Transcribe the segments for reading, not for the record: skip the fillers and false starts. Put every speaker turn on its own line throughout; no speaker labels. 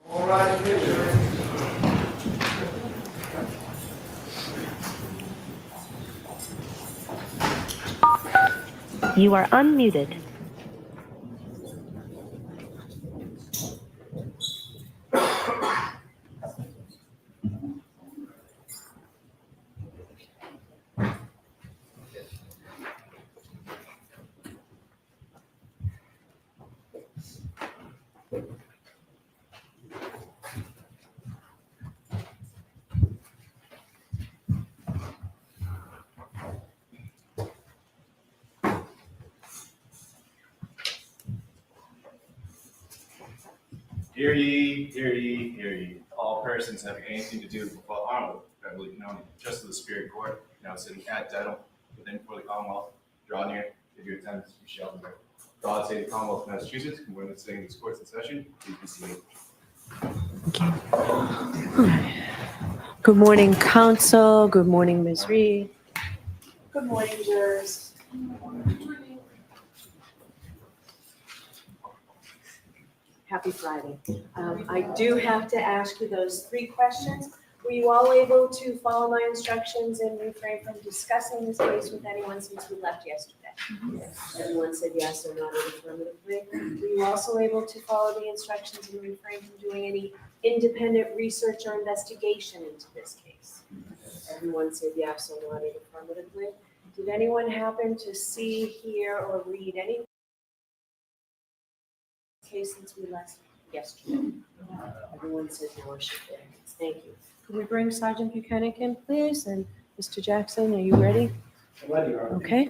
All right, picture.
You are unmuted.
Hear ye, hear ye, hear ye. All persons having anything to do with Honorable Beverly County, Justice of the Superior Court, now sitting at title within for the Commonwealth, draw near, give your attendance, you shall be heard. God save the Commonwealth of Massachusetts, and when it's sitting in this court's in session, please be seated.
Good morning, counsel. Good morning, Ms. Reed.
Good morning, jurors. Happy Friday. I do have to ask you those 3 questions. Were you all able to follow my instructions and refrain from discussing this case with anyone since we left yesterday? Yes. Everyone said yes or nodded affirmatively. Were you also able to follow the instructions and refrain from doing any independent research or investigation into this case? Everyone said yes or nodded affirmatively. Did anyone happen to see, hear, or read any case since we left yesterday? Everyone said no or should be. Thank you.
Could we bring Sergeant Buchanan in, please? And Mr. Jackson, are you ready?
Ready, Your Honor.
Okay.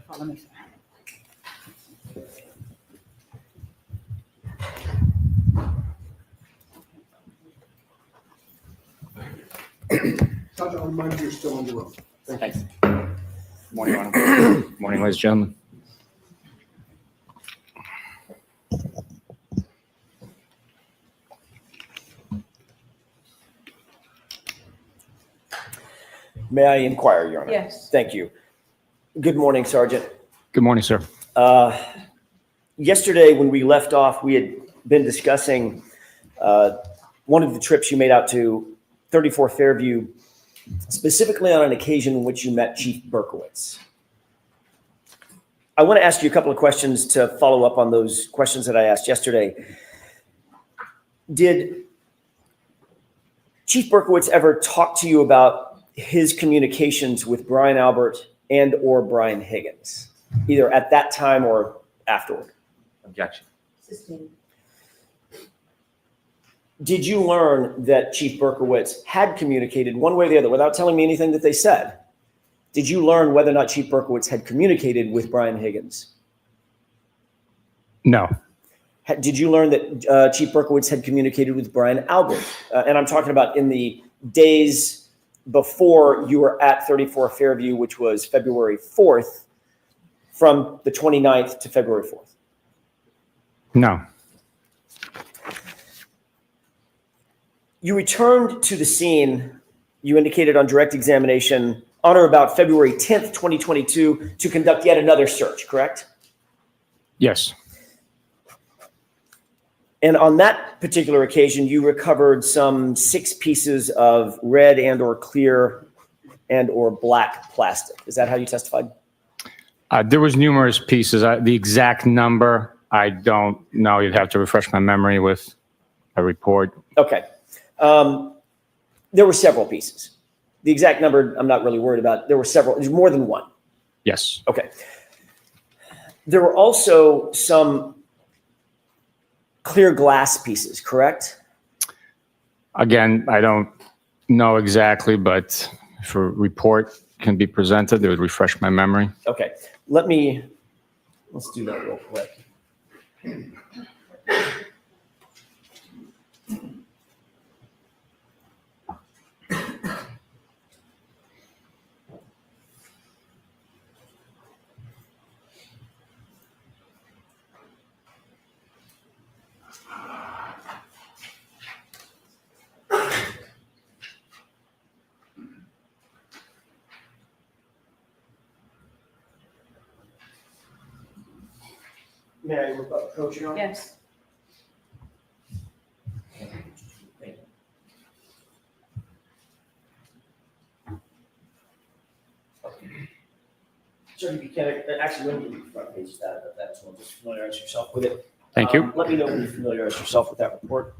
Follow me.
Sergeant, I'll remind you you're still on the road. Thank you.
Good morning, Your Honor. Good morning, ladies and gentlemen.
May I inquire, Your Honor?
Yes.
Thank you. Good morning, Sergeant.
Good morning, sir.
Yesterday, when we left off, we had been discussing one of the trips you made out to 34 Fairview, specifically on an occasion in which you met Chief Berkowitz. I want to ask you a couple of questions to follow up on those questions that I asked yesterday. Did Chief Berkowitz ever talk to you about his communications with Brian Albert and or Brian Higgins, either at that time or afterward?
Objection.
Sustained.
Did you learn that Chief Berkowitz had communicated one way or the other without telling me anything that they said? Did you learn whether or not Chief Berkowitz had communicated with Brian Higgins?
No.
Did you learn that Chief Berkowitz had communicated with Brian Albert? And I'm talking about in the days before you were at 34 Fairview, which was February 4th, from the 29th to February 4th.
No.
You returned to the scene, you indicated on direct examination, on or about February 10th, 2022, to conduct yet another search, correct?
Yes.
And on that particular occasion, you recovered some 6 pieces of red and or clear and or black plastic. Is that how you testified?
There was numerous pieces. The exact number, I don't know. You'd have to refresh my memory with a report.
Okay. There were several pieces. The exact number, I'm not really worried about. There were several. There's more than one.
Yes.
Okay. There were also some clear glass pieces, correct?
Again, I don't know exactly, but if a report can be presented, it would refresh my memory.
Okay. Let's do that real quick. May I approach you on?
Yes.
Sir, if you can, actually, let me give you the front page of that as well, just familiarize yourself with it.
Thank you.
Let me know when you familiarize yourself with that report.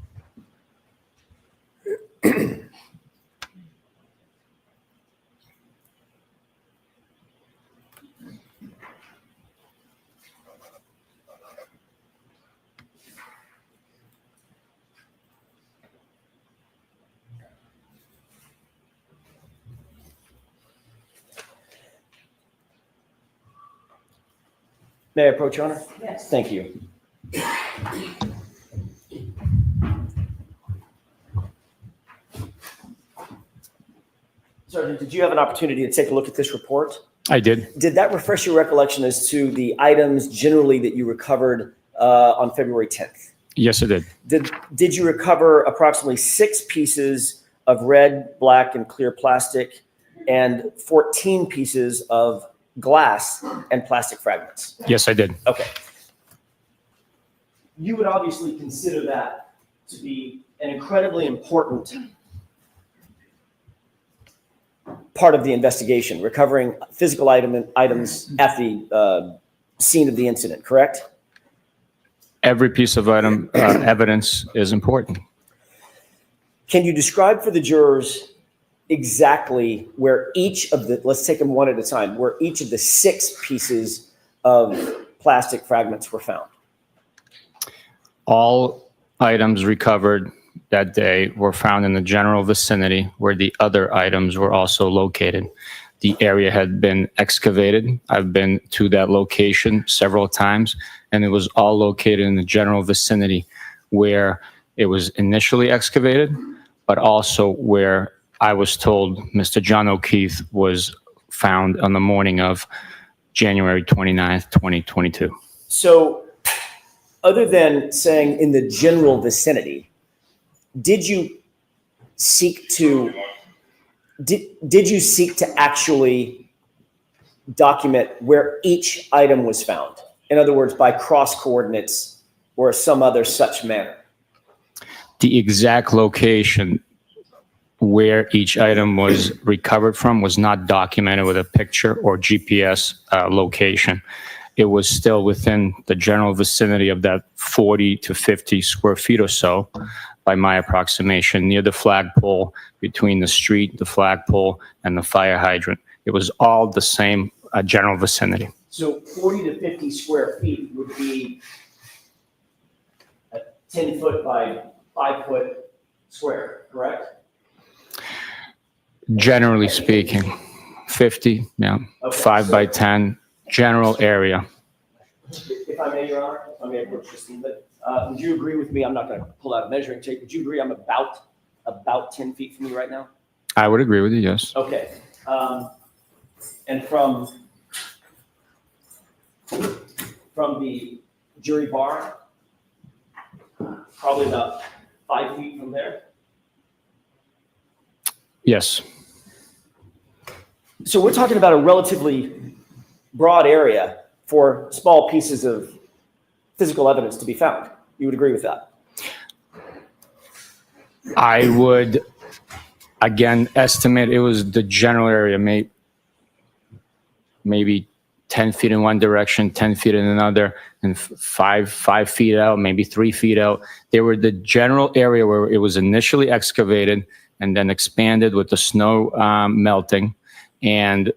May I approach, Your Honor?
Yes.
Thank you. Sergeant, did you have an opportunity to take a look at this report?
I did.
Did that refresh your recollection as to the items generally that you recovered on February 10th?
Yes, it did.
Did you recover approximately 6 pieces of red, black, and clear plastic and 14 pieces of glass and plastic fragments?
Yes, I did.
Okay. You would obviously consider that to be an incredibly important part of the investigation, recovering physical items at the scene of the incident, correct?
Every piece of evidence is important.
Can you describe for the jurors exactly where each of the, let's take them one at a time, where each of the 6 pieces of plastic fragments were found?
All items recovered that day were found in the general vicinity where the other items were also located. The area had been excavated. I've been to that location several times, and it was all located in the general vicinity where it was initially excavated, but also where I was told Mr. John O'Keefe was found on the morning of January 29th, 2022.
So other than saying in the general vicinity, did you seek to actually document where each item was found? In other words, by cross coordinates or some other such manner?
The exact location where each item was recovered from was not documented with a picture or GPS location. It was still within the general vicinity of that 40 to 50 square feet or so, by my approximation, near the flagpole, between the street, the flagpole, and the fire hydrant. It was all the same general vicinity.
So 40 to 50 square feet would be a 10-foot by 5-foot square, correct?
Generally speaking, 50, yeah,
Okay,
5 by 10, general area.
If I may, Your Honor, if I may approach Christine, but would you agree with me? I'm not going to pull out a measuring tape. Would you agree I'm about 10 feet from you right now?
I would agree with you, yes.
Okay. And from the jury bar, probably about 5 feet from there.
Yes.
So we're talking about a relatively broad area for small pieces of physical evidence to be found. You would agree with that?
I would, again, estimate it was the general area, maybe 10 feet in one direction, 10 feet in another, and 5 feet out, maybe 3 feet out. They were the general area where it was initially excavated and then expanded with the snow melting, and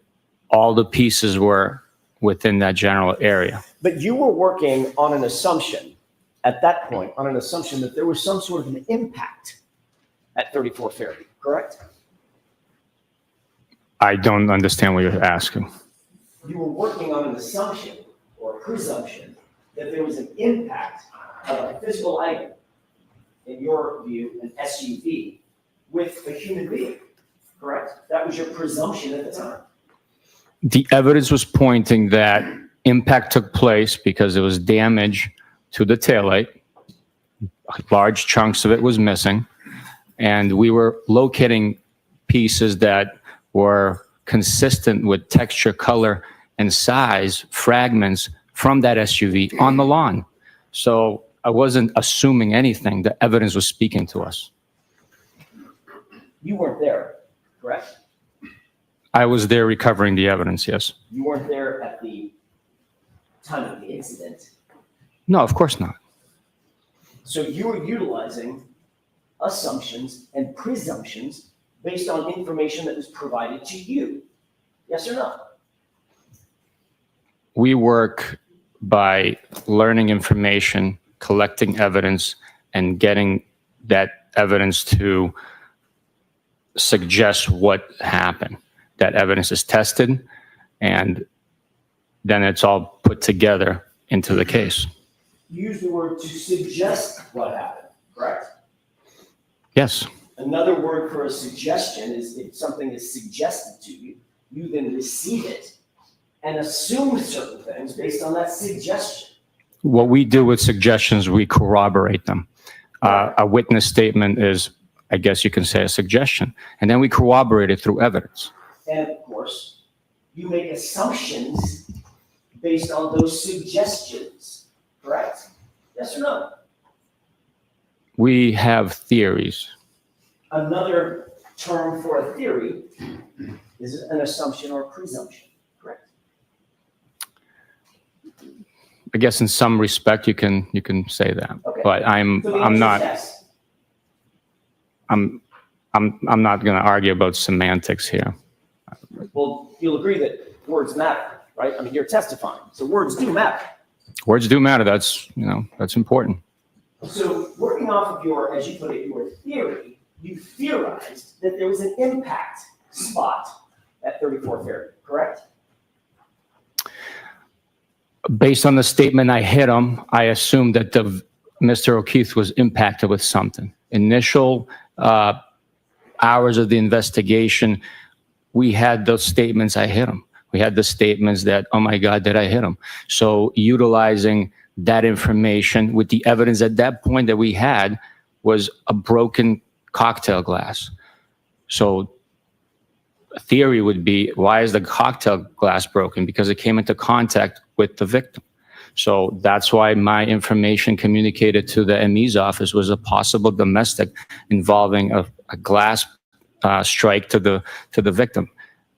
all the pieces were within that general area.
But you were working on an assumption at that point, on an assumption that there was some sort of an impact at 34 Fairview, correct?
I don't understand what you're asking.
You were working on an assumption or a presumption that there was an impact of a physical item, in your view, an SUV, with a human being, correct? That was your presumption at the time.
The evidence was pointing that impact took place because there was damage to the taillight. Large chunks of it was missing. And we were locating pieces that were consistent with texture, color, and size, fragments from that SUV on the lawn. So I wasn't assuming anything. The evidence was speaking to us.
You weren't there, correct?
I was there recovering the evidence, yes.
You weren't there at the time of the incident.
No, of course not.
So you were utilizing assumptions and presumptions based on information that was provided to you. Yes or no?
We work by learning information, collecting evidence, and getting that evidence to suggest what happened. That evidence is tested, and then it's all put together into the case.
You used the word to suggest what happened, correct?
Yes.
Another word for a suggestion is if something is suggested to you, you then receive it and assume certain things based on that suggestion.
What we do with suggestions, we corroborate them. A witness statement is, I guess you can say, a suggestion, and then we corroborate it through evidence.
And of course, you make assumptions based on those suggestions, correct? Yes or no?
We have theories.
Another term for a theory is an assumption or presumption, correct?
I guess in some respect you can say that,
Okay.
but I'm
So the answer is
not
yes.
I'm not going to argue about semantics here.
Well, you'll agree that words matter, right? I mean, you're testifying, so words do matter.
Words do matter. That's important.
So working off of your, as you put it, your theory, you theorized that there was an impact spot at 34 Fairview, correct?
Based on the statement I hit him, I assumed that Mr. O'Keefe was impacted with something. Initial hours of the investigation, we had those statements, I hit him. We had the statements that, oh my God, did I hit him? So utilizing that information with the evidence at that point that we had was a broken cocktail glass. So a theory would be, why is the cocktail glass broken? Because it came into contact with the victim. So that's why my information communicated to the ME's office was a possible domestic involving a glass strike to the victim.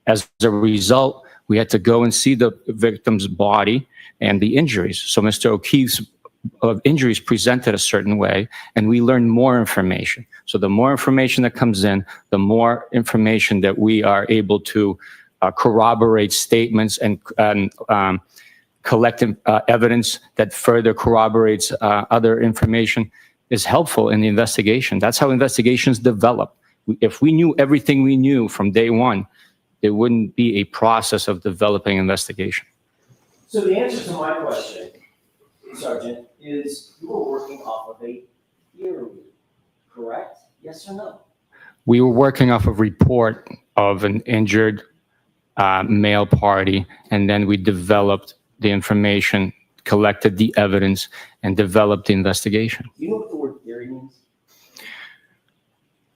As a result, we had to go and see the victim's body and the injuries. So Mr. O'Keefe's injuries presented a certain way, and we learned more information. So the more information that comes in, the more information that we are able to corroborate statements and collect evidence that further corroborates other information is helpful in the investigation. That's how investigations develop. If we knew everything we knew from day one, there wouldn't be a process of developing investigation.
So the answer to my question, Sergeant, is you were working off of a theory, correct? Yes or no?
We were working off a report of an injured male party, and then we developed the information, collected the evidence, and developed the investigation.
Do you know what the word theory means?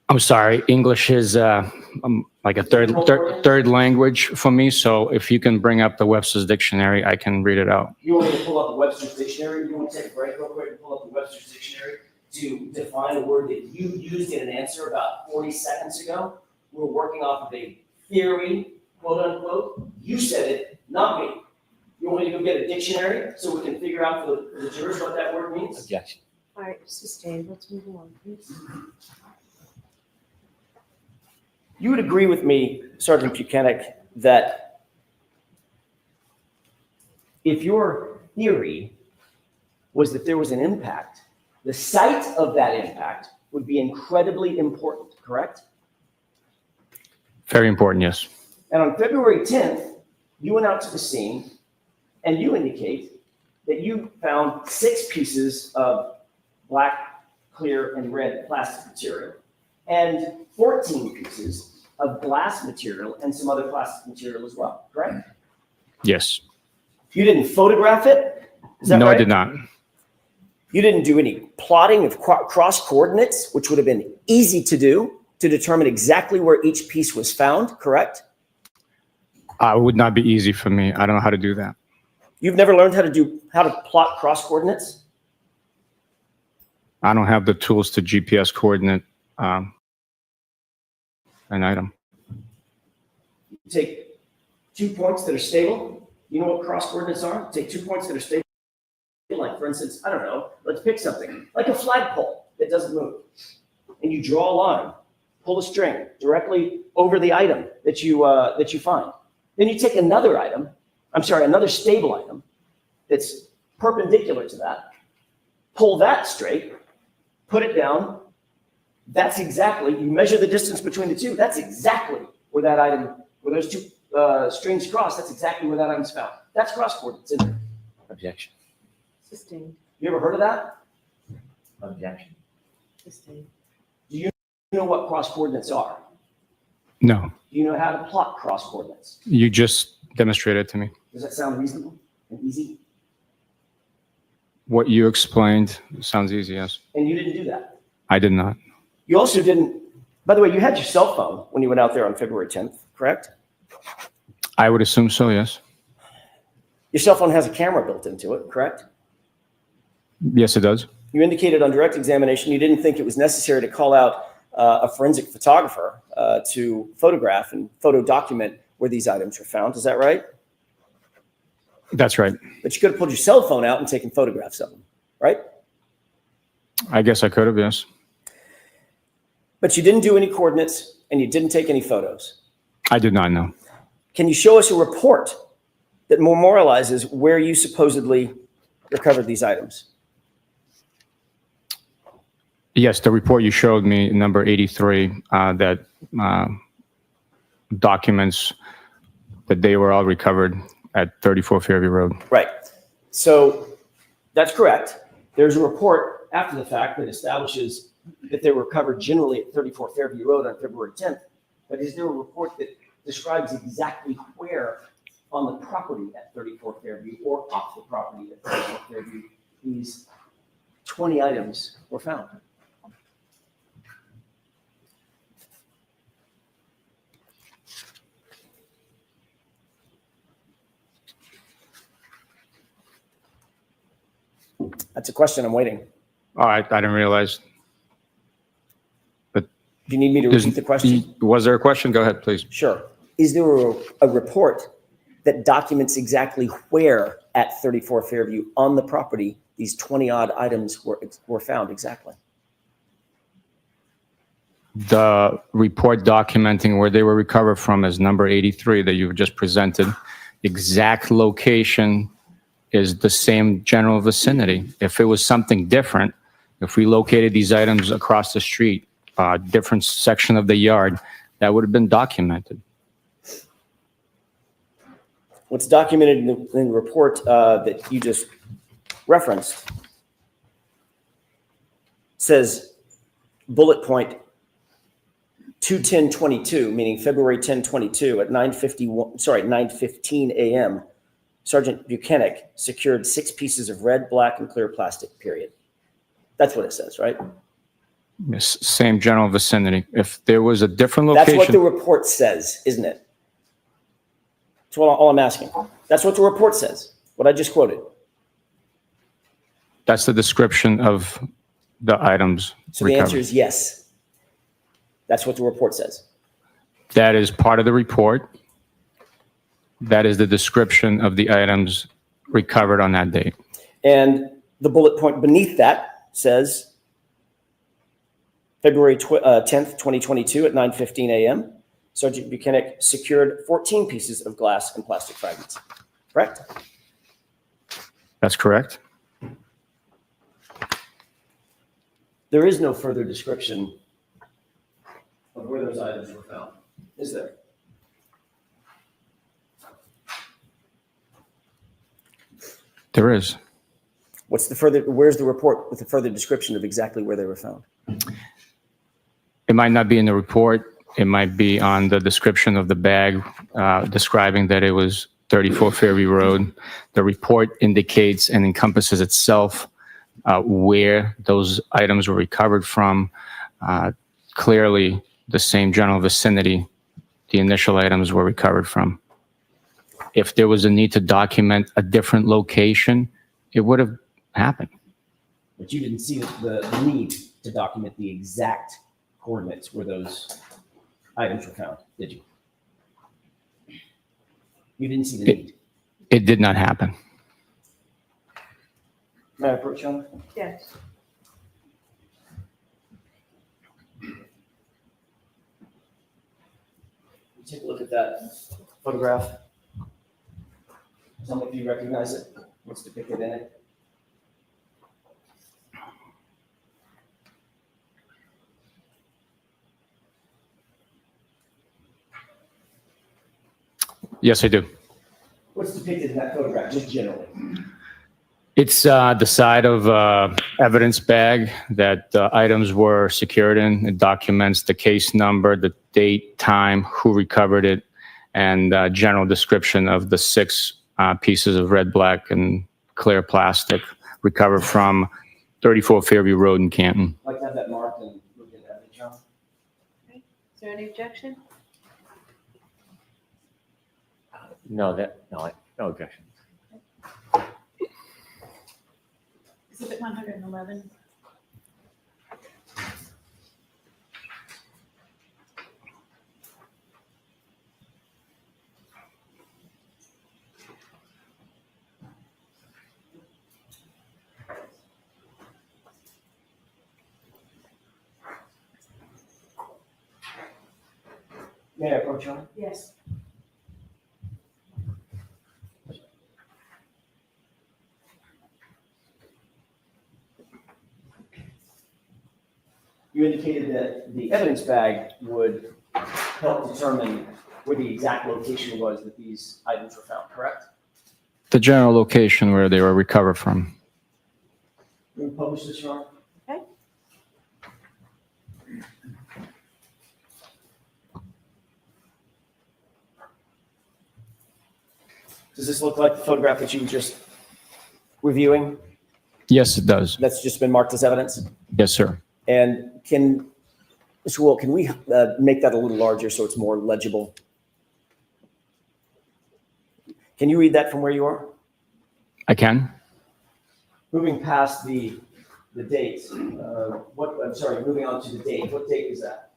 I'm sorry, English is like a third language for me. So if you can bring up the Webster's Dictionary, I can read it out.
You want me to pull up the Webster's Dictionary? You want to take a break real quick and pull up the Webster's Dictionary to define a word that you used in an answer about 40 seconds ago? We're working off of a theory, quote unquote. You said it, not me. You want me to go get a dictionary so we can figure out for the jurors what that word means?
Objection.
All right, sustained. Let's move on, please.
You would agree with me, Sergeant Buchanan, that if your theory was that there was an impact, the site of that impact would be incredibly important, correct?
Very important, yes.
And on February 10th, you went out to the scene and you indicate that you found 6 pieces of black, clear, and red plastic material and 14 pieces of glass material and some other plastic material as well, correct?
Yes.
You didn't photograph it? Is that
No,
right?
I did not.
You didn't do any plotting of cross coordinates, which would have been easy to do to determine exactly where each piece was found, correct?
It would not be easy for me. I don't know how to do that.
You've never learned how to plot cross coordinates?
I don't have the tools to GPS coordinate an item.
You take 2 points that are stable. You know what cross coordinates are? Take 2 points that are stable. Like, for instance, I don't know, let's pick something, like a flagpole that doesn't move. And you draw a line, pull a string directly over the item that you find. Then you take another stable item that's perpendicular to that, pull that straight, put it down. That's exactly, you measure the distance between the two. That's exactly where that item, where those two strings cross, that's exactly where that item's found. That's cross coordinates, isn't it?
Objection.
Sustained,
You ever heard of that?
Objection.
sustained.
Do you know what cross coordinates are?
No,
Do you know how to plot cross coordinates?
you just demonstrated to me.
Does that sound reasonable and easy?
What you explained sounds easy, yes.
And you didn't do that.
I did not.
You also didn't, by the way, you had your cell phone when you went out there on February 10th, correct?
I would assume so, yes.
Your cell phone has a camera built into it, correct?
Yes, it does.
You indicated on direct examination you didn't think it was necessary to call out a forensic photographer to photograph and photo document where these items were found. Is that right?
That's right.
But you could have pulled your cell phone out and taken photographs of them, right?
I guess I could have, yes.
But you didn't do any coordinates and you didn't take any photos.
I did not know.
Can you show us a report that memorializes where you supposedly recovered these items?
Yes, the report you showed me, number 83, that documents that they were all recovered at 34 Fairview Road.
Right. So that's correct. There's a report after the fact that establishes that they were recovered generally at 34 Fairview Road on February 10th. But is there a report that describes exactly where on the property at 34 Fairview or off the property at 34 Fairview these 20 items were found? That's a question. I'm waiting.
Oh, I didn't realize.
Do you need me to repeat the question?
Was there a question? Go ahead, please.
Sure. Is there a report that documents exactly where at 34 Fairview on the property these 20-odd items were found exactly?
The report documenting where they were recovered from is number 83 that you've just presented. Exact location is the same general vicinity. If it was something different, if we located these items across the street, different section of the yard, that would have been documented.
What's documented in the report that you just referenced says bullet point 2/10/22, meaning February 10/22 at 9:15 a.m. Sergeant Buchanan secured 6 pieces of red, black, and clear plastic, period. That's what it says, right?
Yes, same general vicinity. If there was a different
That's
location.
what the report says, isn't it? That's all I'm asking. That's what the report says, what I just quoted.
That's the description of the items
So the
recovered.
answer is yes. That's what the report says.
That is part of the report. That is the description of the items recovered on that date.
And the bullet point beneath that says February 10th, 2022 at 9:15 a.m. Sergeant Buchanan secured 14 pieces of glass and plastic fragments. Correct?
That's correct.
There is no further description of where those items were found, is there?
There is.
Where's the report with the further description of exactly where they were found?
It might not be in the report. It might be on the description of the bag, describing that it was 34 Fairview Road. The report indicates and encompasses itself where those items were recovered from. Clearly, the same general vicinity the initial items were recovered from. If there was a need to document a different location, it would have happened.
But you didn't see the need to document the exact coordinates where those items were found, did you? You didn't see the need.
It did not happen.
May I approach you?
Yes.
Take a look at that photograph. Tell me if you recognize it. What's depicted in it?
Yes, I do.
What's depicted in that photograph, just generally?
It's the side of evidence bag that items were secured in. It documents the case number, the date, time, who recovered it, and general description of the 6 pieces of red, black, and clear plastic recovered from 34 Fairview Road in Canton.
I'd like to have that marked and moved into evidence, John.
Is there any objection?
No objection.
Exhibit 111.
May I approach John?
Yes.
You indicated that the evidence bag would help determine where the exact location was that these items were found, correct?
The general location where they were recovered from.
Can we publish this, John?
Okay.
Does this look like the photograph that you were just reviewing?
Yes, it does.
That's just been marked as evidence?
Yes, sir.
And Mr. Wool, can we make that a little larger so it's more legible? Can you read that from where you are?
I can.
Moving past the date, moving on to the date. What date is that?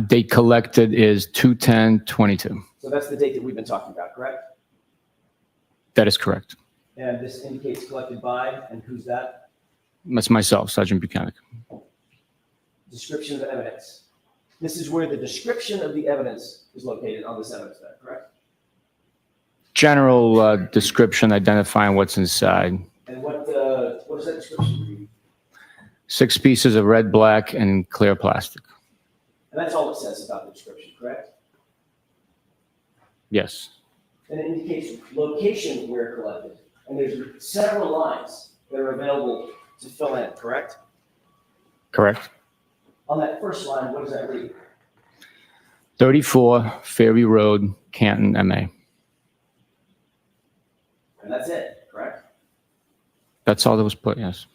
Date collected is 2/10/22.
So that's the date that we've been talking about, correct?
That is correct.
And this indicates collected by, and who's that?
That's myself, Sergeant Buchanan.
Description of evidence. This is where the description of the evidence is located on this evidence bag, correct?
General description identifying what's inside.
And what does that description read?
6 pieces of red, black, and clear plastic.
And that's all it says about the description, correct?
Yes.
And it indicates location where collected. And there's several lines that are available to fill in, correct?
Correct.
On that first line, what does that read?
34 Fairview Road, Canton, MA.
And that's it, correct?
That's all that was put, yes.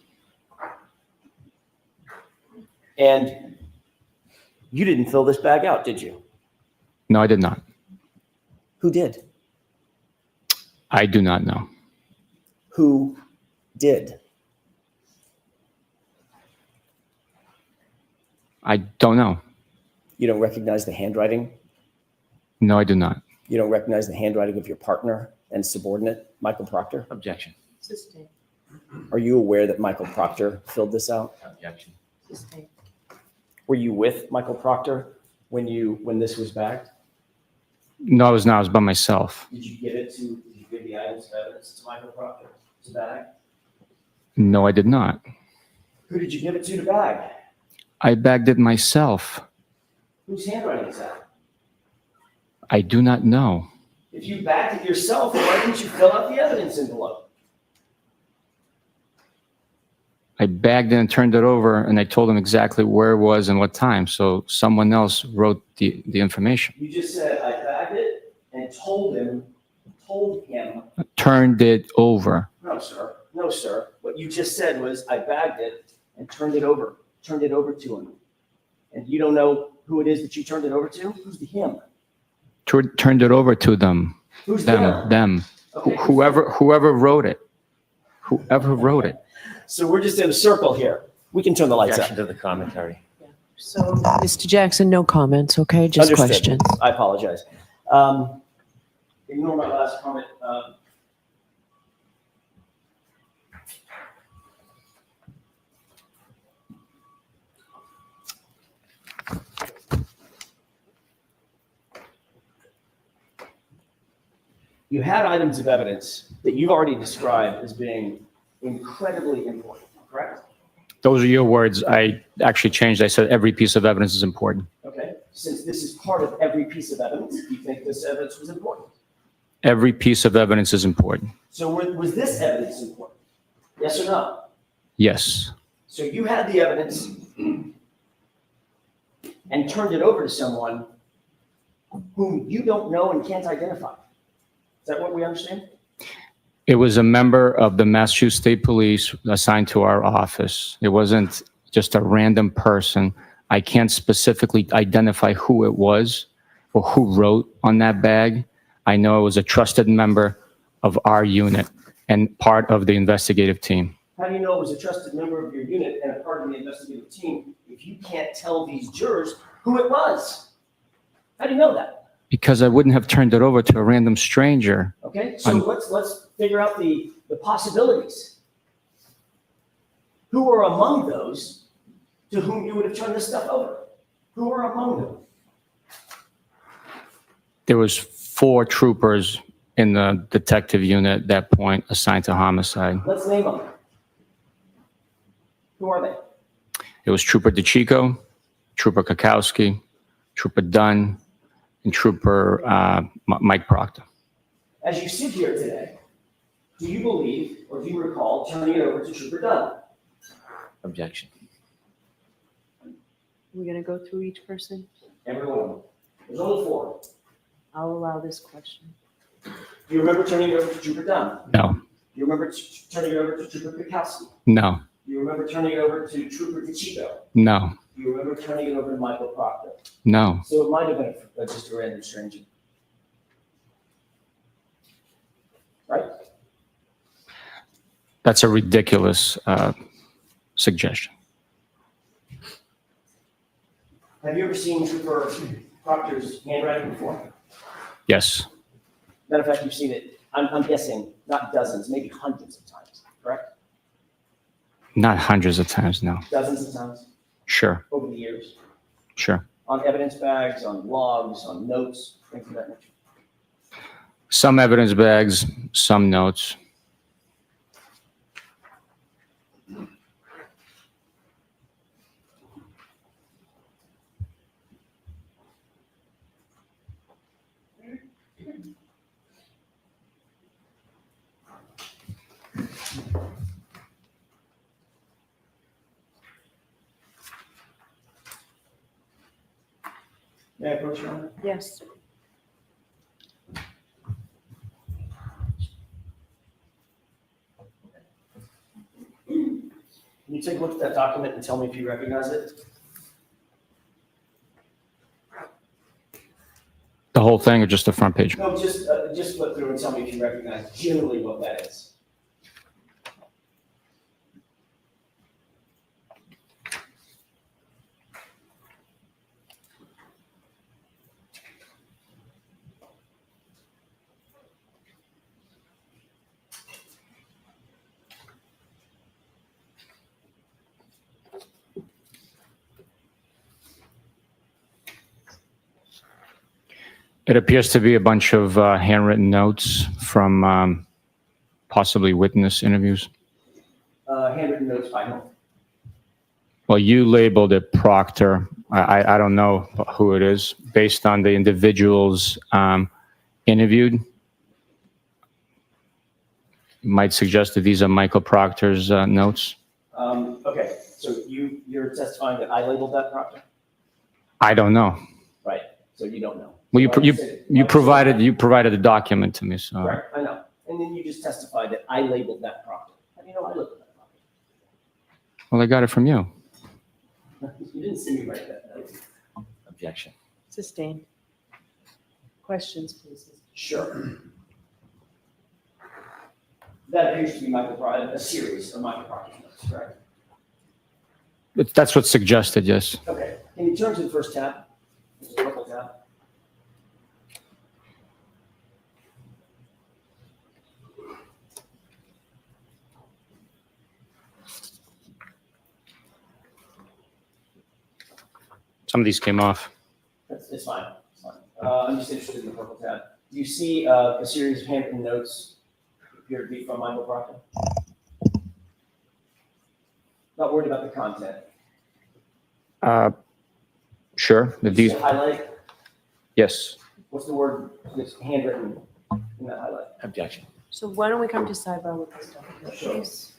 And you didn't fill this bag out, did you?
No, I did not.
Who did?
I do not know.
Who did?
I don't know.
You don't recognize the handwriting?
No, I do not.
You don't recognize the handwriting of your partner and subordinate, Michael Proctor?
Objection.
Sustained.
Are you aware that Michael Proctor filled this out?
Objection.
Sustained.
Were you with Michael Proctor when this was bagged?
No, I was not. I was by myself.
Did you give the items of evidence to Michael Proctor to bag?
No, I did not.
Who did you give it to bag?
I bagged it myself.
Whose handwriting is that?
I do not know.
If you bagged it yourself, why didn't you fill out the evidence envelope?
I bagged it and turned it over, and I told them exactly where it was and what time. So someone else wrote the information.
You just said, I bagged it and told him.
Turned it over.
No, sir. No, sir. What you just said was, I bagged it and turned it over to him. And you don't know who it is that you turned it over to? Who's the him?
Turned it over to them.
Who's them?
Them.
Okay.
Whoever wrote it. Whoever wrote it.
So we're just in a circle here. We can turn the lights up.
Objection to the commentary.
So, Mr. Jackson, no comments, okay? Just
Understood.
questions.
I apologize. Ignore my last comment. You had items of evidence that you've already described as being incredibly important, correct?
Those are your words. I actually changed. I said every piece of evidence is important.
Okay. Since this is part of every piece of evidence, do you think this evidence was important?
Every piece of evidence is important.
So was this evidence important? Yes or no?
Yes.
So you had the evidence and turned it over to someone whom you don't know and can't identify. Is that what we understand?
It was a member of the Massachusetts State Police assigned to our office. It wasn't just a random person. I can't specifically identify who it was or who wrote on that bag. I know it was a trusted member of our unit and part of the investigative team.
How do you know it was a trusted member of your unit and a part of the investigative team if you can't tell these jurors who it was? How do you know that?
Because I wouldn't have turned it over to a random stranger.
Okay, so let's figure out the possibilities. Who were among those to whom you would have turned this stuff over? Who were among them?
There was 4 troopers in the detective unit at that point assigned to homicide.
Let's name them. Who are they?
It was Trooper DeChico, Trooper Kakowski, Trooper Dunn, and Trooper Mike Proctor.
As you sit here today, do you believe or do you recall turning it over to Trooper Dunn?
Objection.
We're going to go through each person.
Every one of them. There's only 4.
I'll allow this question.
Do you remember turning it over to Trooper Dunn?
No,
Do you remember turning it over to Trooper Kakowski?
no,
Do you remember turning it over to Trooper DeChico?
no,
Do you remember turning it over to Michael Proctor?
no.
So it might have been just a random stranger. Right?
That's a ridiculous suggestion.
Have you ever seen Trooper Proctor's handwriting before?
Yes,
Matter of fact, you've seen it, I'm guessing, not dozens, maybe hundreds of times, correct?
not hundreds of times, no.
Dozens of times
Sure,
over the years.
sure.
On evidence bags, on logs, on notes, things of that nature.
Some evidence bags, some notes.
May I approach you on that?
Yes.
Can you take a look at that document and tell me if you recognize it?
The whole thing or just the front page?
No, just flip through and tell me if you recognize generally what that is.
It appears to be a bunch of handwritten notes from possibly witness interviews.
Handwritten notes by whom?
Well, you labeled it Proctor. I don't know who it is. Based on the individuals interviewed, might suggest that these are Michael Proctor's notes.
Okay, so you're testifying that I labeled that Proctor?
I don't know.
Right, so you don't know.
Well,
Why do say- why do say
you provided a document to me, so.
that? Right, I know. And then you just testified that I labeled that Proctor. How do you know I labeled that Proctor?
Well, I got it from you.
You didn't see me write that note.
Objection.
Sustained. Questions, please.
Sure. That appears to be a series of Michael Proctor's notes, correct?
That's what's suggested, yes.
Okay. Can you turn to the first tab? There's a purple tab.
Some of these came off.
It's fine. It's fine. I'm just interested in the purple tab. Do you see a series of handwritten notes appear to be from Michael Proctor? Not worried about the content.
Sure. If these,
See a highlight?
yes.
What's the word that's handwritten in that highlight?
Objection.
So why don't we come to sidebar with this document,
Sure.
please?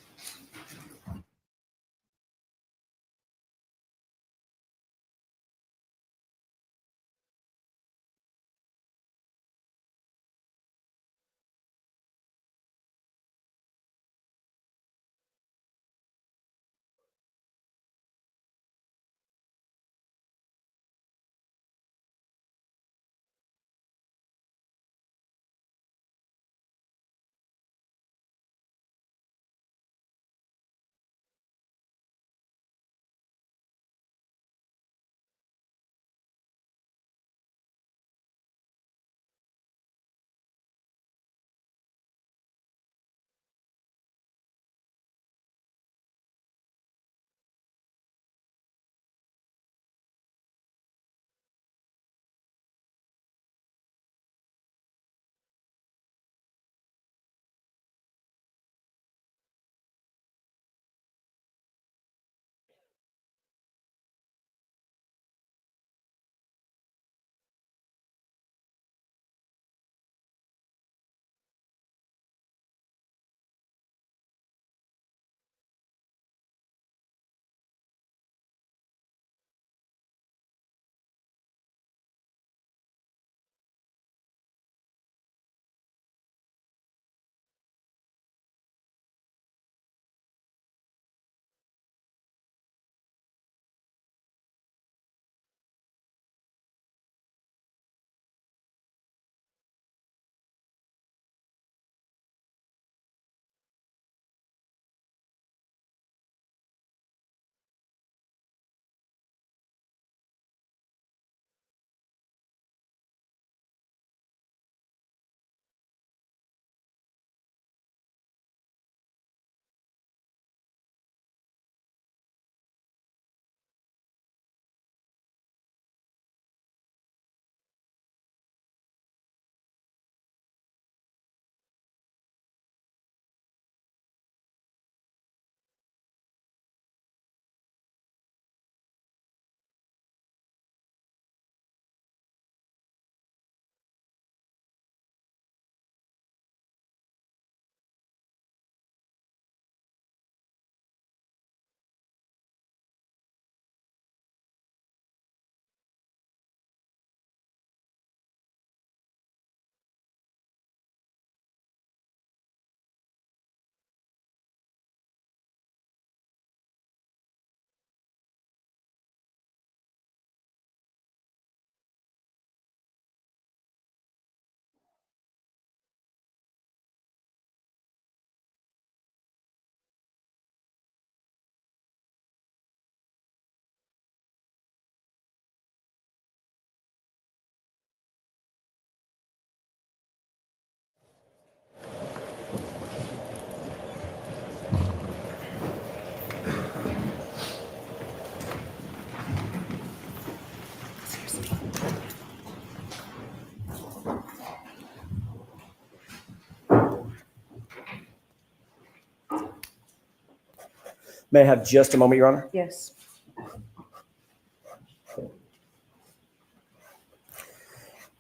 May I have just a moment, Your Honor?
Yes.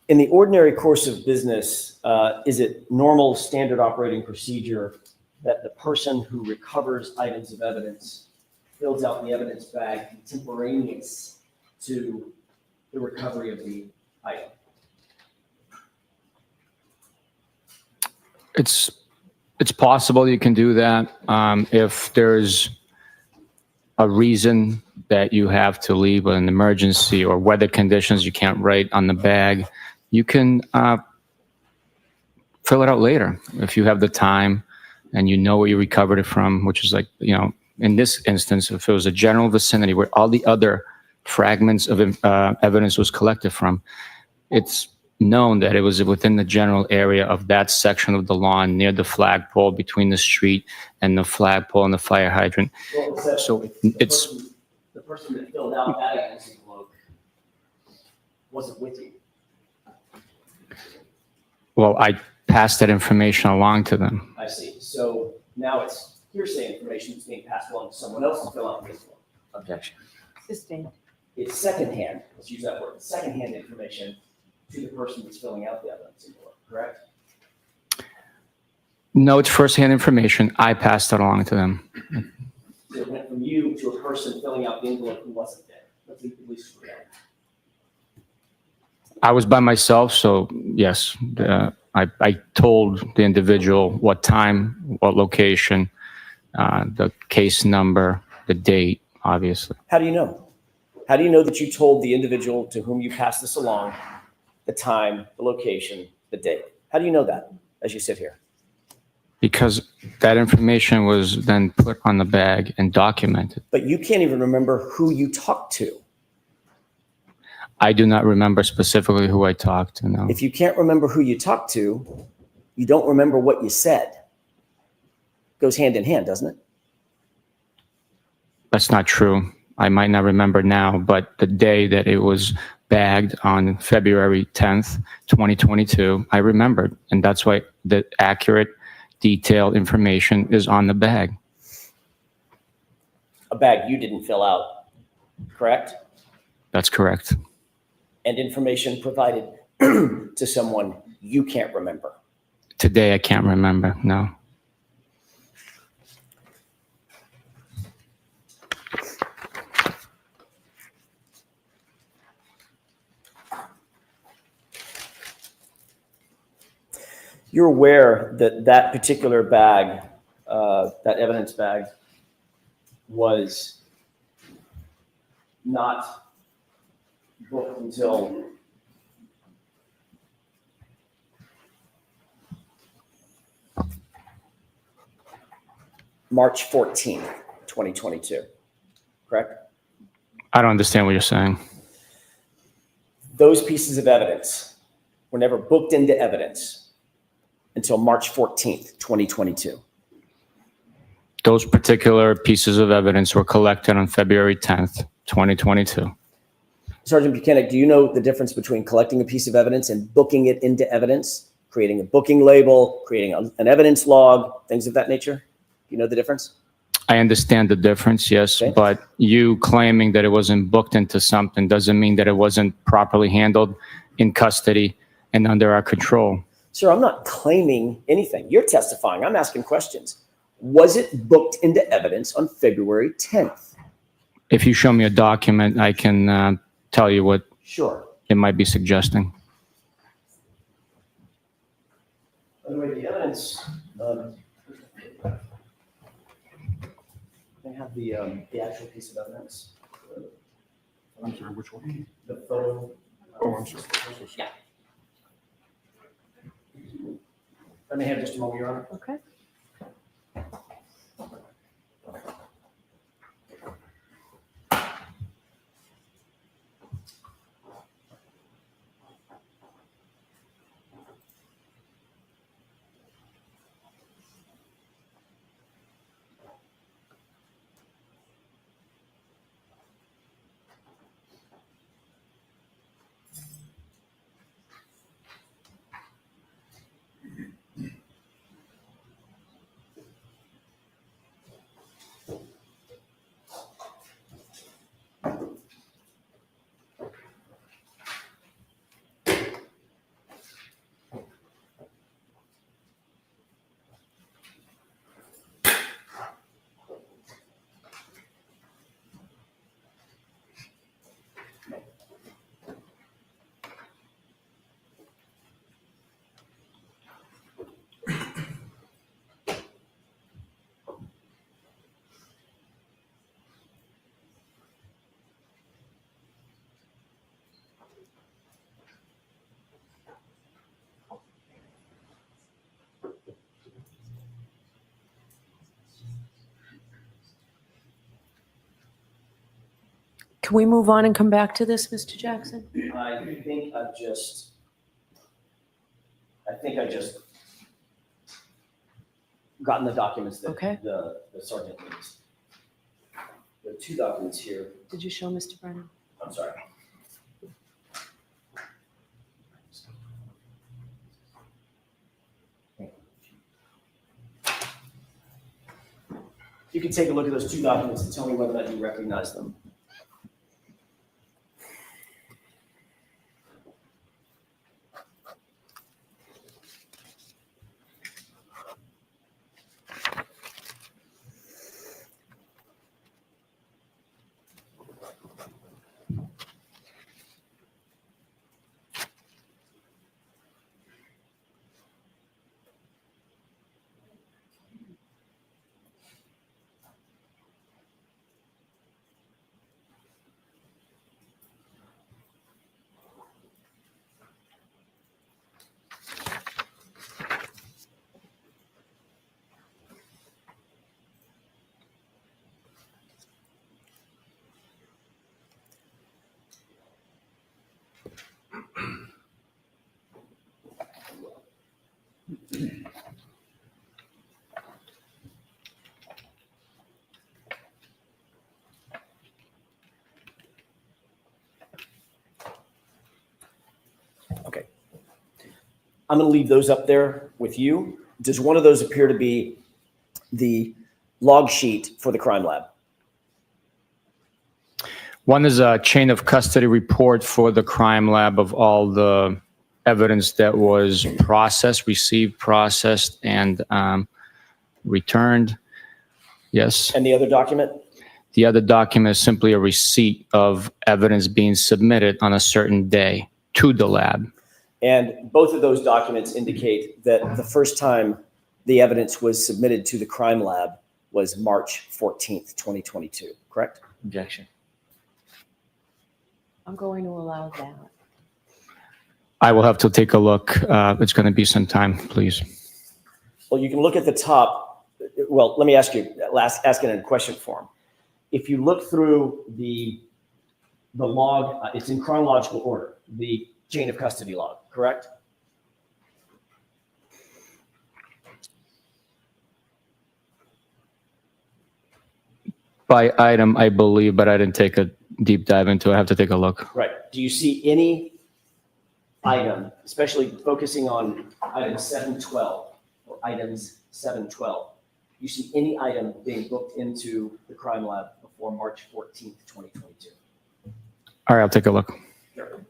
In the ordinary course of business, is it normal standard operating procedure that the person who recovers items of evidence fills out the evidence bag contemporaneous to the recovery of the item?
It's possible you can do that. If there's a reason that you have to leave an emergency or weather conditions, you can't write on the bag, You can fill it out later if you have the time and you know where you recovered it from, which is like, in this instance, if it was a general vicinity where all the other fragments of evidence was collected from, it's known that it was within the general area of that section of the lawn near the flagpole between the street and the flagpole and the fire hydrant.
Well, except
So
the person that filled out that evidence envelope wasn't with you.
Well, I passed that information along to them.
I see. So now it's hearsay information that's being passed along to someone else to fill out the envelope.
Objection.
Sustained.
It's secondhand, let's use that word, secondhand information to the person that's filling out the evidence envelope, correct?
No, it's firsthand information. I passed it along to them.
So it went from you to a person filling out the envelope who wasn't there. Let's at least agree on that.
I was by myself, so yes, I told the individual what time, what location, the case number, the date, obviously.
How do you know? How do you know that you told the individual to whom you passed this along the time, the location, the date? How do you know that as you sit here?
Because that information was then put on the bag and documented.
But you can't even remember who you talked to.
I do not remember specifically who I talked to, no.
If you can't remember who you talked to, you don't remember what you said. Goes hand in hand, doesn't it?
That's not true. I might not remember now, but the day that it was bagged on February 10th, 2022, I remembered. And that's why the accurate, detailed information is on the bag.
A bag you didn't fill out, correct?
That's correct.
And information provided to someone you can't remember.
Today, I can't remember, no.
You're aware that that particular bag, that evidence bag, was not booked until March 14th, 2022, correct?
I don't understand what you're saying.
Those pieces of evidence were never booked into evidence until March 14th, 2022.
Those particular pieces of evidence were collected on February 10th, 2022.
Sergeant Buchanan, do you know the difference between collecting a piece of evidence and booking it into evidence, creating a booking label, creating an evidence log, things of that nature? Do you know the difference?
I understand the difference, yes,
Okay.
but you claiming that it wasn't booked into something doesn't mean that it wasn't properly handled in custody and under our control.
Sir, I'm not claiming anything. You're testifying. I'm asking questions. Was it booked into evidence on February 10th?
If you show me a document, I can tell you what
Sure.
it might be suggesting.
By the way, the evidence, I have the actual piece of evidence.
I'm sorry, which one?
The photo.
Oh, I'm sorry.
Yeah. Let me have just a moment, Your Honor.
Okay. Can we move on and come back to this, Mr. Jackson?
I think I just gotten the documents that
Okay.
the sergeant needs. There are two documents here.
Did you show Mr. Brennan?
I'm sorry. You can take a look at those two documents and tell me whether or not you recognize them. Okay. I'm going to leave those up there with you. Does one of those appear to be the log sheet for the crime lab?
One is a chain of custody report for the crime lab of all the evidence that was processed, received, processed, and returned. Yes.
And the other document?
The other document is simply a receipt of evidence being submitted on a certain day to the lab.
And both of those documents indicate that the first time the evidence was submitted to the crime lab was March 14th, 2022, correct?
Objection.
I'm going to allow that.
I will have to take a look. It's going to be some time, please.
Well, you can look at the top. Well, let me ask you, ask it in a question form. If you look through the log, it's in chronological order, the chain of custody log, correct?
By item, I believe, but I didn't take a deep dive into it. I have to take a look.
Right. Do you see any item, especially focusing on item 712 or items 712? You see any item being booked into the crime lab before March 14th, 2022?
All right, I'll take a look.
Sure.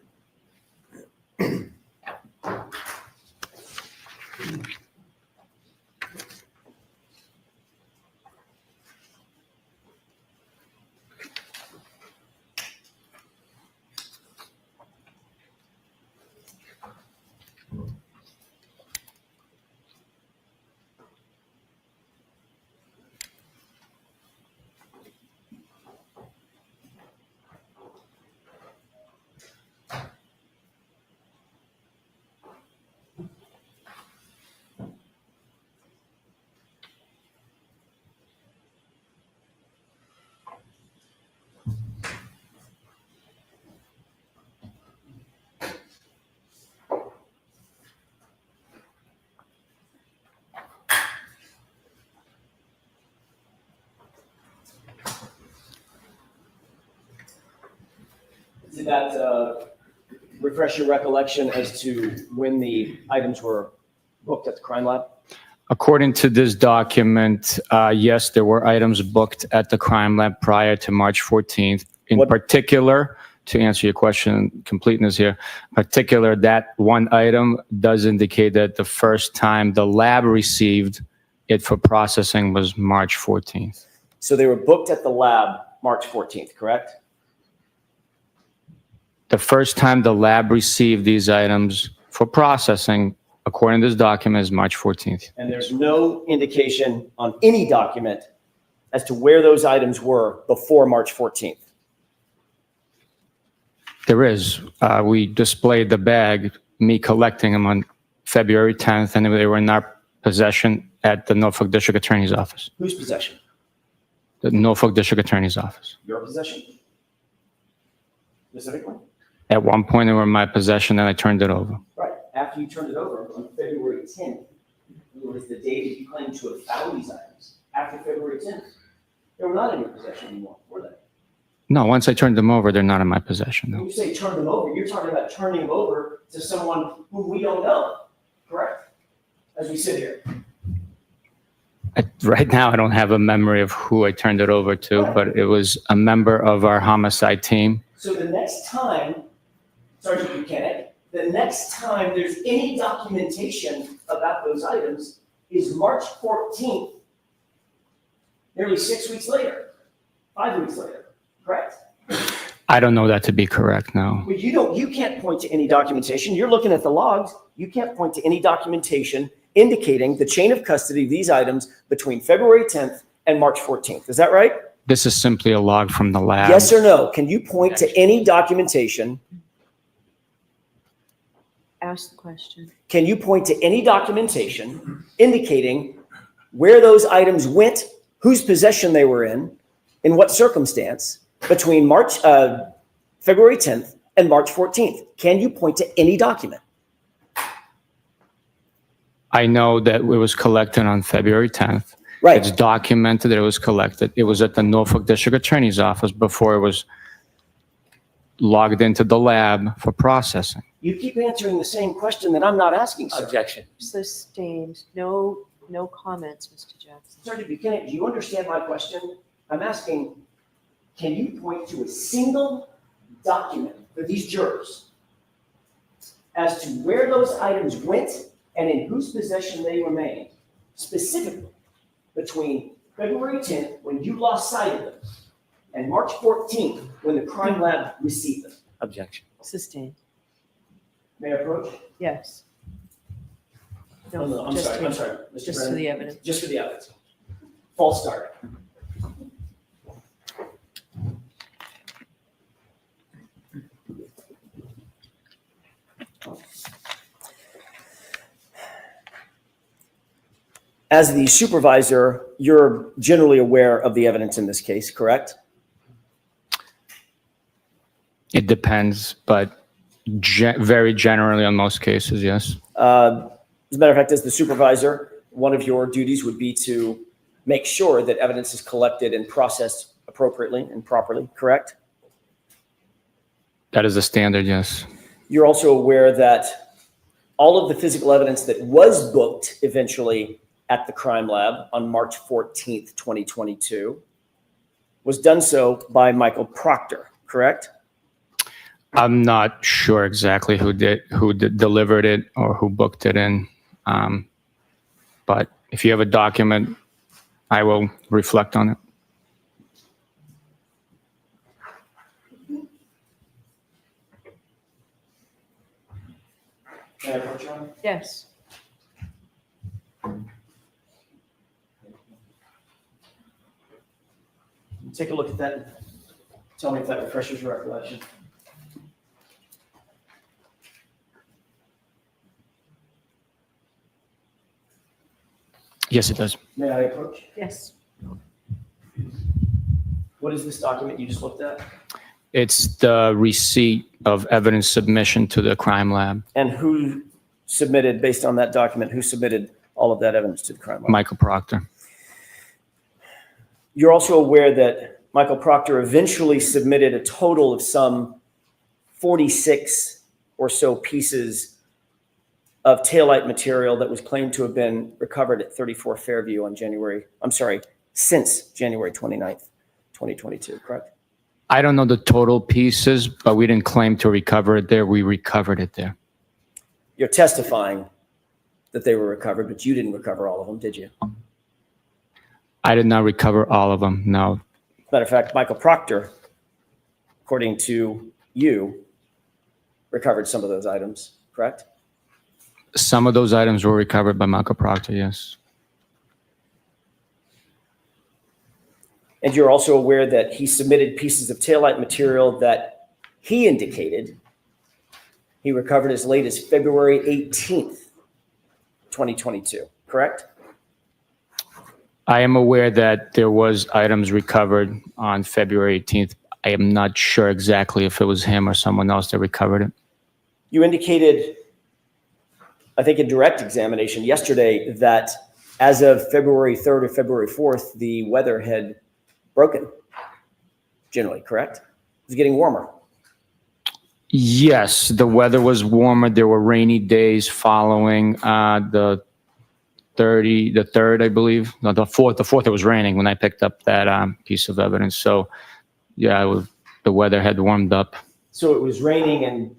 Did that refresh your recollection as to when the items were booked at the crime lab?
According to this document, yes, there were items booked at the crime lab prior to March 14th. In particular, to answer your question, completeness here, particular, that one item does indicate that the first time the lab received it for processing was March 14th.
So they were booked at the lab March 14th, correct?
The first time the lab received these items for processing, according to this document, is March 14th.
And there's no indication on any document as to where those items were before March 14th.
There is. We displayed the bag, me collecting them on February 10th, and they were in our possession at the Norfolk District Attorney's Office.
Whose possession?
The Norfolk District Attorney's Office.
Your possession? specifically?
At one point, they were in my possession, and I turned it over.
Right. After you turned it over on February 10th, was the day that you claimed to have found these items. After February 10th, they were not in your possession anymore, were they?
No, once I turned them over, they're not in my possession.
When
No.
you say turn them over, you're talking about turning them over to someone whom we don't know, correct? As we sit here.
Right now, I don't have a memory of who I turned it over to, but it was a member of our homicide team.
So the next time, Sergeant Buchanan, the next time there's any documentation about those items is March 14th, nearly 6 weeks later, 5 weeks later, correct?
I don't know that to be correct, no.
Well, you can't point to any documentation. You're looking at the logs. You can't point to any documentation indicating the chain of custody of these items between February 10th and March 14th. Is that right?
This is simply a log from the lab.
Yes or no? Can you point to any documentation?
Ask the question.
Can you point to any documentation indicating where those items went, whose possession they were in what circumstance, between February 10th and March 14th? Can you point to any document?
I know that it was collected on February 10th.
Right.
It's documented that it was collected. It was at the Norfolk District Attorney's Office before it was logged into the lab for processing.
You keep answering the same question that I'm not asking, sir.
Objection.
Sustained. No comments, Mr. Jackson.
Sergeant Buchanan, do you understand my question? I'm asking, can you point to a single document for these jurors as to where those items went and in whose possession they remained, specifically between February 10th, when you lost sight of them, and March 14th, when the crime lab received them?
Objection.
Sustained.
May I approach?
Yes.
No, I'm
just
sorry,
to-
Mr.
Just for
Brennan.
the evidence.
Just for the evidence. False start. As the supervisor, you're generally aware of the evidence in this case, correct?
It depends, but very generally on most cases, yes.
As a matter of fact, as the supervisor, one of your duties would be to make sure that evidence is collected and processed appropriately and properly, correct?
That is a standard, yes.
You're also aware that all of the physical evidence that was booked eventually at the crime lab on March 14th, 2022, was done so by Michael Proctor, correct?
I'm not sure exactly who delivered it or who booked it in. But if you have a document, I will reflect on it.
May I approach you on it?
Yes.
Take a look at that and tell me if that refreshes your recollection.
Yes, it does.
May I approach?
Yes.
What is this document you just looked at?
It's the receipt of evidence submission to the crime lab.
And who submitted, based on that document, who submitted all of that evidence to the crime lab?
Michael Proctor.
You're also aware that Michael Proctor eventually submitted a total of some 46 or so pieces of taillight material that was claimed to have been recovered at 34 Fairview on since January 29th, 2022, correct?
I don't know the total pieces, but we didn't claim to recover it there. We recovered it there.
You're testifying that they were recovered, but you didn't recover all of them, did you?
I did not recover all of them, no.
Matter of fact, Michael Proctor, according to you, recovered some of those items, correct?
Some of those items were recovered by Michael Proctor, yes.
And you're also aware that he submitted pieces of taillight material that he indicated he recovered as late as February 18th, 2022, correct?
I am aware that there was items recovered on February 18th. I am not sure exactly if it was him or someone else that recovered it.
You indicated, I think in direct examination yesterday, that as of February 3rd or February 4th, the weather had broken, generally, correct? It was getting warmer.
Yes, the weather was warmer. There were rainy days following the 3rd, I believe. No, the 4th, it was raining when I picked up that piece of evidence. So, yeah, the weather had warmed up.
So it was raining and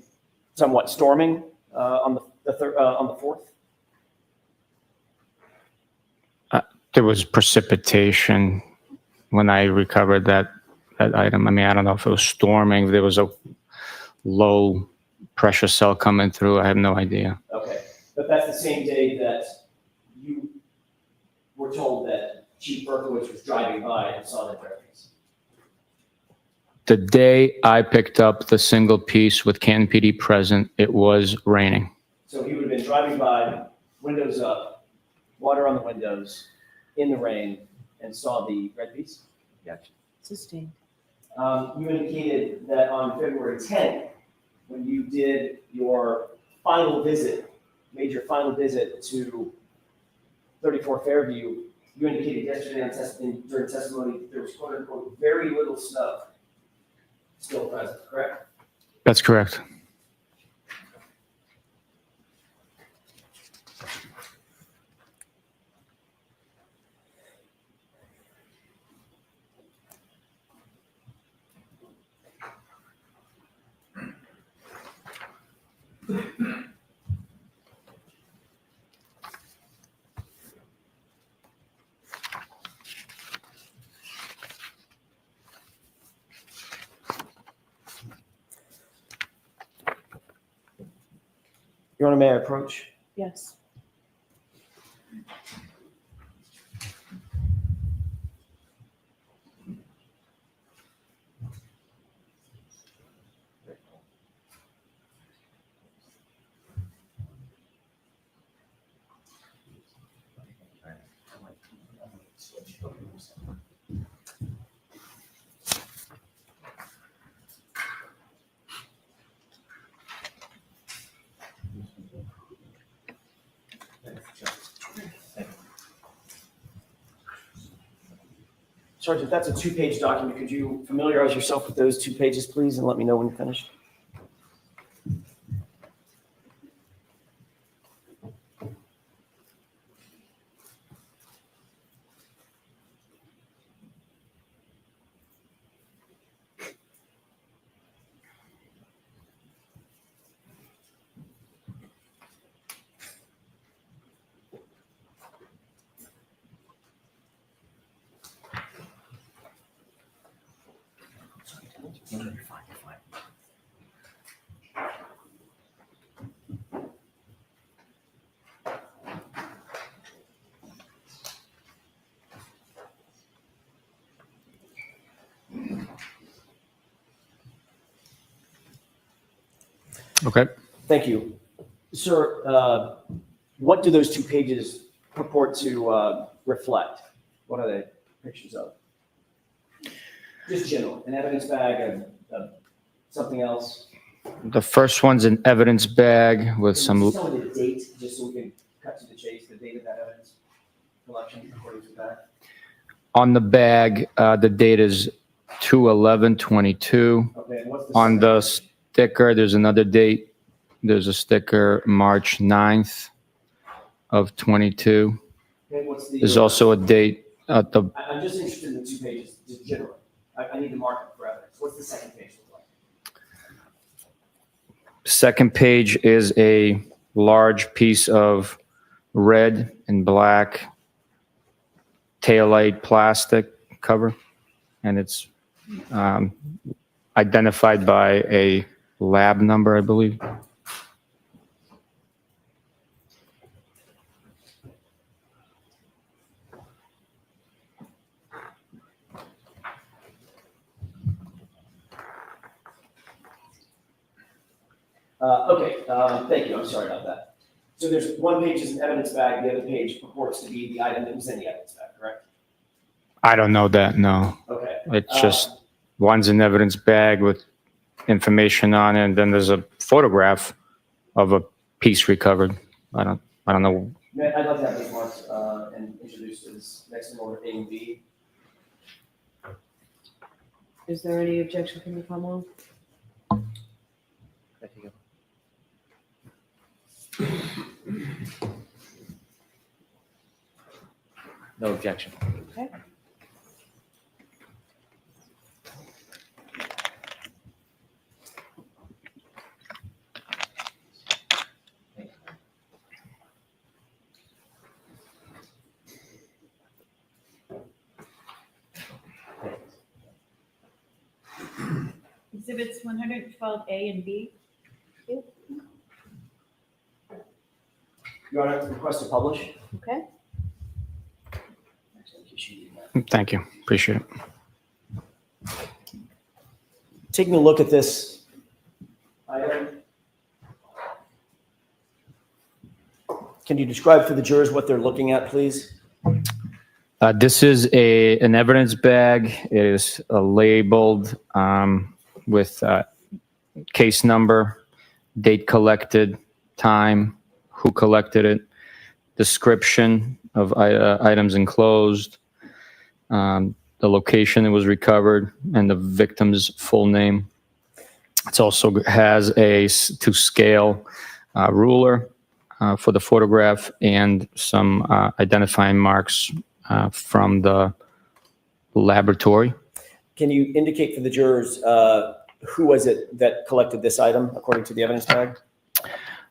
somewhat storming on the 4th?
There was precipitation when I recovered that item. I mean, I don't know if it was storming. There was a low pressure cell coming through. I have no idea.
Okay, but that's the same day that you were told that Chief Berkowitz was driving by and saw that reference.
The day I picked up the single piece with Canton PD present, it was raining.
So he would have been driving by, windows up, water on the windows, in the rain, and saw the red piece?
Objection.
Sustained.
You indicated that on February 10th, when you did your final visit, made your final visit to 34 Fairview, you indicated yesterday during testimony that there was quote unquote very little snow still present, correct?
That's correct.
Your Honor, may I approach?
Yes.
Sergeant, that's a 2-page document. Could you familiarize yourself with those 2 pages, please, and let me know when you're finished?
Okay.
Thank you. Sir, what do those 2 pages purport to reflect? What are they pictures of? Just general, an evidence bag, something else?
The first one's an evidence bag with
Can
some.
you tell me the date, just so we can cut to the chase, the date of that evidence collection according to that?
On the bag, the date is 2/11/22.
Okay, and what's the
On
second
the
one?
sticker, there's another date. There's a sticker March 9th of 22.
Okay, what's the?
There's also a date at the
I'm just interested in the 2 pages, just generally. I need to mark it for evidence. What's the second page look like?
second page is a large piece of red and black taillight plastic cover, and it's identified by a lab number, I believe.
Thank you. I'm sorry about that. So there's one page is an evidence bag, the other page purports to be the item that was in the evidence bag, correct?
I don't know that, no.
Okay.
It's just One's an evidence bag with information on it, and then there's a photograph of a piece recovered. I don't know.
I'd like to have these marks and introduced as next in order A and B.
Is there any objection from the Commonwealth?
No objection.
Okay.
Exhibits 112A and B.
Your Honor, request to publish.
Okay.
Thank you. Appreciate it.
Taking a look at this item, can you describe for the jurors what they're looking at, please?
This is an evidence bag. It is labeled with case number, date collected, time, who collected it, description of items enclosed, the location it was recovered, and the victim's full name. It also has a to scale ruler for the photograph and some identifying marks from the laboratory.
Can you indicate for the jurors who was it that collected this item according to the evidence bag?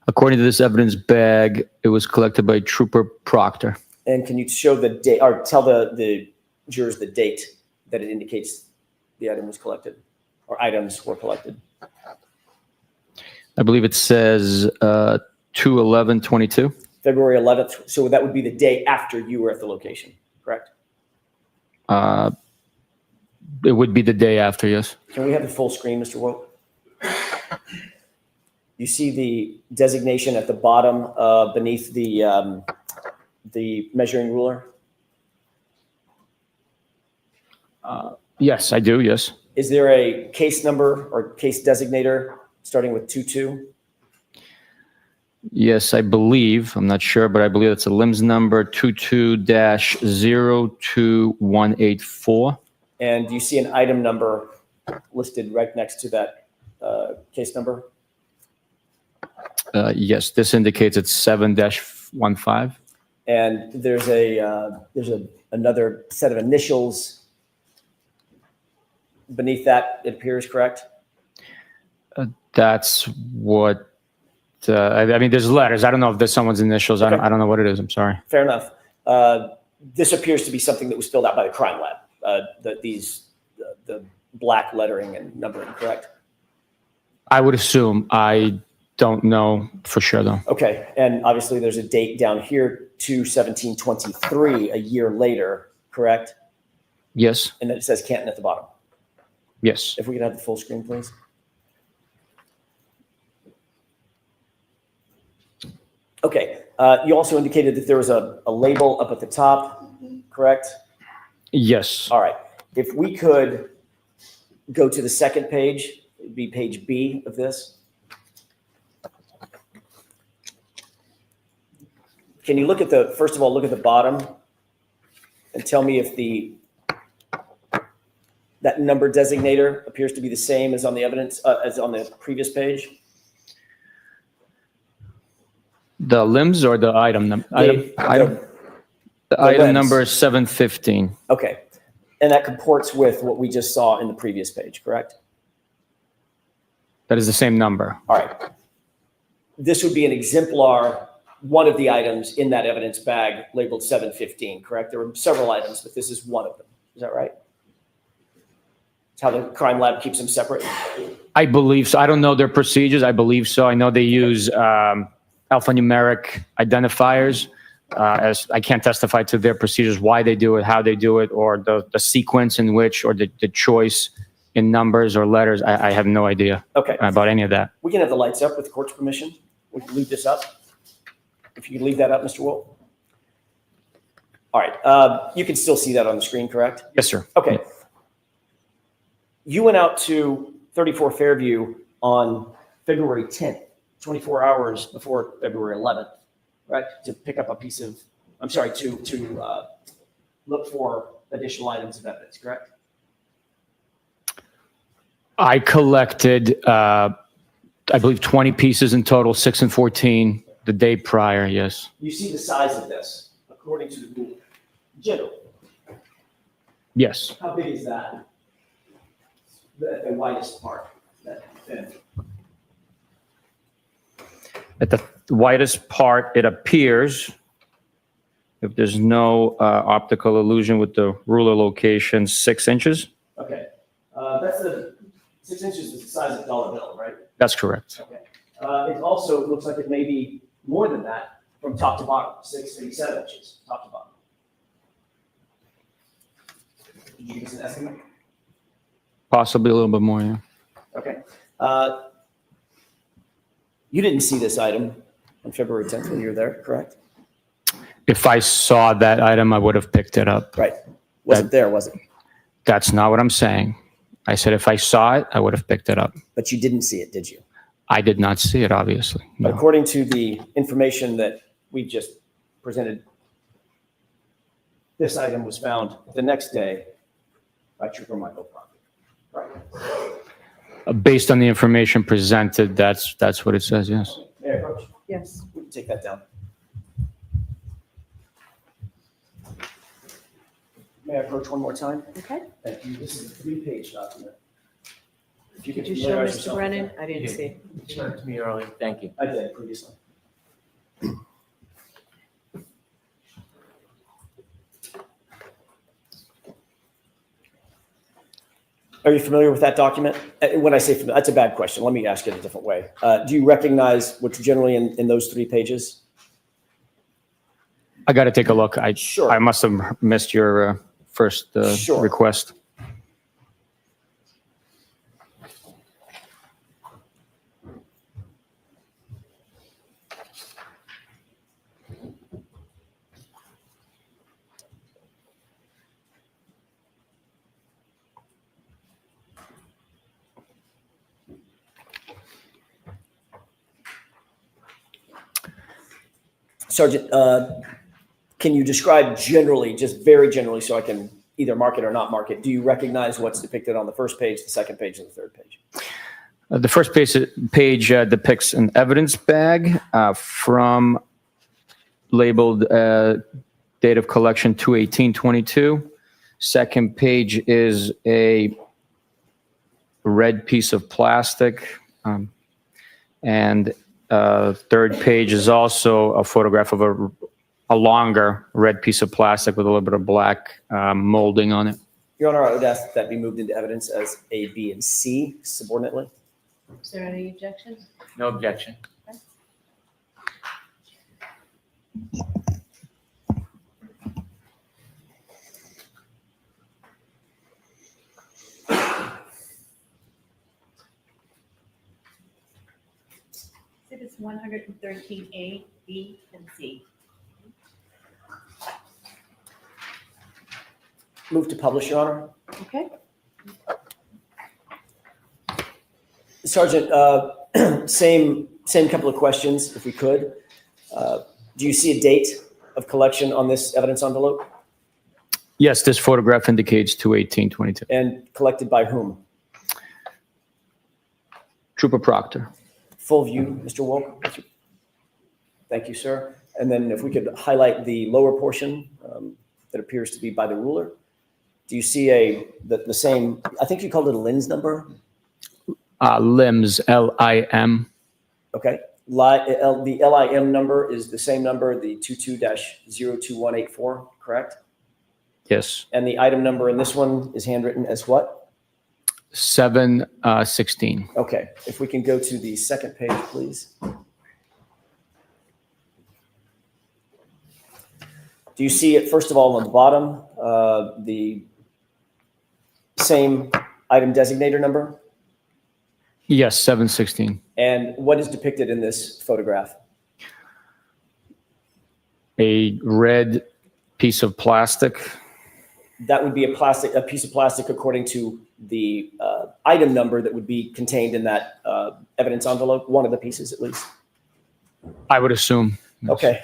According to this evidence bag, it was collected by Trooper Proctor.
And can you show the date or tell the jurors the date that it indicates the item was collected or items were collected?
I believe it says 2/11/22.
February 11th. So that would be the day after you were at the location, correct?
It would be the day after, yes.
Can we have the full screen, Mr. Woke? You see the designation at the bottom beneath the measuring ruler?
Yes, I do, yes.
Is there a case number or case designator starting with 22?
Yes, I believe, I'm not sure, but I believe it's a LIMS number 22-02184.
And do you see an item number listed right next to that case number?
Yes, this indicates it's 7-15.
And there's another set of initials beneath that, it appears, correct?
That's what, I mean, there's letters. I don't know if there's someone's initials.
Okay.
I don't know what it is. I'm sorry.
Fair enough. This appears to be something that was filled out by the crime lab, the black lettering and numbering, correct?
I would assume. I don't know for sure, though.
Okay, and obviously there's a date down here, 2/17/23, a year later, correct?
Yes,
And then it says Canton at the bottom.
yes.
If we could have the full screen, please. Okay, you also indicated that there was a label up at the top, correct?
Yes.
All right, if we could go to the second page, it'd be page B of this. Can you look at first of all, look at the bottom and tell me if that number designator appears to be the same as on the evidence, as on the previous page?
The limbs or the item number? The item
limbs.
number is 715.
Okay, and that comports with what we just saw in the previous page, correct?
That is the same number.
All right. This would be an exemplar, one of the items in that evidence bag labeled 715, correct? There were several items, but this is one of them. Is that right? It's how the crime lab keeps them separate?
I believe so. I don't know their procedures. I believe so. I know they use alphanumeric identifiers. As I can't testify to their procedures, why they do it, how they do it, or the sequence in which, or the choice in numbers or letters. I have no idea about any of that.
We can have the lights up with the court's permission. We can leave this up. If you could leave that up, Mr. Wolf. All right. You can still see that on the screen, correct?
Yes, sir.
Okay. you went out to 34 Fairview on February 10th, 24 hours before February 11th, right? To pick up a piece of, I'm sorry, to look for additional items of evidence, correct?
I collected, I believe 20 pieces in total, 6 and 14, the day prior, yes.
You see the size of this, according to the rule. General,
Yes.
how big is that? The widest part, that thin.
At the widest part, it appears, if there's no optical illusion with the ruler location, 6 inches.
Okay, that's the 6 inches is the size of a dollar bill, right?
That's correct.
Okay. It also looks like it may be more than that from top to bottom, 6, maybe 7 inches, top to bottom. Did you give us an estimate?
Possibly a little bit more, yeah.
Okay. You didn't see this item on February 10th when you were there, correct?
If I saw that item, I would have picked it up.
Right. Wasn't there, was it?
That's not what I'm saying. I said if I saw it, I would have picked it up.
But you didn't see it, did you?
I did not see it, obviously.
But
No.
according to the information that we just presented, this item was found the next day by Trooper Michael Proctor. Right.
Based on the information presented, that's what it says, yes.
May I approach?
Yes.
We can take that down. May I approach one more time?
Okay.
Thank you. This is a 3-page document. If you could
Did you show
familiarize
Mr.
yourself with
Brennan?
that.
I didn't see.
You showed it to me earlier. Thank you.
I did previously. Are you familiar with that document? When I say familiar, that's a bad question. Let me ask it a different way. Do you recognize what's generally in those 3 pages?
I got to take a look.
Sure.
I must have missed your first
Sure.
request.
Sergeant, can you describe generally, just very generally, so I can either mark it or not mark it, do you recognize what's depicted on the first page, the second page, and the third page?
The first page depicts an evidence bag from labeled date of collection 2/18/22. Second page is a red piece of plastic. And third page is also a photograph of a longer red piece of plastic with a little bit of black molding on it.
Your Honor, I would ask that be moved into evidence as A, B, and C subordinately.
Is there any objection?
No objection.
Exhibits 113A, B, and C.
Move to publish, Your Honor.
Okay.
Sergeant, same couple of questions, if we could. Do you see a date of collection on this evidence envelope?
Yes, this photograph indicates 2/18/22.
And collected by whom?
Trooper Proctor.
Full view, Mr. Wolk? Thank you, sir. And then if we could highlight the lower portion that appears to be by the ruler. Do you see the same, I think you called it a lens number?
Limbs, LIM.
Okay. The LIM number is the same number, the 22-02184, correct?
Yes.
And the item number in this one is handwritten as what?
7/16.
Okay. If we can go to the second page, please. Do you see it, first of all, on the bottom, the same item designator number?
Yes, 7/16.
And what is depicted in this photograph?
A red piece of plastic
that would be a piece of plastic according to the item number that would be contained in that evidence envelope, one of the pieces at least.
I would assume. Yes.
Okay.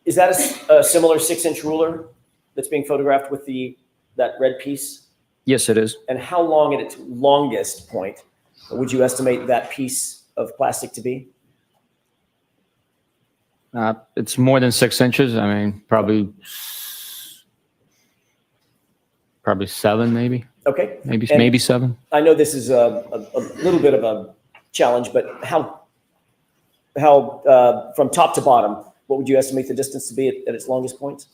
Is that a similar 6-inch ruler that's being photographed with that red piece?
Yes, it is.
And how long at its longest point would you estimate that piece of plastic to be?
It's more than 6 inches. I mean, probably 7, maybe.
Okay. And
Maybe 7.
I know this is a little bit of a challenge, but how from top to bottom, what would you estimate the distance to be at its longest point?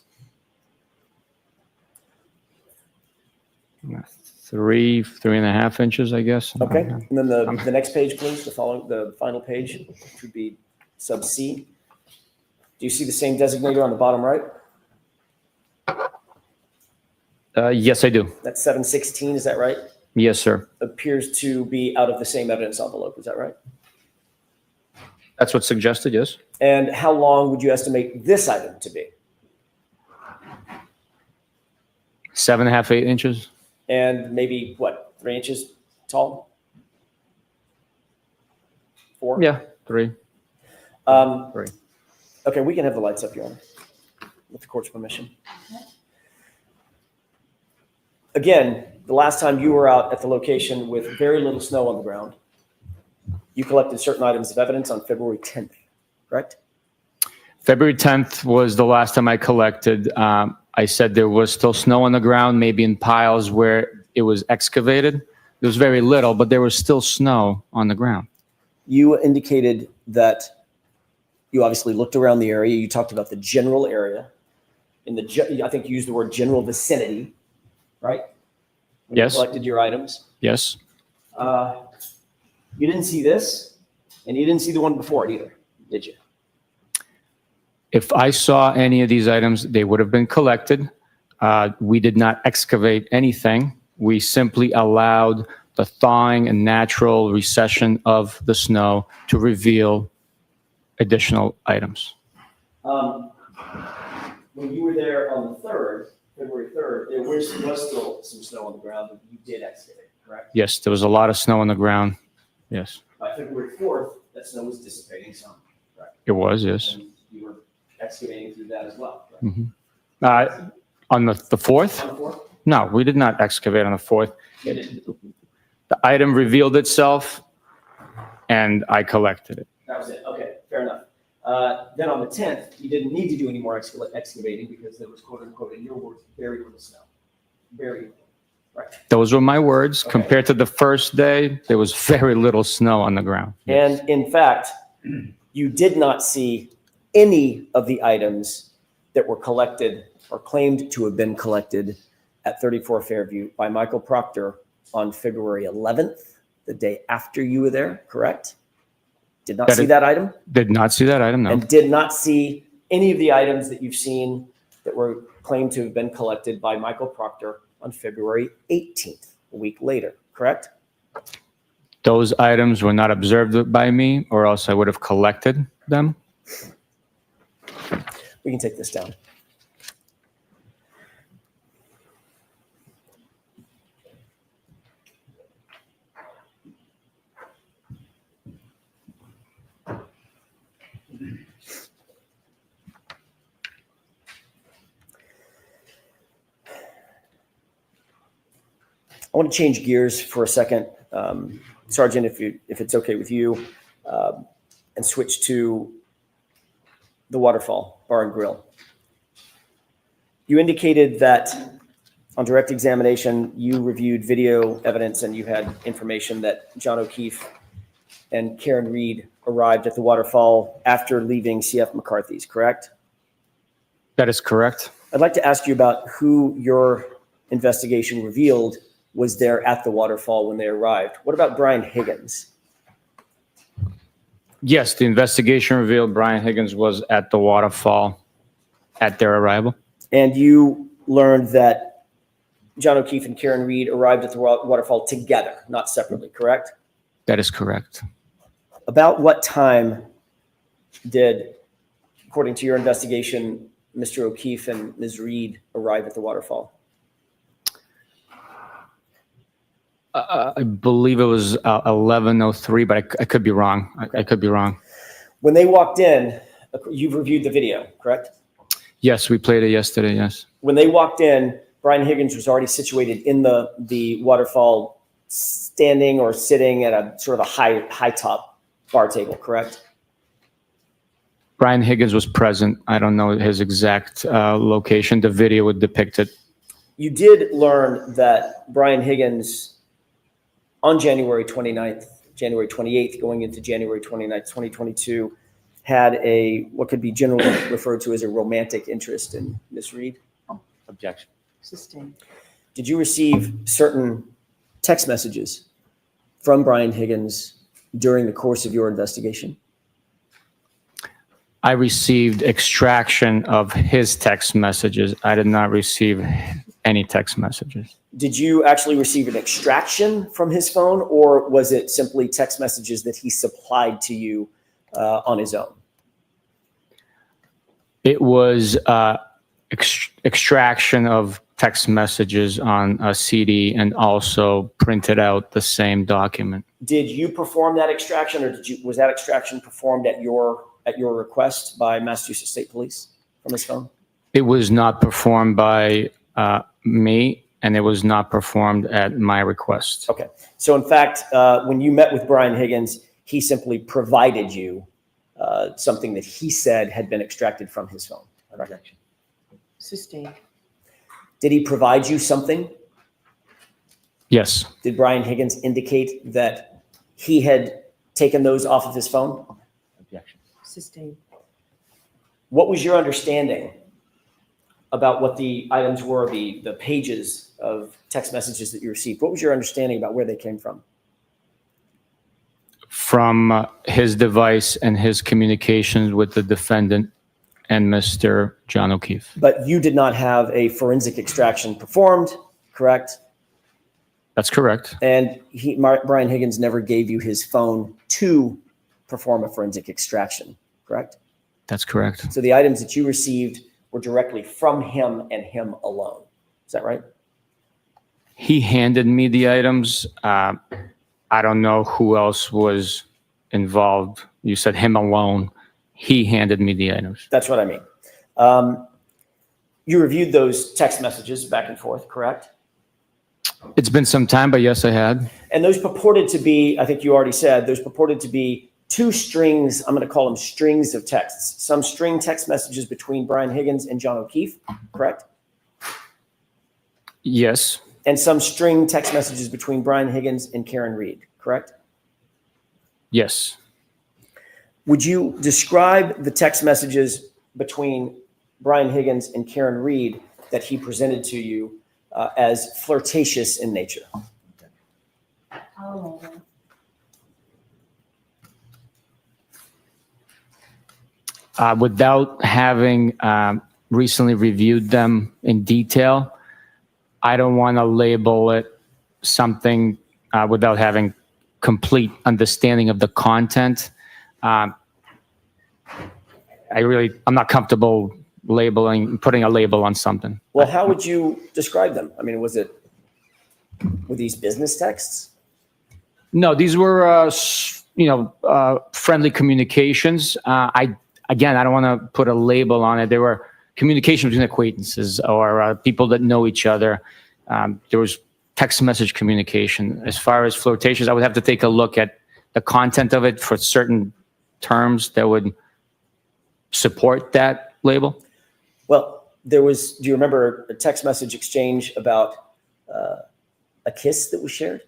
3.5 inches, I guess.
Okay. And then the next page, please, the final page, which would be sub C. Do you see the same designator on the bottom right?
Yes, I do.
That's 716, is that right?
Yes, sir.
Appears to be out of the same evidence envelope, is that right?
That's what's suggested, yes.
And how long would you estimate this item to be?
7.5, 8 inches.
And maybe, what, 3 inches tall? 4?
Yeah, 3. 3.
Okay, we can have the lights up, Your Honor, with the court's permission. Again, the last time you were out at the location with very little snow on the ground, you collected certain items of evidence on February 10th, correct?
February 10th was the last time I collected. I said there was still snow on the ground, maybe in piles where it was excavated. There was very little, but there was still snow on the ground.
You indicated that you obviously looked around the area. You talked about the general area. I think you used the word general vicinity, right? When
Yes.
You collected your items.
Yes.
You didn't see this, and you didn't see the one before it either, did you?
If I saw any of these items, they would have been collected. We did not excavate anything. We simply allowed the thawing and natural recession of the snow to reveal additional items.
When you were there on the 3rd, February 3rd, there was still some snow on the ground that you did excavate, correct?
Yes, there was a lot of snow on the ground. Yes,
By February 4th, that snow was dissipating some, correct?
it was, yes.
And you were excavating through that as well, correct?
On the 4th?
On the 4th?
No, we did not excavate on the 4th.
You didn't.
The item revealed itself, and I collected it.
That was it. Okay, fair enough. Then on the 10th, you didn't need to do any more excavating because there was, quote unquote, in your words, very little snow. Very little. Right.
Those were my words.
Okay.
Compared to the first day, there was very little snow on the ground.
And in fact, you did not see any of the items that were collected or claimed to have been collected at 34 Fairview by Michael Proctor on February 11th, the day after you were there, correct? Did not see that item?
Did not see that item, no.
And did not see any of the items that you've seen that were claimed to have been collected by Michael Proctor on February 18th, a week later, correct?
Those items were not observed by me, or else I would have collected them.
We can take this down. I want to change gears for a second, Sergeant, if it's okay with you, and switch to the Waterfall Bar and Grill. You indicated that on direct examination, you reviewed video evidence and you had information that John O'Keefe and Karen Reed arrived at the Waterfall after leaving CF McCarthy's, correct?
That is correct.
I'd like to ask you about who your investigation revealed was there at the Waterfall when they arrived. What about Brian Higgins?
Yes, the investigation revealed Brian Higgins was at the Waterfall at their arrival.
And you learned that John O'Keefe and Karen Reed arrived at the Waterfall together, not separately, correct?
That is correct.
About what time did, according to your investigation, Mr. O'Keefe and Ms. Reed arrive at the Waterfall?
I believe it was 11:03, but I could be wrong. I could be wrong.
When they walked in, you've reviewed the video, correct?
Yes, we played it yesterday, yes.
When they walked in, Brian Higgins was already situated in the Waterfall, standing or sitting at a sort of a high top bar table, correct?
Brian Higgins was present. I don't know his exact location. The video would depict it.
You did learn that Brian Higgins, on January 29th, January 28th, going into January 29th, 2022, had what could be generally referred to as a romantic interest in Miss Reed.
Objection.
Sustained.
Did you receive certain text messages from Brian Higgins during the course of your investigation?
I received extraction of his text messages. I did not receive any text messages.
Did you actually receive an extraction from his phone, or was it simply text messages that he supplied to you on his own?
It was extraction of text messages on a CD and also printed out the same document.
Did you perform that extraction, or was that extraction performed at your request by Massachusetts State Police from his phone?
It was not performed by me, and it was not performed at my request.
Okay. So in fact, when you met with Brian Higgins, he simply provided you something that he said had been extracted from his phone.
Objection.
Sustained.
Did he provide you something?
Yes.
Did Brian Higgins indicate that he had taken those off of his phone?
Objection.
Sustained.
What was your understanding about what the items were, the pages of text messages that you received? What was your understanding about where they came from?
From his device and his communications with the defendant and Mr. John O'Keefe.
But you did not have a forensic extraction performed, correct?
That's correct.
And Brian Higgins never gave you his phone to perform a forensic extraction, correct?
That's correct.
So the items that you received were directly from him and him alone. Is that right?
He handed me the items. I don't know who else was involved. You said him alone. He handed me the items.
That's what I mean. You reviewed those text messages back and forth, correct?
It's been some time, but yes, I had.
And those purported to be, I think you already said, those purported to be two strings, I'm going to call them strings of texts. Some string text messages between Brian Higgins and John O'Keefe, correct?
Yes.
And some string text messages between Brian Higgins and Karen Reed, correct?
Yes.
Would you describe the text messages between Brian Higgins and Karen Reed that he presented to you as flirtatious in nature?
Without having recently reviewed them in detail, I don't want to label it something without having complete understanding of the content. I'm not comfortable putting a label on something.
Well, how would you describe them? I mean, were these business texts?
No, these were, friendly communications. I don't want to put a label on it. They were communication between acquaintances or people that know each other. There was text message communication. As far as flirtatious, I would have to take a look at the content of it for certain terms that would support that label.
Well, do you remember a text message exchange about a kiss that was shared?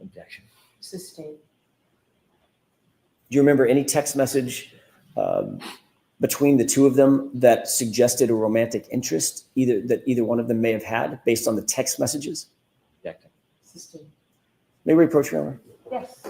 Objection.
Sustained.
Do you remember any text message between the two of them that suggested a romantic interest, either one of them may have had based on the text messages?
Objection.
Sustained.
May we approach your honor?
Yes.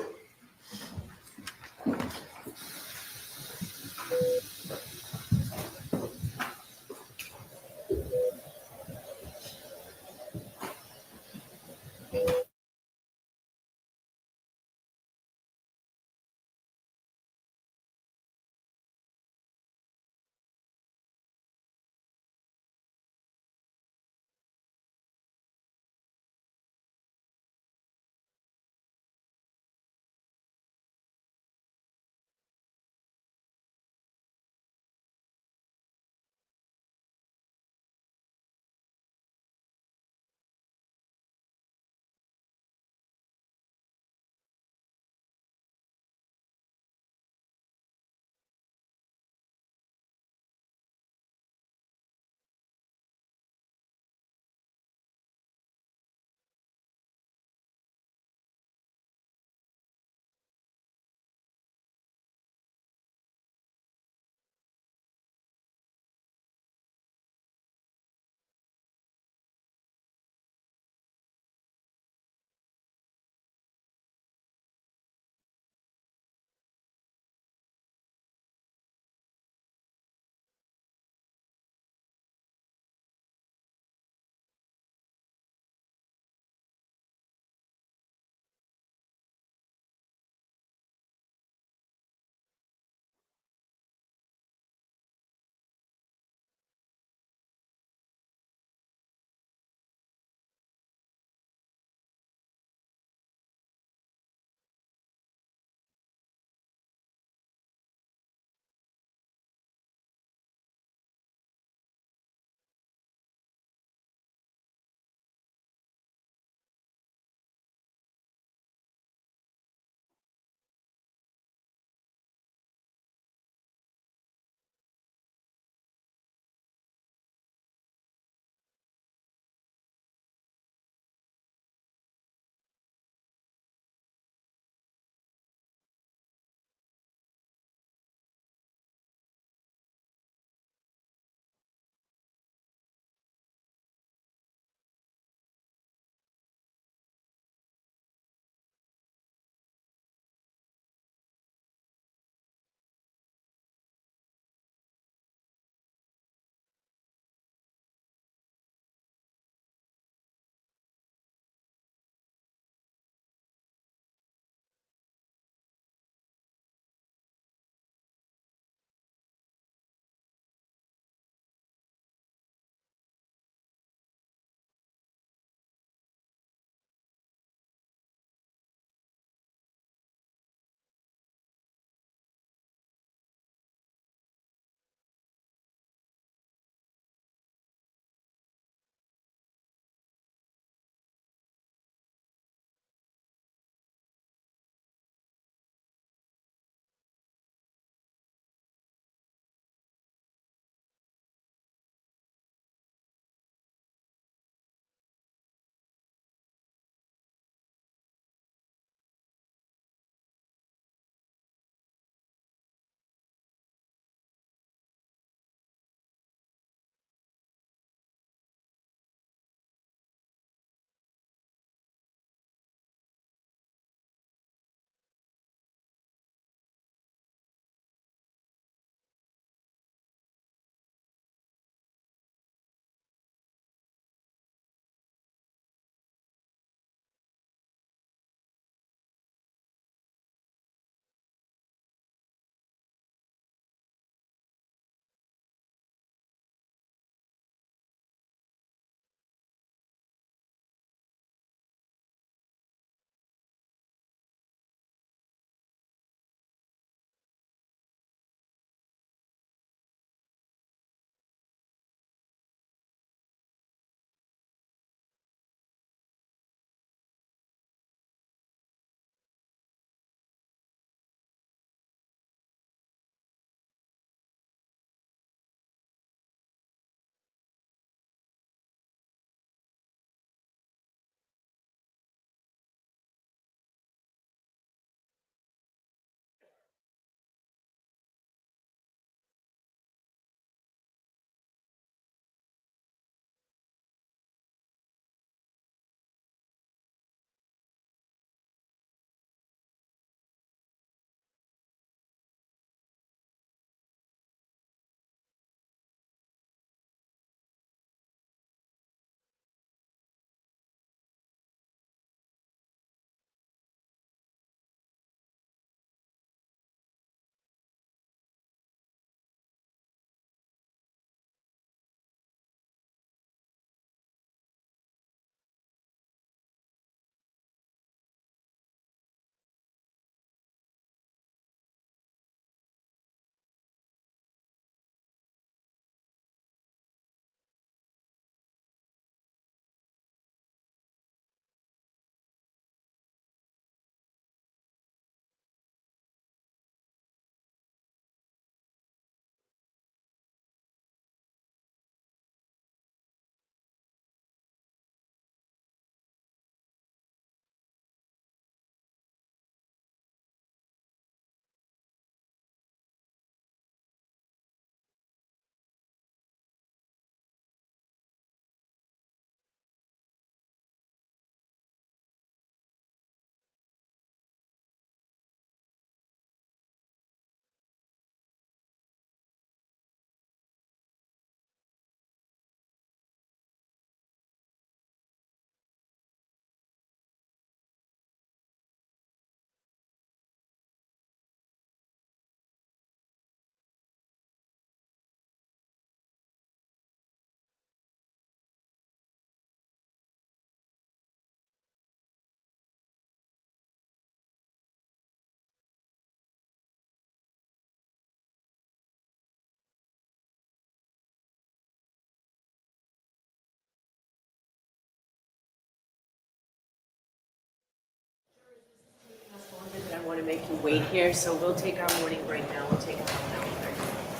wait here, so we'll take our morning break now. We'll take a 1 hour break.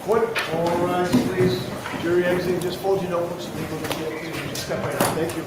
What? All rise, please. Jury exiting, just fold your notebooks and leave them in the chair, please. Just step right up. Thank you.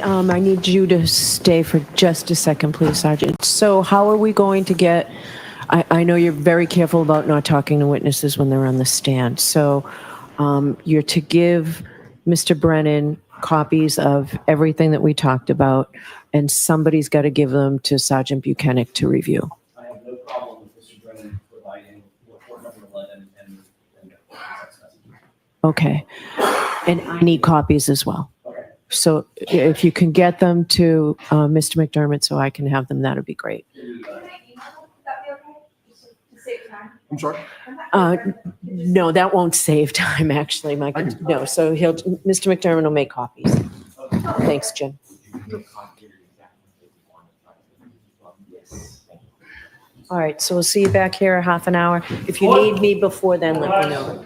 I need you to stay for just a second, please, Sergeant. So how are we going to get, I know you're very careful about not talking to witnesses when they're on the stand. So you're to give Mr. Brennan copies of everything that we talked about, and somebody's got to give them to Sergeant Buchanan to review.
I have no problem with Mr. Brennan providing what court number 11 and text messages.
Okay. And I need copies as well.
Okay.
So if you can get them to Mr. McDermott so I can have them, that'd be great.
I'm sorry?
No, that won't save time, actually, Mike.
I can-
No, so Mr. McDermott will make copies. Thanks, Jen. All right, so we'll see you back here in half an hour. If you need me before then, let me know.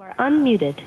are unmuted.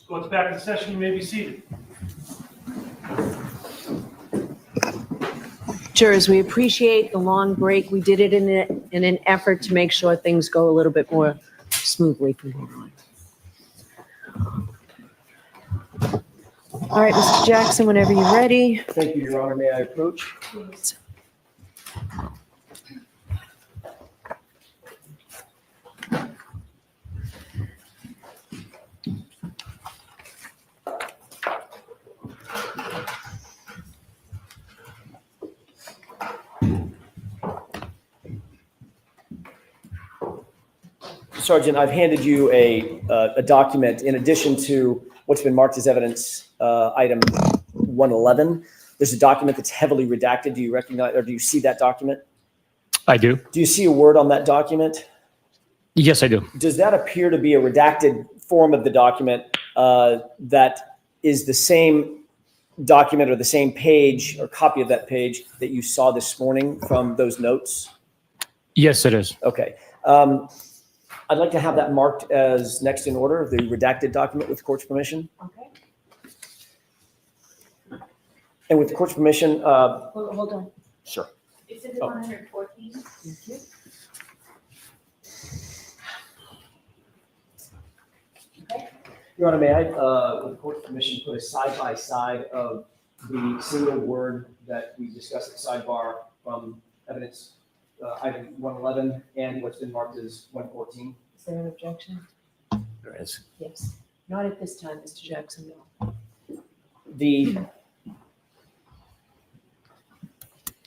Court's back in session, you may be seated.
Jurors, we appreciate the long break. We did it in an effort to make sure things go a little bit more smoothly from here on. All right, Mr. Jackson, whenever you're ready.
Thank you, Your Honor. May I approach?
Please.
Sergeant, I've handed you a document in addition to what's been marked as evidence, item 111. There's a document that's heavily redacted. Do you recognize, or do you see that document?
I do.
Do you see a word on that document?
Yes, I do.
Does that appear to be a redacted form of the document that is the same document or the same page or copy of that page that you saw this morning from those notes?
Yes, it is.
Okay. I'd like to have that marked as next in order, the redacted document with court's permission.
Okay.
And with the court's permission,
Hold on.
sure.
Exhibit
Oh.
114.
Thank you.
Your Honor, may I, with the court's permission, put a side-by-side of the single word that we discussed at sidebar from evidence item 111 and what's been marked as 114?
Is there an objection?
There is.
Yes. Not at this time, Mr. Jackson, no.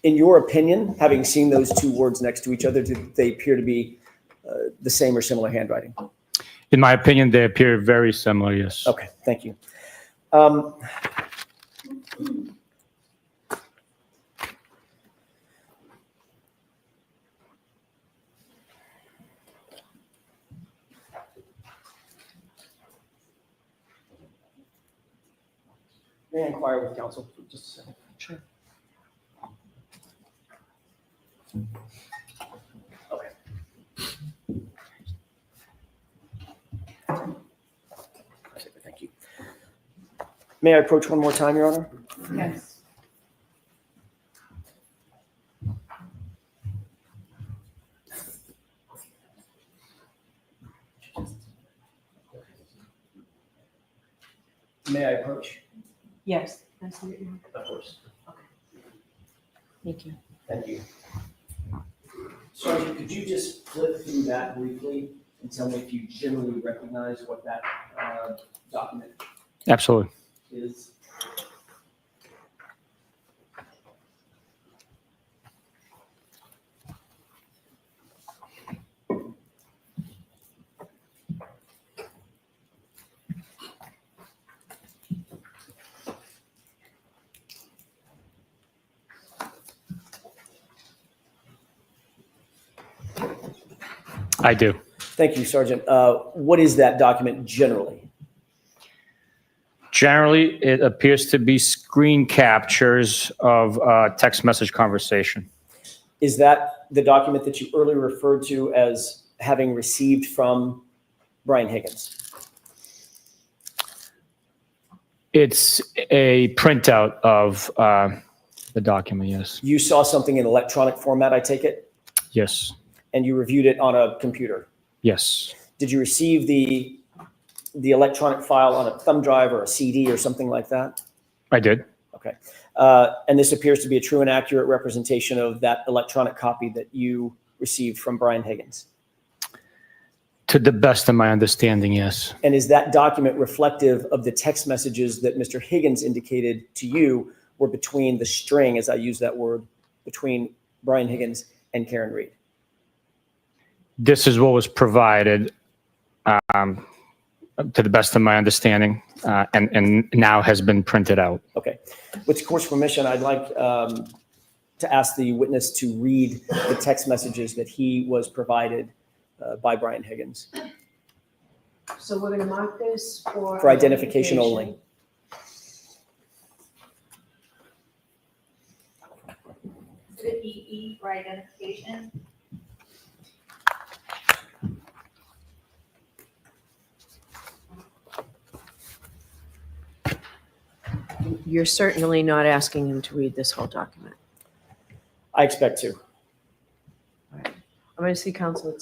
In your opinion, having seen those two words next to each other, do they appear to be the same or similar handwriting?
In my opinion, they appear very similar, yes.
Okay, thank you. May I inquire with counsel for just a second?
Sure.
Okay. Thank you. May I approach one more time, Your Honor?
Yes.
May I approach?
Yes. Nice to meet you.
Of course.
Thank you.
Thank you. Sergeant, could you just flip through that briefly and tell me if you generally recognize what that document
Absolutely.
is?
I do.
Thank you, Sergeant. What is that document generally?
Generally, it appears to be screen captures of text message conversation.
Is that the document that you earlier referred to as having received from Brian Higgins?
It's a printout of the document, yes.
You saw something in electronic format, I take it,
Yes.
and you reviewed it on a computer.
Yes.
Did you receive the electronic file on a thumb drive or a CD or something like that?
I did.
Okay. And this appears to be a true and accurate representation of that electronic copy that you received from Brian Higgins.
To the best of my understanding, yes.
And is that document reflective of the text messages that Mr. Higgins indicated to you were between the string, as I use that word, between Brian Higgins and Karen Reed?
This is what was provided, to the best of my understanding, and now has been printed out.
Okay. With the court's permission, I'd like to ask the witness to read the text messages that he was provided by Brian Higgins.
So we're going to mark this
For identification only.
Is it EE for identification?
You're certainly not asking him to read this whole document.
I expect to.
I'm going to see counsel.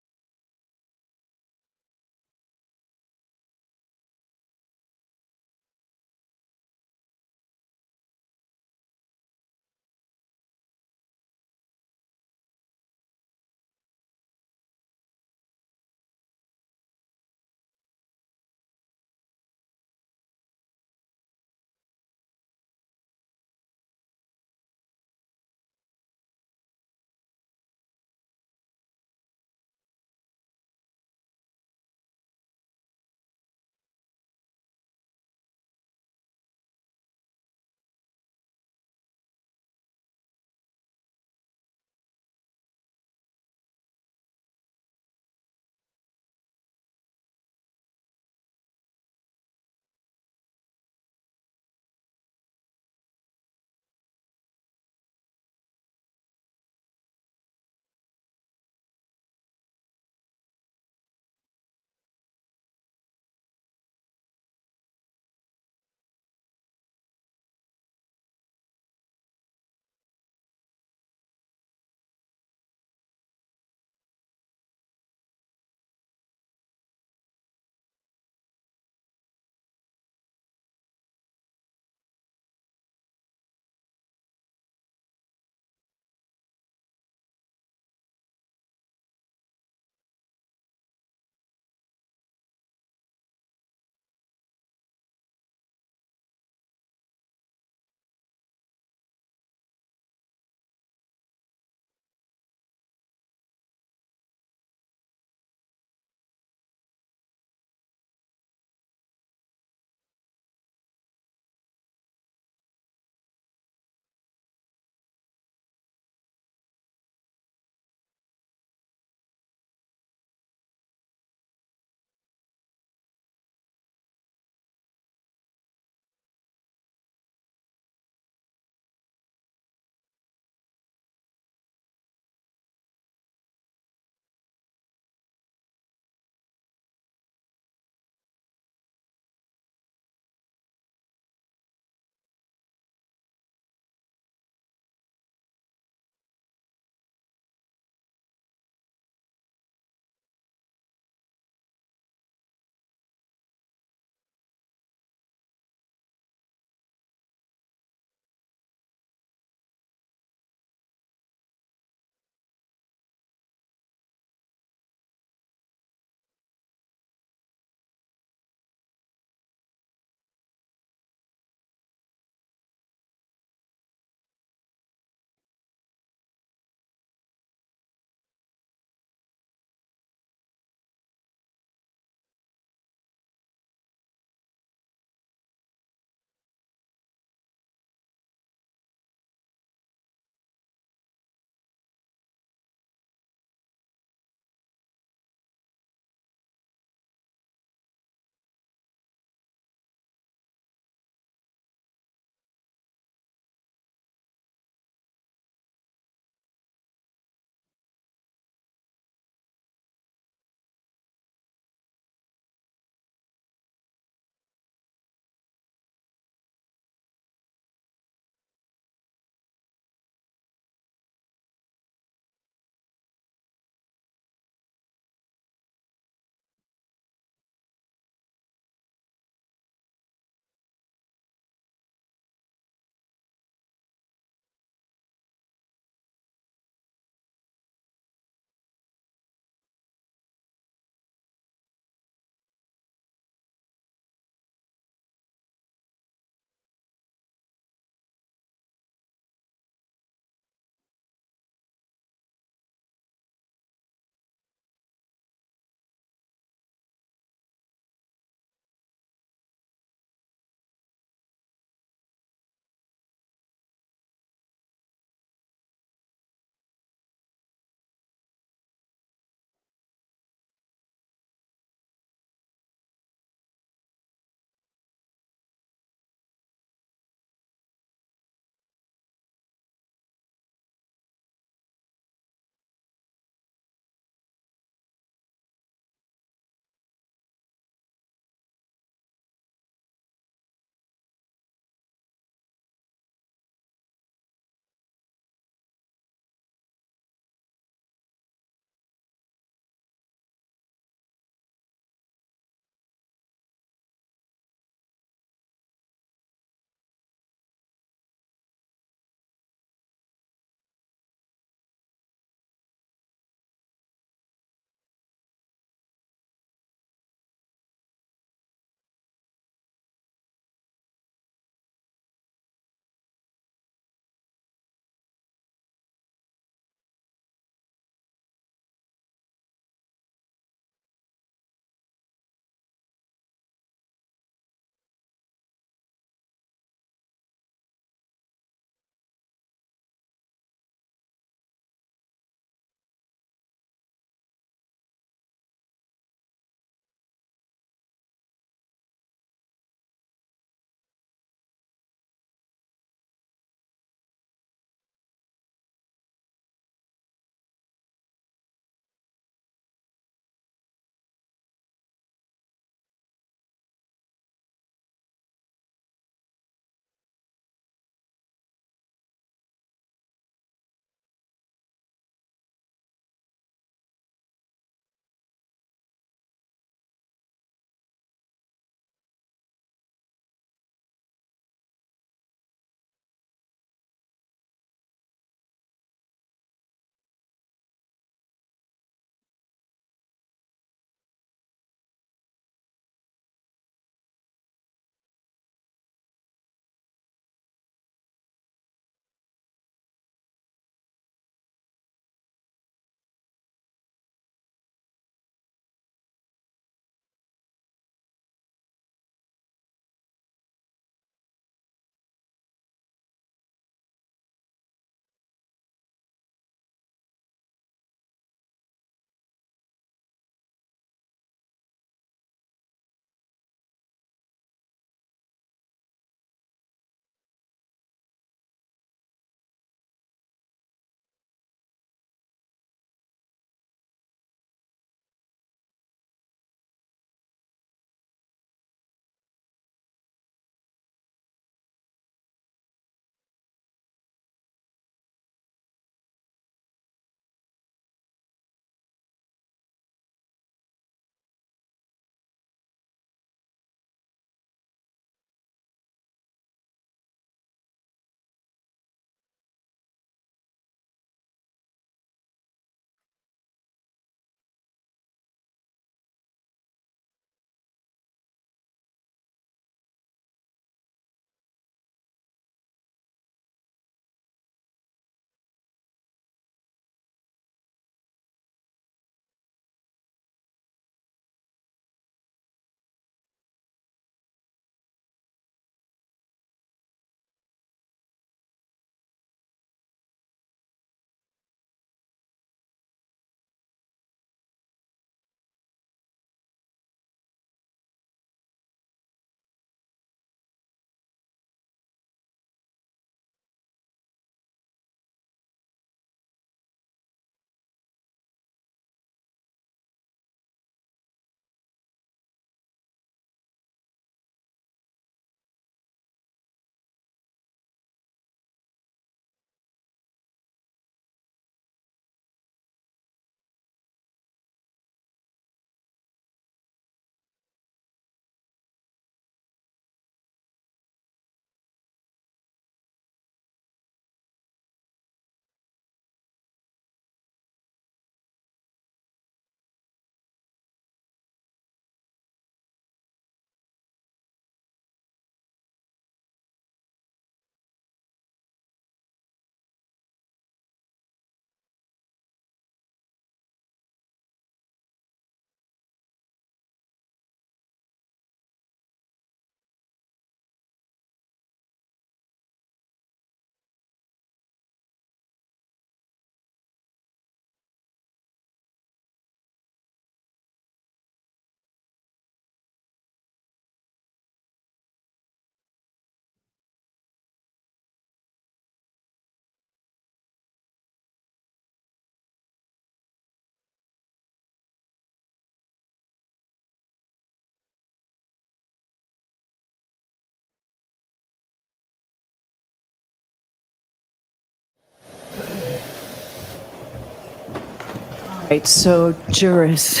Right, so jurors,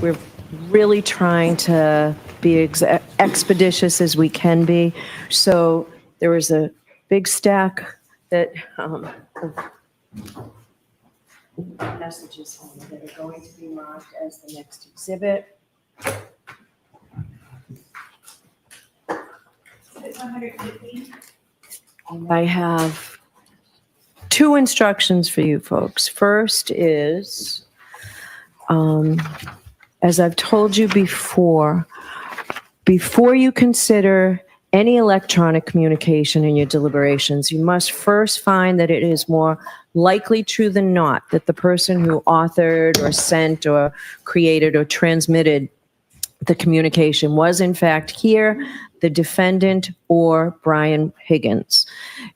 we're really trying to be expeditious as we can be. So there was a big stack that, of messages that are going to be marked as the next exhibit.
Exhibit 115.
I have two instructions for you folks. First is, as I've told you before you consider any electronic communication in your deliberations, you must first find that it is more likely true than not that the person who authored or sent or created or transmitted the communication was in fact here, the defendant, or Brian Higgins.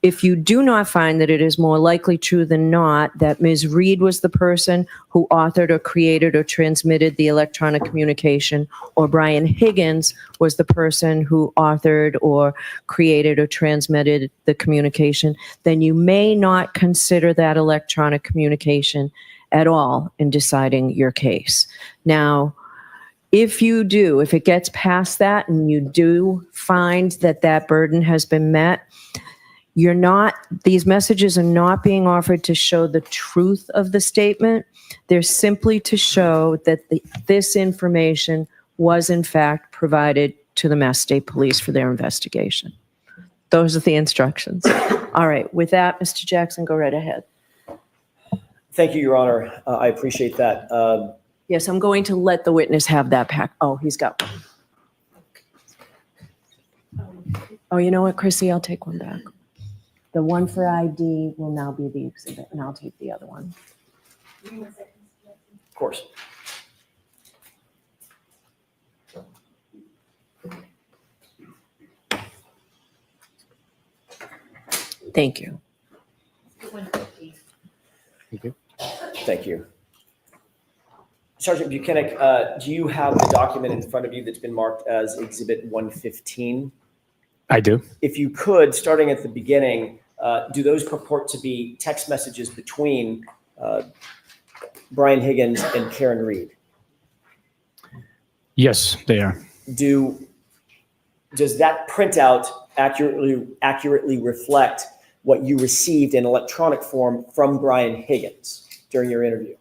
If you do not find that it is more likely true than not that Ms. Reed was the person who authored or created or transmitted the electronic communication, or Brian Higgins was the person who authored or created or transmitted the communication, then you may not consider that electronic communication at all in deciding your case. Now, if it gets past that and you do find that that burden has been met, these messages are not being offered to show the truth of the statement. They're simply to show that this information was in fact provided to the Mass State Police for their investigation. Those are the instructions. All right, with that, Mr. Jackson, go right ahead.
Thank you, Your Honor. I appreciate that.
Yes, I'm going to let the witness have that pack. Oh, he's got one. Oh, you know what, Chrissy, I'll take one back. The one for ID will now be the exhibit, and I'll take the other one.
Of course.
Thank you.
115.
Thank you.
Thank you. Sergeant Buchanan, do you have the document in front of you that's been marked as Exhibit 115?
I do.
If you could, starting at the beginning, do those purport to be text messages between Brian Higgins and Karen Reed?
Yes, they are.
Does that printout accurately reflect what you received in electronic form from Brian Higgins during your interview?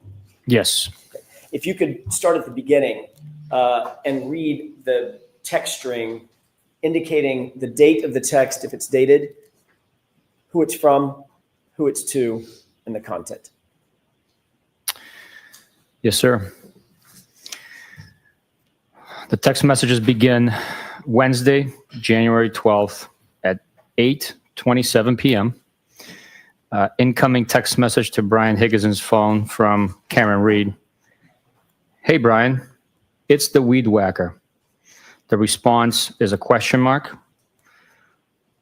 Yes.
If you could start at the beginning and read the text string indicating the date of the text, if it's dated, who it's from, who it's to, and the content.
Yes, sir. The text messages begin Wednesday, January 12th at 8:27 p.m. Incoming text message to Brian Higgins' phone from Karen Reed. Hey, Brian, it's the weed whacker. The response is a question mark,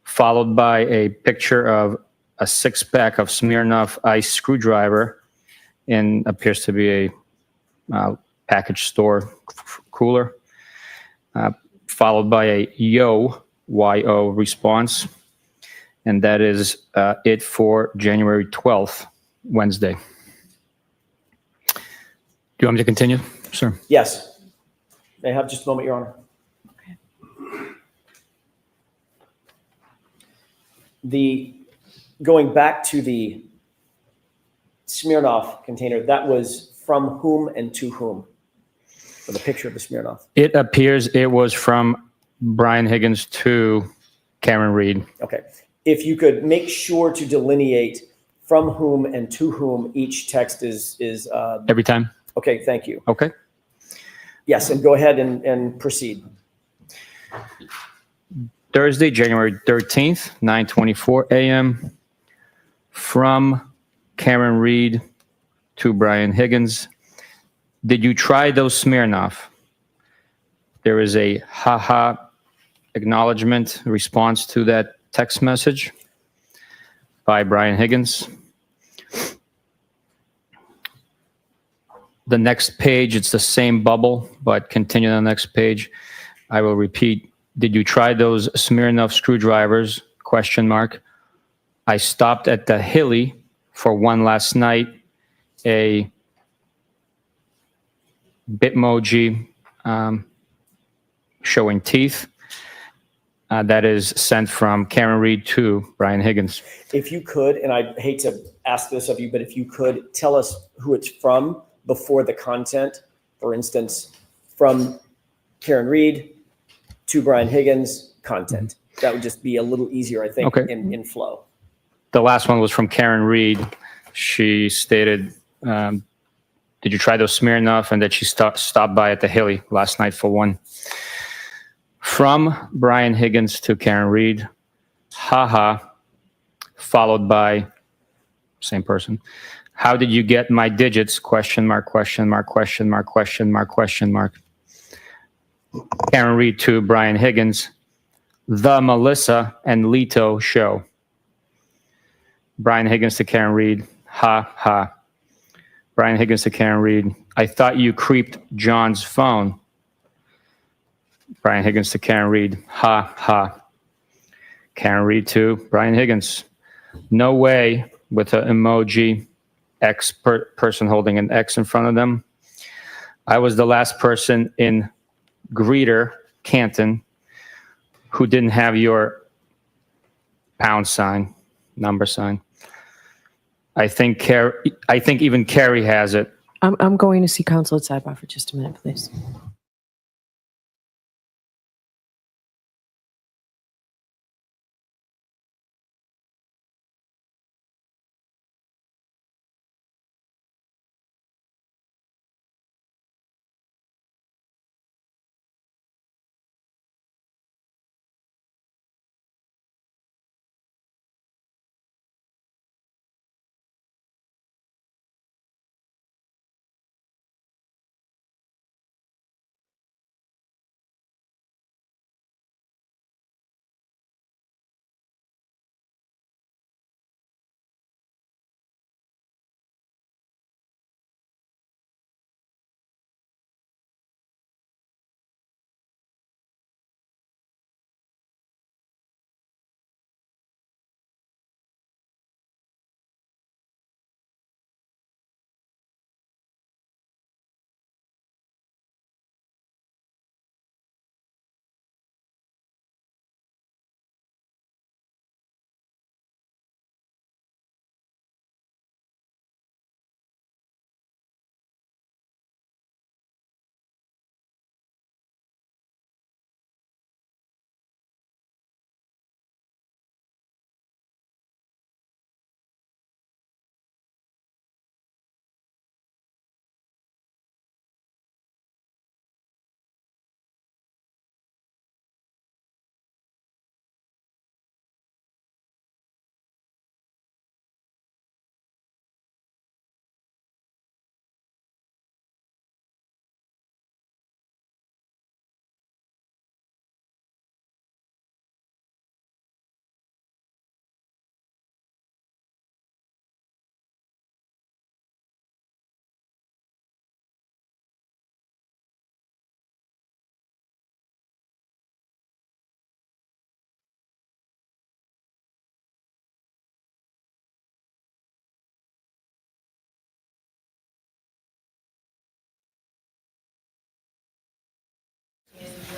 followed by a picture of a six-pack of Smirnoff Ice screwdriver and appears to be a package store cooler, followed by a Y-O response. And that is it for January 12th, Wednesday. Do you want me to continue, sir?
Yes. May I have just a moment, Your Honor? Okay. Going back to the Smirnoff container, that was from whom and to whom? For the picture of the Smirnoff.
It appears it was from Brian Higgins to Karen Reed.
Okay. If you could make sure to delineate from whom and to whom each text is.
Every time?
Okay, thank you.
Okay.
Yes, and go ahead and proceed.
Thursday, January 13th, 9:24 a.m. From Karen Reed to Brian Higgins. Did you try those Smirnoff? There is a haha acknowledgement response to that text message by Brian Higgins. The next page, it's the same bubble, but continue on the next page. I will repeat. Did you try those Smirnoff screwdrivers? Question mark. I stopped at the Hilly for one last night. A Bitmoji showing teeth. That is sent from Karen Reed to Brian Higgins.
If you could, and I hate to ask this of you, but if you could tell us who it's from before the content, for instance, from Karen Reed to Brian Higgins, content. That would just be a little easier, I think,
Okay.
in flow.
The last one was from Karen Reed. She stated, did you try those Smirnoff? And that she stopped by at the Hilly last night for one. From Brian Higgins to Karen Reed, haha, followed by same person. How did you get my digits? Question mark, question mark, question mark, question mark, question mark. Karen Reed to Brian Higgins, the Melissa and Lito show. Brian Higgins to Karen Reed, ha ha. Brian Higgins to Karen Reed, I thought you creeped John's phone. Brian Higgins to Karen Reed, ha ha. Karen Reed to Brian Higgins, no way, with an emoji, X person holding an X in front of them. I was the last person in Greeter, Canton, who didn't have your pound sign, number sign. I think even Carrie has it.
I'm going to see counsel at sidebar for just a minute, please.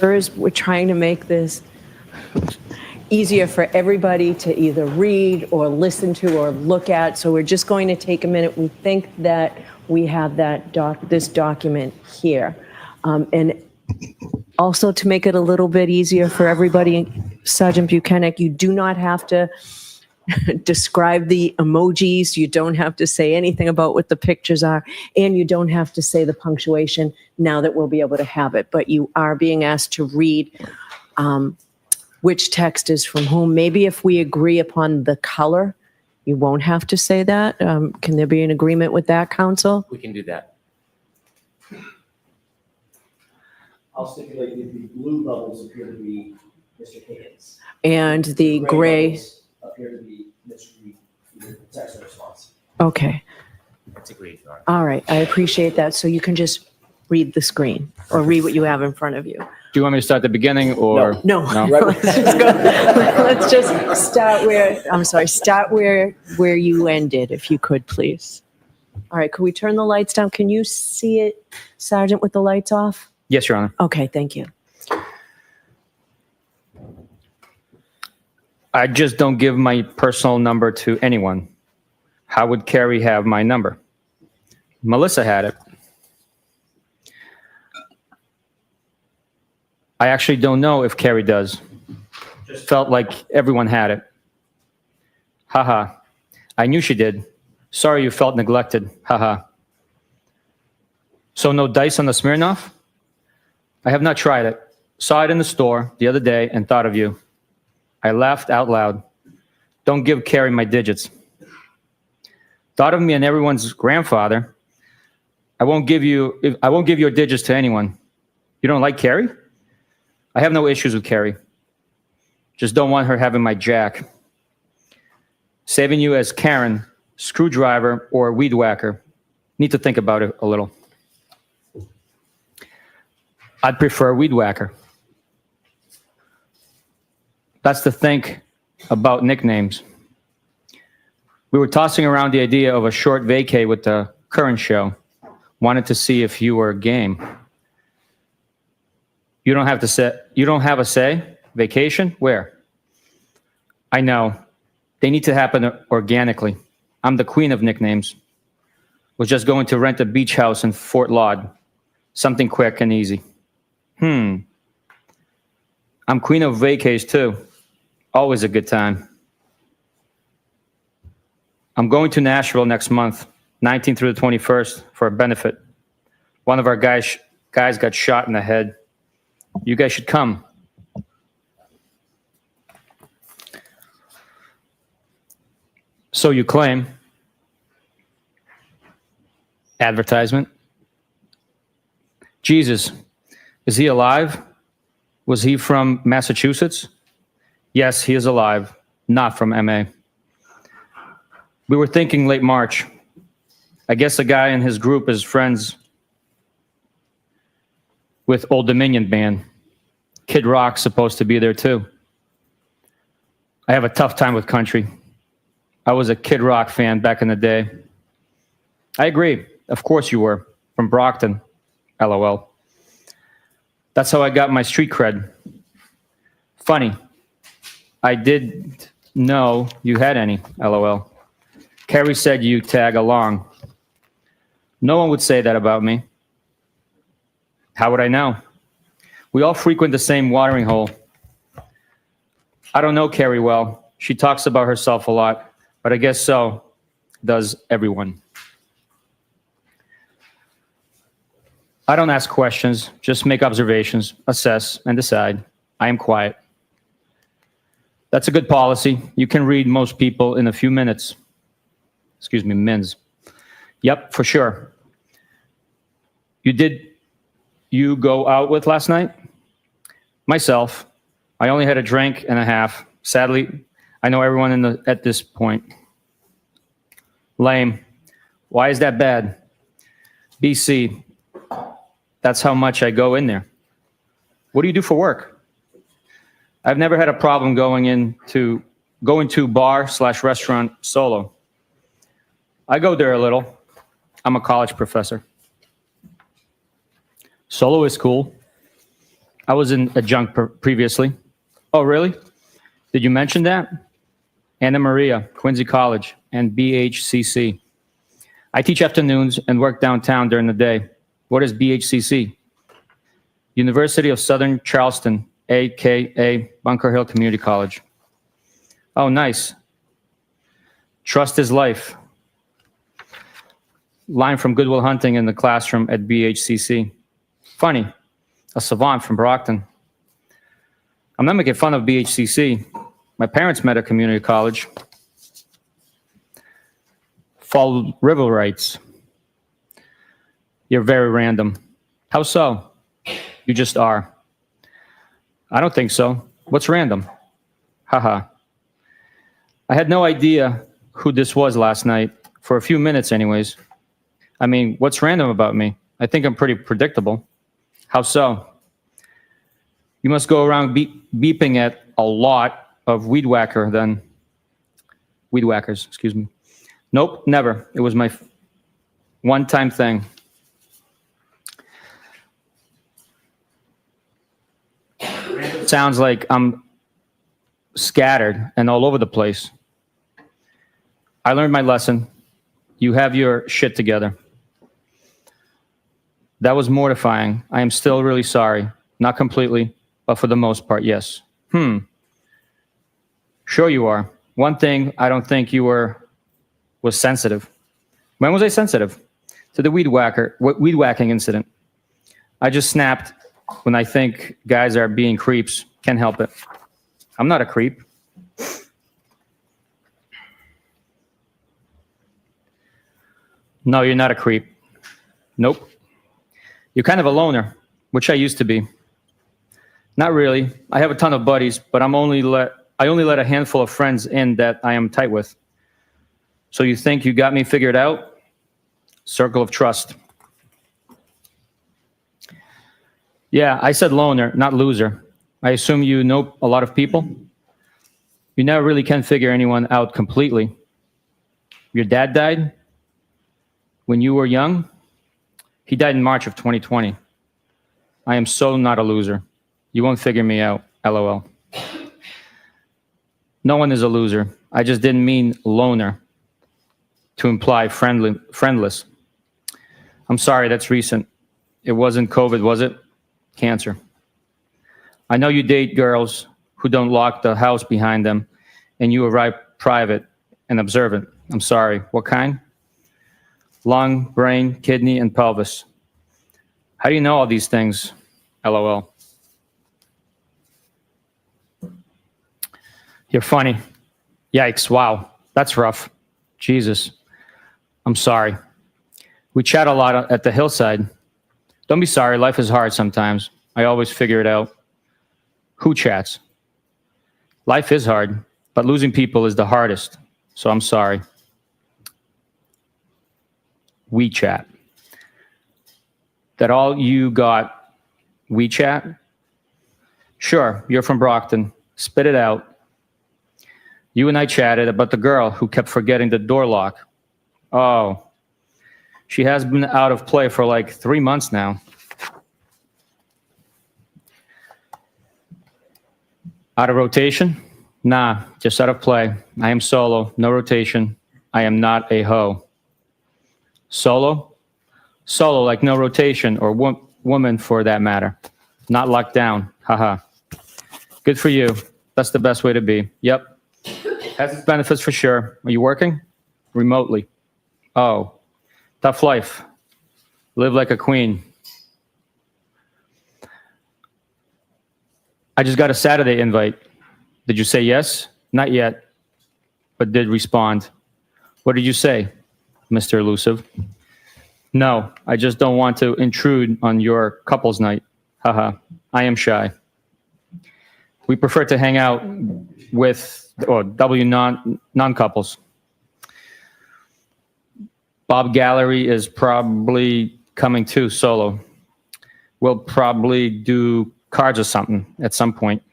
We're trying to make this easier for everybody to either read or listen to or look at. So we're just going to take a minute. We think that we have this document here. And also to make it a little bit easier for everybody, Sergeant Buchanan, you do not have to describe the emojis. You don't have to say anything about what the pictures are, and you don't have to say the punctuation now that we'll be able to have it. But you are being asked to read which text is from whom. Maybe if we agree upon the color, you won't have to say that. Can there be an agreement with that, counsel?
We can do that.
I'll stipulate that the blue bubbles appear to be Mr. Higgins.
And the gray,
bubbles appear to be Mr. Reed, the text response.
okay.
That's agreed. All right.
All right, I appreciate that. So you can just read the screen or read what you have in front of you.
Do you want me to start at the beginning or?
No.
Right.
Let's just start where you ended, if you could, please. All right, could we turn the lights down? Can you see it, Sergeant, with the lights off?
Yes, Your Honor.
Okay, thank you.
I just don't give my personal number to anyone. How would Carrie have my number? Melissa had it. I actually don't know if Carrie does. Just felt like everyone had it. Haha. I knew she did. Sorry you felt neglected. Haha. So no dice on the Smirnoff? I have not tried it. Saw it in the store the other day and thought of you. I laughed out loud. Don't give Carrie my digits. Thought of me and everyone's grandfather. I won't give your digits to anyone. You don't like Carrie? I have no issues with Carrie. Just don't want her having my jack. Saving you as Karen, screwdriver, or weed whacker. Need to think about it a little. I'd prefer weed whacker. That's to think about nicknames. We were tossing around the idea of a short vacay with the current show. Wanted to see if you were game. You don't have a say? Vacation? Where? I know. They need to happen organically. I'm the queen of nicknames. Was just going to rent a beach house in Fort Laud. Something quick and easy. I'm queen of vacays too. Always a good time. I'm going to Nashville next month, 19th through the 21st, for a benefit. One of our guys got shot in the head. You guys should come. So you claim. Advertisement. Jesus, is he alive? Was he from Massachusetts? Yes, he is alive, not from MA. We were thinking late March. I guess a guy in his group is friends with Old Dominion Band. Kid Rock's supposed to be there too. I have a tough time with country. I was a Kid Rock fan back in the day. I agree. Of course you were. From Brockton. LOL. That's how I got my street cred. Funny. I did know you had any. LOL. Carrie said you tag along. No one would say that about me. How would I know? We all frequent the same watering hole. I don't know Carrie well. She talks about herself a lot, but I guess so does everyone. I don't ask questions, just make observations, assess, and decide. I am quiet. That's a good policy. You can read most people in a few minutes. Excuse me, mins. Yep, for sure. You go out with last night? Myself. I only had a drink and a half. Sadly, I know everyone at this point. Lame. Why is that bad? BC. That's how much I go in there. What do you do for work? I've never had a problem going to bar/restaurant solo. I go there a little. I'm a college professor. Solo is cool. I was in adjunct previously. Oh, really? Did you mention that? Anna Maria, Quincy College, and BHCC. I teach afternoons and work downtown during the day. What is BHCC? University of Southern Charleston, a.k.a. Bunker Hill Community College. Oh, nice. Trust is life. Line from Good Will Hunting in the classroom at BHCC. Funny, a savant from Brockton. I'm not making fun of BHCC. My parents met at community college. Fall River writes, you're very random. How so? You just are. I don't think so. What's random? Haha. I had no idea who this was last night, for a few minutes anyways. I mean, what's random about me? I think I'm pretty predictable. How so? You must go around beeping at a lot of weed whackers, excuse me. Nope, never. It was my One-time thing. Sounds like I'm scattered and all over the place. I learned my lesson. You have your shit together. That was mortifying. I am still really sorry. Not completely, but for the most part, yes. Sure you are. One thing I don't think you was sensitive. When was I sensitive? To the weed whacking incident. I just snapped when I think guys are being creeps. Can't help it. I'm not a creep. No, you're not a creep. Nope. You're kind of a loner, which I used to be. Not really. I have a ton of buddies, but I only let a handful of friends in that I am tight with. So you think you got me figured out? Circle of trust. Yeah, I said loner, not loser. I assume you know a lot of people. You never really can figure anyone out completely. Your dad died when you were young? He died in March of 2020. I am so not a loser. You won't figure me out, LOL. No one is a loser. I just didn't mean loner to imply friendless. I'm sorry, that's recent. It wasn't COVID, was it? Cancer. I know you date girls who don't lock the house behind them, and you arrive private and observant. I'm sorry. What kind? Lung, brain, kidney, and pelvis. How do you know all these things? LOL. You're funny. Yikes, wow. That's rough. Jesus. I'm sorry. We chat a lot at the hillside. Don't be sorry. Life is hard sometimes. I always figure it out. Who chats? Life is hard, but losing people is the hardest. So I'm sorry. We chat. That all you got WeChat? Sure, you're from Brockton. Spit it out. You and I chatted about the girl who kept forgetting the door lock. Oh, she has been out of play for like 3 months now. Out of rotation? Nah, just out of play. I am solo, no rotation. I am not a hoe. Solo? Solo, like no rotation, or woman for that matter. Not locked down. Haha. Good for you. That's the best way to be. Yep. Has its benefits for sure. Are you working? Remotely. Oh. Tough life. Live like a queen. I just got a Saturday invite. Did you say yes? Not yet, but did respond. What did you say, Mr. Elusive? No, I just don't want to intrude on your couple's night. Haha, I am shy. We prefer to hang out with non-couples. Bob Gallery is probably coming too, solo. We'll probably do cards or something at some point.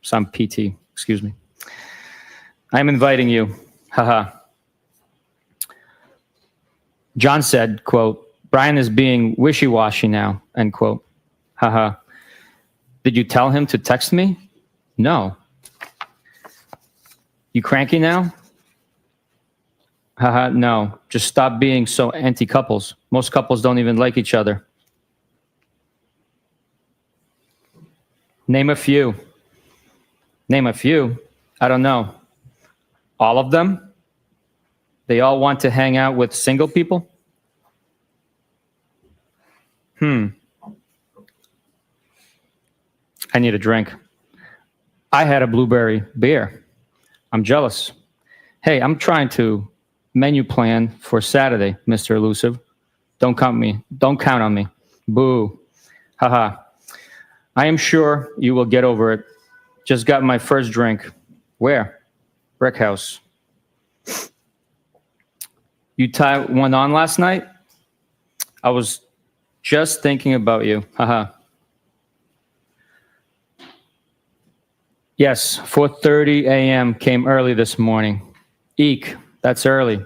Some PT, excuse me. I'm inviting you. Haha. John said, quote, Brian is being wishy-washy now, end quote. Haha. Did you tell him to text me? No. You cranky now? Haha, no. Just stop being so anti-couples. Most couples don't even like each other. Name a few. Name a few? I don't know. All of them? They all want to hang out with single people? I need a drink. I had a blueberry beer. I'm jealous. Hey, I'm trying to menu plan for Saturday, Mr. Elusive. Don't count on me. Boo. Haha. I am sure you will get over it. Just got my first drink. Where? Brick House. You tied one on last night? I was just thinking about you. Haha. Yes, 4:30 a.m. came early this morning. Eek, that's early.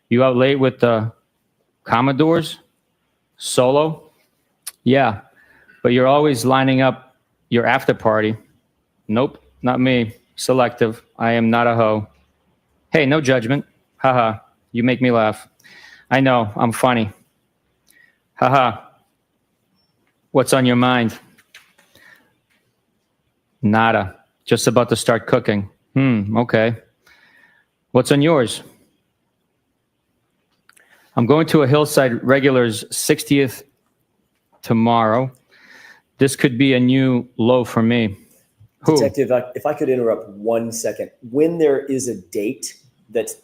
You out late with the Commodores? Solo? Yeah, but you're always lining up your after party. Nope, not me. Selective. I am not a hoe. Hey, no judgment. Haha, you make me laugh. I know, I'm funny. Haha. What's on your mind? Nada. Just about to start cooking. Okay. What's on yours? I'm going to a Hillside Regulars 60th tomorrow. This could be a new low for me. Who?
Detective, if I could interrupt 1 second. When there is a date that's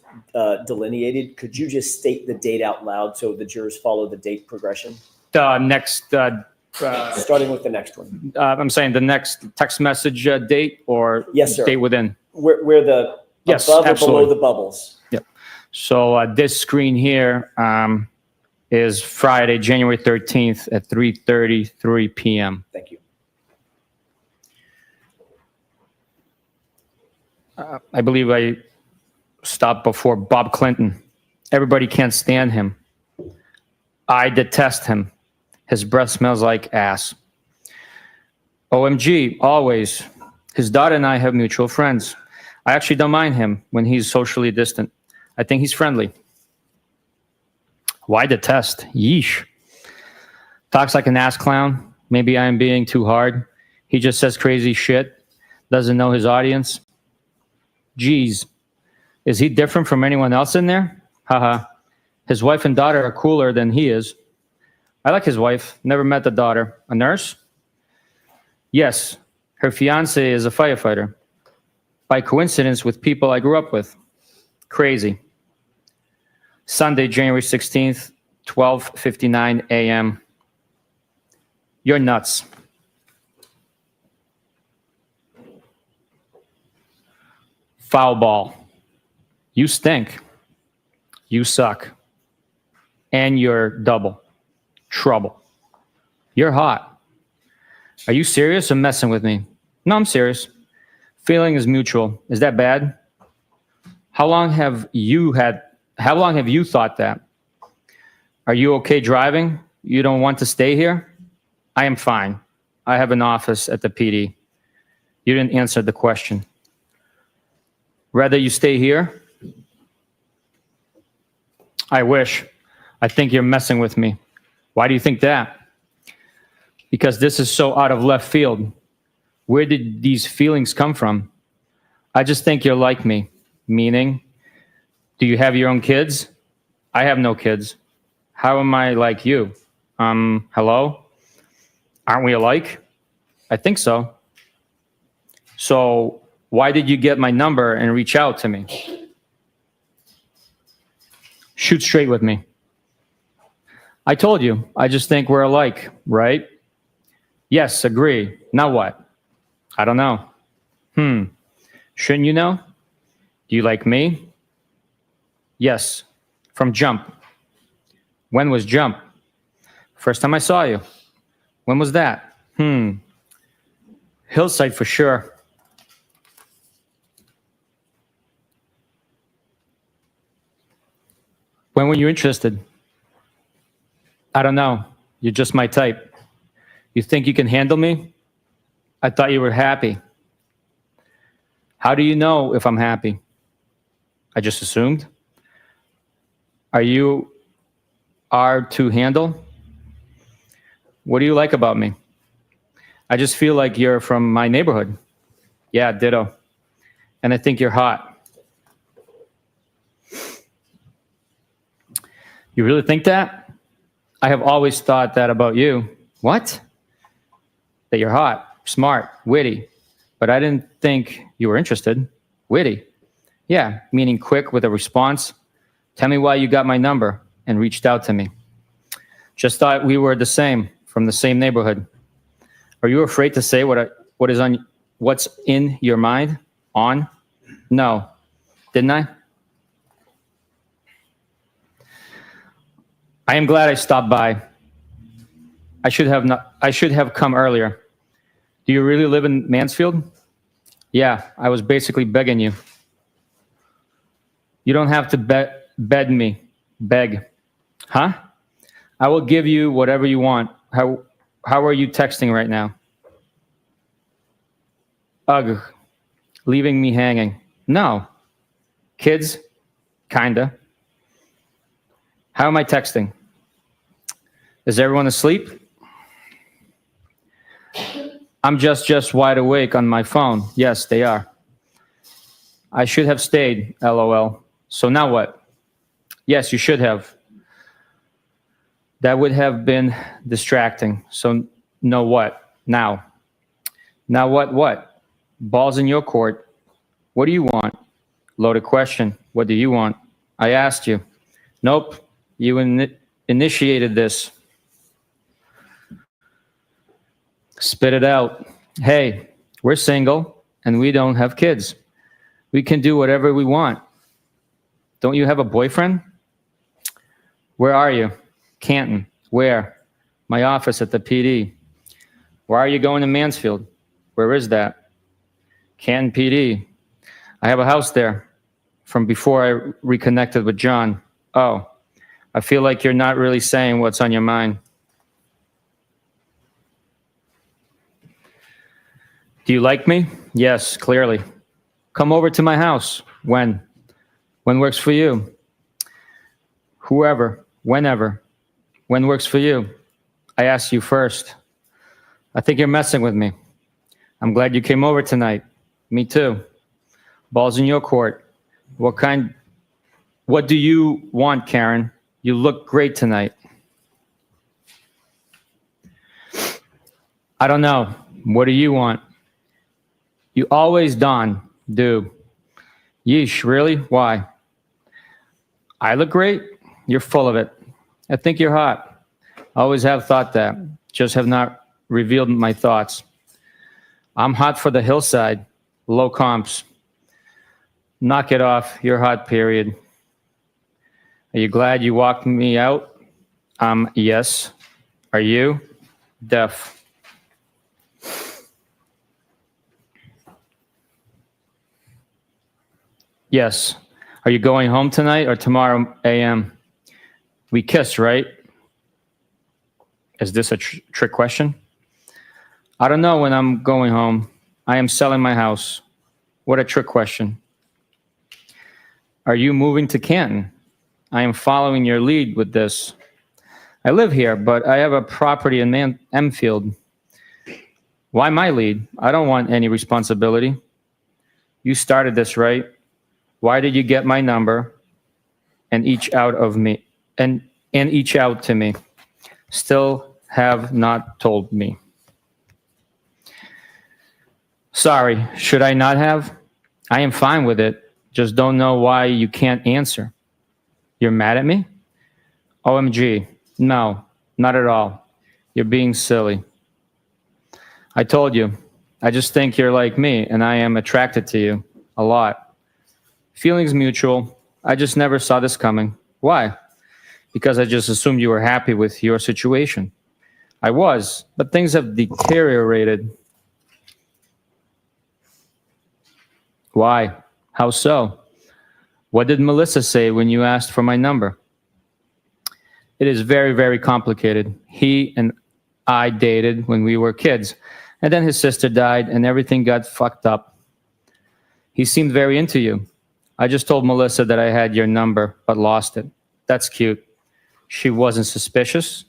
delineated, could you just state the date out loud so the jurors follow the date progression?
Next,
Starting with the next one.
I'm saying the next text message date or
Yes, sir.
date within.
Where the
Yes,
above or
absolutely.
below the bubbles.
Yep. So this screen here is Friday, January 13th at 3:33 p.m.
Thank you.
I believe I stopped before Bob Clinton. Everybody can't stand him. I detest him. His breath smells like ass. OMG, always. His daughter and I have mutual friends. I actually don't mind him when he's socially distant. I think he's friendly. Why detest? Yeesh. Talks like an ass clown. Maybe I'm being too hard. He just says crazy shit. Doesn't know his audience. Geez. Is he different from anyone else in there? Haha. His wife and daughter are cooler than he is. I like his wife. Never met the daughter. A nurse? Yes. Her fiance is a firefighter. By coincidence with people I grew up with. Crazy. Sunday, January 16th, 12:59 a.m. You're nuts. Foul ball. You stink. You suck. And you're double. Trouble. You're hot. Are you serious or messing with me? No, I'm serious. Feeling is mutual. Is that bad? How long have you thought that? Are you okay driving? You don't want to stay here? I am fine. I have an office at the PD. You didn't answer the question. Rather you stay here? I wish. I think you're messing with me. Why do you think that? Because this is so out of left field. Where did these feelings come from? I just think you're like me. Meaning, do you have your own kids? I have no kids. How am I like you? Hello? Aren't we alike? I think so. So why did you get my number and reach out to me? Shoot straight with me. I told you, I just think we're alike, right? Yes, agree. Now what? I don't know. Shouldn't you know? Do you like me? Yes, from jump. When was jump? First time I saw you. When was that? Hillside for sure. When were you interested? I don't know. You're just my type. You think you can handle me? I thought you were happy. How do you know if I'm happy? I just assumed. Are you to handle? What do you like about me? I just feel like you're from my neighborhood. Yeah, ditto. And I think you're hot. You really think that? I have always thought that about you. What? That you're hot, smart, witty. But I didn't think you were interested. Witty. Yeah, meaning quick with a response. Tell me why you got my number and reached out to me. Just thought we were the same, from the same neighborhood. Are you afraid to say what's in your mind? On? No. Didn't I? I am glad I stopped by. I should have come earlier. Do you really live in Mansfield? Yeah, I was basically begging you. You don't have to beg me. Beg. Huh? I will give you whatever you want. How are you texting right now? Ugh, leaving me hanging. No. Kids? Kinda. How am I texting? Is everyone asleep? I'm just wide awake on my phone. Yes, they are. I should have stayed, LOL. So now what? Yes, you should have. That would have been distracting. So no what? Now. Now what? Ball's in your court. What do you want? Loaded question. What do you want? I asked you. Nope. You initiated this. Spit it out. Hey, we're single and we don't have kids. We can do whatever we want. Don't you have a boyfriend? Where are you? Canton. Where? My office at the PD. Why are you going to Mansfield? Where is that? Canton PD. I have a house there from before I reconnected with John. Oh, I feel like you're not really saying what's on your mind. Do you like me? Yes, clearly. Come over to my house. When? When works for you? Whoever, whenever. When works for you? I asked you first. I think you're messing with me. I'm glad you came over tonight. Me too. Ball's in your court. What do you want, Karen? You look great tonight. I don't know. What do you want? You always do. Yeesh, really? Why? I look great? You're full of it. I think you're hot. I always have thought that. Just have not revealed my thoughts. I'm hot for the hillside. Low comps. Knock it off. You're hot, period. Are you glad you walked me out? Yes. Are you? Def. Yes. Are you going home tonight or tomorrow AM? We kissed, right? Is this a trick question? I don't know when I'm going home. I am selling my house. What a trick question. Are you moving to Canton? I am following your lead with this. I live here, but I have a property in Enfield. Why my lead? I don't want any responsibility. You started this, right? Why did you get my number and each out of me and each out to me? Still have not told me. Sorry, should I not have? I am fine with it. Just don't know why you can't answer. You're mad at me? OMG. No, not at all. You're being silly. I told you. I just think you're like me and I am attracted to you a lot. Feelings mutual. I just never saw this coming. Why? Because I just assumed you were happy with your situation. I was, but things have deteriorated. Why? How so? What did Melissa say when you asked for my number? It is very, very complicated. He and I dated when we were kids, and then his sister died and everything got fucked up. He seemed very into you. I just told Melissa that I had your number, but lost it. That's cute. She wasn't suspicious?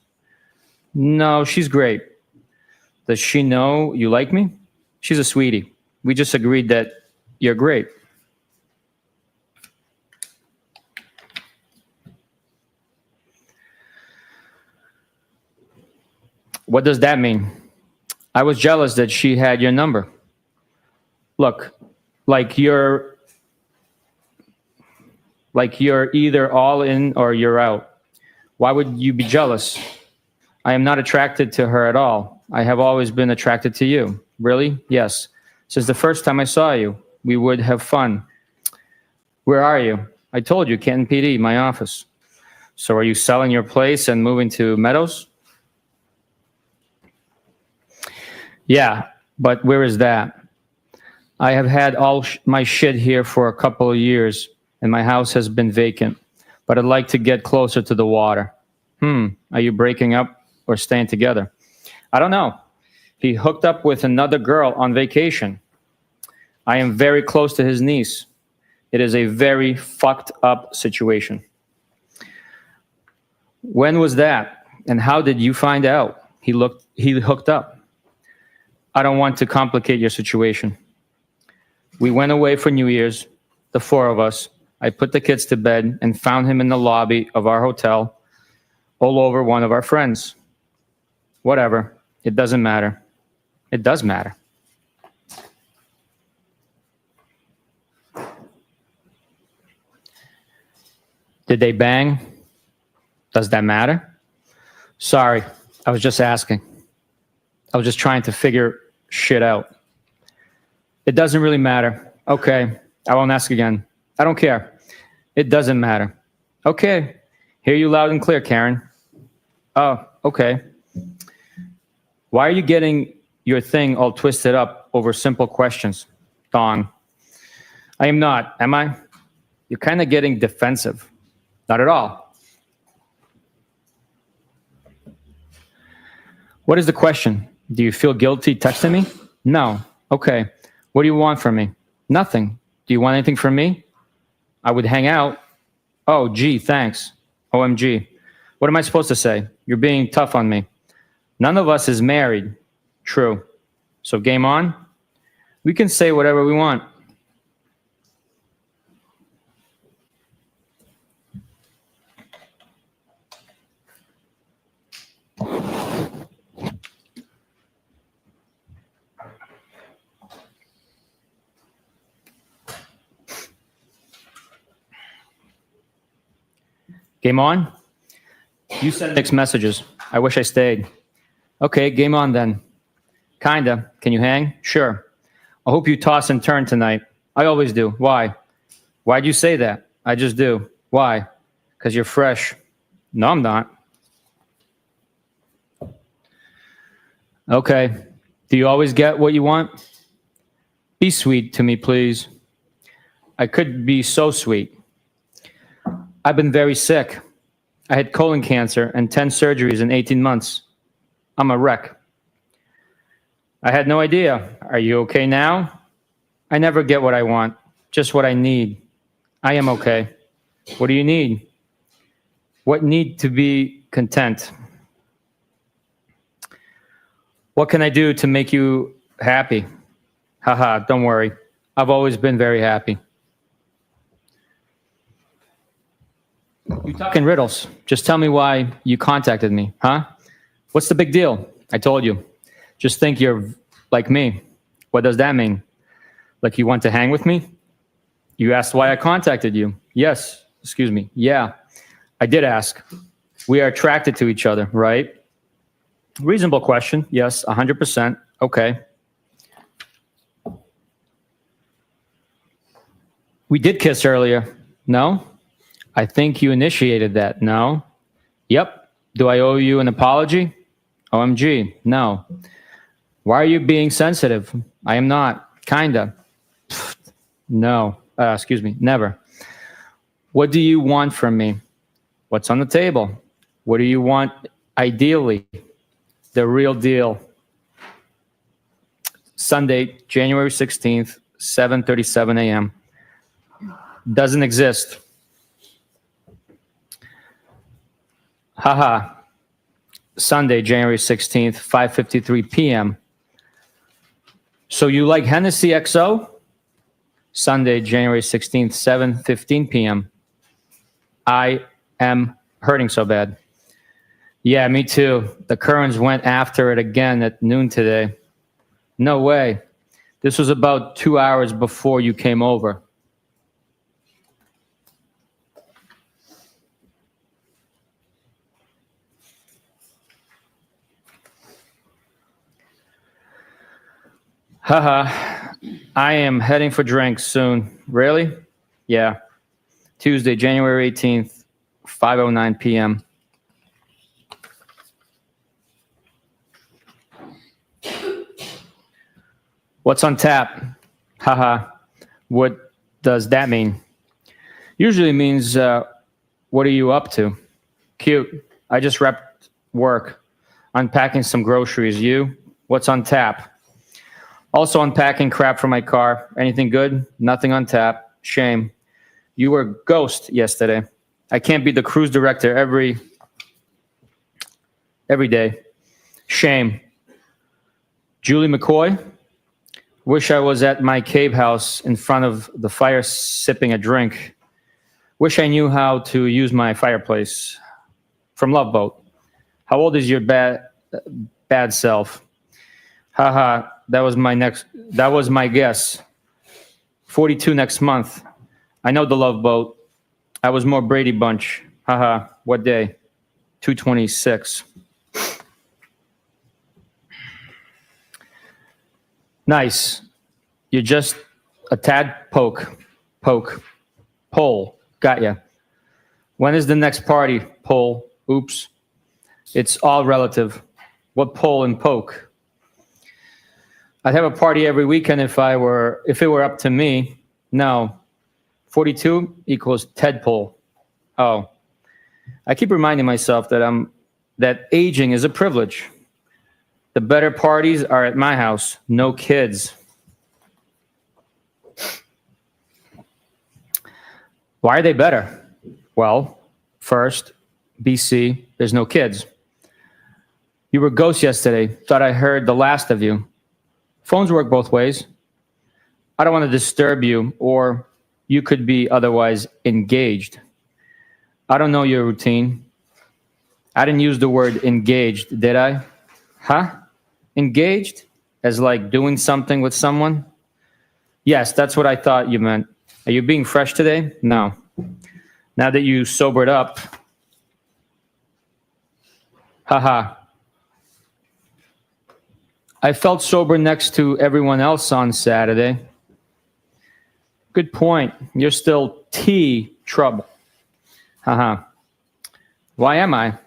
No, she's great. Does she know you like me? She's a sweetie. We just agreed that you're great. What does that mean? I was jealous that she had your number. Look, like you're either all in or you're out. Why would you be jealous? I am not attracted to her at all. I have always been attracted to you. Really? Yes. Since the first time I saw you, we would have fun. Where are you? I told you, Canton PD, my office. So are you selling your place and moving to Meadows? Yeah, but where is that? I have had all my shit here for a couple of years, and my house has been vacant, but I'd like to get closer to the water. Are you breaking up or staying together? I don't know. He hooked up with another girl on vacation. I am very close to his niece. It is a very fucked up situation. When was that? And how did you find out he hooked up? I don't want to complicate your situation. We went away for New Year's, the four of us. I put the kids to bed and found him in the lobby of our hotel, all over one of our friends. Whatever. It doesn't matter. It does matter. Did they bang? Does that matter? Sorry, I was just asking. I was just trying to figure shit out. It doesn't really matter. Okay, I won't ask again. I don't care. It doesn't matter. Okay, hear you loud and clear, Karen. Oh, okay. Why are you getting your thing all twisted up over simple questions, Dawn? I am not, am I? You're kind of getting defensive. Not at all. What is the question? Do you feel guilty texting me? No. Okay. What do you want from me? Nothing. Do you want anything from me? I would hang out. Oh, gee, thanks. OMG. What am I supposed to say? You're being tough on me. None of us is married. True. So game on? We can say whatever we want. Game on? You sent mixed messages. I wish I stayed. Okay, game on then. Kinda. Can you hang? Sure. I hope you toss and turn tonight. I always do. Why? Why'd you say that? I just do. Why? Because you're fresh. No, I'm not. Okay. Do you always get what you want? Be sweet to me, please. I could be so sweet. I've been very sick. I had colon cancer and 10 surgeries in 18 months. I'm a wreck. I had no idea. Are you okay now? I never get what I want, just what I need. I am okay. What do you need? What need to be content? What can I do to make you happy? Haha, don't worry. I've always been very happy. You talk in riddles. Just tell me why you contacted me, huh? What's the big deal? I told you. Just think you're like me. What does that mean? Like you want to hang with me? You asked why I contacted you. Yes. Excuse me. Yeah, I did ask. We are attracted to each other, right? Reasonable question. Yes, 100%. Okay. We did kiss earlier. No? I think you initiated that. No? Yep. Do I owe you an apology? OMG. No. Why are you being sensitive? I am not. Kinda. No. Excuse me. Never. What do you want from me? What's on the table? What do you want ideally? The real deal. Sunday, January 16th, 7:37 a.m. Doesn't exist. Haha. Sunday, January 16th, 5:53 p.m. So you like Hennessy XO? Sunday, January 16th, 7:15 p.m. I am hurting so bad. Yeah, me too. The Currens went after it again at noon today. No way. This was about 2 hours before you came over. Haha, I am heading for drinks soon. Really? Yeah. Tuesday, January 18th, 5:09 p.m. What's on tap? Haha, what does that mean? Usually means, what are you up to? Cute. I just wrapped work, unpacking some groceries. You? What's on tap? Also unpacking crap for my car. Anything good? Nothing on tap. Shame. You were ghost yesterday. I can't be the cruise director every day. Shame. Julie McCoy? Wish I was at my cave house in front of the fire sipping a drink. Wish I knew how to use my fireplace. From Love Boat. How old is your bad self? Haha, that was my guess. 42 next month. I know the Love Boat. I was more Brady Bunch. Haha, what day? 2/26. Nice. You're just a tad poke. Pole. Got ya. When is the next party? Pole. Oops. It's all relative. What pole and poke? I'd have a party every weekend if it were up to me. No. 42 equals Ted pole. Oh. I keep reminding myself that aging is a privilege. The better parties are at my house. No kids. Why are they better? Well, first, BC, there's no kids. You were ghost yesterday. Thought I heard the last of you. Phones work both ways. I don't want to disturb you, or you could be otherwise engaged. I don't know your routine. I didn't use the word engaged, did I? Huh? Engaged? As like doing something with someone? Yes, that's what I thought you meant. Are you being fresh today? No. Now that you sobered up. Haha. I felt sober next to everyone else on Saturday. Good point. You're still trouble. Haha. Why am I?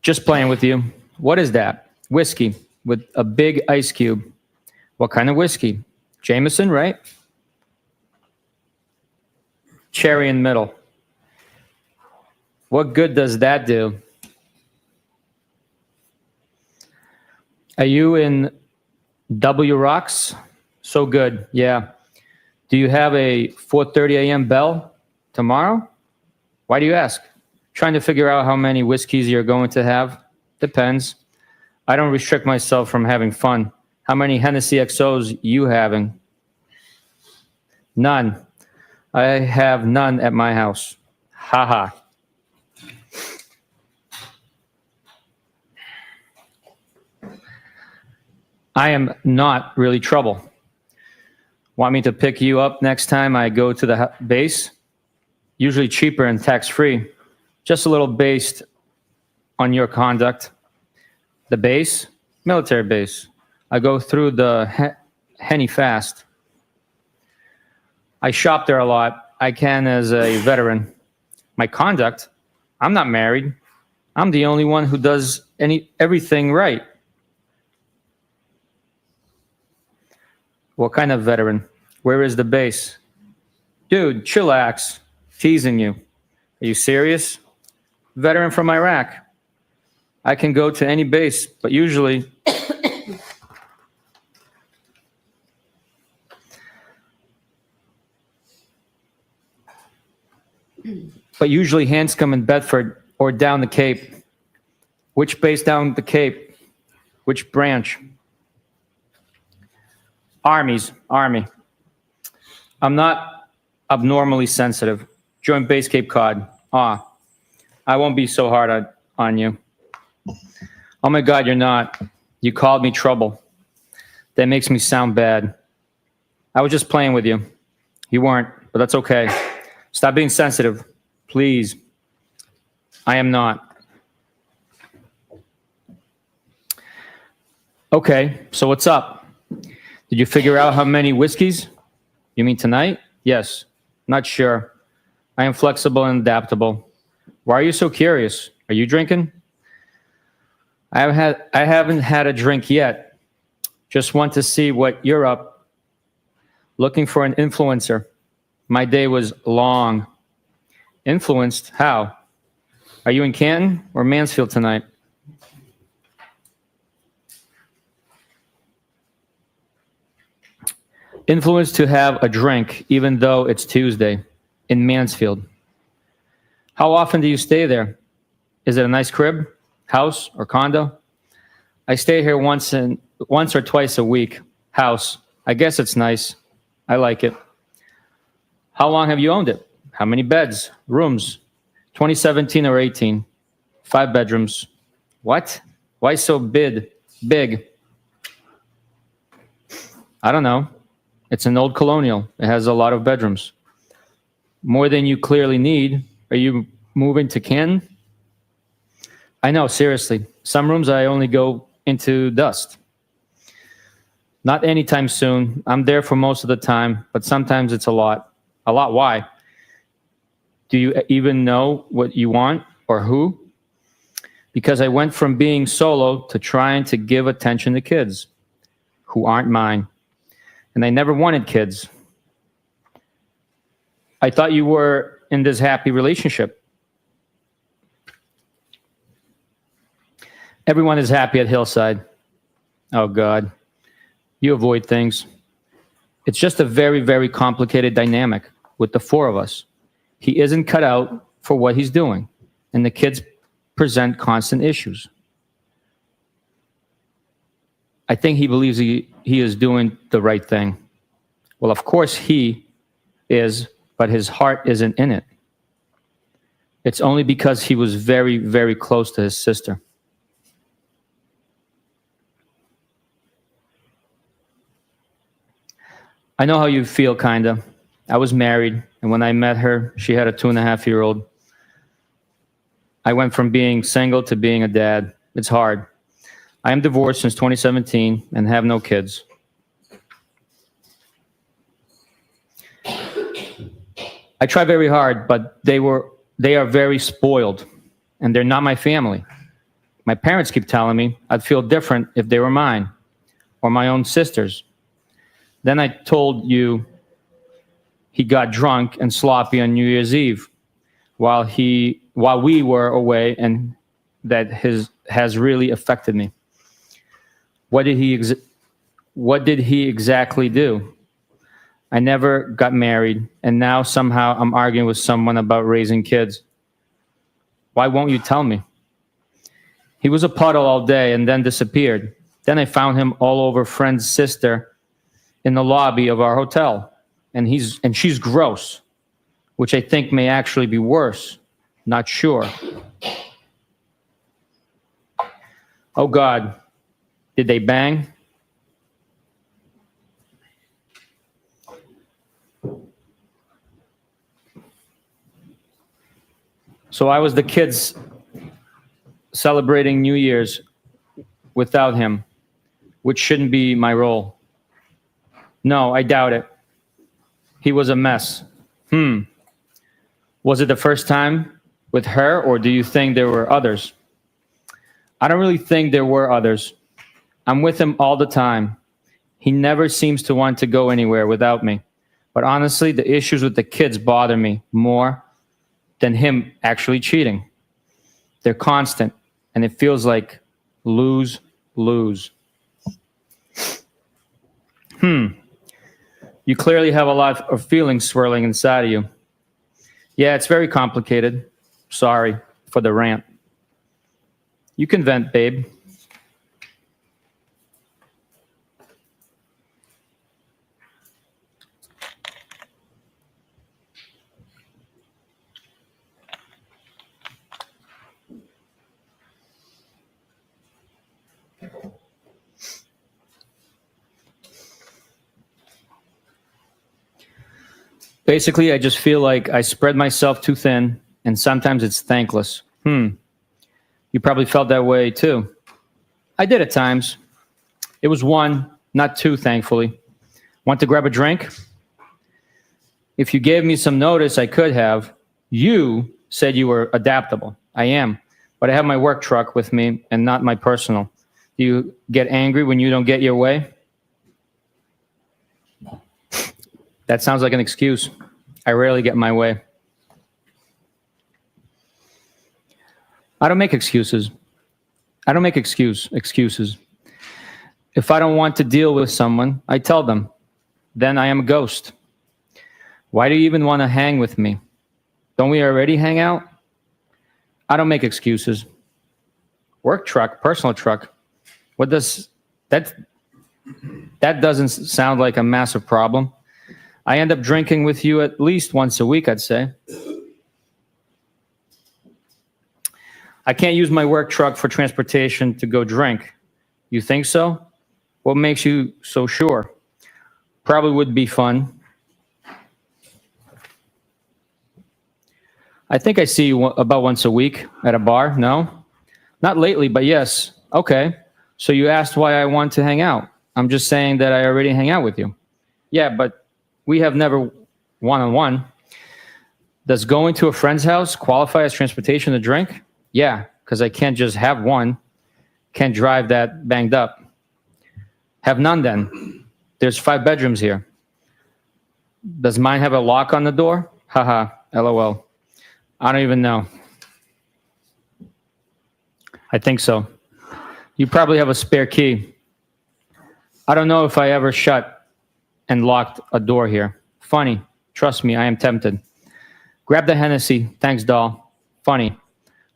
Just playing with you. What is that? Whiskey with a big ice cube. What kind of whiskey? Jameson, right? Cherry in the middle. What good does that do? Are you in W Rocks? So good, yeah. Do you have a 4:30 a.m. bell tomorrow? Why do you ask? Trying to figure out how many whiskeys you're going to have? Depends. I don't restrict myself from having fun. How many Hennessy XOs you having? None. I have none at my house. Haha. I am not really trouble. Want me to pick you up next time I go to the base? Usually cheaper and tax-free. Just a little based on your conduct. The base? Military base. I go through the Henny fast. I shop there a lot. I can as a veteran. My conduct? I'm not married. I'm the only one who does everything right. What kind of veteran? Where is the base? Dude, chillax. Teasing you. Are you serious? Veteran from Iraq. I can go to any base, but usually Hanscom in Bedford or down the Cape. Which base down the Cape? Which branch? Army. I'm not abnormally sensitive. Join base Cape Cod. I won't be so hard on you. Oh my God, you're not. You called me trouble. That makes me sound bad. I was just playing with you. You weren't, but that's okay. Stop being sensitive, please. I am not. Okay, so what's up? Did you figure out how many whiskeys? You mean tonight? Yes. Not sure. I am flexible and adaptable. Why are you so curious? Are you drinking? I haven't had a drink yet. Just want to see what you're up. looking for an influencer. My day was long. Influenced? How? Are you in Canton or Mansfield tonight? Influenced to have a drink, even though it's Tuesday, in Mansfield. How often do you stay there? Is it a nice crib, house, or condo? I stay here once or twice a week. House. I guess it's nice. I like it. How long have you owned it? How many beds, rooms? 2017 or 18? 5 bedrooms. What? Why so big? I don't know. It's an old colonial. It has a lot of bedrooms. More than you clearly need. Are you moving to Canton? I know, seriously. Some rooms I only go into dust. Not anytime soon. I'm there for most of the time, but sometimes it's a lot. A lot, why? Do you even know what you want or who? Because I went from being solo to trying to give attention to kids who aren't mine. And I never wanted kids. I thought you were in this happy relationship. Everyone is happy at Hillside. Oh, God. You avoid things. It's just a very, very complicated dynamic with the 4 of us. He isn't cut out for what he's doing, and the kids present constant issues. I think he believes he is doing the right thing. Well, of course he is, but his heart isn't in it. It's only because he was very, very close to his sister. I know how you feel, kinda. I was married, and when I met her, she had a 2.5-year-old. I went from being single to being a dad. It's hard. I am divorced since 2017 and have no kids. I try very hard, but they are very spoiled, and they're not my family. My parents keep telling me I'd feel different if they were mine or my own sisters. Then I told you he got drunk and sloppy on New Year's Eve while we were away, and that has really affected me. What did he exactly do? I never got married, and now somehow I'm arguing with someone about raising kids. Why won't you tell me? He was a puddle all day and then disappeared. Then I found him all over friend's sister in the lobby of our hotel, and she's gross, which I think may actually be worse. Not sure. Oh God, did they bang? So I was the kids celebrating New Year's without him, which shouldn't be my role. No, I doubt it. He was a mess. Was it the first time with her, or do you think there were others? I don't really think there were others. I'm with him all the time. He never seems to want to go anywhere without me. But honestly, the issues with the kids bother me more than him actually cheating. They're constant, and it feels like lose-lose. You clearly have a lot of feelings swirling inside of you. Yeah, it's very complicated. Sorry for the rant. You can vent, babe. Basically, I just feel like I spread myself too thin, and sometimes it's thankless. You probably felt that way too. I did at times. It was 1, not 2, thankfully. Want to grab a drink? If you gave me some notice, I could have. You said you were adaptable. I am, but I have my work truck with me and not my personal. Do you get angry when you don't get your way? That sounds like an excuse. I rarely get my way. I don't make excuses. I don't make excuses. If I don't want to deal with someone, I tell them. Then I am a ghost. Why do you even want to hang with me? Don't we already hang out? I don't make excuses. Work truck, personal truck. What does that doesn't sound like a massive problem. I end up drinking with you at least once a week, I'd say. I can't use my work truck for transportation to go drink. You think so? What makes you so sure? Probably would be fun. I think I see you about once a week at a bar. No? Not lately, but yes. Okay. So you asked why I want to hang out. I'm just saying that I already hang out with you. Yeah, but we have never one-on-one. Does going to a friend's house qualify as transportation to drink? Yeah, because I can't just have one. Can't drive that banged up. Have none then. There's 5 bedrooms here. Does mine have a lock on the door? Haha, LOL. I don't even know. I think so. You probably have a spare key. I don't know if I ever shut and locked a door here. Funny. Trust me, I am tempted. Grab the Hennessy. Thanks, doll. Funny.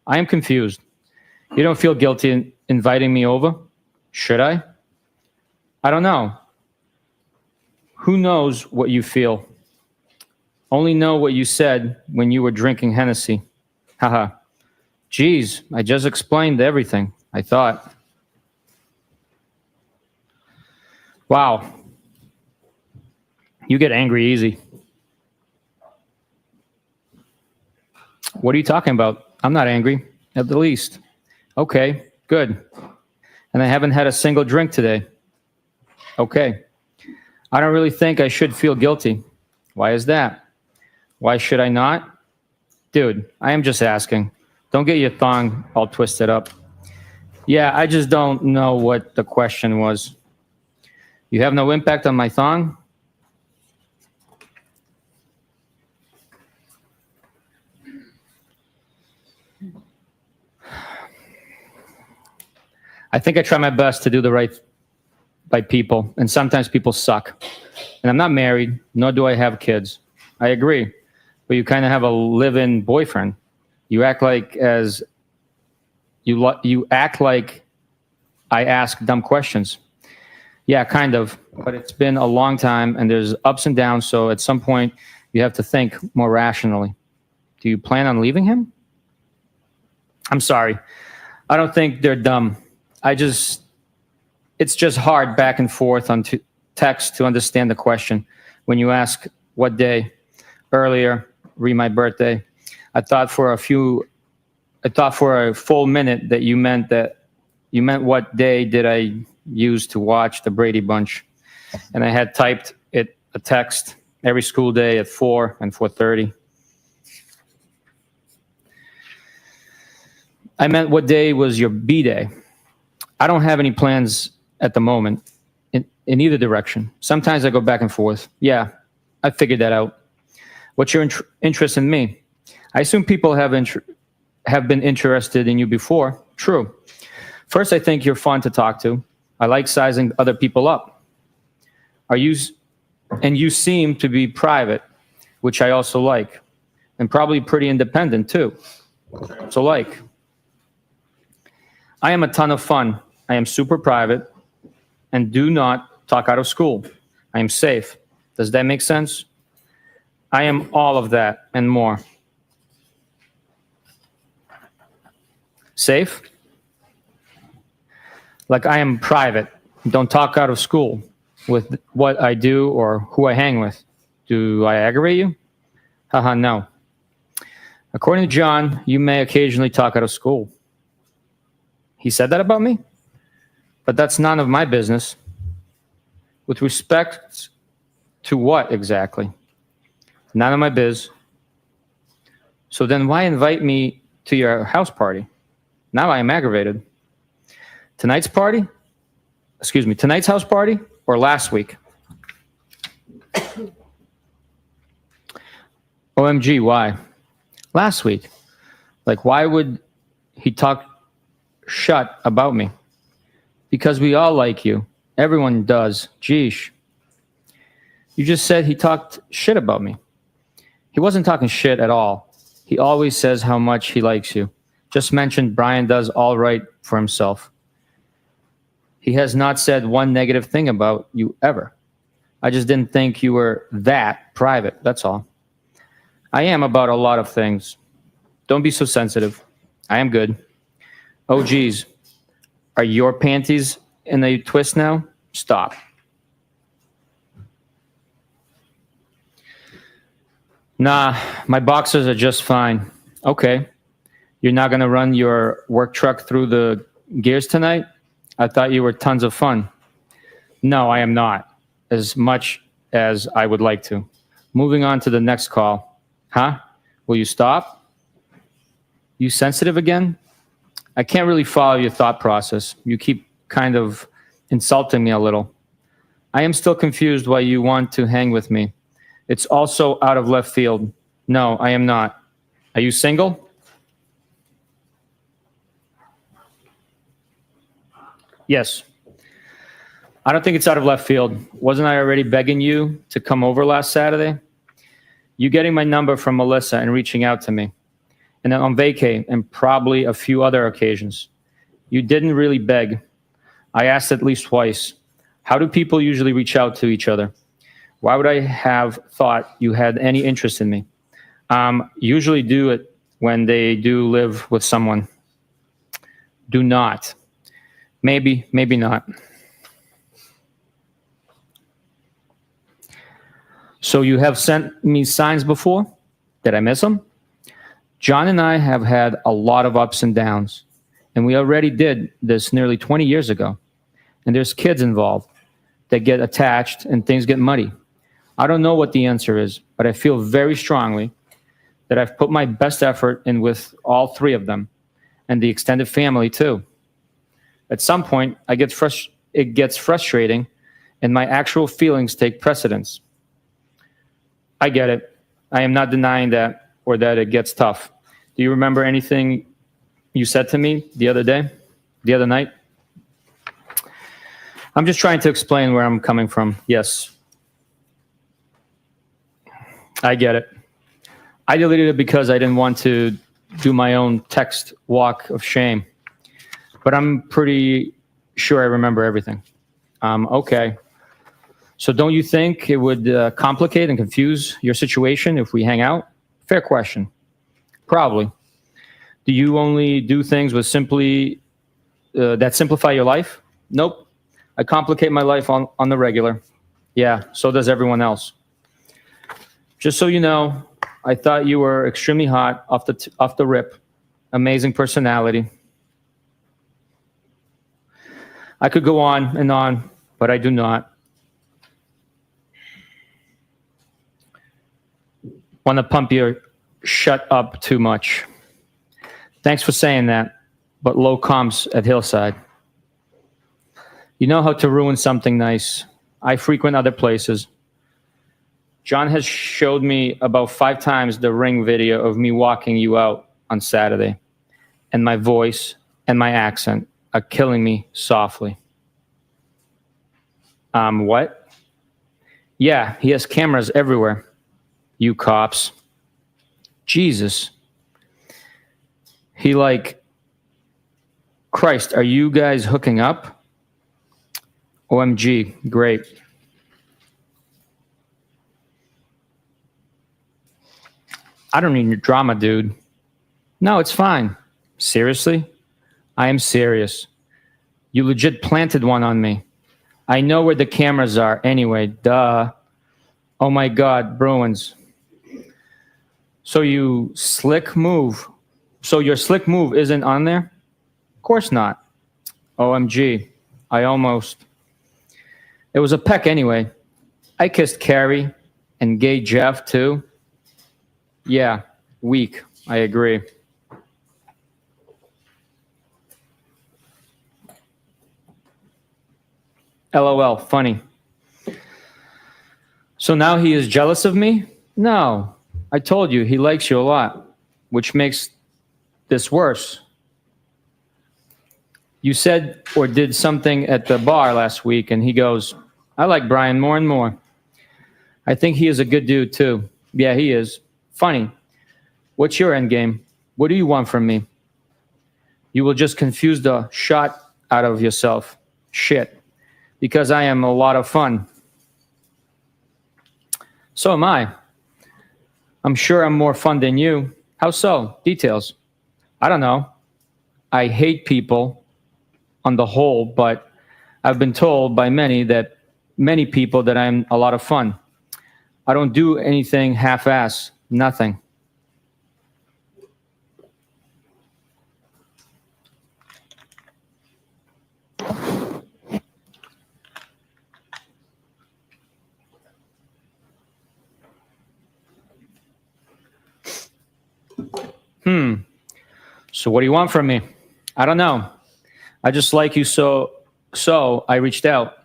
I am confused. You don't feel guilty in inviting me over? Should I? I don't know. Who knows what you feel? Only know what you said when you were drinking Hennessy. Haha. Geez, I just explained everything, I thought. Wow. You get angry easy. What are you talking about? I'm not angry, at the least. Okay, good. And I haven't had a single drink today. Okay. I don't really think I should feel guilty. Why is that? Why should I not? Dude, I am just asking. Don't get your thong all twisted up. Yeah, I just don't know what the question was. You have no impact on my thong? I think I try my best to do the right by people, and sometimes people suck. And I'm not married, nor do I have kids. I agree. But you kind of have a live-in boyfriend. You act like you act like I ask dumb questions. Yeah, kind of. But it's been a long time, and there's ups and downs, so at some point, you have to think more rationally. Do you plan on leaving him? I'm sorry. I don't think they're dumb. It's just hard back and forth on text to understand the question. When you ask what day, earlier, read my birthday, I thought for a full minute that you meant what day did I use to watch the Brady Bunch. And I had typed a text every school day at 4 and 4:30. I meant what day was your B-day. I don't have any plans at the moment in either direction. Sometimes I go back and forth. Yeah, I figured that out. What's your interest in me? I assume people have been interested in you before. True. First, I think you're fun to talk to. I like sizing other people up. And you seem to be private, which I also like, and probably pretty independent too. So like, I am a ton of fun. I am super private and do not talk out of school. I am safe. Does that make sense? I am all of that and more. Safe? Like I am private. Don't talk out of school with what I do or who I hang with. Do I aggravate you? Haha, no. According to John, you may occasionally talk out of school. He said that about me? But that's none of my business. With respect to what exactly? None of my biz. So then why invite me to your house party? Now I am aggravated. Tonight's house party or last week? OMG, why? Last week. Like, why would he talk shut about me? Because we all like you. Everyone does. Geesh. You just said he talked shit about me. He wasn't talking shit at all. He always says how much he likes you. Just mentioned Brian does all right for himself. He has not said one negative thing about you ever. I just didn't think you were that private, that's all. I am about a lot of things. Don't be so sensitive. I am good. Oh, geez. Are your panties in a twist now? Stop. Nah, my boxers are just fine. Okay. You're not going to run your work truck through the gears tonight? I thought you were tons of fun. No, I am not. As much as I would like to. Moving on to the next call. Huh? Will you stop? You sensitive again? I can't really follow your thought process. You keep kind of insulting me a little. I am still confused why you want to hang with me. It's also out of left field. No, I am not. Are you single? Yes. I don't think it's out of left field. Wasn't I already begging you to come over last Saturday? You getting my number from Melissa and reaching out to me. And then on vacay and probably a few other occasions. You didn't really beg. I asked at least twice. How do people usually reach out to each other? Why would I have thought you had any interest in me? Usually do it when they do live with someone. Do not. Maybe, maybe not. So you have sent me signs before? Did I miss them? John and I have had a lot of ups and downs, and we already did this nearly 20 years ago. And there's kids involved that get attached and things get muddy. I don't know what the answer is, but I feel very strongly that I've put my best effort in with all three of them and the extended family too. At some point, it gets frustrating and my actual feelings take precedence. I get it. I am not denying that or that it gets tough. Do you remember anything you said to me the other night? I'm just trying to explain where I'm coming from. Yes. I get it. I deleted it because I didn't want to do my own text walk of shame. But I'm pretty sure I remember everything. Okay. So don't you think it would complicate and confuse your situation if we hang out? Fair question. Probably. Do you only do things with that simplify your life? Nope. I complicate my life on the regular. Yeah, so does everyone else. Just so you know, I thought you were extremely hot off the rip. Amazing personality. I could go on and on, but I do not. Want to pump your shut up too much. Thanks for saying that, but low comps at Hillside. You know how to ruin something nice. I frequent other places. John has showed me about 5 times the Ring video of me walking you out on Saturday, and my voice and my accent are killing me softly. What? Yeah, he has cameras everywhere. You cops. Jesus. He like, Christ, are you guys hooking up? OMG, great. I don't need your drama, dude. No, it's fine. Seriously? I am serious. You legit planted one on me. I know where the cameras are anyway, duh. Oh my God, Bruins. So your slick move isn't on there? Of course not. OMG, I almost. It was a peck anyway. I kissed Carrie and gay Jeff too. Yeah, weak, I agree. LOL, funny. So now he is jealous of me? No, I told you he likes you a lot, which makes this worse. You said or did something at the bar last week, and he goes, I like Brian more and more. I think he is a good dude, too. Yeah, he is. Funny. What's your end game? What do you want from me? You will just confuse the shot out of yourself. Shit. Because I am a lot of fun. So am I. I'm sure I'm more fun than you. How so? Details. I don't know. I hate people on the whole, but I've been told by many people that I'm a lot of fun. I don't do anything half-ass. Nothing. So what do you want from me? I don't know. I just like you so I reached out.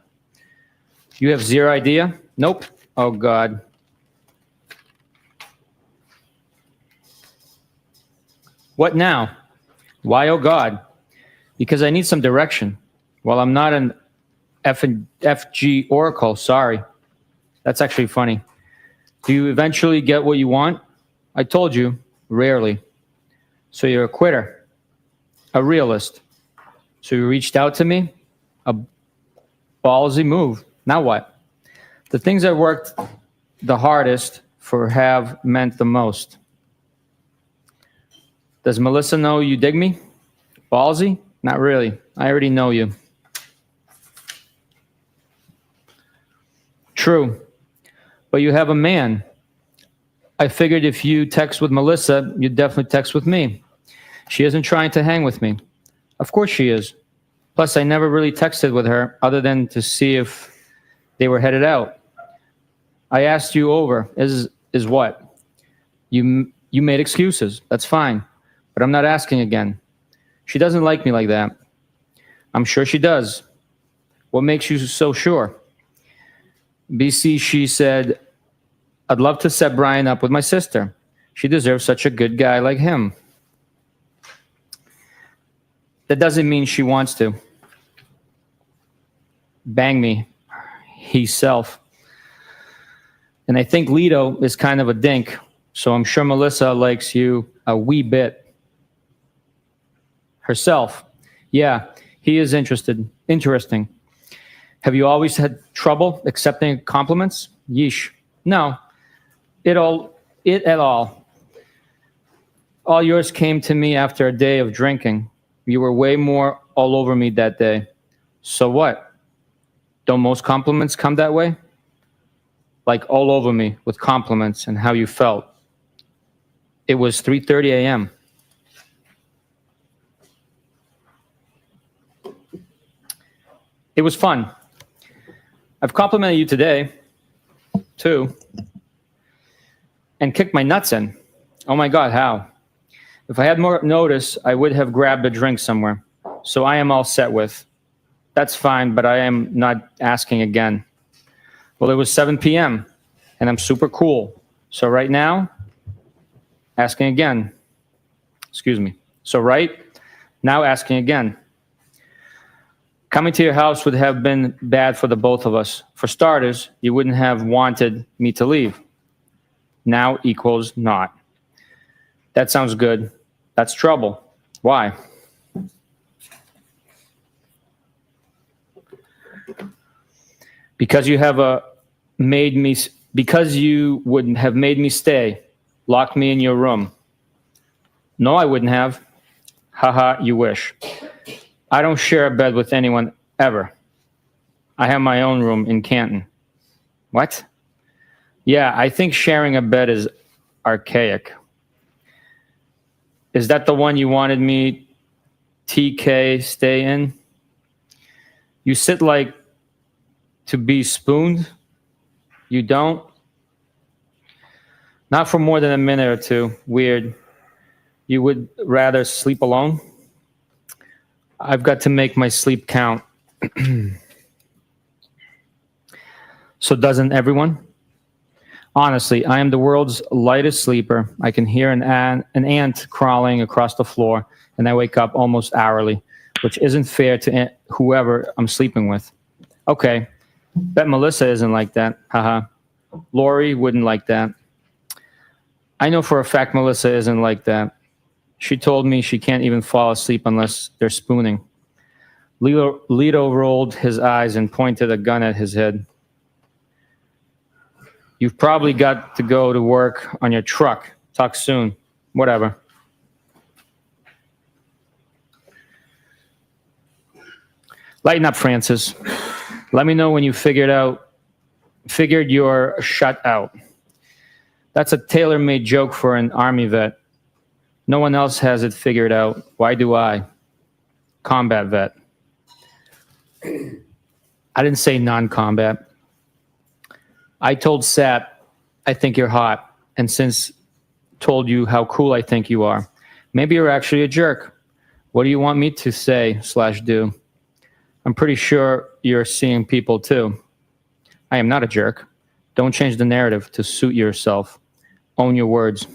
You have zero idea? Nope. Oh, God. What now? Why, oh, God? Because I need some direction. Well, I'm not an FG oracle, sorry. That's actually funny. Do you eventually get what you want? I told you, rarely. So you're a quitter, a realist. So you reached out to me? A ballsy move. Now what? The things I worked the hardest for have meant the most. Does Melissa know you dig me? Ballsy? Not really. I already know you. True. But you have a man. I figured if you text with Melissa, you'd definitely text with me. She isn't trying to hang with me. Of course she is. Plus, I never really texted with her other than to see if they were headed out. I asked you over. Is what? You made excuses. That's fine. But I'm not asking again. She doesn't like me like that. I'm sure she does. What makes you so sure? BC, she said, I'd love to set Brian up with my sister. She deserves such a good guy like him. That doesn't mean she wants to. Bang me, himself. And I think Lito is kind of a dink, so I'm sure Melissa likes you a wee bit. Herself. Yeah, he is interesting. Have you always had trouble accepting compliments? Yeesh. No. It at all. All yours came to me after a day of drinking. You were way more all over me that day. So what? Don't most compliments come that way? Like all over me with compliments and how you felt. It was 3:30 a.m. It was fun. I've complimented you today, too. And kicked my nuts in. Oh my God, how? If I had more notice, I would have grabbed a drink somewhere. So I am all set with. That's fine, but I am not asking again. Well, it was 7 p.m. and I'm super cool. So right now, asking again. Excuse me. So right now, asking again. Coming to your house would have been bad for the both of us. For starters, you wouldn't have wanted me to leave. Now equals not. That sounds good. That's trouble. Why? Because you would have made me stay, locked me in your room. No, I wouldn't have. Haha, you wish. I don't share a bed with anyone ever. I have my own room in Canton. What? Yeah, I think sharing a bed is archaic. Is that the one you wanted me, TK, stay in? You sit like to be spooned? You don't? Not for more than a minute or two. Weird. You would rather sleep alone? I've got to make my sleep count. So doesn't everyone? Honestly, I am the world's lightest sleeper. I can hear an ant crawling across the floor, and I wake up almost hourly, which isn't fair to whoever I'm sleeping with. Okay, bet Melissa isn't like that. Haha. Lori wouldn't like that. I know for a fact Melissa isn't like that. She told me she can't even fall asleep unless they're spooning. Lito rolled his eyes and pointed a gun at his head. You've probably got to go to work on your truck. Talk soon. Whatever. Lighten up, Francis. Let me know when you figured you're shut out. That's a tailor-made joke for an Army vet. No one else has it figured out. Why do I? Combat vet. I didn't say non-combat. I told Sat, I think you're hot, and since told you how cool I think you are. Maybe you're actually a jerk. What do you want me to say/do? I'm pretty sure you're seeing people too. I am not a jerk. Don't change the narrative to suit yourself. Own your words.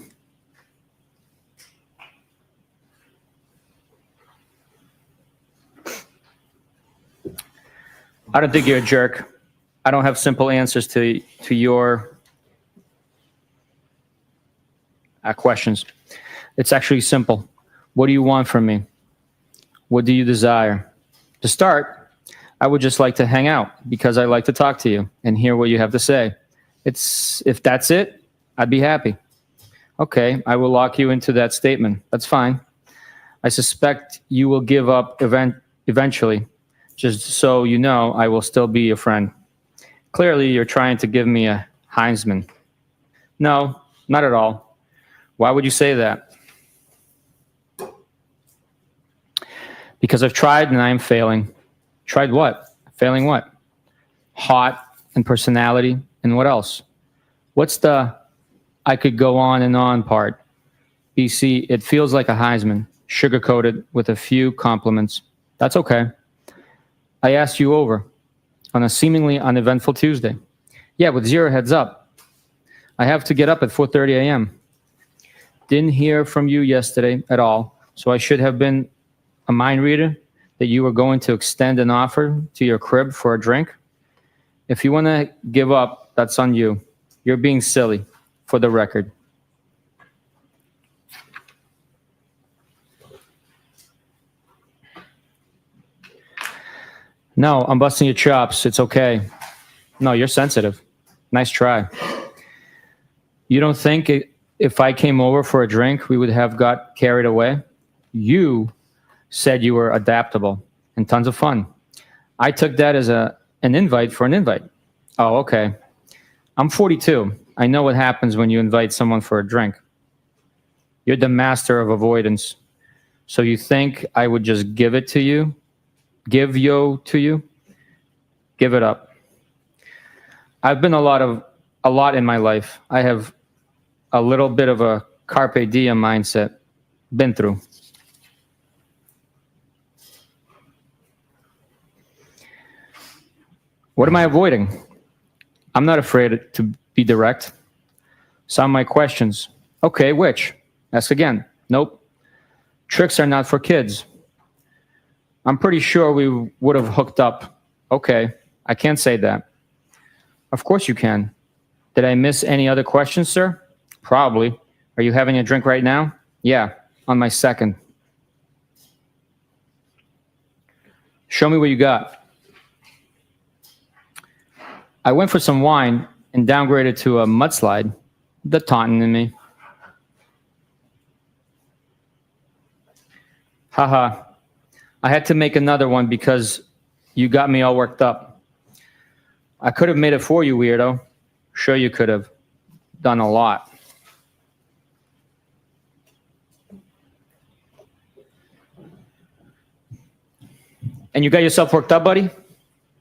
I don't think you're a jerk. I don't have simple answers to your questions. It's actually simple. What do you want from me? What do you desire? To start, I would just like to hang out because I like to talk to you and hear what you have to say. If that's it, I'd be happy. Okay, I will lock you into that statement. That's fine. I suspect you will give up eventually. Just so you know, I will still be your friend. Clearly, you're trying to give me a Heisman. No, not at all. Why would you say that? Because I've tried and I am failing. Tried what? Failing what? Hot and personality and what else? What's the I could go on and on part? BC, it feels like a Heisman, sugar-coated with a few compliments. That's okay. I asked you over on a seemingly uneventful Tuesday. Yeah, with zero heads up. I have to get up at 4:30 a.m. Didn't hear from you yesterday at all, so I should have been a mind reader that you were going to extend an offer to your crib for a drink. If you want to give up, that's on you. You're being silly, for the record. No, I'm busting your chops. It's okay. No, you're sensitive. Nice try. You don't think if I came over for a drink, we would have got carried away? You said you were adaptable and tons of fun. I took that as an invite for an invite. Oh, okay. I'm 42. I know what happens when you invite someone for a drink. You're the master of avoidance. So you think I would just give it to you? Give yo to you? Give it up. I've been a lot in my life. I have a little bit of a carpe diem mindset. Been through. What am I avoiding? I'm not afraid to be direct. Some of my questions. Okay, which? Ask again. Nope. Tricks are not for kids. I'm pretty sure we would have hooked up. Okay, I can't say that. Of course you can. Did I miss any other questions, sir? Probably. Are you having a drink right now? Yeah, on my second. Show me what you got. I went for some wine and downgraded to a mudslide. The taunting in me. Haha. I had to make another one because you got me all worked up. I could have made it for you, weirdo. Sure you could have. Done a lot. And you got yourself worked up, buddy?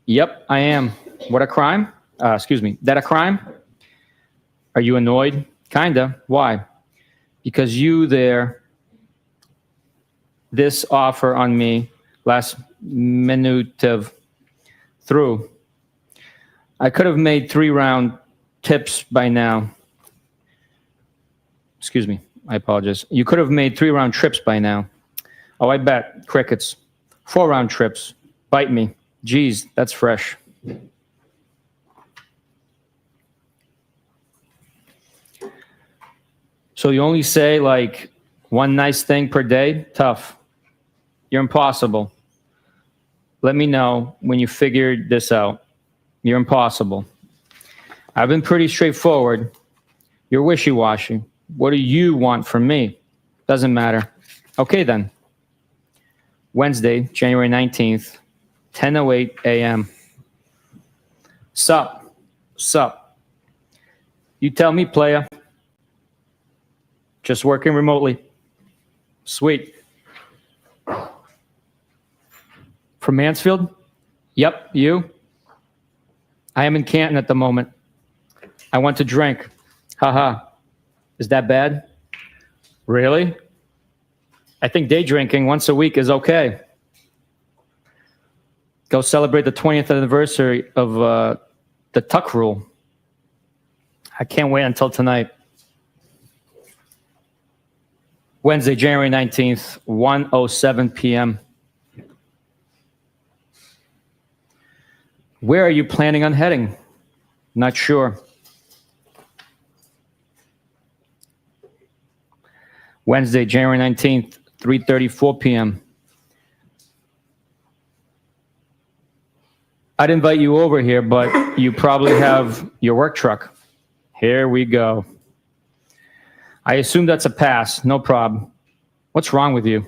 Yep, I am. What a crime? Excuse me. That a crime? Are you annoyed? Kinda. Why? Because you there, this offer on me last minute of through. I could have made 3 round tips by now. Excuse me. I apologize. You could have made 3-round trips by now. Oh, I bet. Crickets. 4-round trips. Bite me. Geez, that's fresh. So you only say like one nice thing per day? Tough. You're impossible. Let me know when you figured this out. You're impossible. I've been pretty straightforward. You're wishy-washy. What do you want from me? Doesn't matter. Okay then. Wednesday, January 19th, 10:08 a.m. Sup? Sup? You tell me, playa. Just working remotely. Sweet. From Mansfield? Yep, you? I am in Canton at the moment. I want to drink. Haha. Is that bad? Really? I think day drinking once a week is okay. Go celebrate the 20th anniversary of the Tuck Rule. I can't wait until tonight. Wednesday, January 19th, 1:07 p.m. Where are you planning on heading? Not sure. Wednesday, January 19th, 3:34 p.m. I'd invite you over here, but you probably have your work truck. Here we go. I assume that's a pass. No problem. What's wrong with you?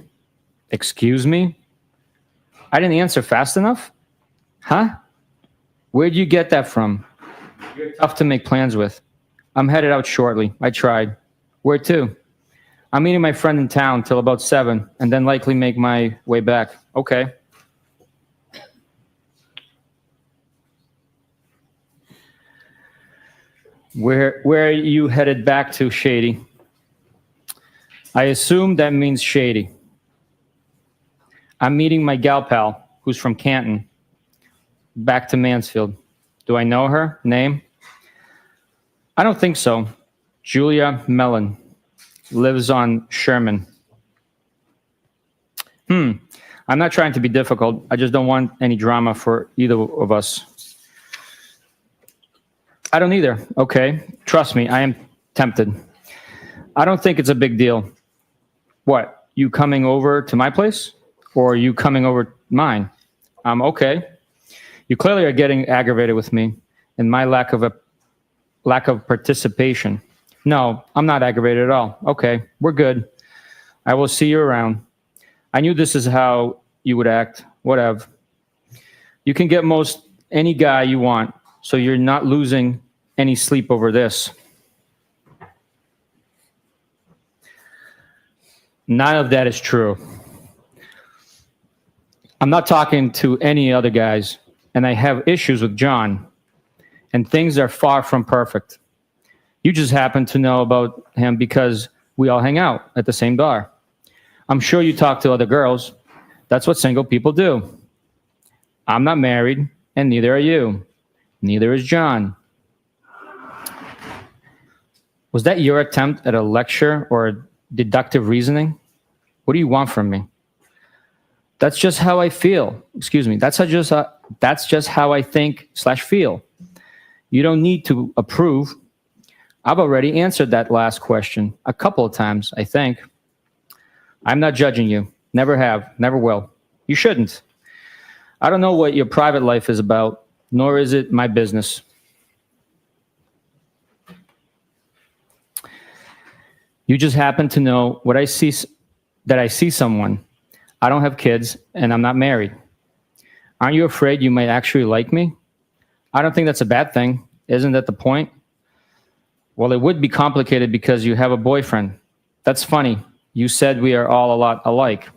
Excuse me? I didn't answer fast enough? Huh? Where'd you get that from? You're tough to make plans with. I'm headed out shortly. I tried. Where to? I'm meeting my friend in town till about 7 and then likely make my way back. Okay. Where are you headed back to, Shady? I assume that means Shady. I'm meeting my gal pal, who's from Canton, back to Mansfield. Do I know her? Name? I don't think so. Julia Mellon. Lives on Sherman. I'm not trying to be difficult. I just don't want any drama for either of us. I don't either. Okay. Trust me, I am tempted. I don't think it's a big deal. What? You coming over to my place? Or you coming over mine? Okay. You clearly are getting aggravated with me and my lack of participation. No, I'm not aggravated at all. Okay, we're good. I will see you around. I knew this is how you would act. Whatever. You can get most any guy you want, so you're not losing any sleep over this. None of that is true. I'm not talking to any other guys, and I have issues with John, and things are far from perfect. You just happen to know about him because we all hang out at the same bar. I'm sure you talk to other girls. That's what single people do. I'm not married, and neither are you. Neither is John. Was that your attempt at a lecture or deductive reasoning? What do you want from me? That's just how I feel. Excuse me. That's just how I think/feel. You don't need to approve. I've already answered that last question a couple of times, I think. I'm not judging you. Never have. Never will. You shouldn't. I don't know what your private life is about, nor is it my business. You just happen to know what I see, that I see someone. I don't have kids, and I'm not married. Aren't you afraid you might actually like me? I don't think that's a bad thing. Isn't that the point? Well, it would be complicated because you have a boyfriend. That's funny. You said we are all a lot alike.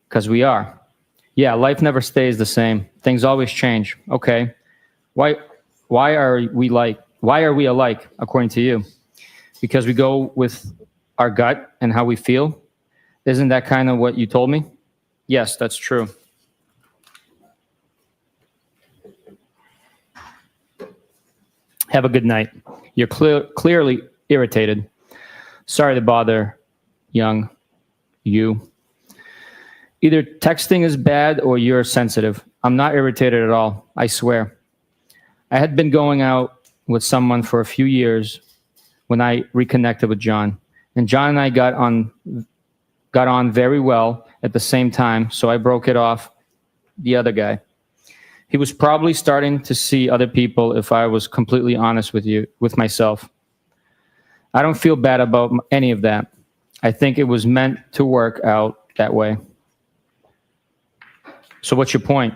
Because we are. Yeah, life never stays the same. Things always change. Okay. Why are we alike, according to you? Because we go with our gut and how we feel? Isn't that kind of what you told me? Yes, that's true. Have a good night. You're clearly irritated. Sorry to bother, young you. Either texting is bad or you're sensitive. I'm not irritated at all, I swear. I had been going out with someone for a few years when I reconnected with John. And John and I got on very well at the same time, so I broke it off the other guy. He was probably starting to see other people if I was completely honest with myself. I don't feel bad about any of that. I think it was meant to work out that way. So what's your point?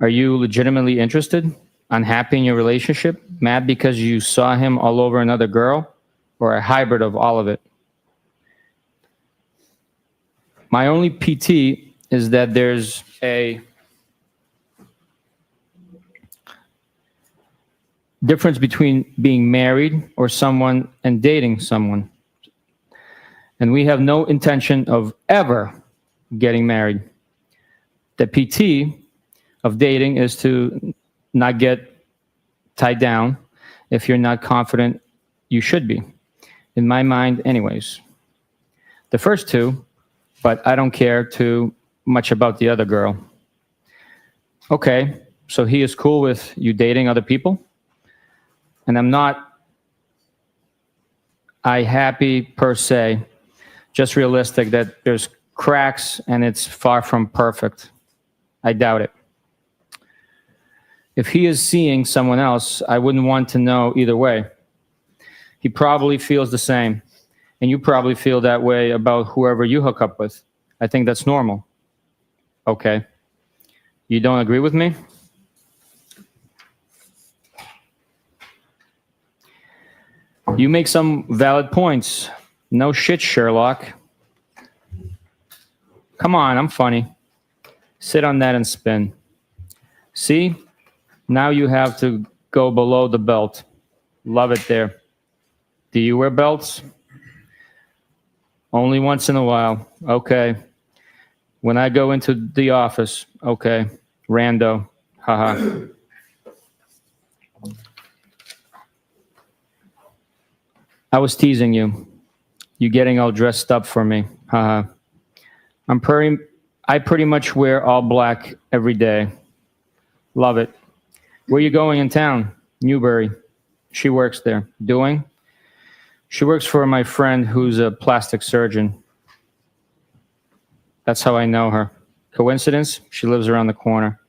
Are you legitimately interested? Unhappy in your relationship? Mad because you saw him all over another girl? Or a hybrid of all of it? My only PT is that there's a difference between being married or someone and dating someone. And we have no intention of ever getting married. The PT of dating is to not get tied down if you're not confident you should be. In my mind, anyways. The first two, but I don't care too much about the other girl. Okay, so he is cool with you dating other people? And I'm not happy per se, just realistic that there's cracks and it's far from perfect. I doubt it. If he is seeing someone else, I wouldn't want to know either way. He probably feels the same, and you probably feel that way about whoever you hook up with. I think that's normal. Okay. You don't agree with me? You make some valid points. No shit, Sherlock. Come on, I'm funny. Sit on that and spin. See? Now you have to go below the belt. Love it there. Do you wear belts? Only once in a while. Okay. When I go into the office. Okay. Rando. Haha. I was teasing you. You getting all dressed up for me. Haha. I pretty much wear all black every day. Love it. Where are you going in town? Newbury. She works there. Doing? She works for my friend who's a plastic surgeon. That's how I know her. Coincidence? She lives around the corner.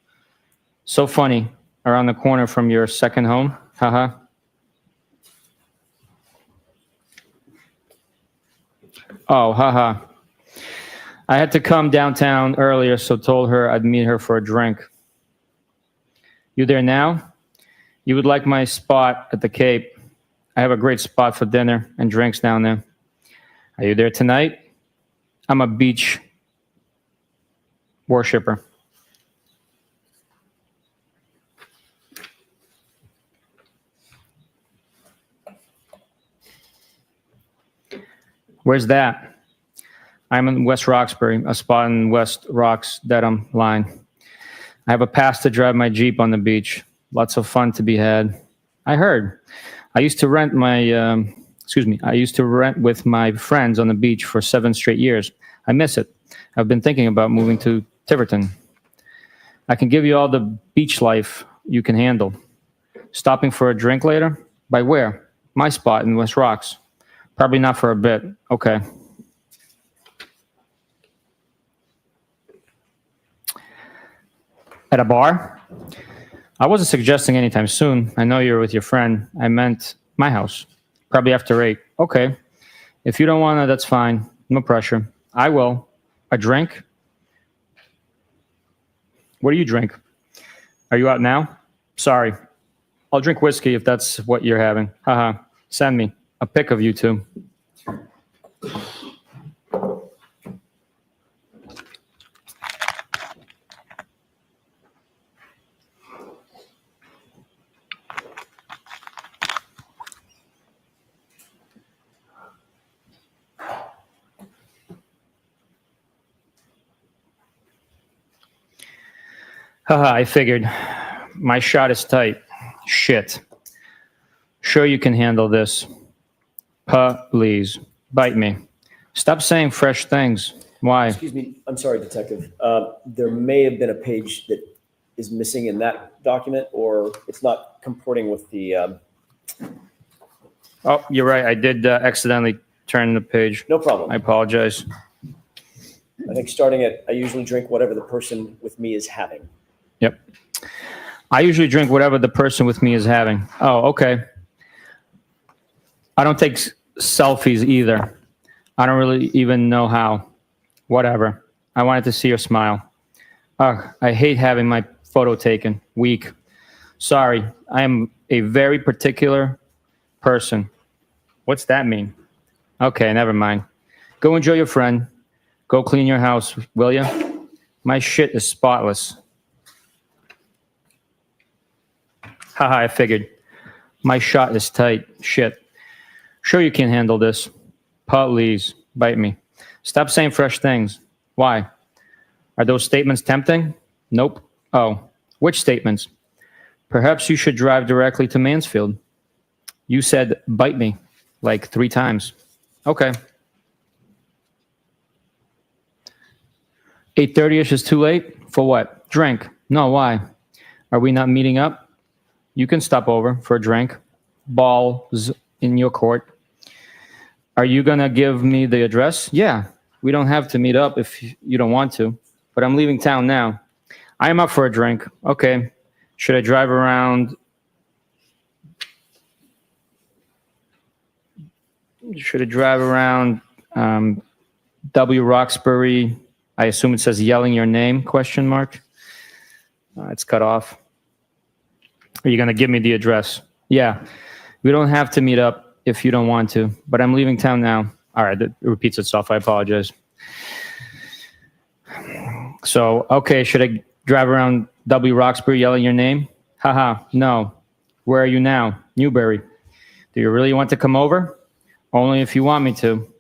So funny. Around the corner from your second home? Haha. Oh, haha. I had to come downtown earlier, so told her I'd meet her for a drink. You there now? You would like my spot at the Cape. I have a great spot for dinner and drinks down there. Are you there tonight? I'm a beach worshiper. Where's that? I'm in West Roxbury, a spot in West Rocks Dedham line. I have a pass to drive my Jeep on the beach. Lots of fun to be had. I heard. I used to rent with my friends on the beach for 7 straight years. I miss it. I've been thinking about moving to Tiverton. I can give you all the beach life you can handle. Stopping for a drink later? By where? My spot in West Rocks. Probably not for a bit. Okay. At a bar? I wasn't suggesting anytime soon. I know you're with your friend. I meant my house. Probably after 8. Okay. If you don't want to, that's fine. No pressure. I will. A drink? What do you drink? Are you out now? Sorry. I'll drink whiskey if that's what you're having. Haha. Send me a pic of you two. Haha, I figured. My shot is tight. Shit. Sure you can handle this. Please. Bite me. Stop saying fresh things. Why?
Excuse me, I'm sorry, Detective. There may have been a page that is missing in that document, or it's not comporting with the,
Oh, you're right. I did accidentally turn the page.
no problem.
I apologize.
I think starting at, I usually drink whatever the person with me is having.
Yep. I usually drink whatever the person with me is having. Oh, okay. I don't take selfies either. I don't really even know how. Whatever. I wanted to see your smile. Ugh, I hate having my photo taken. Weak. Sorry. I am a very particular person. What's that mean? Okay, never mind. Go enjoy your friend. Go clean your house, will ya? My shit is spotless. Haha, I figured. My shot is tight. Shit. Sure you can handle this. Please, bite me. Stop saying fresh things. Why? Are those statements tempting? Nope. Oh, which statements? Perhaps you should drive directly to Mansfield. You said bite me like 3 times. Okay. 8:30ish is too late? For what? Drink. No, why? Are we not meeting up? You can stop over for a drink. Balls in your court. Are you gonna give me the address? Yeah. We don't have to meet up if you don't want to, but I'm leaving town now. I am up for a drink. Okay. Should I drive around? Should I drive around W. Roxbury? I assume it says yelling your name, question mark. It's cut off. Are you going to give me the address? Yeah. We don't have to meet up if you don't want to, but I'm leaving town now. All right, it repeats itself. I apologize. So, okay, should I drive around W. Roxbury yelling your name? Haha, no. Where are you now? Newbury. Do you really want to come over? Only if you want me to.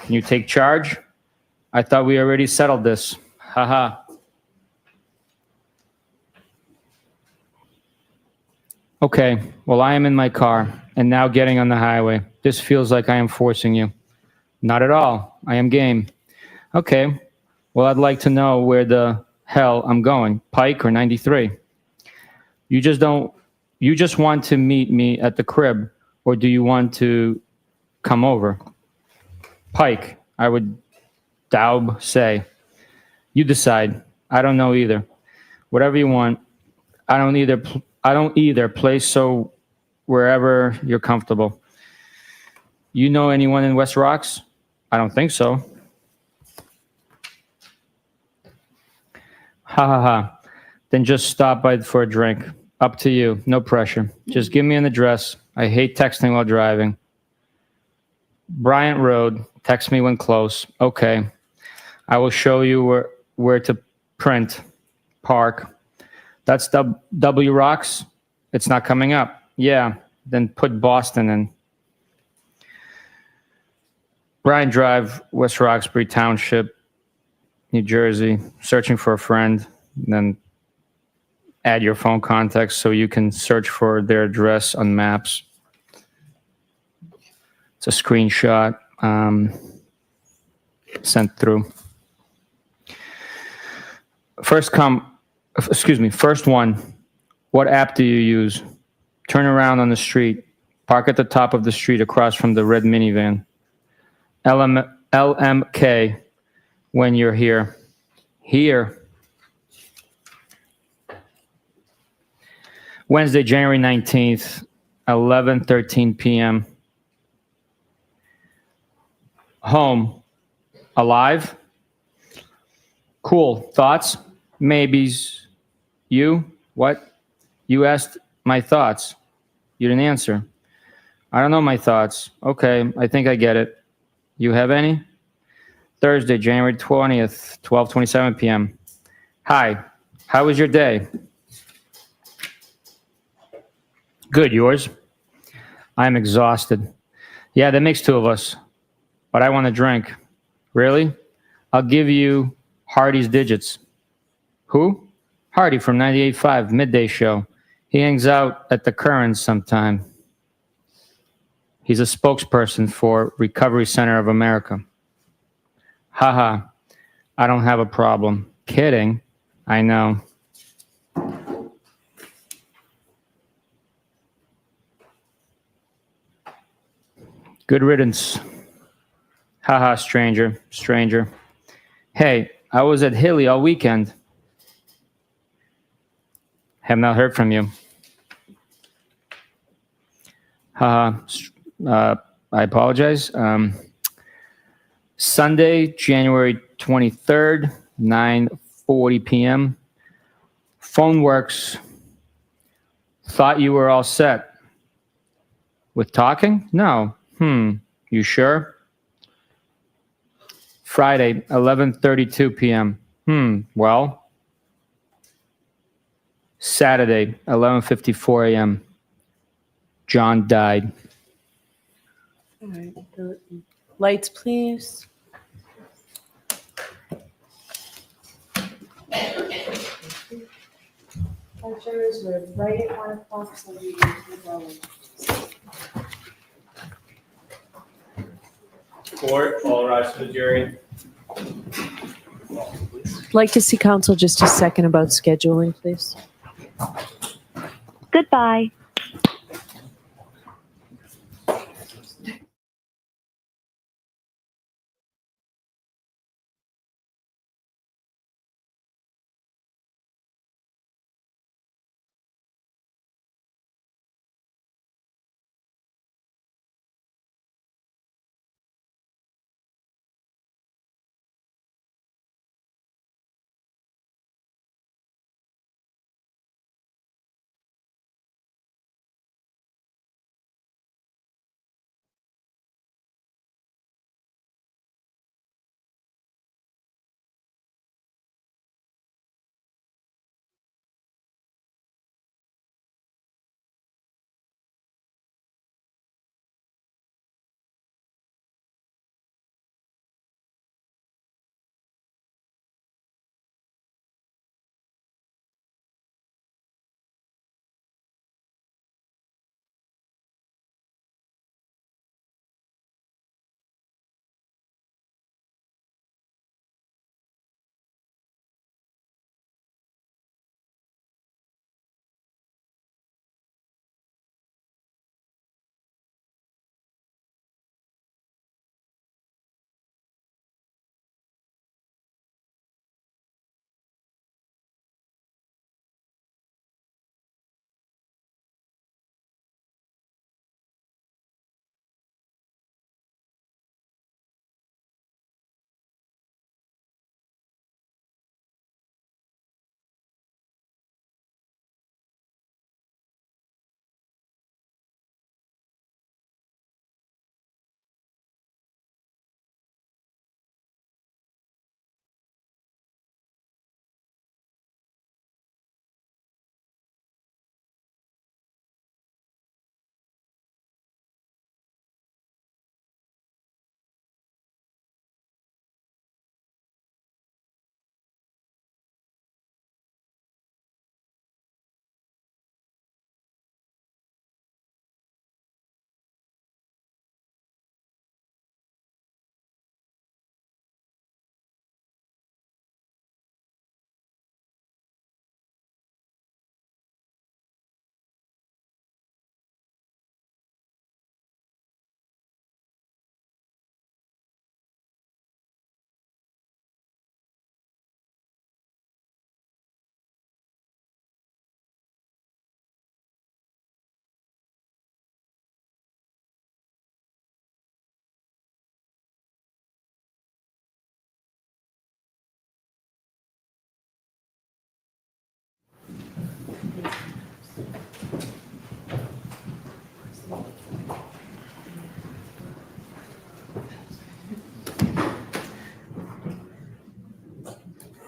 Can you take charge? I thought we already settled this. Haha. Okay, well, I am in my car and now getting on the highway. This feels like I am forcing you. Not at all. I am game. Okay, well, I'd like to know where the hell I'm going, Pike or 93? You just want to meet me at the crib, or do you want to come over? Pike, I would Daub say. You decide. I don't know either. Whatever you want. I don't either. Play so wherever you're comfortable. You know anyone in West Rocks? I don't think so. Ha ha ha. Then just stop by for a drink. Up to you. No pressure. Just give me an address. I hate texting while driving. Bryant Road. Text me when close. Okay. I will show you where to print. Park. That's W Rocks? It's not coming up. Yeah. Then put Boston in. Bryant Drive, West Roxbury Township, New Jersey. Searching for a friend. Then add your phone contacts so you can search for their address on maps. It's a screenshot sent through. First one. What app do you use? Turn around on the street. Park at the top of the street across from the red minivan. LMK when you're here. Here. Wednesday, January 19th, 11:13 p.m. Home. Alive? Cool. Thoughts? Maybes. You? What? You asked my thoughts. You didn't answer. I don't know my thoughts. Okay, I think I get it. You have any? Thursday, January 20th, 12:27 p.m. Hi. How was your day? Good. Yours? I am exhausted. Yeah, that makes 2 of us. But I want a drink. Really? I'll give you Hardy's digits. Who? Hardy from 98.5 Midday Show. He hangs out at the Currents sometime. He's a spokesperson for Recovery Center of America. Haha, I don't have a problem. Kidding. I know. Good riddance. Haha, stranger, stranger. Hey, I was at Hilly all weekend. Have not heard from you. Haha, I apologize. Sunday, January 23rd, 9:40 p.m. Phone works. Thought you were all set. With talking? No. You sure? Friday, 11:32 p.m. Well. Saturday, 11:54 a.m. John died.
All right. Lights, please.
Jurors, we're right at 1 o'clock, so we can keep rolling.
Court, all rise for the jury.
I'd like to see counsel just a second about scheduling, please.
Goodbye.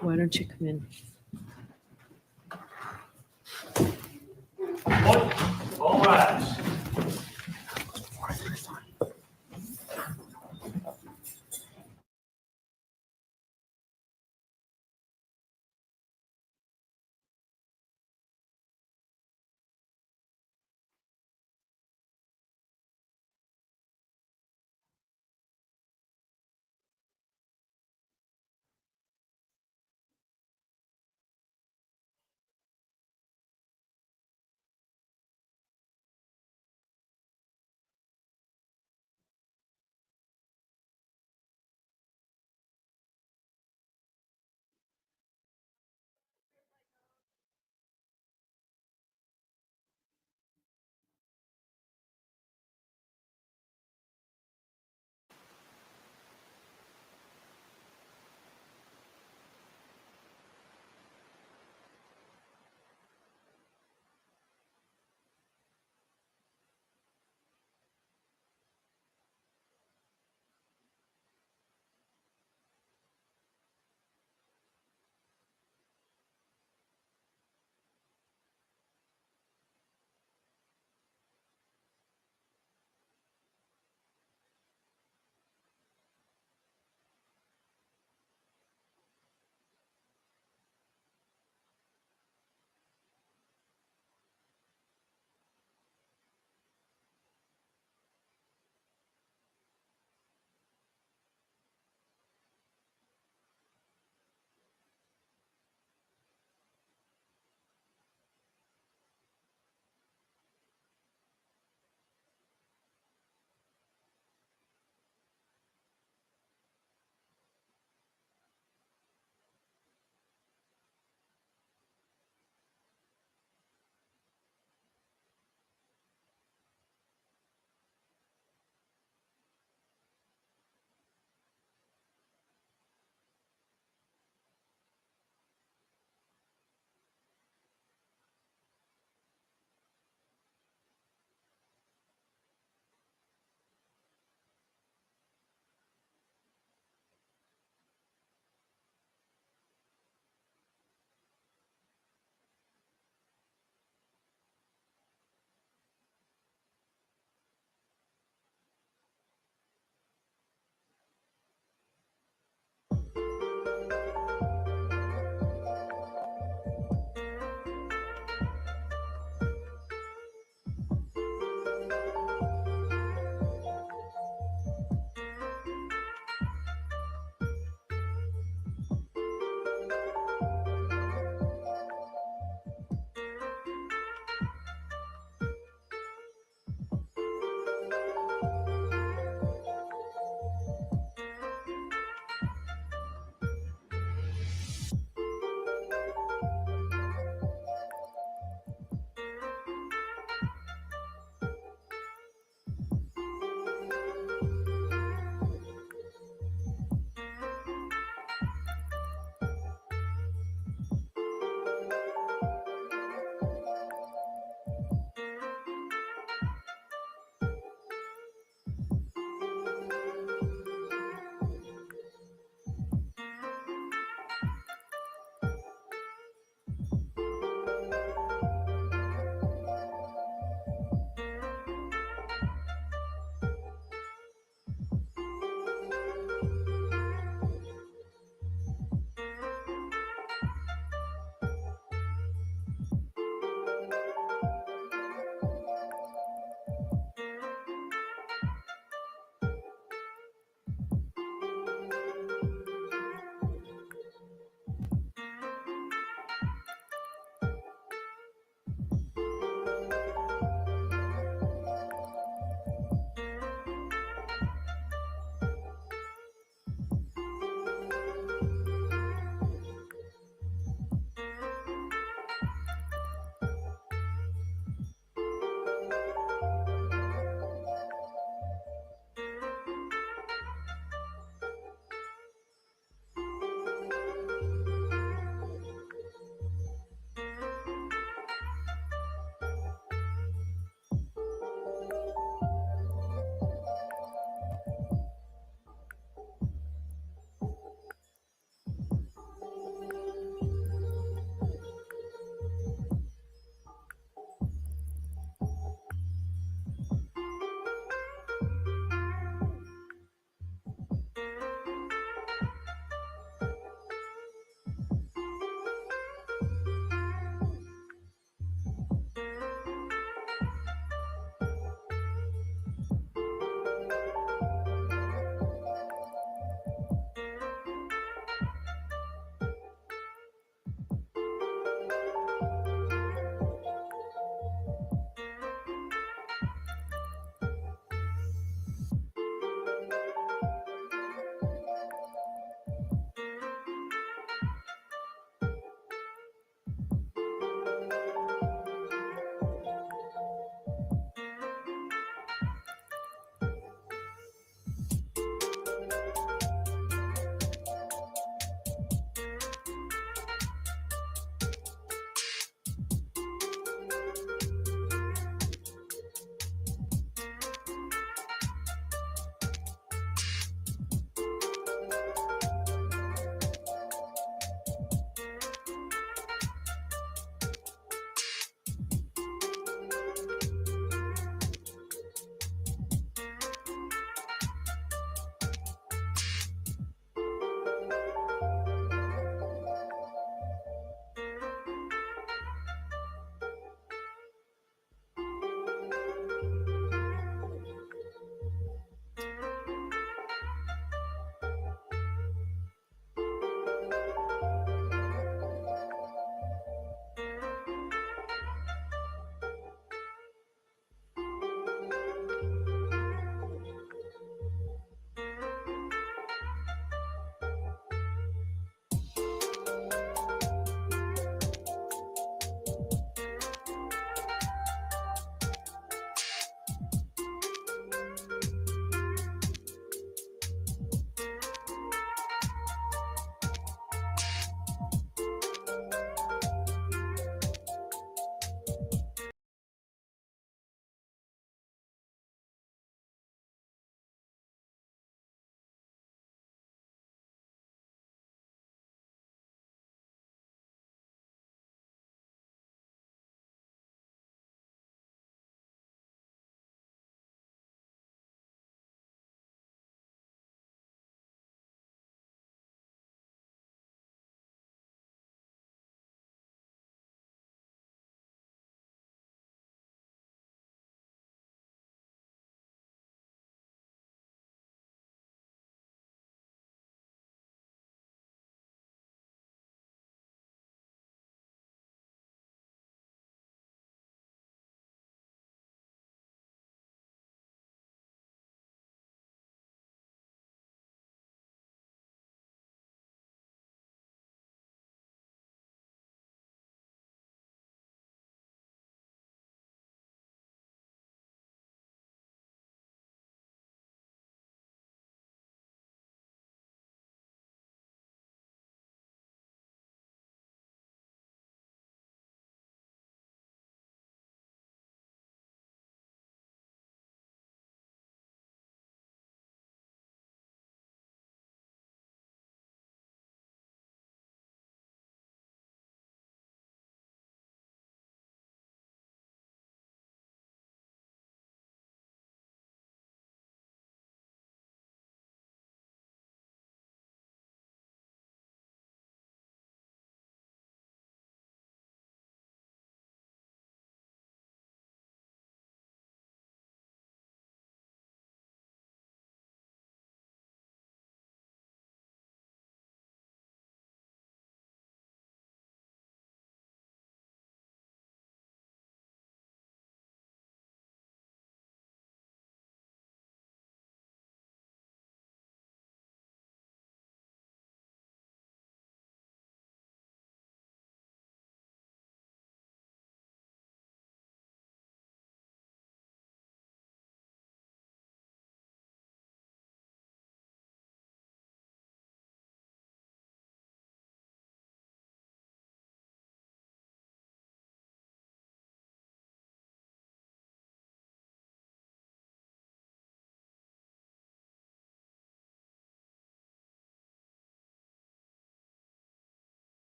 Why don't you come in?
All rise.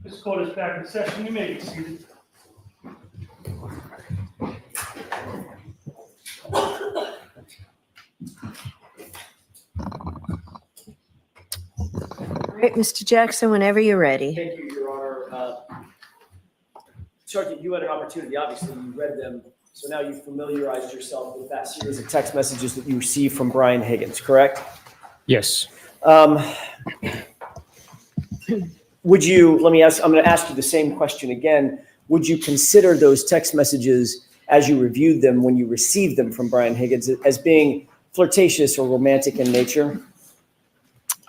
This court is back in session. You may be seated.
All right, Mr. Jackson, whenever you're ready.
Thank you, Your Honor. Sergeant, you had an opportunity, obviously, you read them, so now you've familiarized yourself with that series of text messages that you received from Brian Higgins, correct?
Yes.
Would you, I'm going to ask you the same question again. Would you consider those text messages as you reviewed them when you received them from Brian Higgins as being flirtatious or romantic in nature?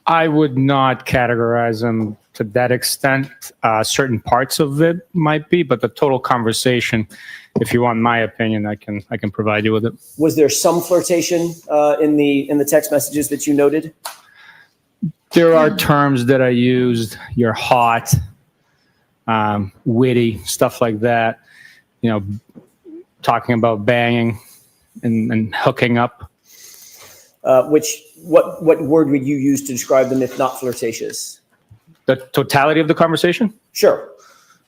I would not categorize them to that extent. Certain parts of it might be, but the total conversation, if you want my opinion, I can provide you with it.
Was there some flirtation in the text messages that you noted?
There are terms that I used. You're hot, witty, stuff like that. You know, talking about banging and hooking up.
What word would you use to describe them if not flirtatious?
The totality of the conversation?
Sure.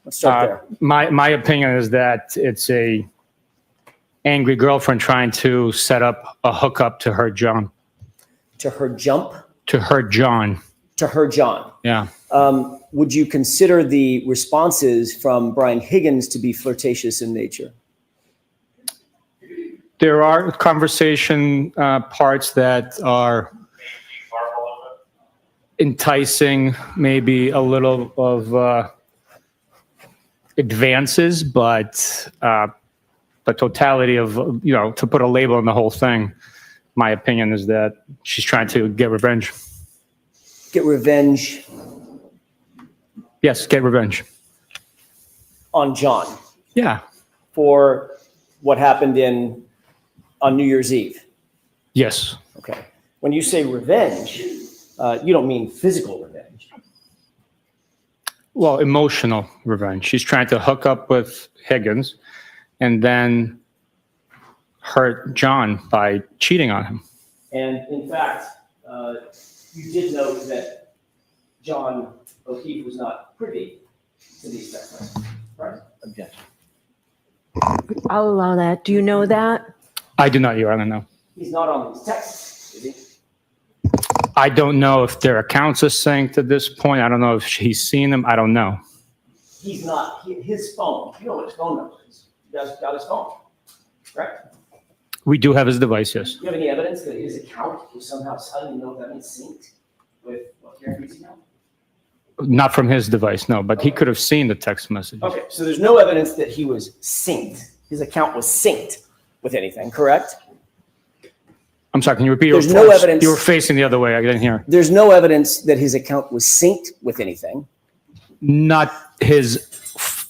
Let's start there.
My opinion is that it's a angry girlfriend trying to set up a hookup to her John.
To her jump?
To her John.
To her John.
Yeah.
Would you consider the responses from Brian Higgins to be flirtatious in nature?
There are conversation parts that are enticing, maybe a little of advances, but the totality of, to put a label on the whole thing, my opinion is that she's trying to get revenge.
Get revenge
Yes, get revenge.
on John
Yeah.
for what happened on New Year's Eve.
Yes.
Okay. When you say revenge, you don't mean physical revenge.
Well, emotional revenge. She's trying to hook up with Higgins and then hurt John by cheating on him.
And in fact, you did note that John O'Keefe was not privy to these text messages, right?
Objection.
I'll allow that. Do you know that?
I do not, Your Honor, no.
He's not on these texts, is he?
I don't know if their accounts are synced at this point. I don't know if he's seen them. I don't know.
He's not. His phone. You know what his phone number is. You guys got his phone, correct?
We do have his device, yes.
Do you have any evidence that his account was somehow, I don't even know if that means synced with Karen Reed's account?
Not from his device, no, but he could have seen the text message.
Okay, so there's no evidence that he was synced. His account was synced with anything, correct?
I'm sorry, can you repeat?
There's no evidence.
You were facing the other way. I didn't hear.
There's no evidence that his account was synced with anything.
Not his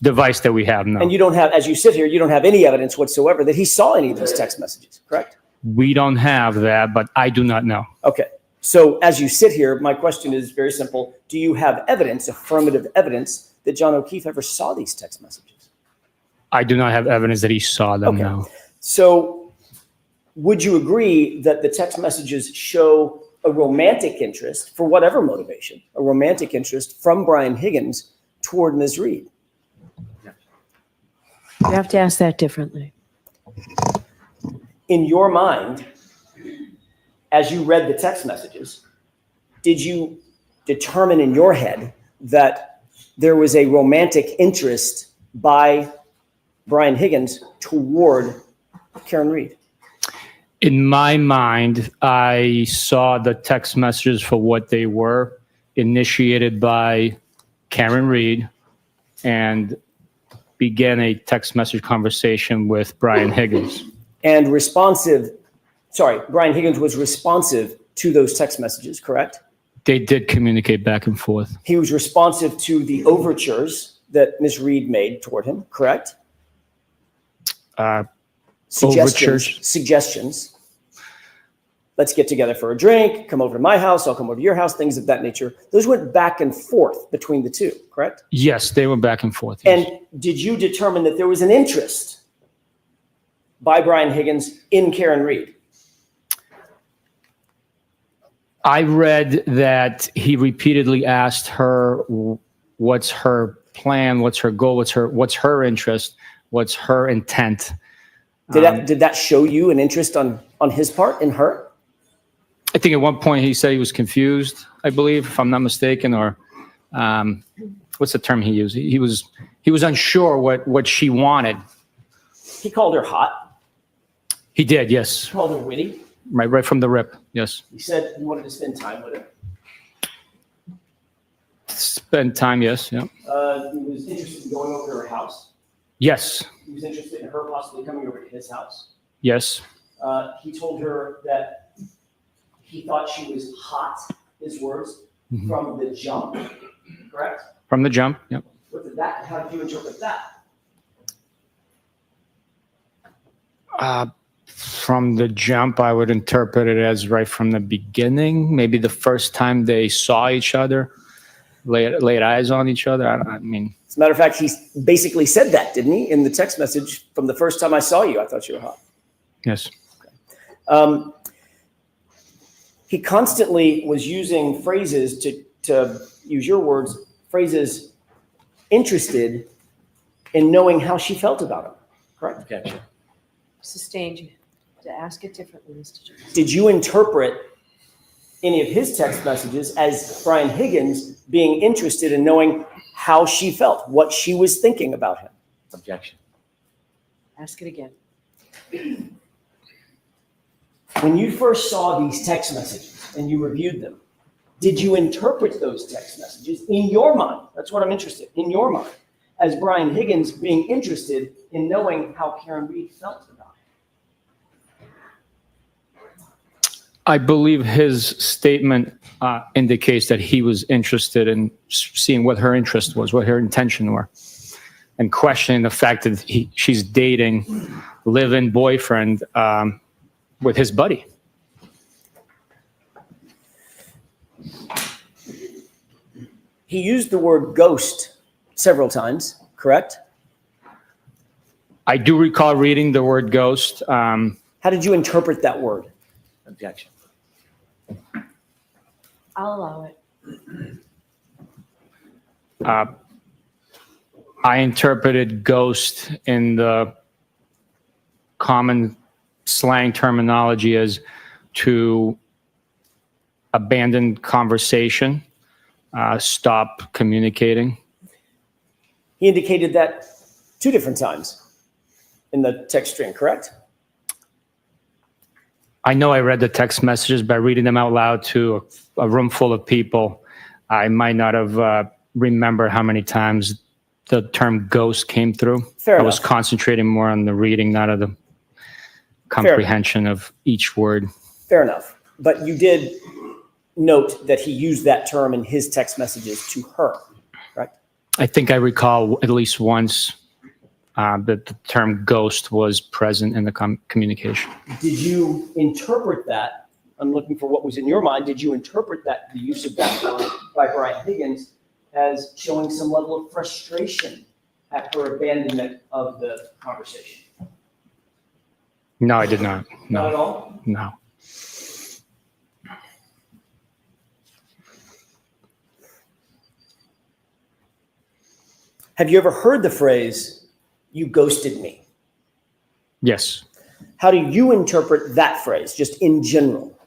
device that we have, no.
And you don't have, as you sit here, you don't have any evidence whatsoever that he saw any of these text messages, correct?
We don't have that, but I do not know.
Okay. So as you sit here, my question is very simple. Do you have evidence, affirmative evidence, that John O'Keefe ever saw these text messages?
I do not have evidence that he saw them,
Okay.
no.
So would you agree that the text messages show a romantic interest, for whatever motivation, a romantic interest from Brian Higgins toward Ms. Reed?
You have to ask that differently.
In your mind, as you read the text messages, did you determine in your head that there was a romantic interest by Brian Higgins toward Karen Reed?
In my mind, I saw the text messages for what they were, initiated by Karen Reed, and began a text message conversation with Brian Higgins.
And Brian Higgins was responsive to those text messages, correct?
They did communicate back and forth.
He was responsive to the overtures that Ms. Reed made toward him, correct? Suggestions. Let's get together for a drink, come over to my house, I'll come over to your house, things of that nature. Those went back and forth between the two, correct?
Yes, they went back and forth. Yes.
And did you determine that there was an interest by Brian Higgins in Karen Reed?
I read that he repeatedly asked her, what's her plan, what's her goal, what's her interest, what's her intent.
Did that show you an interest on his part, in her?
I think at one point he said he was confused, I believe, if I'm not mistaken, or what's the term he used? He was unsure what she wanted.
He called her hot.
He did, yes.
He called her witty.
Right from the rip, yes.
He said he wanted to spend time with her.
Spend time, yes, yeah.
He was interested in going over to her house.
Yes,
He was interested in her possibly coming over to his house.
yes,
He told her that he thought she was hot, his words, from the jump, correct?
from the jump, yep.
How did you interpret that?
From the jump, I would interpret it as right from the beginning, maybe the first time they saw each other, laid eyes on each other. I mean,
As a matter of fact, he basically said that, didn't he, in the text message? From the first time I saw you, I thought you were hot.
yes.
He constantly was using phrases, to use your words, phrases interested in knowing how she felt about him, correct?
Objection.
Sustained. To ask it differently, Mr. Jones.
Did you interpret any of his text messages as Brian Higgins being interested in knowing how she felt, what she was thinking about him?
Objection.
Ask it again.
When you first saw these text messages and you reviewed them, did you interpret those text messages in your mind? That's what I'm interested in your mind, as Brian Higgins being interested in knowing how Karen Reed felt about him.
I believe his statement indicates that he was interested in seeing what her interest was, what her intention were, and questioning the fact that she's dating live-in boyfriend with his buddy.
He used the word ghost several times, correct?
I do recall reading the word ghost.
How did you interpret that word?
Objection.
I'll allow it.
I interpreted ghost in the common slang terminology as to abandon conversation, stop communicating.
He indicated that 2 different times in the text string, correct?
I know I read the text messages, but reading them out loud to a room full of people, I might not have remembered how many times the term ghost came through.
Fair
I was
enough.
concentrating more on the reading, not on the comprehension of each word.
Fair enough. But you did note that he used that term in his text messages to her, correct?
I think I recall at least once that the term ghost was present in the communication.
Did you interpret that? I'm looking for what was in your mind. Did you interpret that, the use of that word by Brian Higgins, as showing some level of frustration at her abandonment of the conversation?
No, I did not.
Not at
No,
all?
no.
Have you ever heard the phrase, "you ghosted me"?
Yes.
How do you interpret that phrase, just in general?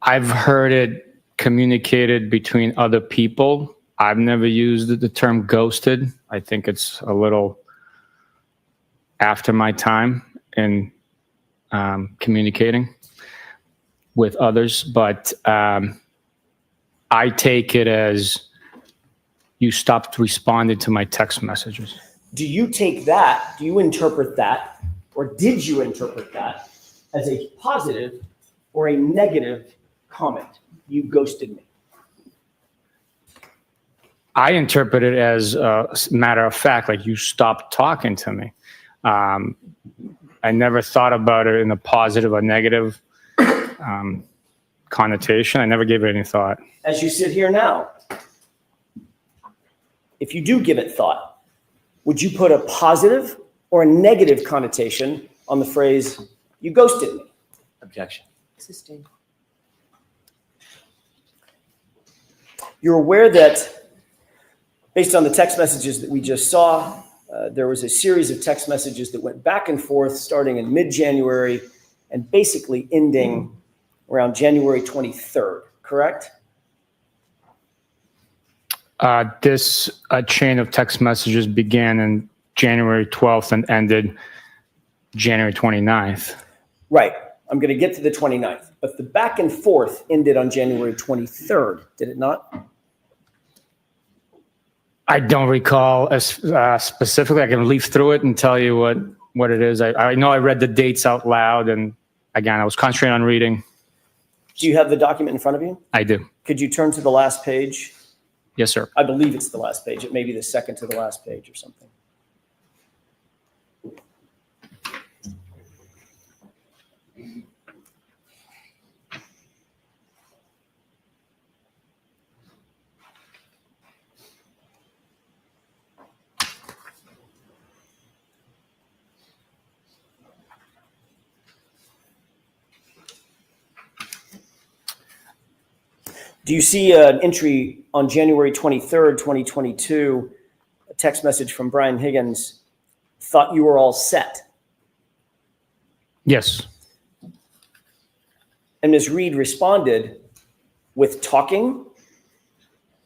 I've heard it communicated between other people. I've never used the term ghosted. I think it's a little after my time in communicating with others, but I take it as you stopped responding to my text messages.
Do you take that, do you interpret that, or did you interpret that as a positive or a negative comment? You ghosted me.
I interpret it as a matter of fact, like you stopped talking to me. I never thought about it in a positive or negative connotation. I never gave it any thought.
As you sit here now, if you do give it thought, would you put a positive or a negative connotation on the phrase, "you ghosted me"?
Objection.
Sustained.
You're aware that based on the text messages that we just saw, there was a series of text messages that went back and forth starting in mid-January and basically ending around January 23rd, correct?
This chain of text messages began in January 12th and ended January 29th.
Right. I'm going to get to the 29th, but the back and forth ended on January 23rd, did it not?
I don't recall as specifically. I can leaf through it and tell you what it is. I know I read the dates out loud, and again, I was concentrating on reading.
Do you have the document in front of you?
I do.
Could you turn to the last page?
Yes, sir.
I believe it's the last page. It may be the second to the last page or something. Do you see an entry on January 23rd, 2022, a text message from Brian Higgins, thought you were all set?
Yes.
And Ms. Reed responded with talking?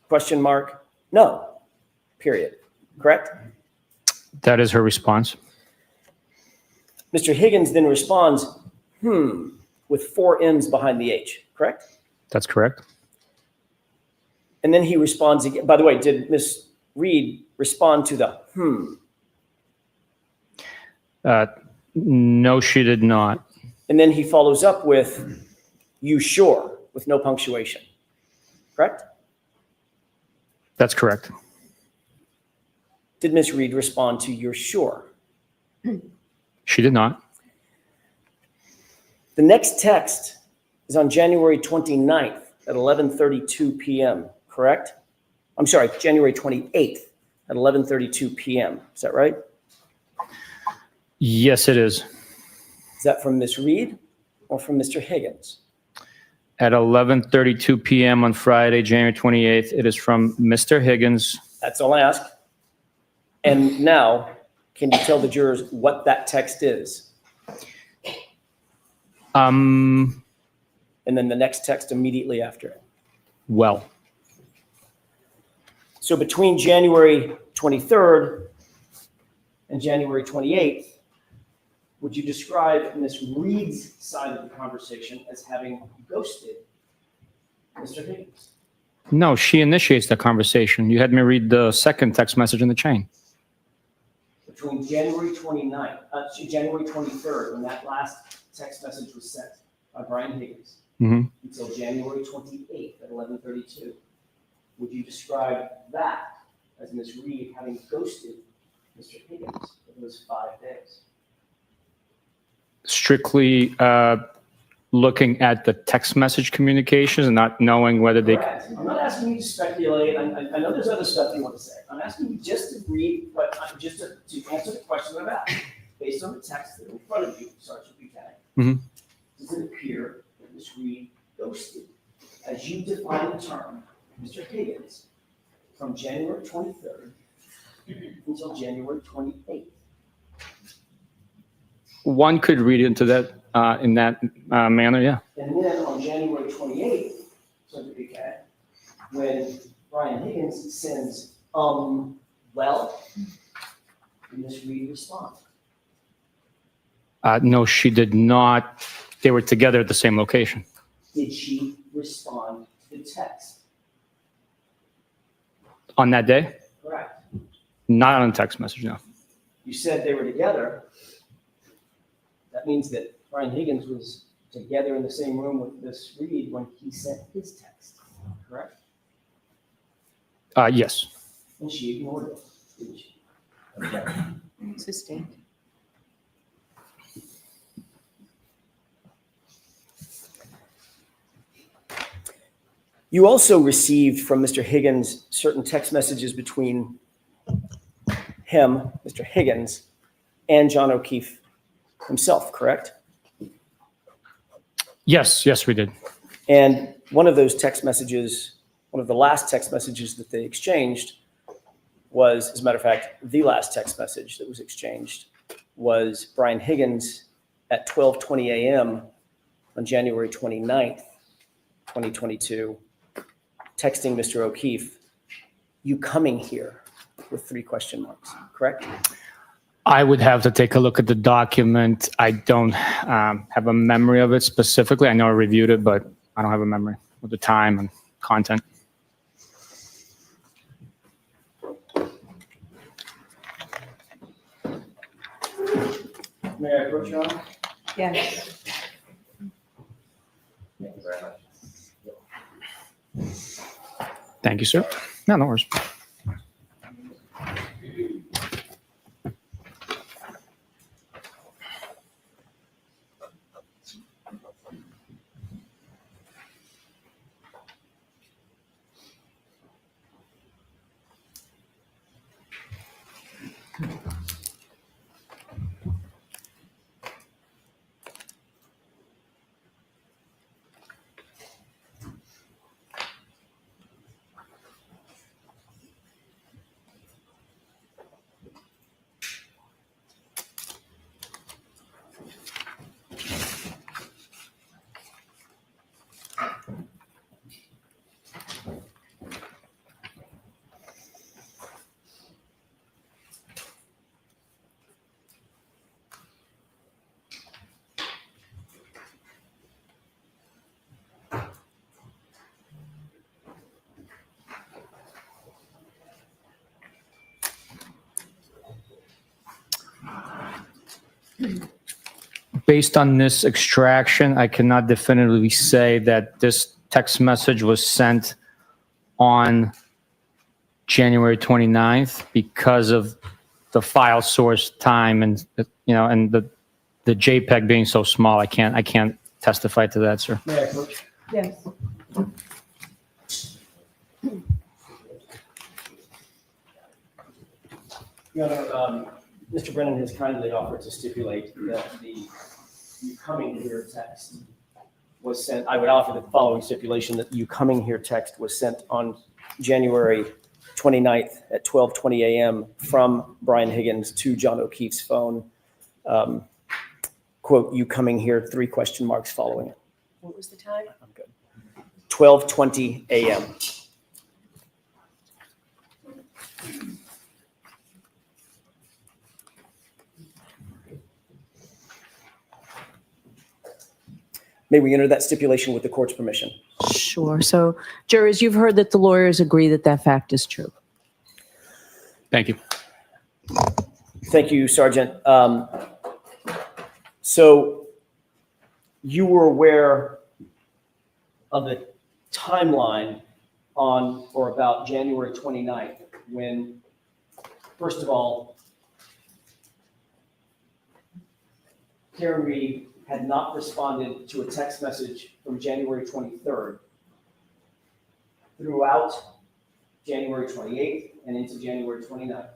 Question mark. No. Period. Correct?
That is her response.
Mr. Higgins then responds, with 4 M's behind the H. Correct?
That's correct.
And then he responds again. By the way, did Ms. Reed respond to the
No, she did not.
And then he follows up with, you sure, with no punctuation. Correct?
That's correct.
Did Ms. Reed respond to you're sure?
She did not.
The next text is on January 29th at 11:32 p.m., correct? I'm sorry, January 28th at 11:32 p.m. Is that right?
Yes, it is.
Is that from Ms. Reed or from Mr. Higgins?
At 11:32 p.m. on Friday, January 28th, it is from Mr. Higgins.
That's all I ask. And now, can you tell the jurors what that text is? And then the next text immediately after it.
Well,
So between January 23rd and January 28th, would you describe Ms. Reed's side of the conversation as having ghosted Mr. Higgins?
no, she initiates the conversation. You had me read the second text message in the chain.
Between January 23rd, when that last text message was sent by Brian Higgins, until January 28th at 11:32, would you describe that as Ms. Reed having ghosted Mr. Higgins for those 5 days?
Strictly looking at the text message communications and not knowing whether they...
Correct. I'm not asking you to speculate. I know there's other stuff you want to say. I'm asking you just to read, but just to answer the question I've asked. Based on the text that is in front of you, Sergeant Buchanan, does it appear that Ms. Reed ghosted, as you define the term, Mr. Higgins, from January 23rd until January 28th?
One could read into that in that manner, yeah.
And then on January 28th, Sergeant Buchanan, when Brian Higgins sends, well, did Ms. Reed respond?
No, she did not. They were together at the same location.
Did she respond to the text?
On that day?
Correct.
Not on a text message, no.
You said they were together. That means that Brian Higgins was together in the same room with Ms. Reed when he sent his text, correct?
Yes.
And she ignored it, didn't she?
It's a stink.
You also received from Mr. Higgins certain text messages between him, Mr. Higgins, and John O'Keefe himself, correct?
Yes, we did.
And one of those text messages, one of the last text messages that they exchanged was, as a matter of fact, the last text message that was exchanged was Brian Higgins at 12:20 a.m. on January 29th, 2022, texting Mr. O'Keefe, you coming here with 3 question marks, correct?
I would have to take a look at the document. I don't have a memory of it specifically. I know I reviewed it, but I don't have a memory of the time and content.
May I approach your honor?
Yes.
Thank you very much.
Thank you, sir. No, no worries. Based on this extraction, I cannot definitively say that this text message was sent on January 29th because of the file source time and, and the JPEG being so small. I can't testify to that, sir.
May I approach?
Yes.
Your Honor, Mr. Brennan has kindly offered to stipulate that the "you coming here" text was sent. I would offer the following stipulation: that "you coming here" text was sent on January 29th at 12:20 a.m. from Brian Higgins to John O'Keefe's phone. Quote, "you coming here," 3 question marks following it.
What was the time?
I'm good. 12:20 a.m. May we enter that stipulation with the court's permission?
Sure. So, jurors, you've heard that the lawyers agree that that fact is true.
Thank you.
Thank you, Sergeant. So you were aware of the timeline on or about January 29th when, first of all, Karen Reed had not responded to a text message from January 23rd throughout January 28th and into January 29th.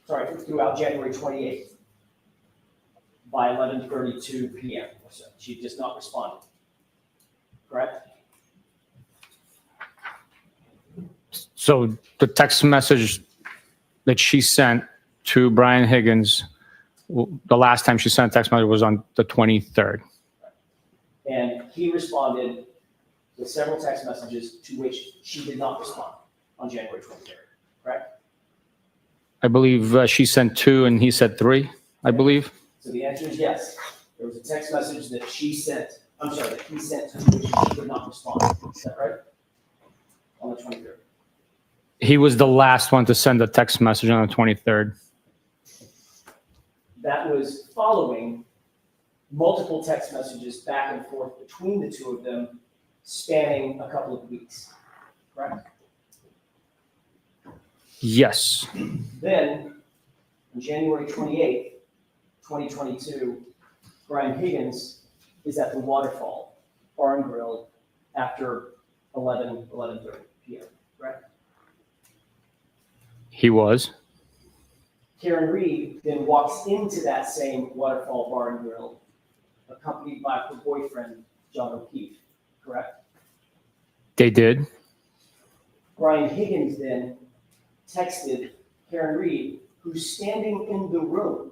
Sorry, throughout January 28th by 11:32 p.m. or so. She just not responded. Correct?
So the text message that she sent to Brian Higgins, the last time she sent a text message was on the 23rd.
And he responded with several text messages to which she did not respond on January 23rd. Correct?
I believe she sent 2 and he said 3, I believe.
So the answer is yes. There was a text message that he sent to which she did not respond. Is that right? On the 23rd.
He was the last one to send a text message on the 23rd.
That was following multiple text messages back and forth between the two of them, spanning a couple of weeks. Correct?
Yes.
Then, on January 28th, 2022, Brian Higgins is at the Waterfall Bar and Grill after 11:30 p.m. Correct?
He was.
Karen Reed then walks into that same Waterfall Bar and Grill, accompanied by her boyfriend, John O'Keefe. Correct?
They did.
Brian Higgins then texted Karen Reed, who's standing in the room.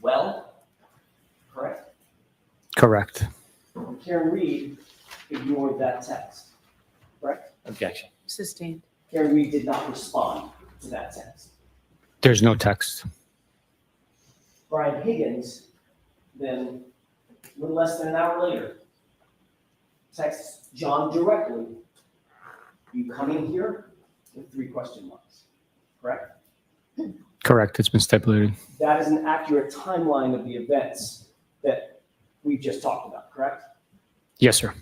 Well, correct?
Correct.
Karen Reed ignored that text, correct?
Objection.
Sustained.
Karen Reed did not respond to that text.
There's no text.
Brian Higgins, then, a little less than an hour later, texts John directly, "You coming here?" with 3 question marks, correct?
Correct. It's been stipulated.
That is an accurate timeline of the events that we've just talked about, correct?
Yes, sir.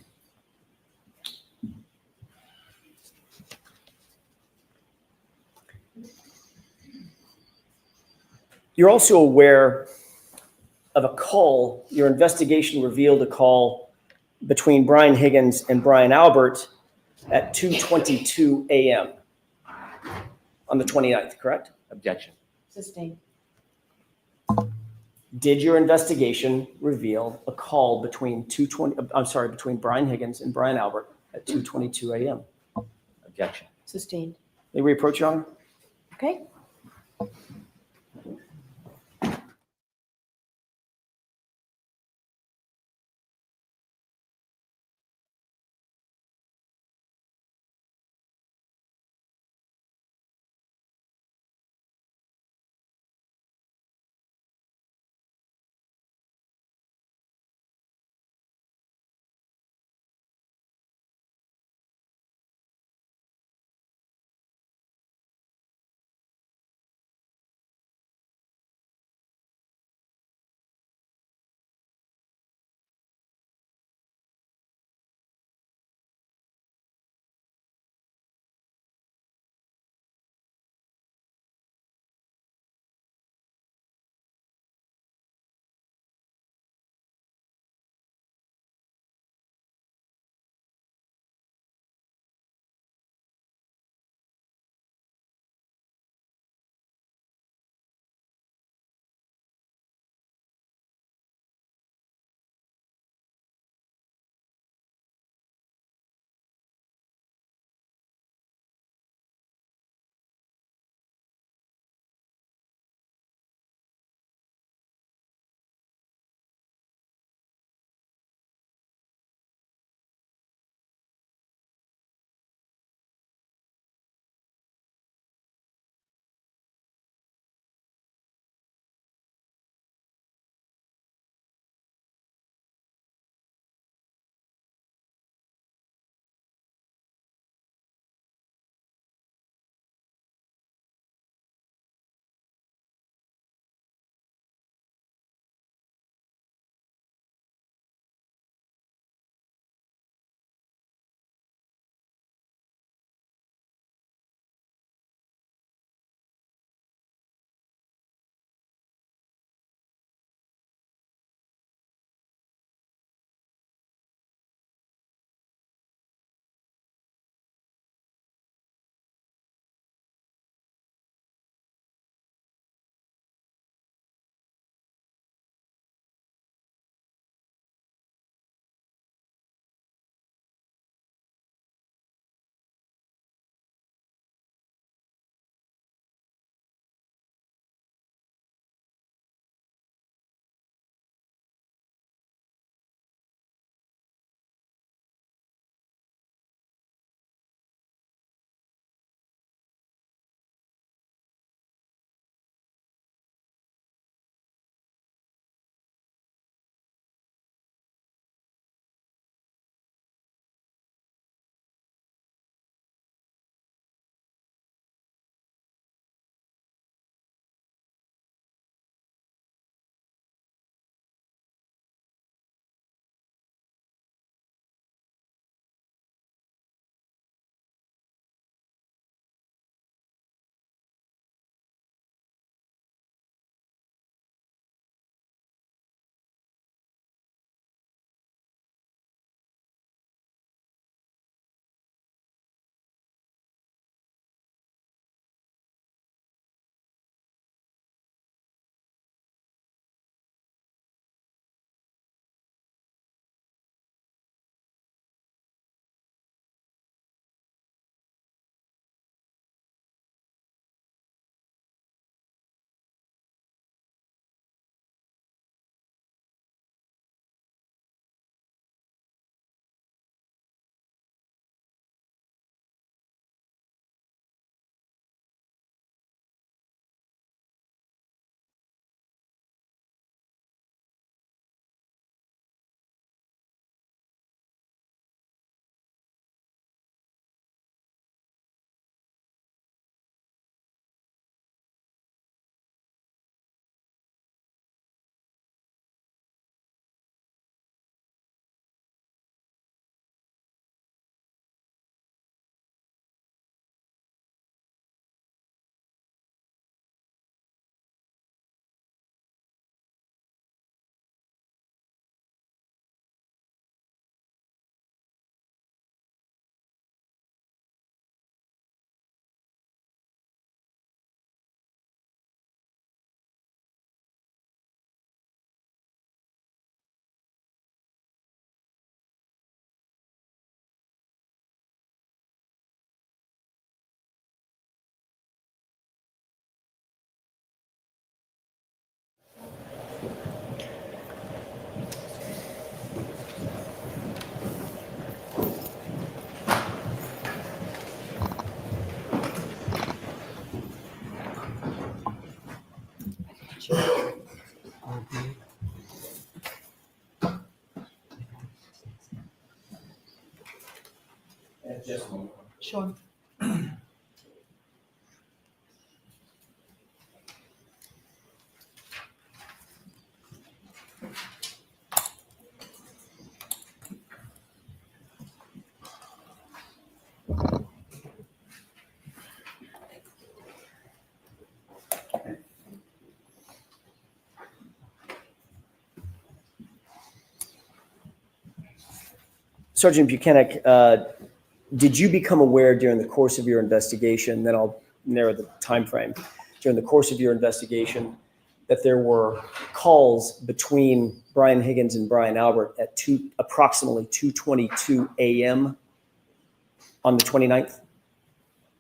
You're also aware of a call, your investigation revealed a call between Brian Higgins and Brian Albert at 2:22 a.m. on the 29th, correct?
Objection.
Sustained.
Did your investigation reveal a call between between Brian Higgins and Brian Albert at 2:22 a.m.?
Objection.
Sustained.
May we approach, Your Honor?
Okay.
Just a moment.
Sure.
Sergeant Buchanan, did you become aware during the course of your investigation, then I'll narrow the time frame, during the course of your investigation, that there were calls between Brian Higgins and Brian Albert at approximately 2:22 a.m. on the 29th?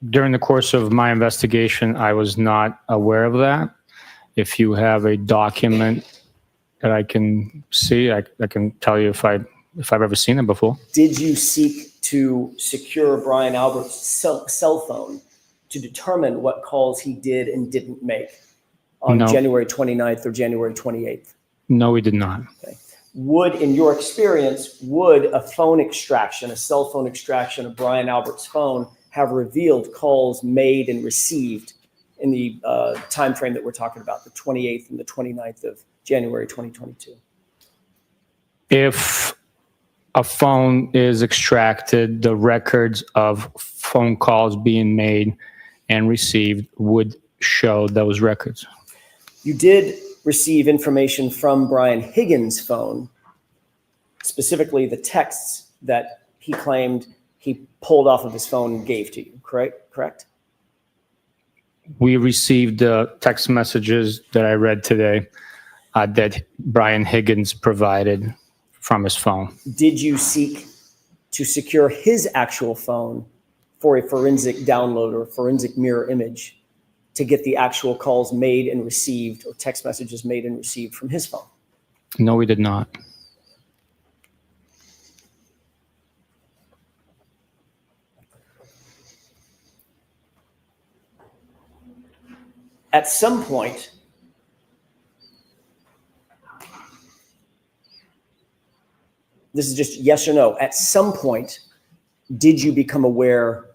During the course of my investigation, I was not aware of that. If you have a document that I can see, I can tell you if I've ever seen it before.
Did you seek to secure Brian Albert's cell phone to determine what calls he did and didn't make on
No.
January 29th or January 28th?
No, we did not.
Would, in your experience, would a phone extraction, a cell phone extraction of Brian Albert's phone have revealed calls made and received in the time frame that we're talking about, the 28th and the 29th of January 2022?
If a phone is extracted, the records of phone calls being made and received would show those records.
You did receive information from Brian Higgins' phone, specifically the texts that he claimed he pulled off of his phone and gave to you, correct?
We received the text messages that I read today that Brian Higgins provided from his phone.
Did you seek to secure his actual phone for a forensic download or forensic mirror image to get the actual calls made and received or text messages made and received from his phone?
No, we did not.
At some point, this is just yes or no, at some point, did you become aware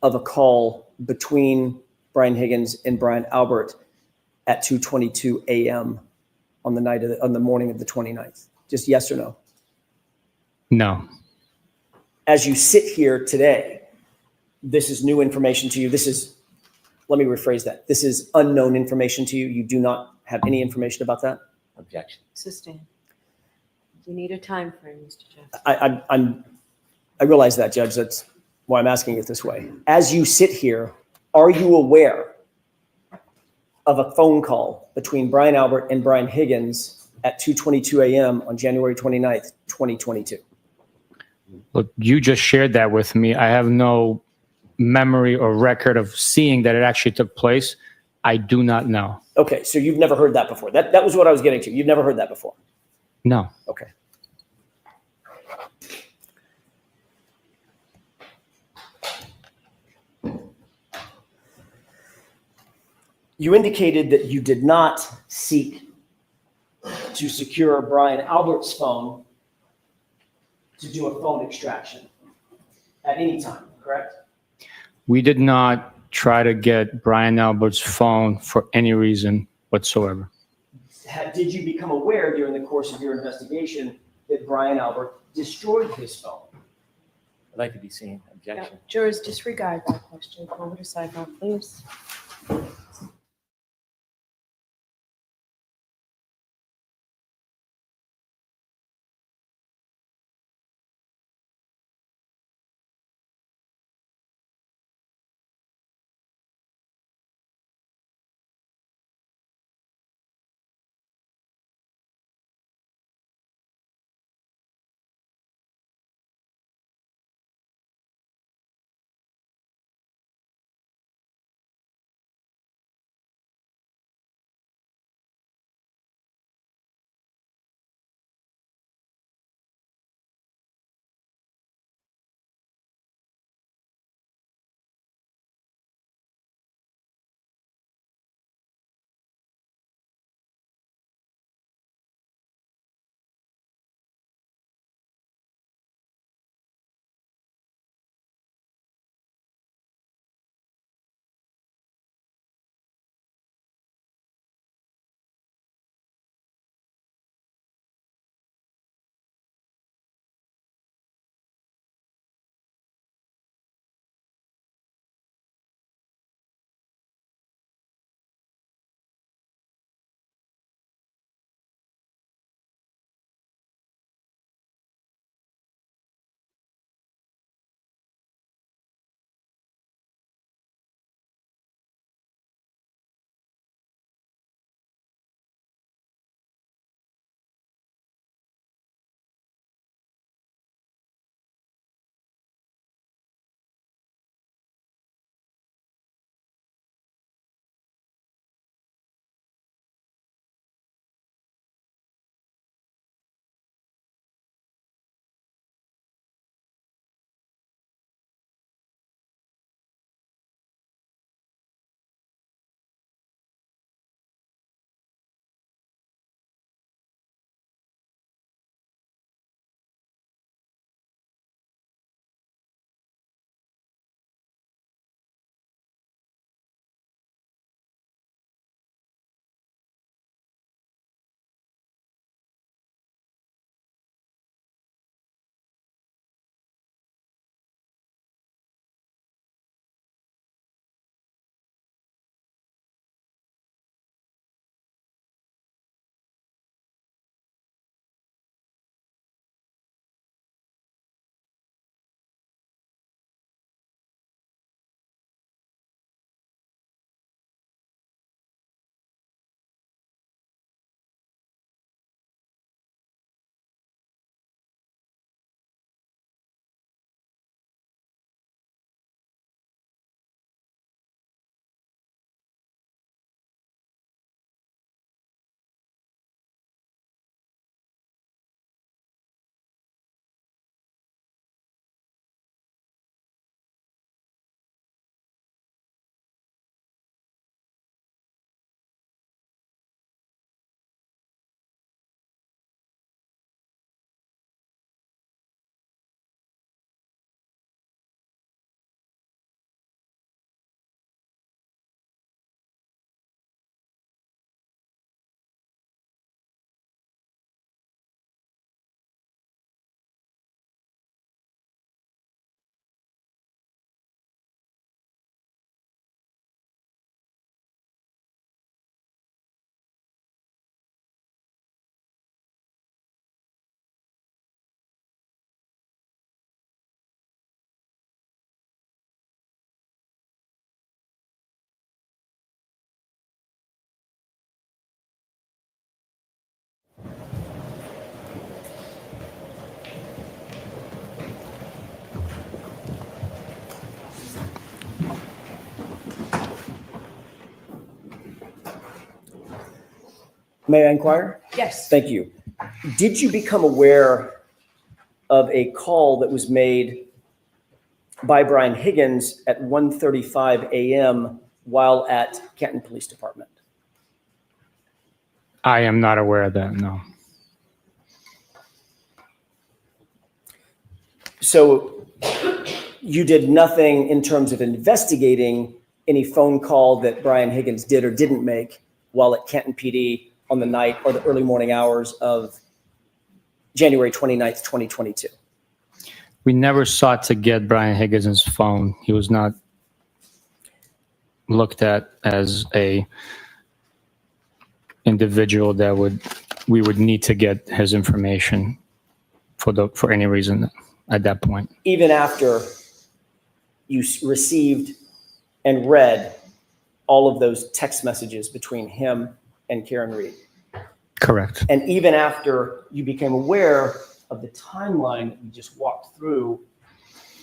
of a call between Brian Higgins and Brian Albert at 2:22 a.m. on the morning of the 29th? Just yes or no.
No.
As you sit here today, this is new information to you. Let me rephrase that. This is unknown information to you. You do not have any information about that?
Objection.
Sustain. You need a time frame, Mr. Jeff.
I realize that, Judge. That's why I'm asking it this way. As you sit here, are you aware of a phone call between Brian Albert and Brian Higgins at 2:22 a.m. on January 29th, 2022?
Look, you just shared that with me. I have no memory or record of seeing that it actually took place. I do not know.
Okay, so you've never heard that before. That was what I was getting to. You've never heard that before.
No.
Okay. You indicated that you did not seek to secure Brian Albert's phone to do a phone extraction at any time, correct?
We did not try to get Brian Albert's phone for any reason whatsoever.
Did you become aware during the course of your investigation that Brian Albert destroyed his phone?
I'd like to be seen. Objection.
Jurors, disregard that question. Go over to sidebar, please.
May I inquire?
Yes.
Thank you. Did you become aware of a call that was made by Brian Higgins at 1:35 a.m. while at Canton Police Department?
I am not aware of that, no.
So you did nothing in terms of investigating any phone call that Brian Higgins did or didn't make while at Canton PD on the night or the early morning hours of January 29th, 2022?
We never sought to get Brian Higgins' phone. He was not looked at as a individual that we would need to get his information for any reason at that point.
Even after you received and read all of those text messages between him and Karen Reed?
Correct.
And even after you became aware of the timeline that we just walked through,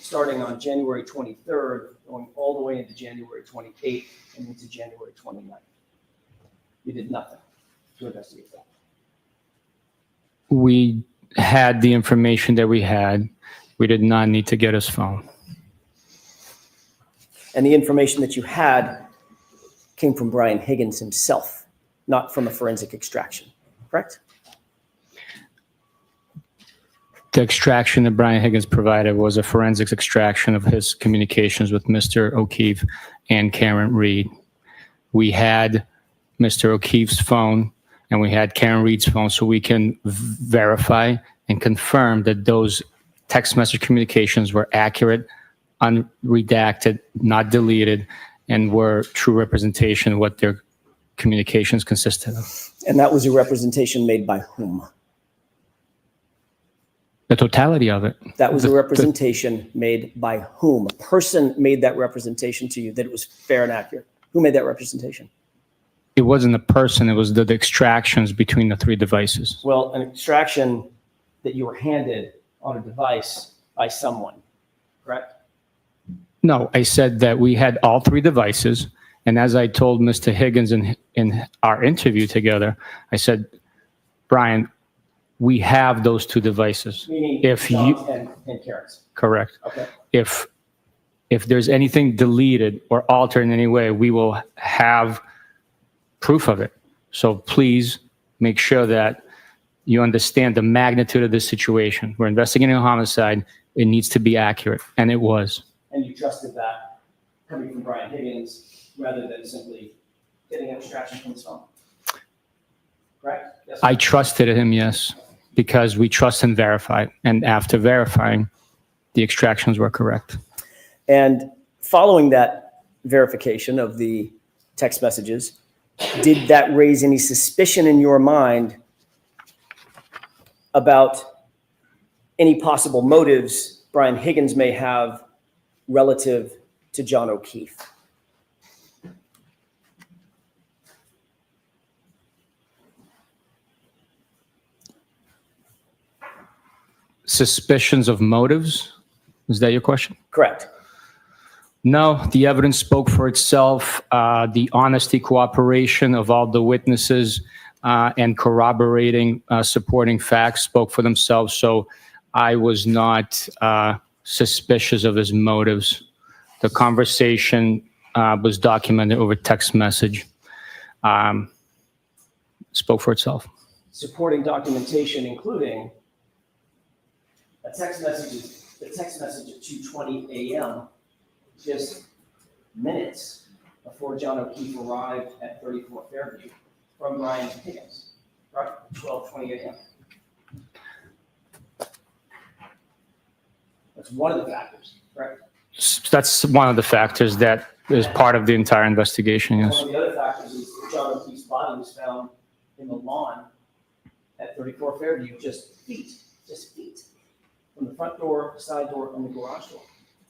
starting on January 23rd, going all the way into January 28th and into January 29th, you did nothing to investigate that.
We had the information that we had. We did not need to get his phone.
And the information that you had came from Brian Higgins himself, not from a forensic extraction, correct?
The extraction that Brian Higgins provided was a forensics extraction of his communications with Mr. O'Keefe and Karen Reed. We had Mr. O'Keefe's phone and we had Karen Reed's phone, so we can verify and confirm that those text message communications were accurate, unredacted, not deleted, and were true representation of what their communications consisted of.
And that was a representation made by whom?
The totality of it.
That was a representation made by whom? A person made that representation to you that it was fair and accurate. Who made that representation?
It wasn't a person, it was the extractions between the three devices.
Well, an extraction that you were handed on a device by someone, correct?
No, I said that we had all three devices. And as I told Mr. Higgins in our interview together, I said, Brian, we have those two devices.
Meaning
If
John's
you,
and Karen's.
correct.
Okay.
If there's anything deleted or altered in any way, we will have proof of it. So please make sure that you understand the magnitude of this situation. We're investigating a homicide. It needs to be accurate, and it was.
And you trusted that coming from Brian Higgins rather than simply getting an extraction from his phone, correct? Yes.
I trusted him, yes, because we trust and verify. And after verifying, the extractions were correct.
And following that verification of the text messages, did that raise any suspicion in your mind about any possible motives Brian Higgins may have relative to John O'Keefe?
Suspicions of motives? Is that your question?
Correct.
No, the evidence spoke for itself. The honesty, cooperation of all the witnesses and corroborating, supporting facts spoke for themselves. So I was not suspicious of his motives. The conversation was documented over text message. Spoke for itself.
Supporting documentation, including a text message, the text message at 2:20 a.m., just minutes before John O'Keefe arrived at 34 Fairview from Brian Higgins, right? 12:20 a.m. That's one of the factors, correct?
That's one of the factors that is part of the entire investigation, yes.
One of the other factors is that John O'Keefe's body was found in the lawn at 34 Fairview, just feet from the front door, side door, and the garage door.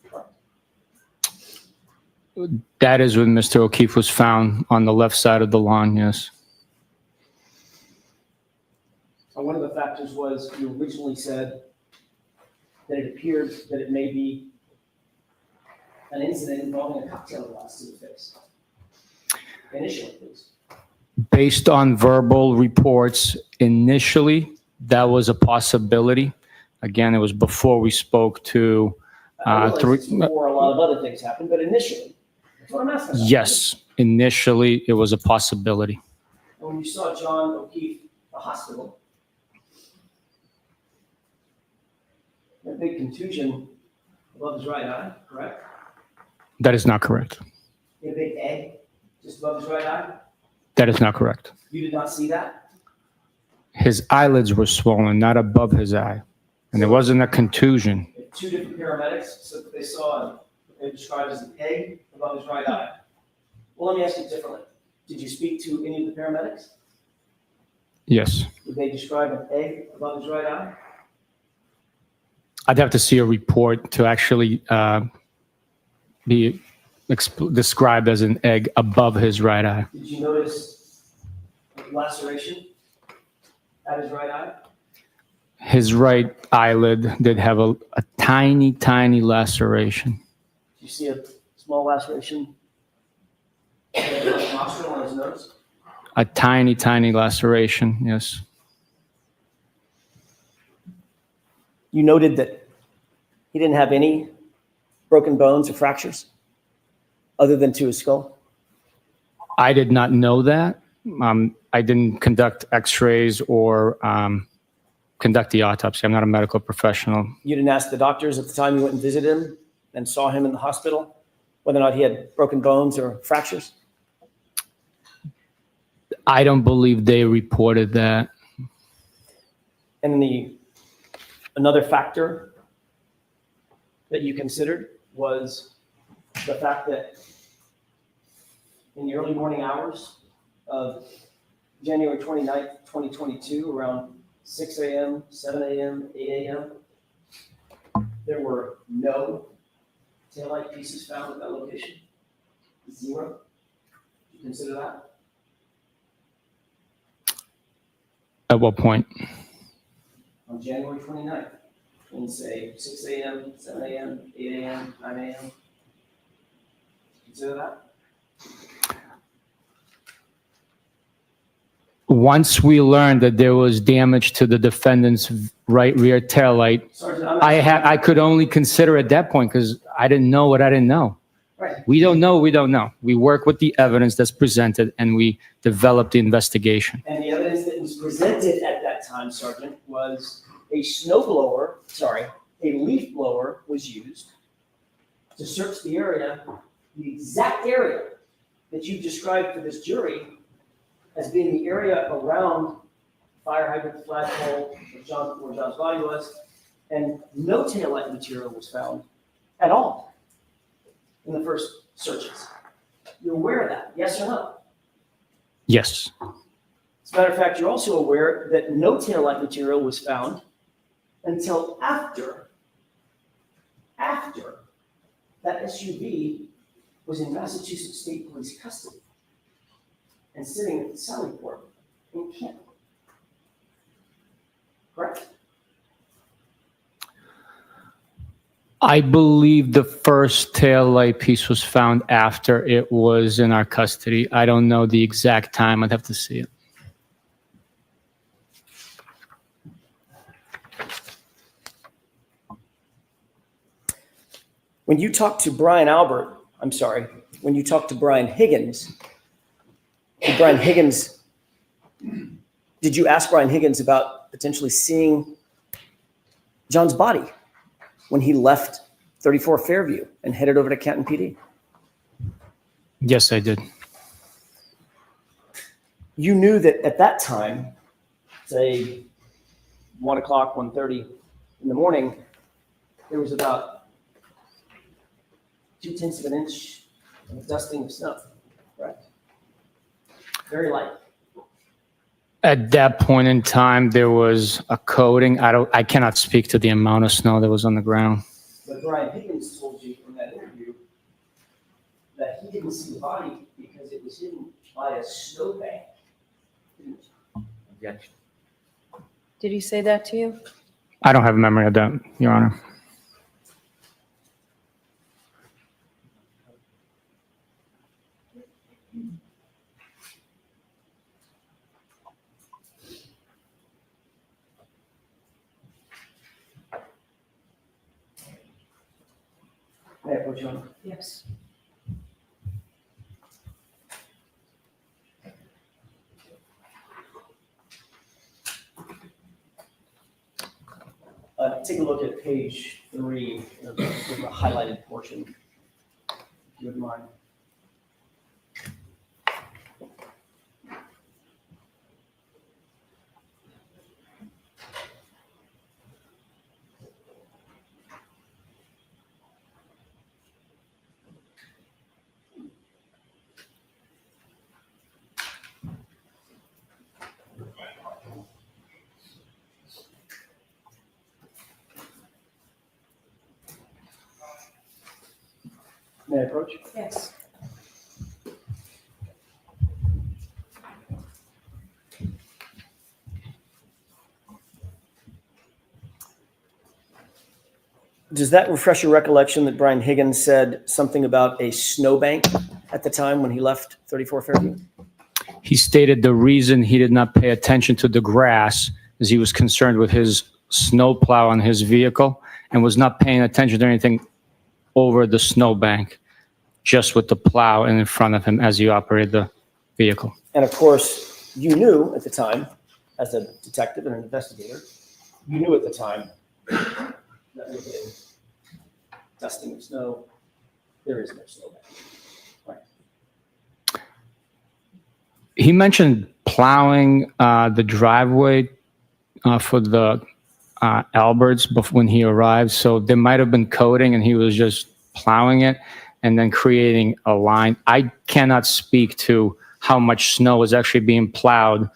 Correct.
That is when Mr. O'Keefe was found on the left side of the lawn, yes.
And one of the factors was you originally said that it appeared that it may be an incident involving a cocktail glass to the face. Initially, please.
Based on verbal reports, initially, that was a possibility. Again, it was before we spoke to
I realize
three.
it's before a lot of other things happened, but initially, that's what I'm asking about.
Yes, initially, it was a possibility.
And when you saw John O'Keefe at the hospital, a big contusion above his right eye, correct?
That is not correct.
A big egg just above his right eye?
That is not correct.
You did not see that?
His eyelids were swollen, not above his eye. And it wasn't a contusion.
If two different paramedics said that they saw what they described as an egg above his right eye. Well, let me ask you differently. Did you speak to any of the paramedics?
Yes.
Did they describe an egg above his right eye?
I'd have to see a report to actually be described as an egg above his right eye.
Did you notice a laceration at his right eye?
His right eyelid did have a tiny, tiny laceration.
Did you see a small laceration in his nostril on his nose?
A tiny, tiny laceration, yes.
You noted that he didn't have any broken bones or fractures other than to his skull?
I did not know that. I didn't conduct x-rays or conduct the autopsy. I'm not a medical professional.
You didn't ask the doctors at the time you went and visited him and saw him in the hospital whether or not he had broken bones or fractures?
I don't believe they reported that.
And another factor that you considered was the fact that in the early morning hours of January 29th, 2022, around 6 a.m., 7 a.m., 8 a.m., there were no taillight pieces found at that location? Zero? Did you consider that?
At what point?
On January 29th, in say 6 a.m., 7 a.m., 8 a.m., 9 a.m.? Consider that?
Once we learned that there was damage to the defendant's right rear taillight,
Sergeant, I'm
I could only consider at that point because I didn't know what I didn't know.
Right.
We don't know, we don't know. We work with the evidence that's presented and we develop the investigation.
And the evidence that was presented at that time, Sergeant, was a leaf blower was used to search the area, the exact area that you've described for this jury as being the area around fire hydrant, flagpole, where John's body was, and no taillight material was found at all in the first searches. You're aware of that, yes or no?
Yes.
As a matter of fact, you're also aware that no taillight material was found until after that SUV was in Massachusetts State Police custody and sitting at the Sally Port in Canton. Correct?
I believe the first taillight piece was found after it was in our custody. I don't know the exact time. I'd have to see it.
When you talked to Brian Higgins, did you ask Brian Higgins about potentially seeing John's body when he left 34 Fairview and headed over to Canton PD?
Yes, I did.
You knew that at that time, say 1 o'clock, 1:30 in the morning, there was about 0.2 of an inch of dusting of snow, correct? Very light.
At that point in time, there was a coating. I cannot speak to the amount of snow that was on the ground.
But Brian Higgins told you from that interview that he didn't see the body because it was hidden by a snowbank.
Objection.
Did he say that to you?
I don't have a memory of that, Your Honor.
approach you?
Yes.
Take a look at page 3, the highlighted portion, if you wouldn't mind. May I approach?
Yes.
Does that refresh your recollection that Brian Higgins said something about a snowbank at the time when he left 34 Fairview?
He stated the reason he did not pay attention to the grass is he was concerned with his snowplow on his vehicle and was not paying attention to anything over the snowbank, just with the plow in front of him as he operated the vehicle.
And of course, you knew at the time, as a detective and an investigator, you knew at the time that within dusting of snow, there is no snowbank. Right.
He mentioned plowing the driveway for the Alberts when he arrived. So there might have been coating and he was just plowing it and then creating a line. I cannot speak to how much snow was actually being plowed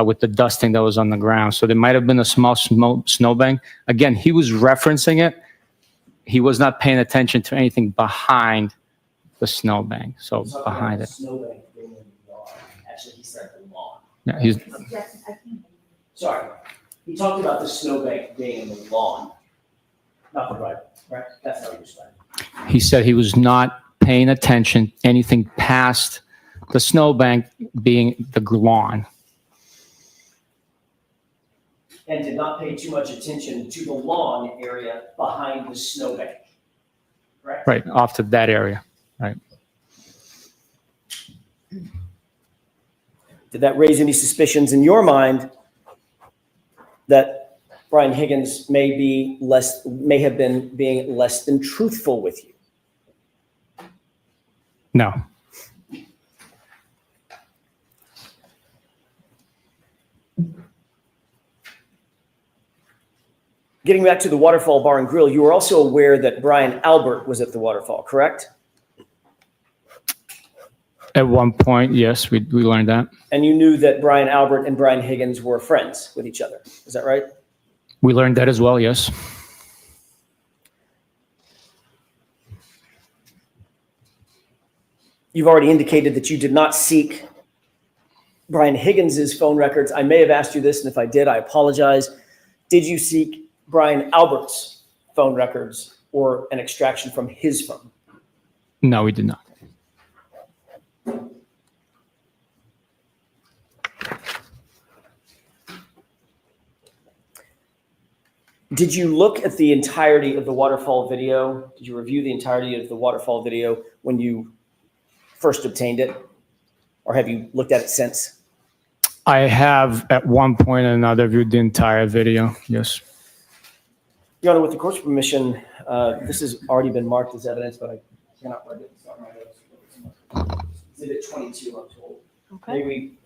with the dusting that was on the ground. So there might have been a small snowbank. Again, he was referencing it. He was not paying attention to anything behind the snowbank. So behind it.
Snowbank being in the lawn. Actually, he said the lawn.
Yeah, he's,
Yes, I can.
Sorry. He talked about the snowbank being in the lawn, not the driveway, right? That's how he described it.
he said he was not paying attention anything past the snowbank being the lawn.
And did not pay too much attention to the lawn area behind the snowbank, correct?
Right, off to that area. Right.
Did that raise any suspicions in your mind that Brian Higgins may have been being less than truthful with you?
No.
Getting back to the Waterfall Bar and Grill, you were also aware that Brian Albert was at the Waterfall, correct?
At one point, yes, we learned that.
And you knew that Brian Albert and Brian Higgins were friends with each other. Is that right?
We learned that as well, yes.
You've already indicated that you did not seek Brian Higgins's phone records. I may have asked you this, and if I did, I apologize. Did you seek Brian Albert's phone records or an extraction from his phone?
No, we did not.
Did you look at the entirety of the Waterfall video? Did you review the entirety of the Waterfall video when you first obtained it? Or have you looked at it since?
I have at one point or another viewed the entire video, yes.
Your Honor, with the court's permission, this has already been marked as evidence, but I cannot write it. It's not my notes. Exhibit 22, I'm told.
Okay.
May we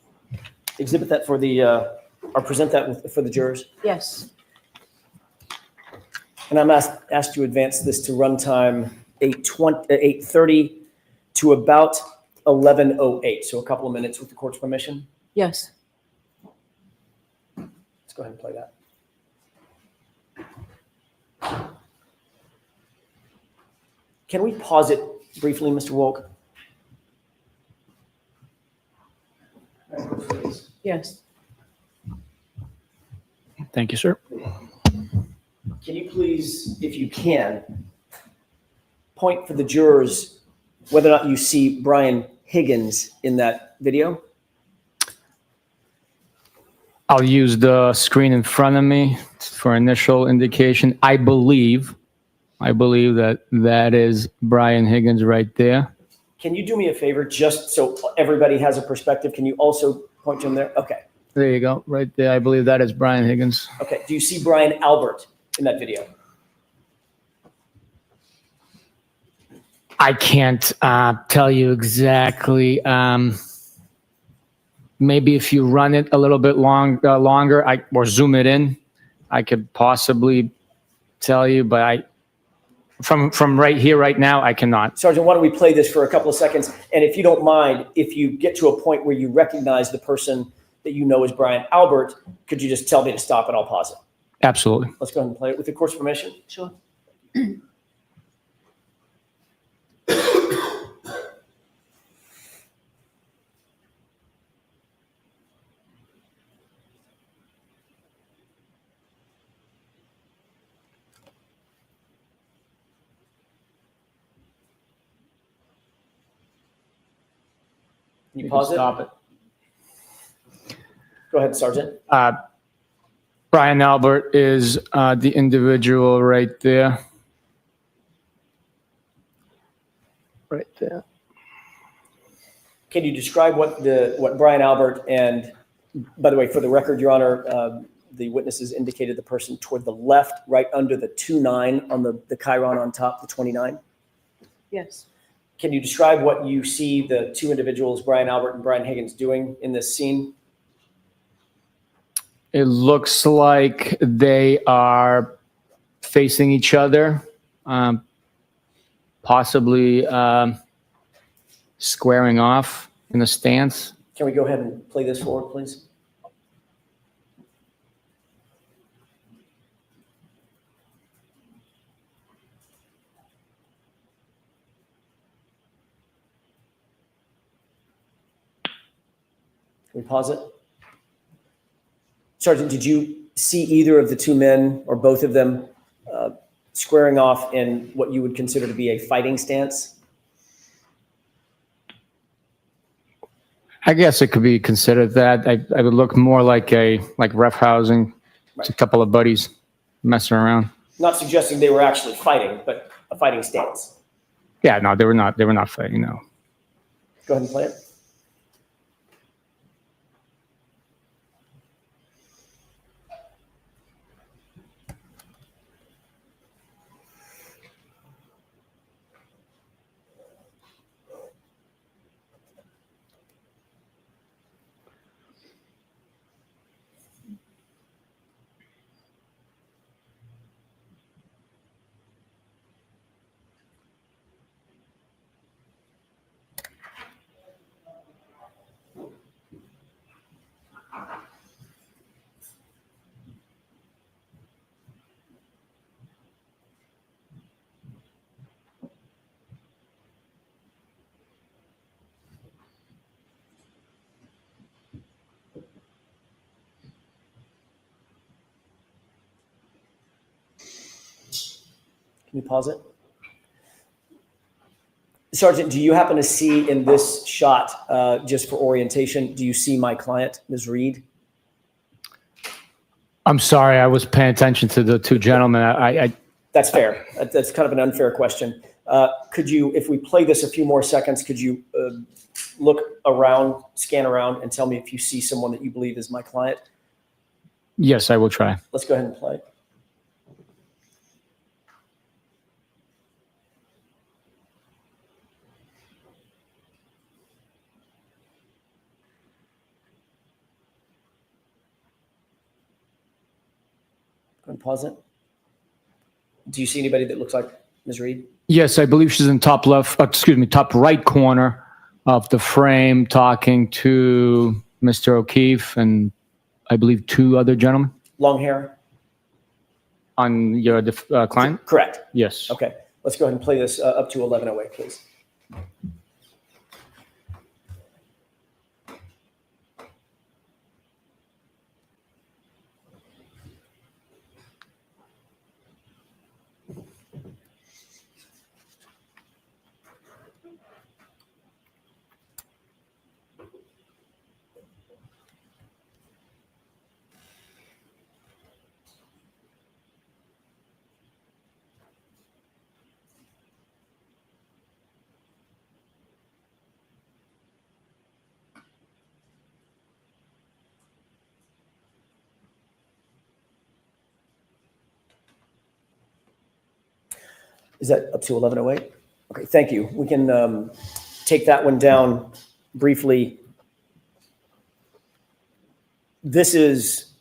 exhibit that for the, or present that for the jurors?
Yes.
And I'm asked to advance this to runtime 8:30 to about 11:08, so a couple of minutes with the court's permission.
Yes.
Let's go ahead and play that. Can we pause it briefly, Mr. Wolk?
Yes.
Thank you, sir.
Can you please, if you can, point for the jurors whether or not you see Brian Higgins in that video?
I'll use the screen in front of me for initial indication. I believe I believe that is Brian Higgins right there.
Can you do me a favor, just so everybody has a perspective? Can you also point to him there? Okay.
There you go, right there. I believe that is Brian Higgins.
Okay. Do you see Brian Albert in that video?
I can't tell you exactly. Maybe if you run it a little bit longer, or zoom it in, I could possibly tell you. But from right here, right now, I cannot.
Sergeant, why don't we play this for a couple of seconds? And if you don't mind, if you get to a point where you recognize the person that you know as Brian Albert, could you just tell me to stop and I'll pause it?
Absolutely.
Let's go ahead and play it with the court's permission.
Sure.
Can you pause it?
Stop it.
Go ahead, Sergeant.
Brian Albert is the individual right there. Right there.
Can you describe what Brian Albert, and by the way, for the record, Your Honor, the witnesses indicated the person toward the left, right under the 2-9 on the chyron on top, the 29?
Yes.
Can you describe what you see the two individuals, Brian Albert and Brian Higgins, doing in this scene?
It looks like they are facing each other, possibly squaring off in a stance.
Can we go ahead and play this forward, please? Can we pause it? Sergeant, did you see either of the two men or both of them squaring off in what you would consider to be a fighting stance?
I guess it could be considered that. I would look more like roughhousing. It's a couple of buddies messing around.
Not suggesting they were actually fighting, but a fighting stance.
Yeah, no, they were not. They were not fighting. No.
Go ahead and play it. Can you pause it? Sergeant, do you happen to see in this shot, just for orientation, do you see my client, Ms. Reed?
I'm sorry, I was paying attention to the two gentlemen.
That's fair. That's kind of an unfair question. Could you, if we play this a few more seconds, could you look around, scan around, and tell me if you see someone that you believe is my client?
Yes, I will try.
Let's go ahead and play. Go ahead and pause it. Do you see anybody that looks like Ms. Reed?
Yes, I believe she's in top left, top right corner of the frame talking to Mr. O'Keefe and I believe two other gentlemen.
Long hair?
On your client?
Correct.
Yes.
Okay. Let's go ahead and play this up to 11:08, please. Is that up to 11:08? Okay, thank you. We can take that one down briefly. This is,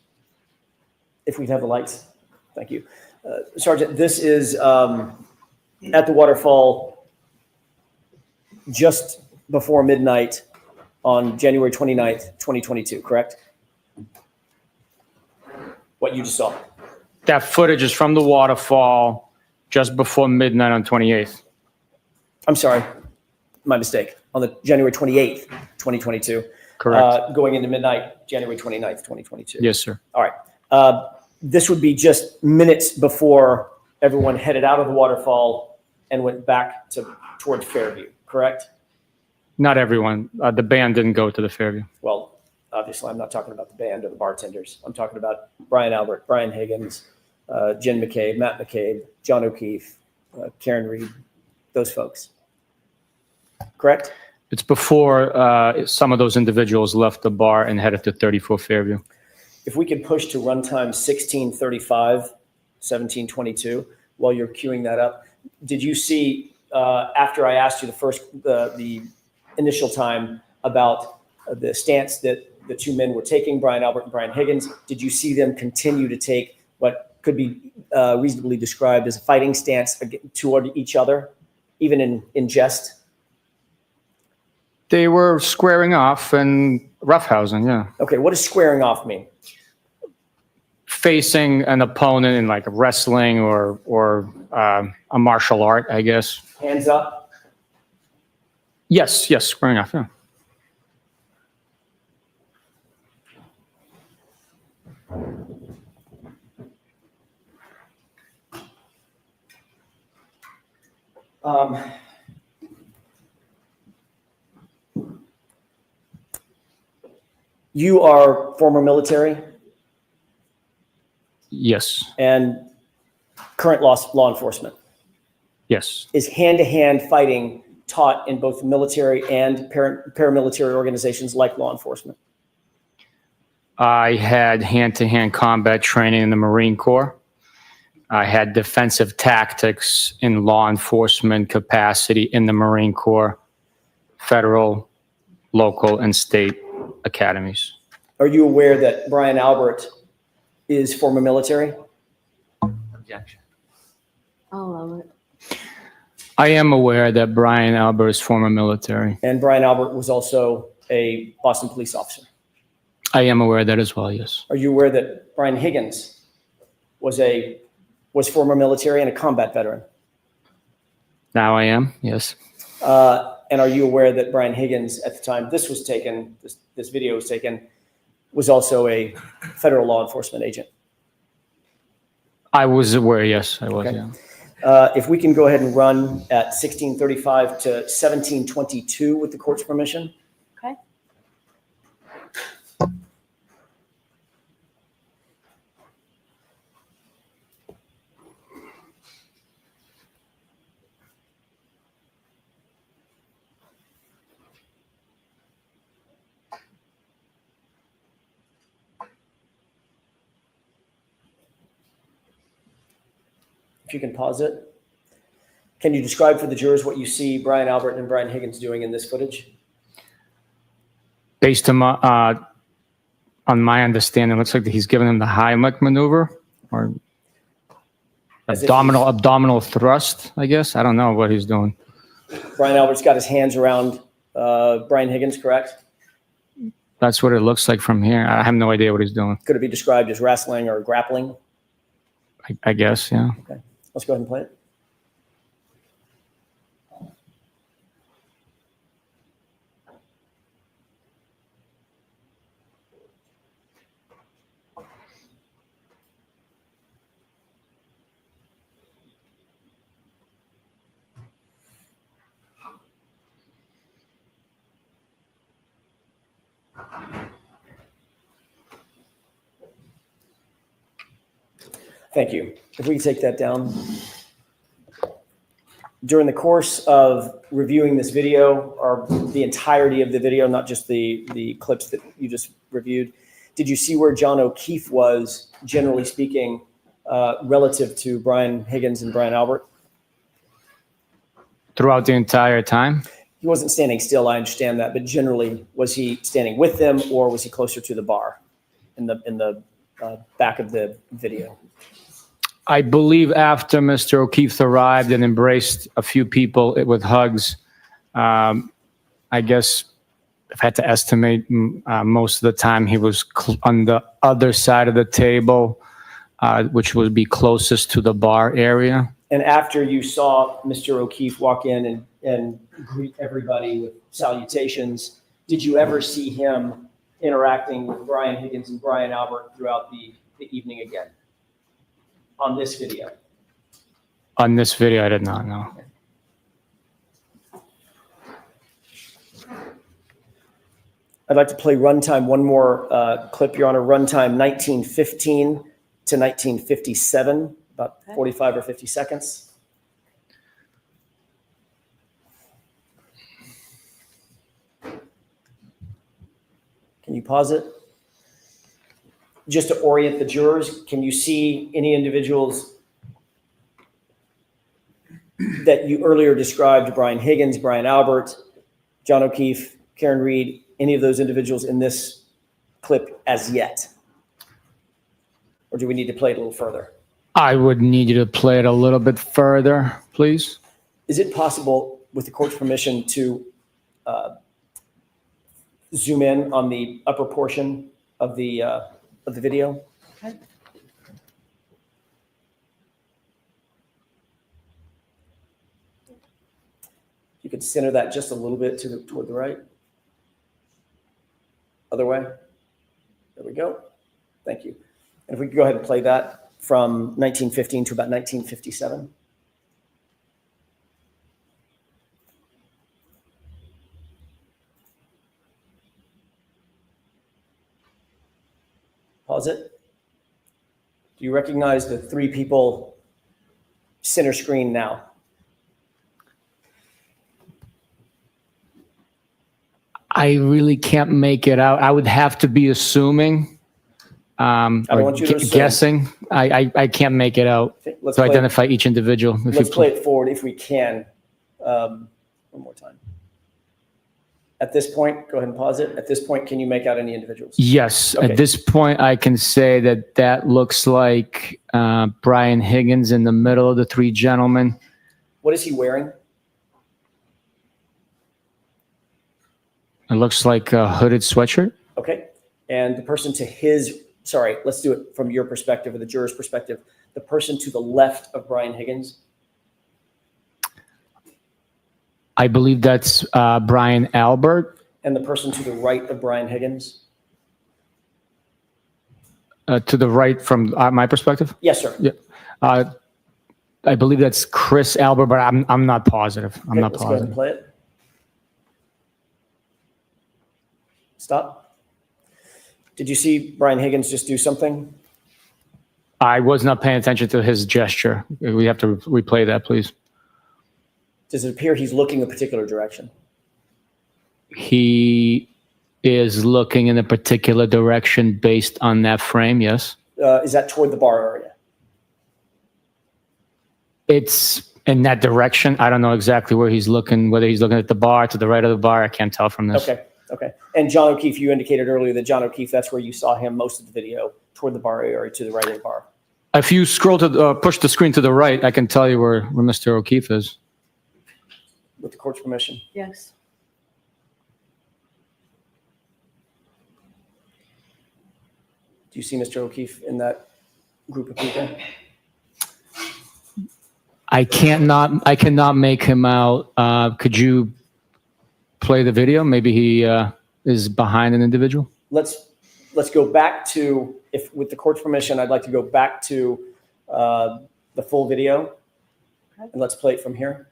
if we have the lights, thank you. Sergeant, this is at the Waterfall just before midnight on January 29th, 2022, correct? What you just saw.
That footage is from the Waterfall just before midnight on 28th.
I'm sorry, my mistake. On the January 28th, 2022.
Correct.
Going into midnight, January 29th, 2022.
Yes, sir.
All right. This would be just minutes before everyone headed out of the Waterfall and went back toward Fairview, correct?
Not everyone. The band didn't go to the Fairview.
Well, obviously, I'm not talking about the band or the bartenders. I'm talking about Brian Albert, Brian Higgins, Jen McCabe, Matt McCabe, John O'Keefe, Karen Reed, those folks. Correct?
It's before some of those individuals left the bar and headed to 34 Fairview.
If we could push to runtime 16:35, 17:22, while you're queuing that up, did you see, after I asked you the initial time about the stance that the two men were taking, Brian Albert and Brian Higgins, did you see them continue to take what could be reasonably described as a fighting stance toward each other, even in jest?
They were squaring off and roughhousing, yeah.
Okay, what does squaring off mean?
Facing an opponent in like wrestling or a martial art, I guess.
Hands up?
Yes, squaring off, yeah.
You are former military
Yes,
and current law enforcement.
yes.
Is hand-to-hand fighting taught in both military and paramilitary organizations like law enforcement?
I had hand-to-hand combat training in the Marine Corps. I had defensive tactics in law enforcement capacity in the Marine Corps, federal, local, and state academies.
Are you aware that Brian Albert is former military?
Objection.
I'll allow it.
I am aware that Brian Albert is former military.
And Brian Albert was also a Boston police officer.
I am aware of that as well, yes.
Are you aware that Brian Higgins was former military and a combat veteran?
Now I am, yes.
And are you aware that Brian Higgins, at the time this was taken, this video was taken, was also a federal law enforcement agent?
I was aware, yes, I was,
Okay.
yeah.
If we can go ahead and run at 16:35 to 17:22 with the court's permission.
Okay.
If you can pause it. Can you describe for the jurors what you see Brian Albert and Brian Higgins doing in this footage?
Based on my understanding, it looks like he's giving him the Heimlich maneuver or
As if
abdominal thrust, I guess. I don't know what he's doing.
Brian Albert's got his hands around Brian Higgins, correct?
That's what it looks like from here. I have no idea what he's doing.
Could it be described as wrestling or grappling?
I guess, yeah.
Okay, let's go ahead and play it. Thank you. If we can take that down. During the course of reviewing this video, or the entirety of the video, not just the clips that you just reviewed, did you see where John O'Keefe was, generally speaking, relative to Brian Higgins and Brian Albert?
Throughout the entire time?
He wasn't standing still, I understand that, but generally, was he standing with them or was he closer to the bar in the back of the video?
I believe after Mr. O'Keefe arrived and embraced a few people with hugs, I guess if I had to estimate, most of the time he was on the other side of the table, which would be closest to the bar area.
And after you saw Mr. O'Keefe walk in and greet everybody with salutations, did you ever see him interacting with Brian Higgins and Brian Albert throughout the evening again? On this video?
On this video, I did not know.
I'd like to play runtime, one more clip, Your Honor. Runtime 1915 to 1957, about 45 or 50 seconds. Can you pause it? Just to orient the jurors, can you see any individuals that you earlier described, Brian Higgins, Brian Albert, John O'Keefe, Karen Reed, any of those individuals in this clip as yet? Or do we need to play it a little further?
I would need you to play it a little bit further, please.
Is it possible, with the court's permission, to zoom in on the upper portion of the video?
Okay.
You could center that just a little bit toward the right. Other way. There we go. Thank you. And if we could go ahead and play that from 1915 to about 1957. Pause it. Do you recognize the three people center screen now?
I really can't make it out. I would have to be assuming,
I don't want you to assume.
guessing. I can't make it out
Okay, let's
to
play,
identify each individual. If
let's
you
play it forward if we can. One more time. At this point, go ahead and pause it. At this point, can you make out any individuals?
Yes.
Okay.
At this point, I can say that that looks like Brian Higgins in the middle of the three gentlemen.
What is he wearing?
It looks like a hooded sweatshirt.
Okay. And the person to his, sorry, let's do it from your perspective or the juror's perspective. The person to the left of Brian Higgins.
I believe that's Brian Albert.
And the person to the right of Brian Higgins.
To the right from my perspective.
Yes, sir.
Yeah. I believe that's Chris Albert, but I'm not positive. I'm
Okay,
not
let's go ahead and
positive.
play it. Stop. Did you see Brian Higgins just do something?
I was not paying attention to his gesture. We have to replay that, please.
Does it appear he's looking a particular direction?
He is looking in a particular direction based on that frame, yes.
Is that toward the bar area?
It's in that direction. I don't know exactly where he's looking, whether he's looking at the bar, to the right of the bar. I can't tell from this.
Okay, okay. And John O'Keefe, you indicated earlier that John O'Keefe, that's where you saw him most of the video, toward the bar area, to the right of the bar.
If you scroll to push the screen to the right, I can tell you where Mr. O'Keefe is.
With the court's permission.
Yes.
Do you see Mr. O'Keefe in that group of people?
I cannot make him out. Could you play the video? Maybe he is behind an individual.
Let's go back to, if with the court's permission, I'd like to go back to the full video, and let's play it from here.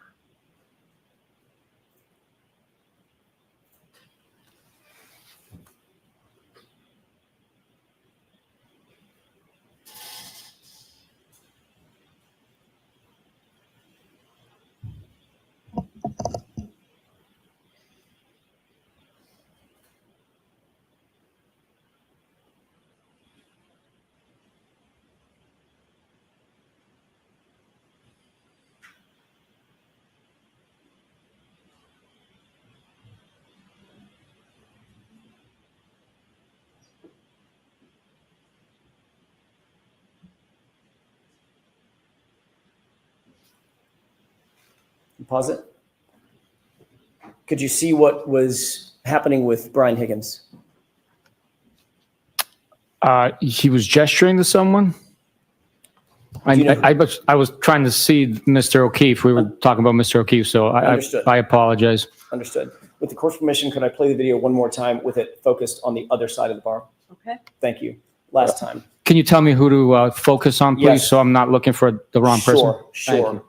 Pause it. Could you see what was happening with Brian Higgins?
He was gesturing to someone.
Do you know
I was trying to see Mr. O'Keefe. We were talking about Mr. O'Keefe, so
Understood.
I apologize.
Understood. With the court's permission, could I play the video one more time with it focused on the other side of the bar?
Okay.
Thank you. Last time.
Can you tell me who to focus on, please,
Yes.
so I'm not looking for the wrong person?
Sure.
Thank you.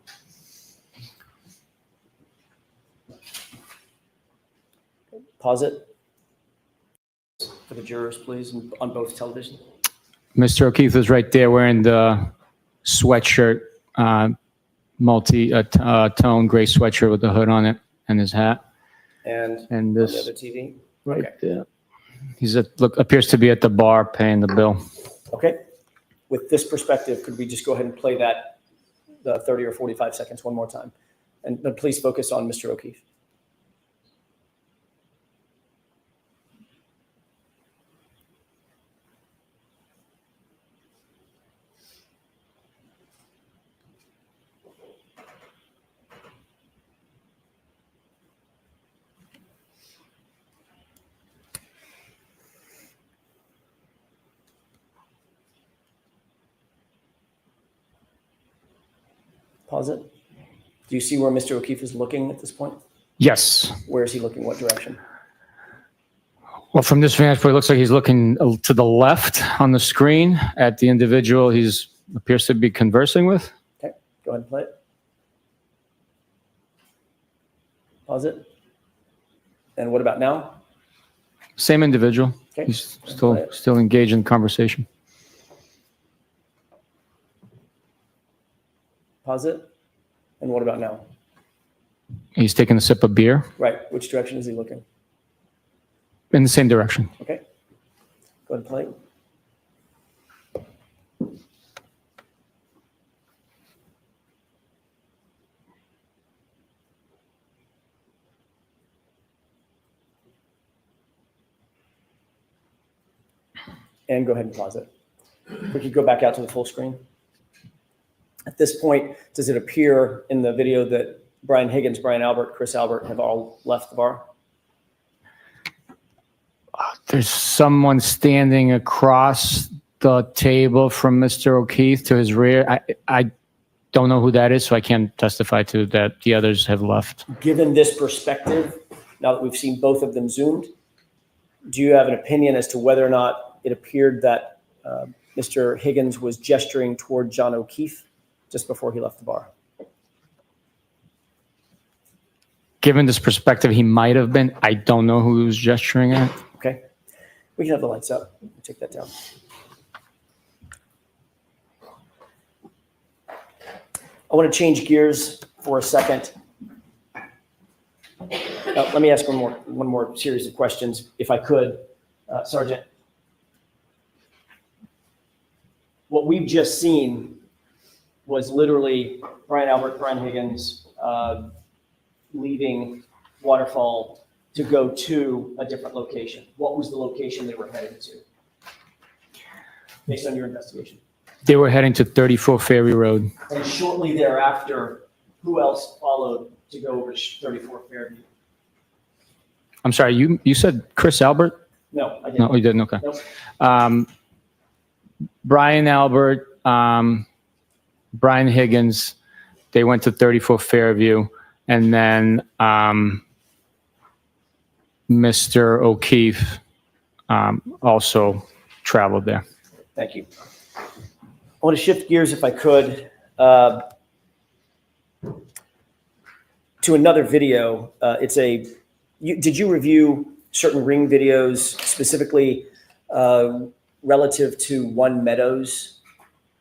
Pause it. For the jurors, please, on both televisions.
Mr. O'Keefe is right there wearing the sweatshirt, multi-tone gray sweatshirt with the hood on it and his hat.
And
And
on the
this
other TV.
right
Okay.
there. He's appears to be at the bar paying the bill.
Okay. With this perspective, could we just go ahead and play that, the 30 or 45 seconds one more time? But please focus on Mr. O'Keefe. Pause it. Do you see where Mr. O'Keefe is looking at this point?
Yes.
Where is he looking? What direction?
Well, from this vantage point, it looks like he's looking to the left on the screen at the individual he's appears to be conversing with.
Okay, go ahead and play it. Pause it. And what about now?
Same individual.
Okay.
He's still engaged in conversation.
Pause it. And what about now?
He's taking a sip of beer
Right. Which direction is he looking?
in the same direction.
Okay. Go ahead and play. And go ahead and pause it. We could go back out to the full screen. At this point, does it appear in the video that Brian Higgins, Brian Albert, Chris Albert have all left the bar?
There's someone standing across the table from Mr. O'Keefe to his rear. I don't know who that is, so I can't testify to that. The others have left.
Given this perspective, now that we've seen both of them zoomed, do you have an opinion as to whether or not it appeared that Mr. Higgins was gesturing toward John O'Keefe just before he left the bar?
Given this perspective, he might have been. I don't know who he was gesturing at.
Okay. We can have the lights up. Take that down. I want to change gears for a second. Let me ask one more series of questions, if I could, Sergeant. What we've just seen was literally Brian Albert, Brian Higgins leaving Waterfall to go to a different location. What was the location they were headed to, based on your investigation?
They were heading to 34 Fairview Road.
And shortly thereafter, who else followed to go over to 34 Fairview?
I'm sorry, you said Chris Albert?
No, I didn't.
No, you didn't. Okay.
Nope.
Brian Albert, Brian Higgins, they went to 34 Fairview, and then Mr. O'Keefe also traveled there.
Thank you. I want to shift gears, if I could, to another video. Did you review certain ring videos, specifically relative to One Meadows,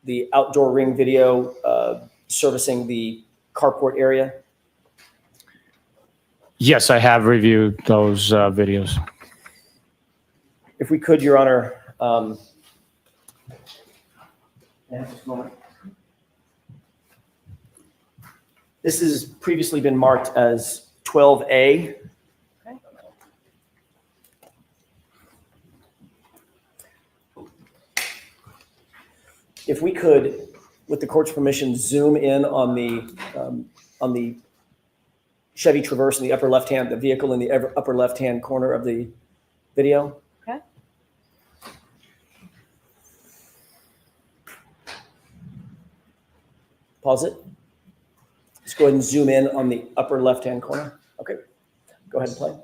the outdoor ring video servicing the carport area?
Yes, I have reviewed those videos.
If we could, Your Honor. Just a moment. This has previously been marked as 12A.
Okay.
If we could, with the court's permission, zoom in on the Chevy Traverse in the upper left-hand, the vehicle in the upper left-hand corner of the video?
Okay.
Pause it. Just go ahead and zoom in on the upper left-hand corner. Okay, go ahead and play.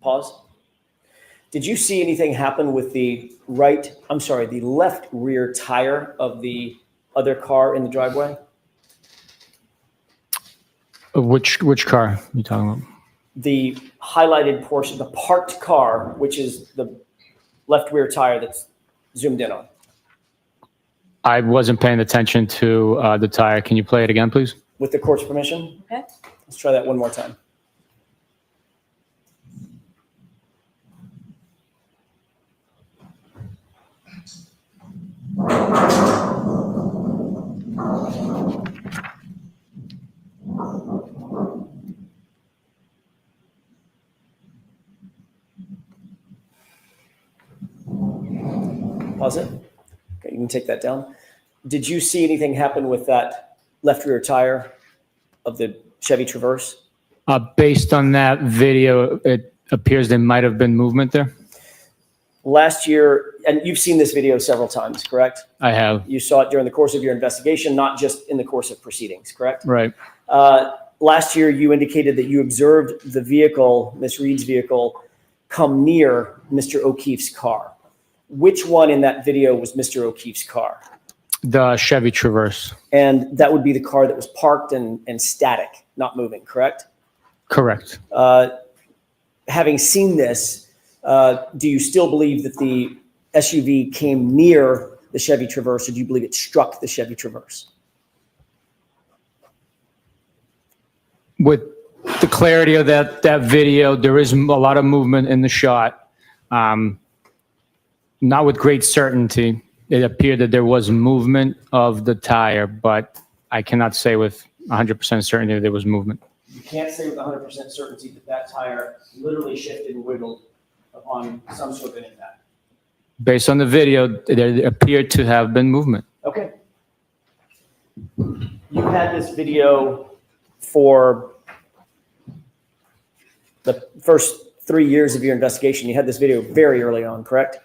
Pause. Did you see anything happen with the left rear tire of the other car in the driveway?
Which car are you talking about?
The highlighted portion, the parked car, which is the left rear tire that's zoomed in on.
I wasn't paying attention to the tire. Can you play it again, please?
With the court's permission?
Okay.
Let's try that one more time. Pause it. Okay, you can take that down. Did you see anything happen with that left rear tire of the Chevy Traverse?
Based on that video, it appears there might have been movement there.
Last year, and you've seen this video several times, correct?
I have.
You saw it during the course of your investigation, not just in the course of proceedings, correct?
Right.
Last year, you indicated that you observed the vehicle, Miss Reed's vehicle, come near Mr. O'Keefe's car. Which one in that video was Mr. O'Keefe's car?
The Chevy Traverse.
And that would be the car that was parked and static, not moving, correct?
Correct.
Having seen this, do you still believe that the SUV came near the Chevy Traverse, or do you believe it struck the Chevy Traverse?
With the clarity of that video, there is a lot of movement in the shot. Not with great certainty. It appeared that there was movement of the tire, but I cannot say with 100% certainty that there was movement.
You can't say with 100% certainty that that tire literally shifted and wiggled upon some sort of an impact.
Based on the video, there appeared to have been movement.
Okay. You had this video for the first 3 years of your investigation. You had this video very early on, correct?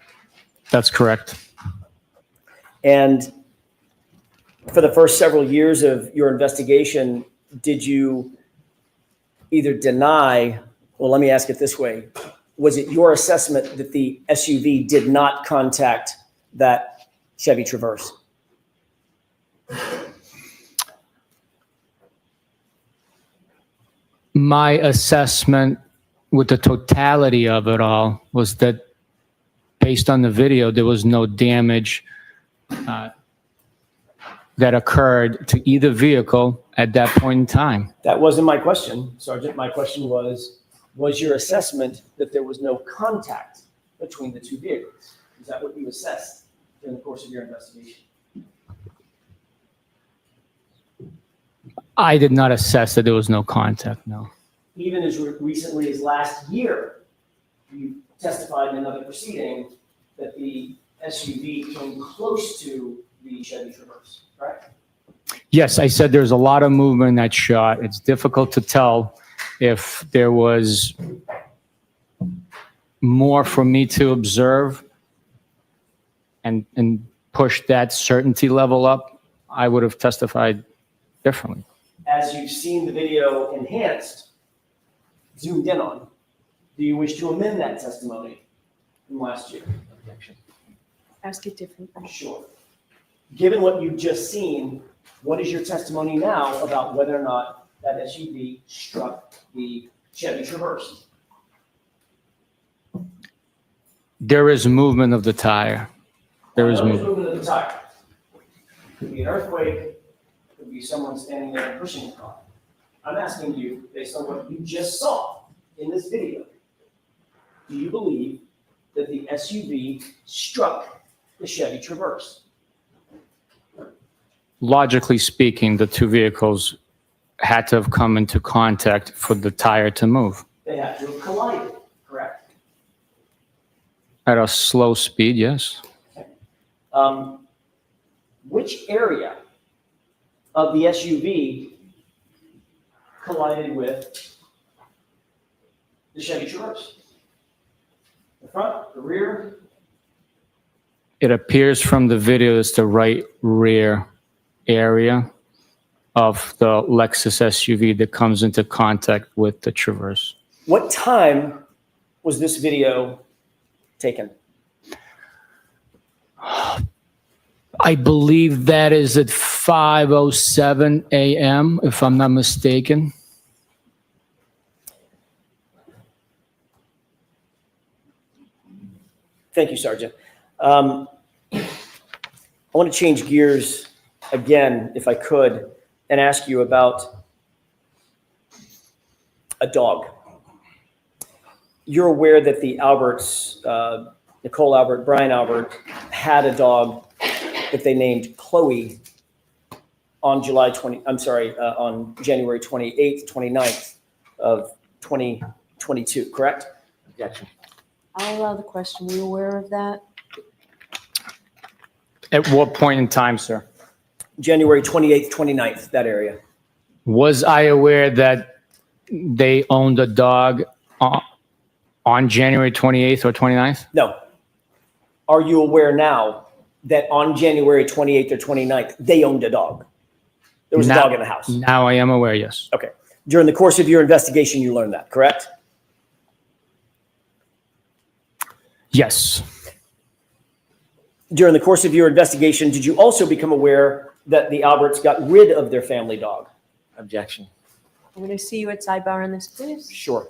That's correct.
And for the first several years of your investigation, did you either deny, well, let me ask it this way. Was it your assessment that the SUV did not contact that Chevy Traverse?
My assessment with the totality of it all was that based on the video, there was no damage that occurred to either vehicle at that point in time.
That wasn't my question, Sergeant. My question was your assessment that there was no contact between the two vehicles? Is that what you assessed during the course of your investigation?
I did not assess that there was no contact, no.
Even as recently as last year, you testified in another proceeding that the SUV came close to the Chevy Traverse, correct?
Yes, I said there's a lot of movement in that shot. It's difficult to tell if there was more for me to observe and push that certainty level up. I would have testified differently.
As you've seen the video enhanced, zoomed in on, do you wish to amend that testimony from last year?
Ask it differently.
Sure. Given what you've just seen, what is your testimony now about whether or not that SUV struck the Chevy Traverse?
There is movement of the tire. There is movement.
Of the tire. Could be an earthquake, could be someone standing there and pushing the car. I'm asking you, based on what you just saw in this video, do you believe that the SUV struck the Chevy Traverse?
Logically speaking, the two vehicles had to have come into contact for the tire to move.
They have to have collided, correct?
At a slow speed, yes.
Which area of the SUV collided with the Chevy Traverse? The front, the rear?
It appears from the video it's the right rear area of the Lexus SUV that comes into contact with the Traverse.
What time was this video taken?
I believe that is at 5:07 a.m., if I'm not mistaken.
Thank you, Sergeant. I want to change gears again, if I could, and ask you about a dog. You're aware that the Alberts, Nicole Albert, Brian Albert, had a dog that they named Khloe on on January 28th, 29th of 2022, correct?
Objection.
I'll allow the question. Were you aware of that?
At what point in time, sir?
January 28th, 29th, that area.
Was I aware that they owned a dog on January 28th or 29th?
No. Are you aware now that on January 28th or 29th, they owned a dog? There was a dog in the house.
Now I am aware, yes.
Okay. During the course of your investigation, you learned that, correct?
Yes.
During the course of your investigation, did you also become aware that the Alberts got rid of their family dog?
Objection.
I'm going to see you at sidebar on this, please.
Sure.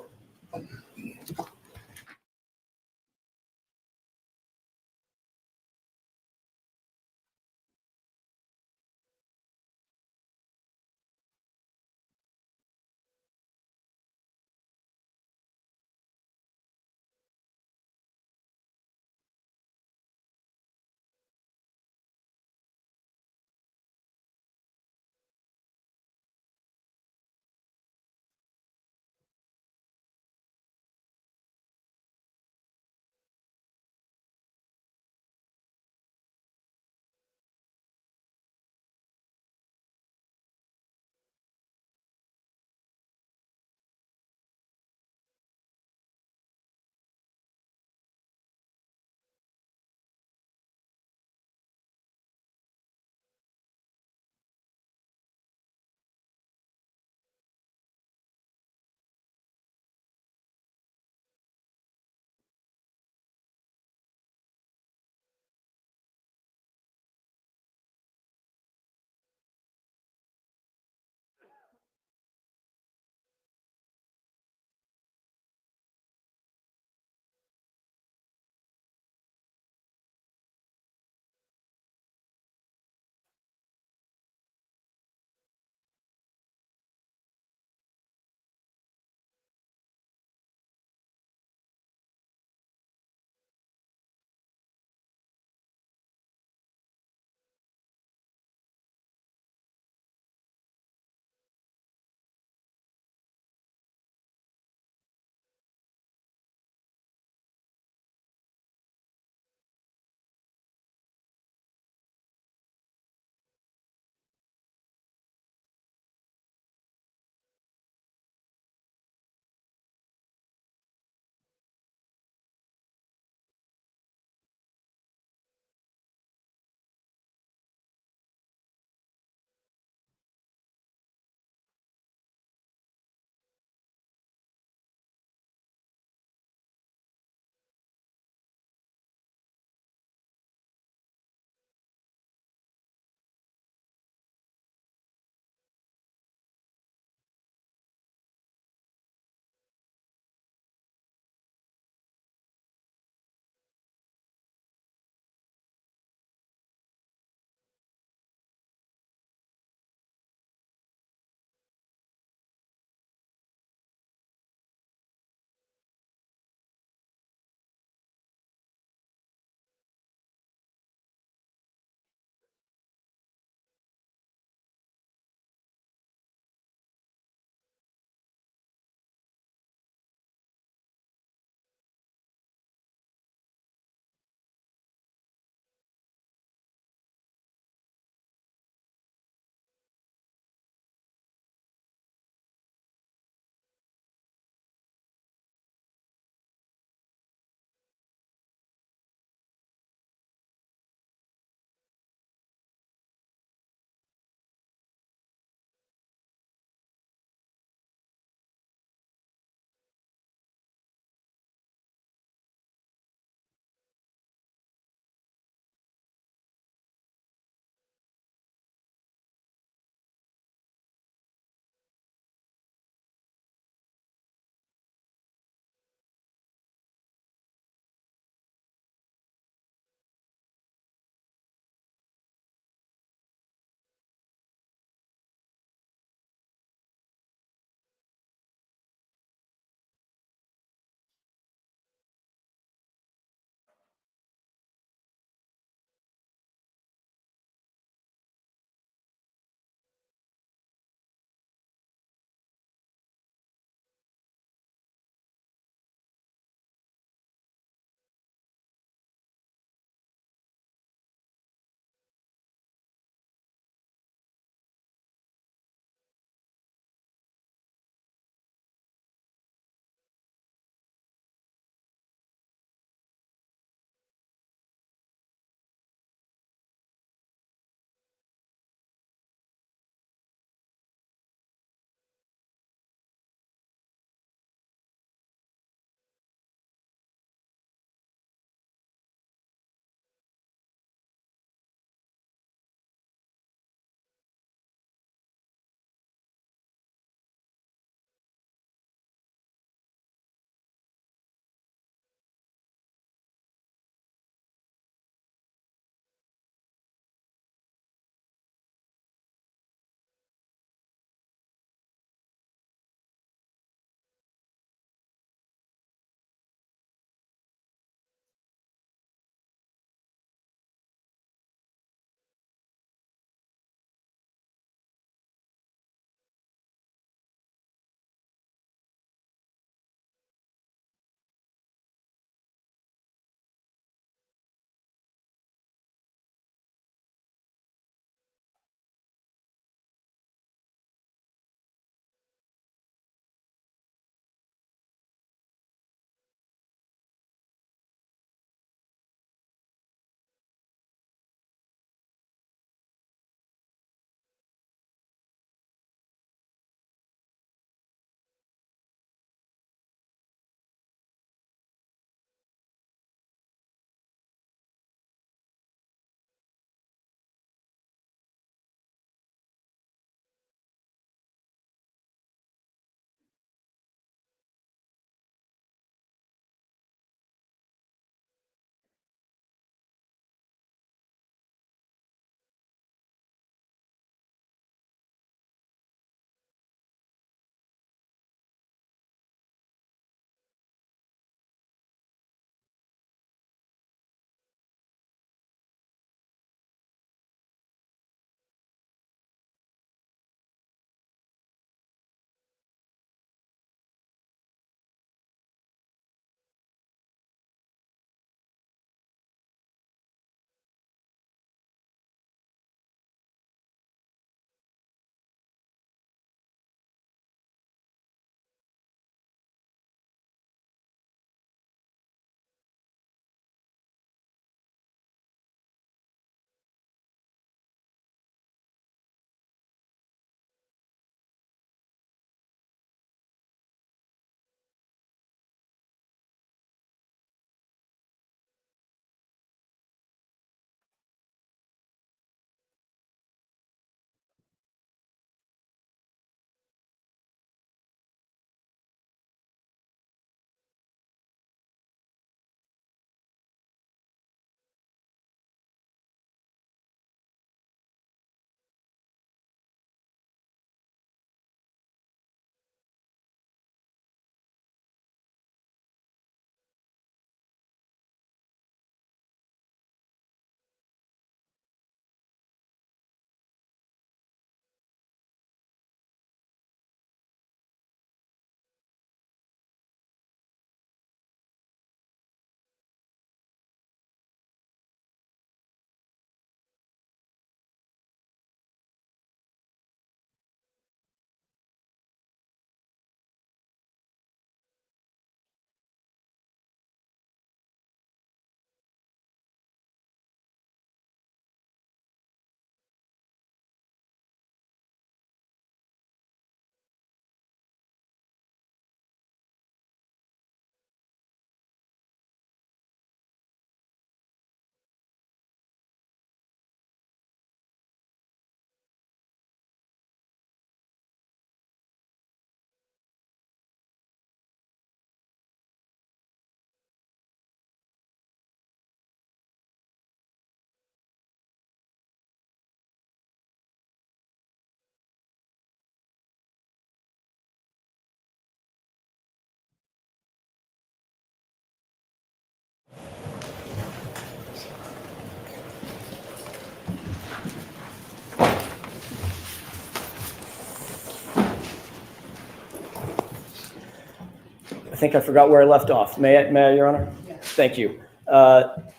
think I forgot where I left off. May I, Your Honor? Thank you.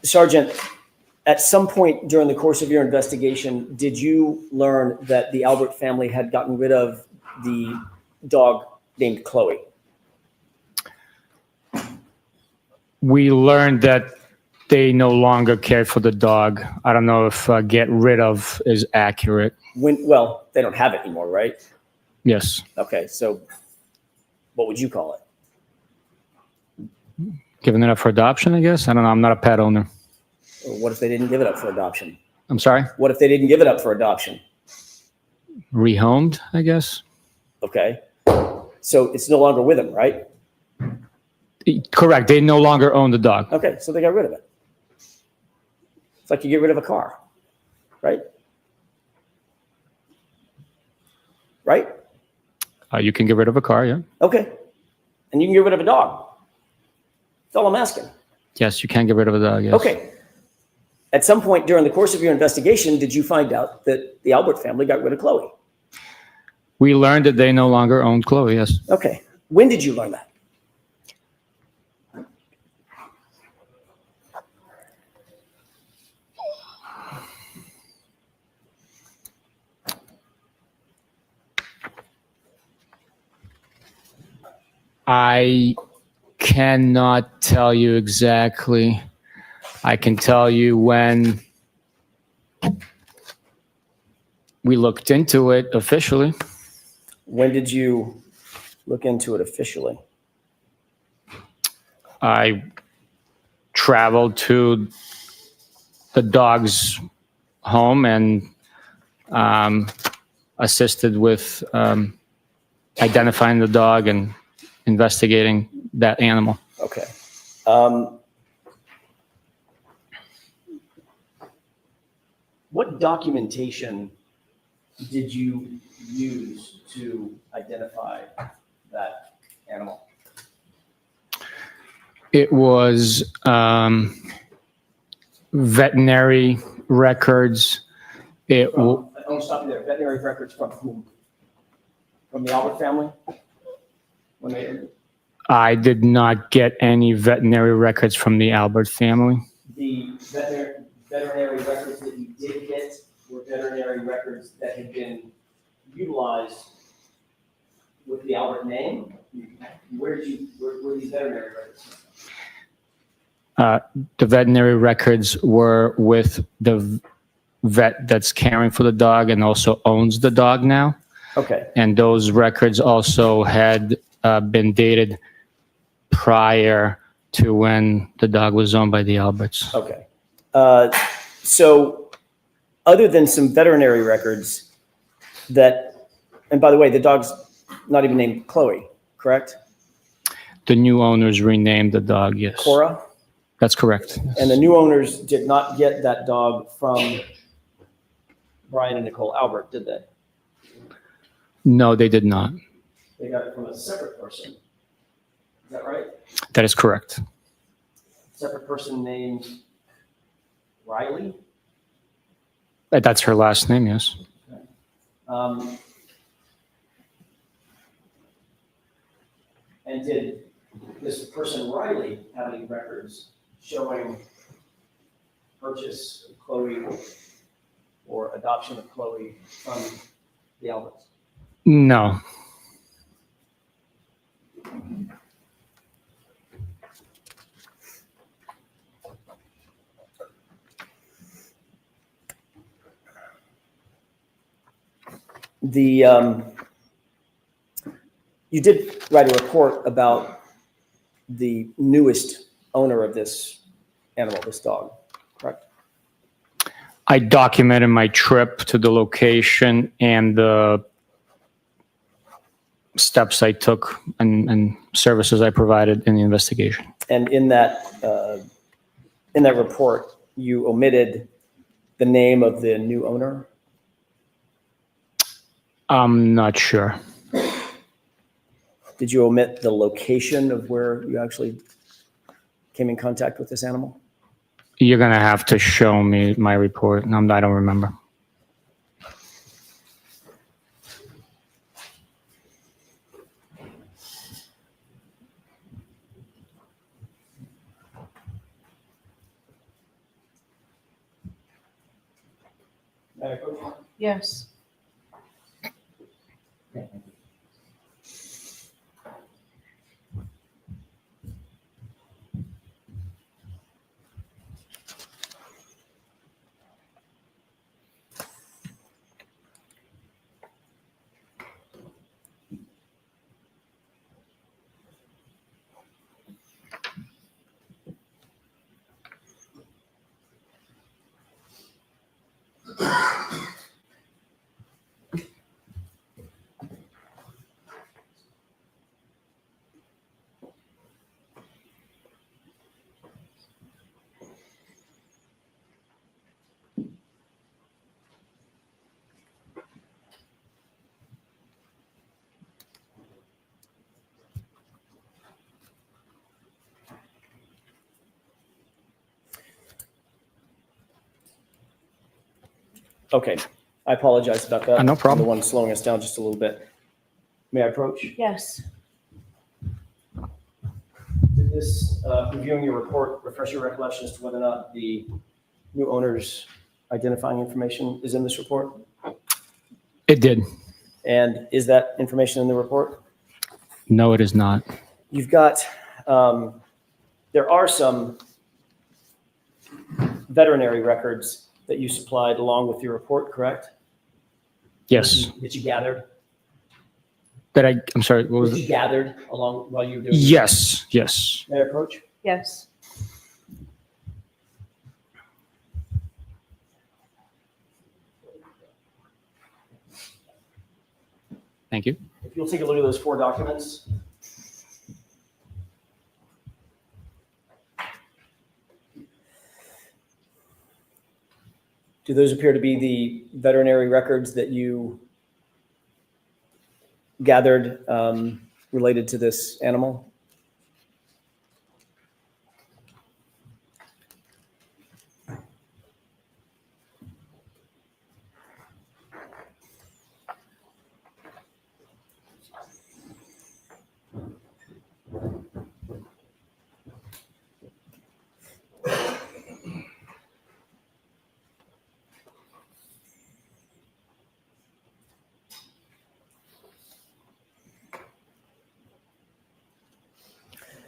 Sergeant, at some point during the course of your investigation, did you learn that the Albert family had gotten rid of the dog named Khloe?
We learned that they no longer cared for the dog. I don't know if get rid of is accurate.
Well, they don't have it anymore, right?
Yes.
Okay, so what would you call it?
Giving it up for adoption, I guess. I don't know. I'm not a pet owner.
Or what if they didn't give it up for adoption?
I'm sorry?
What if they didn't give it up for adoption?
Rehomed, I guess.
Okay, so it's no longer with them, right?
Correct. They no longer own the dog.
Okay, so they got rid of it. It's like you get rid of a car, right? Right?
You can get rid of a car, yeah.
Okay. And you can get rid of a dog. That's all I'm asking.
Yes, you can get rid of a dog, yes.
Okay. At some point during the course of your investigation, did you find out that the Albert family got rid of Khloe?
We learned that they no longer owned Khloe, yes.
Okay. When did you learn that?
I cannot tell you exactly. I can tell you when we looked into it officially.
When did you look into it officially?
I traveled to the dog's home and assisted with identifying the dog and investigating that animal.
Okay. What documentation did you use to identify that animal?
It was veterinary records.
I'll stop you there. Veterinary records from whom? From the Albert family? When they,
I did not get any veterinary records from the Albert family.
the veterinary records that you did get were veterinary records that had been utilized with the Albert name? Where were these veterinary records?
The veterinary records were with the vet that's caring for the dog and also owns the dog now.
Okay.
And those records also had been dated prior to when the dog was owned by the Alberts.
Okay. So other than some veterinary records that, and by the way, the dog's not even named Khloe, correct?
The new owners renamed the dog, yes.
Cora?
That's correct.
And the new owners did not get that dog from Brian and Nicole Albert, did they?
No, they did not.
They got it from a separate person. Is that right?
That is correct.
Separate person named Riley?
That's her last name, yes.
And did this person Riley have any records showing purchase of Khloe or adoption of Khloe from the Alberts?
No.
You did write a report about the newest owner of this animal, this dog, correct?
I documented my trip to the location and the steps I took and services I provided in the investigation.
And in that report, you omitted the name of the new owner?
I'm not sure.
Did you omit the location of where you actually came in contact with this animal?
You're going to have to show me my report. I don't remember.
Yes.
Okay, I apologize about that.
No problem.
I'm the one slowing us down just a little bit. May I approach?
Yes.
Did this, reviewing your report, refresh your recollection as to whether or not the new owner's identifying information is in this report?
It did.
And is that information in the report?
No, it is not.
You've got, there are some veterinary records that you supplied along with your report, correct?
Yes.
That you gathered?
I'm sorry, what was
That
it?
you gathered along while you were doing?
Yes, yes.
May I approach?
Yes.
Thank you.
If you'll take a look at those 4 documents. Do those appear to be the veterinary records that you gathered related to this animal?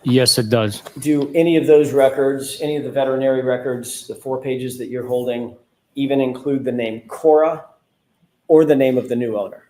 Yes, it does.
Do any of those records, any of the veterinary records, the 4 pages that you're holding, even include the name Cora or the name of the new owner?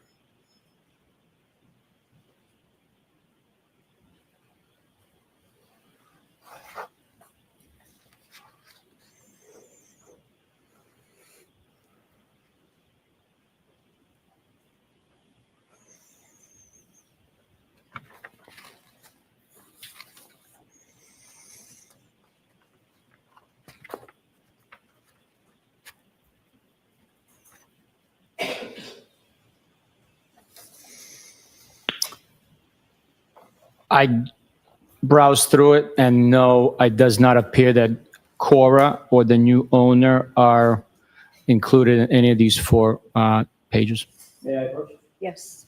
I browsed through it, and no, it does not appear that Cora or the new owner are included in any of these 4 pages.
May I approach?
Yes.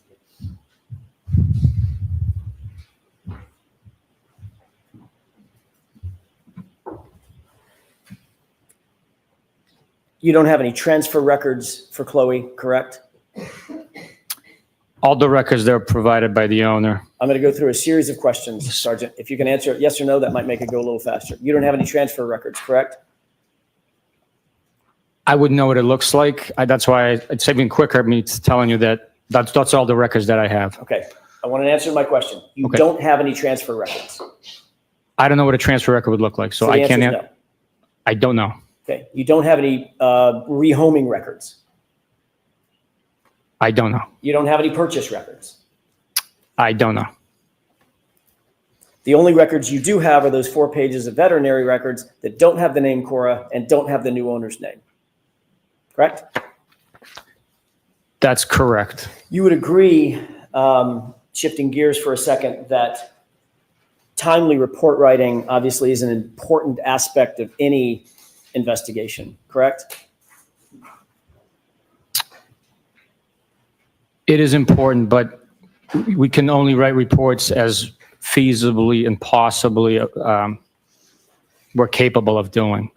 You don't have any transfer records for Khloe, correct?
All the records that are provided by the owner.
I'm going to go through a series of questions, Sergeant. If you can answer yes or no, that might make it go a little faster. You don't have any transfer records, correct?
I would know what it looks like. That's why it's even quicker me telling you that that's all the records that I have.
Okay. I want an answer to my question. You
Okay.
don't have any transfer records.
I don't know what a transfer record would look like, so
the
I
answer
can't.
is no.
I don't know.
Okay. You don't have any rehoming records.
I don't know.
You don't have any purchase records.
I don't know.
The only records you do have are those 4 pages of veterinary records that don't have the name Cora and don't have the new owner's name. Correct?
That's correct.
You would agree, shifting gears for a second, that timely report writing obviously is an important aspect of any investigation, correct?
It is important, but we can only write reports as feasibly and possibly we're capable of doing.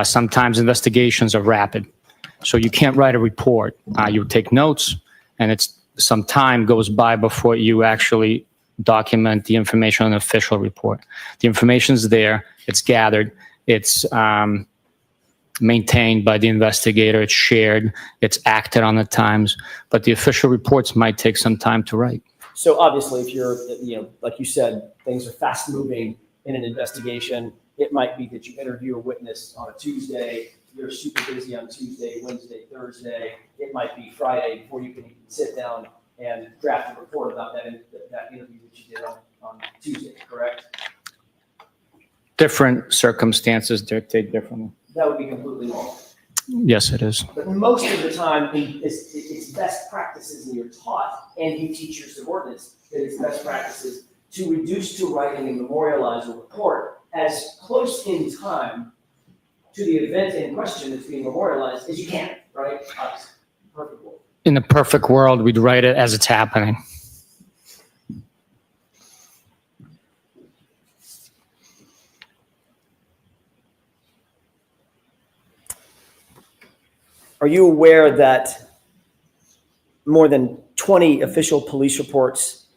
Sometimes investigations are rapid. So you can't write a report. You take notes, and some time goes by before you actually document the information on an official report. The information's there, it's gathered, it's maintained by the investigator, it's shared, it's acted on at times, but the official reports might take some time to write.
So obviously, if you're, like you said, things are fast moving in an investigation, it might be that you interview a witness on a Tuesday, you're super busy on Tuesday, Wednesday, Thursday. It might be Friday before you can even sit down and draft a report about that interview that you did on Tuesday, correct?
Different circumstances dictate differently.
That would be completely normal.
Yes, it is.
But most of the time, it's best practices, and you're taught, and you teach your subordinates that it's best practices to reduce to writing and memorialize a report as close in time to the event in question that's being memorialized as you can, right? Obviously, perfect world.
In a perfect world, we'd write it as it's happening.
Are you aware that more than 20 official police reports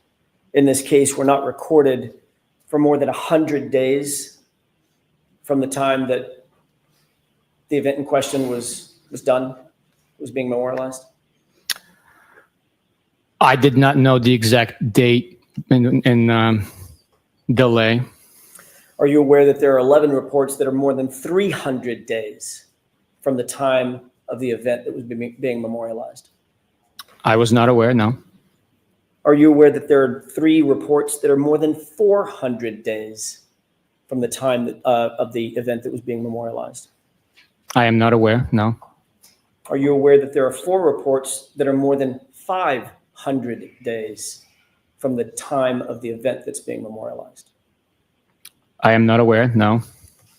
in this case were not recorded for more than 100 days from the time that the event in question was done, was being memorialized?
I did not know the exact date in delay.
Are you aware that there are 11 reports that are more than 300 days from the time of the event that was being memorialized?
I was not aware, no.
Are you aware that there are 3 reports that are more than 400 days from the time of the event that was being memorialized?
I am not aware, no.
Are you aware that there are 4 reports that are more than 500 days from the time of the event that's being memorialized?
I am not aware, no.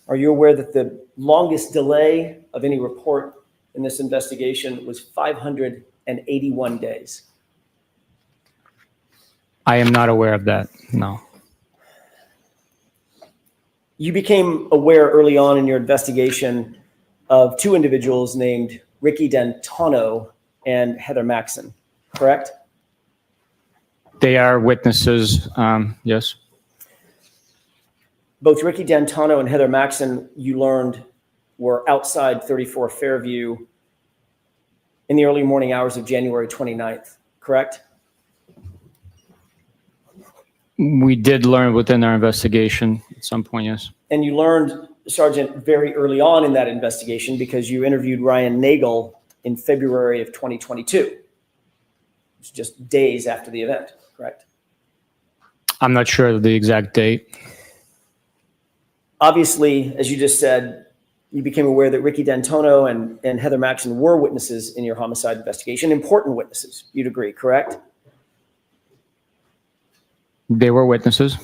Are you aware that the longest delay of any report in this investigation was 581 days?
I am not aware of that, no.
You became aware early on in your investigation of 2 individuals named Ricky D'Antano and Heather Maxson, correct?
They are witnesses, yes.
Both Ricky D'Antano and Heather Maxson, you learned, were outside 34 Fairview in the early morning hours of January 29th, correct?
We did learn within our investigation at some point, yes.
And you learned, Sergeant, very early on in that investigation because you interviewed Ryan Nagel in February of 2022. It's just days after the event, correct?
I'm not sure of the exact date.
Obviously, as you just said, you became aware that Ricky D'Antano and Heather Maxson were witnesses in your homicide investigation, important witnesses, you'd agree, correct?
They were witnesses.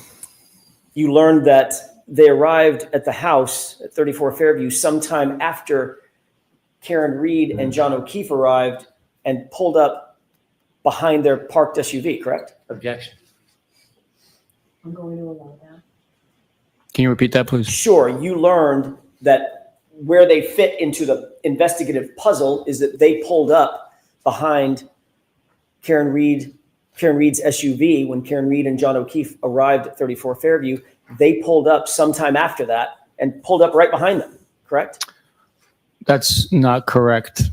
You learned that they arrived at the house at 34 Fairview sometime after Karen Reed and John O'Keefe arrived and pulled up behind their parked SUV, correct?
Objection.
I'm going to allow that.
Can you repeat that, please?
Sure, you learned that where they fit into the investigative puzzle is that they pulled up behind Karen Reed's SUV when Karen Reed and John O'Keefe arrived at 34 Fairview. They pulled up sometime after that and pulled up right behind them, correct?
That's not correct.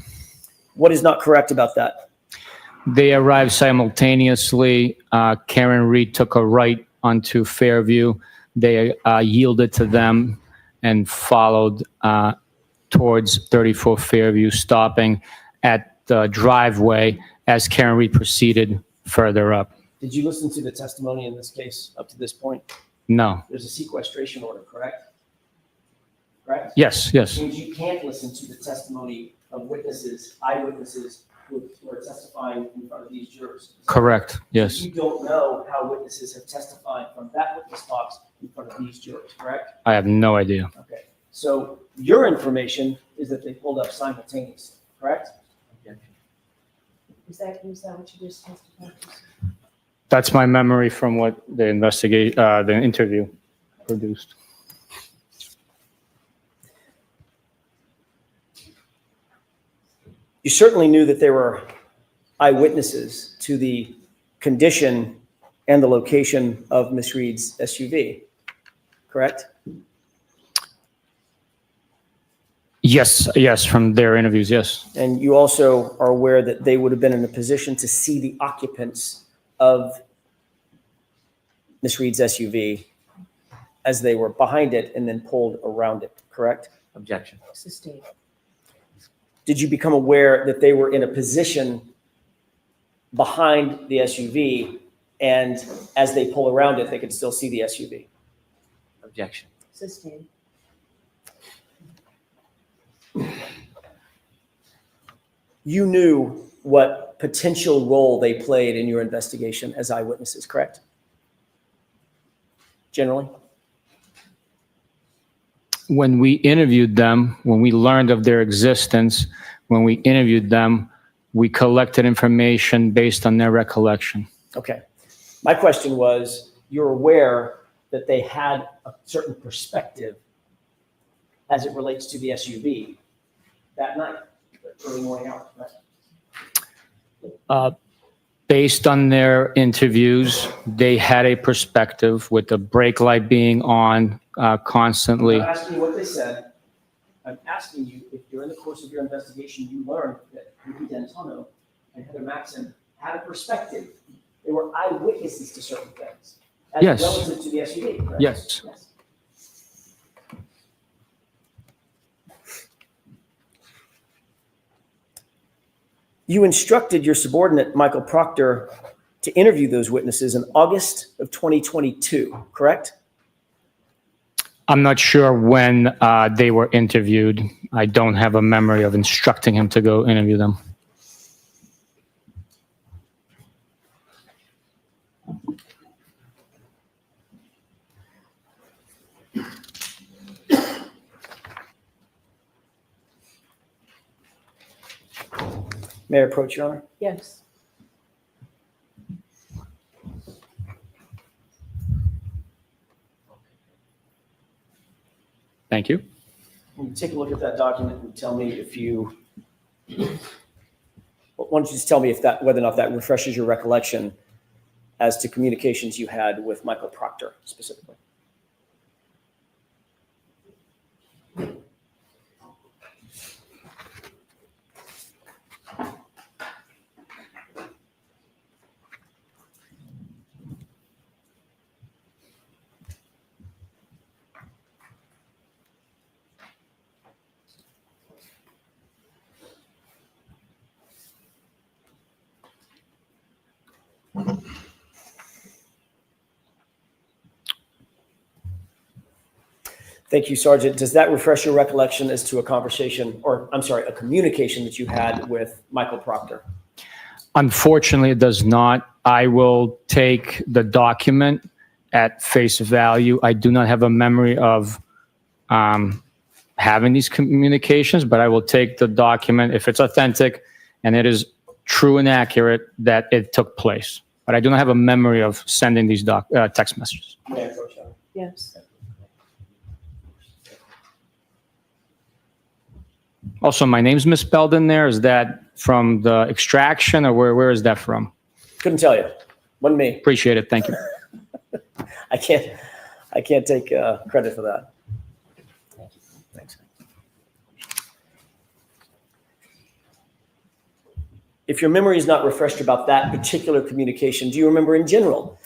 What is not correct about that?
They arrived simultaneously. Karen Reed took a right onto Fairview. They yielded to them and followed towards 34 Fairview, stopping at the driveway as Karen Reed proceeded further up.
Did you listen to the testimony in this case up to this point?
No.
There's a sequestration order, correct? Correct?
Yes, yes.
Means you can't listen to the testimony of witnesses, eyewitnesses who are testifying in front of these jurors.
Correct. Yes.
You don't know how witnesses have testified from that witness box in front of these jurors, correct?
I have no idea.
Okay. So your information is that they pulled up simultaneously, correct?
Is that what you just testified to?
That's my memory from what the the interview produced.
You certainly knew that there were eyewitnesses to the condition and the location of Miss Reed's SUV, correct?
Yes, from their interviews, yes.
And you also are aware that they would have been in a position to see the occupants of Miss Reed's SUV as they were behind it and then pulled around it, correct?
Objection.
Sustained.
Did you become aware that they were in a position behind the SUV and as they pull around it, they could still see the SUV?
Objection.
Sustained.
You knew what potential role they played in your investigation as eyewitnesses, correct? Generally?
When we interviewed them, when we learned of their existence, when we interviewed them, we collected information based on their recollection.
Okay. My question was, you're aware that they had a certain perspective as it relates to the SUV that night, the early morning hours, right?
Based on their interviews, they had a perspective with the brake light being on constantly.
I'm not asking you what they said. I'm asking you if during the course of your investigation, you learned that Ricky D'Antano and Heather Maxson had a perspective. They were eyewitnesses to certain things. As
Yes.
relative to the SUV, correct?
Yes.
You instructed your subordinate, Michael Proctor, to interview those witnesses in August of 2022, correct?
I'm not sure when they were interviewed. I don't have a memory of instructing him to go interview them.
May I approach, Your Honor?
Yes.
Thank you.
Can you take a look at that document and tell me if you, why don't you just tell me if that, whether or not that refreshes your recollection as to communications you had with Michael Proctor specifically? Thank you, Sergeant. Does that refresh your recollection as to a conversation, or I'm sorry, a communication that you had with Michael Proctor?
Unfortunately, it does not. I will take the document at face value. I do not have a memory of having these communications, but I will take the document if it's authentic and it is true and accurate that it took place. But I do not have a memory of sending these text messages.
May I approach, Your Honor?
Yes.
Also, my name's misspelled in there. Is that from the extraction, or where is that from?
Couldn't tell you. Wasn't me.
Appreciate it. Thank you.
I can't take credit for that. Thanks. If your memory is not refreshed about that particular communication, do you remember in general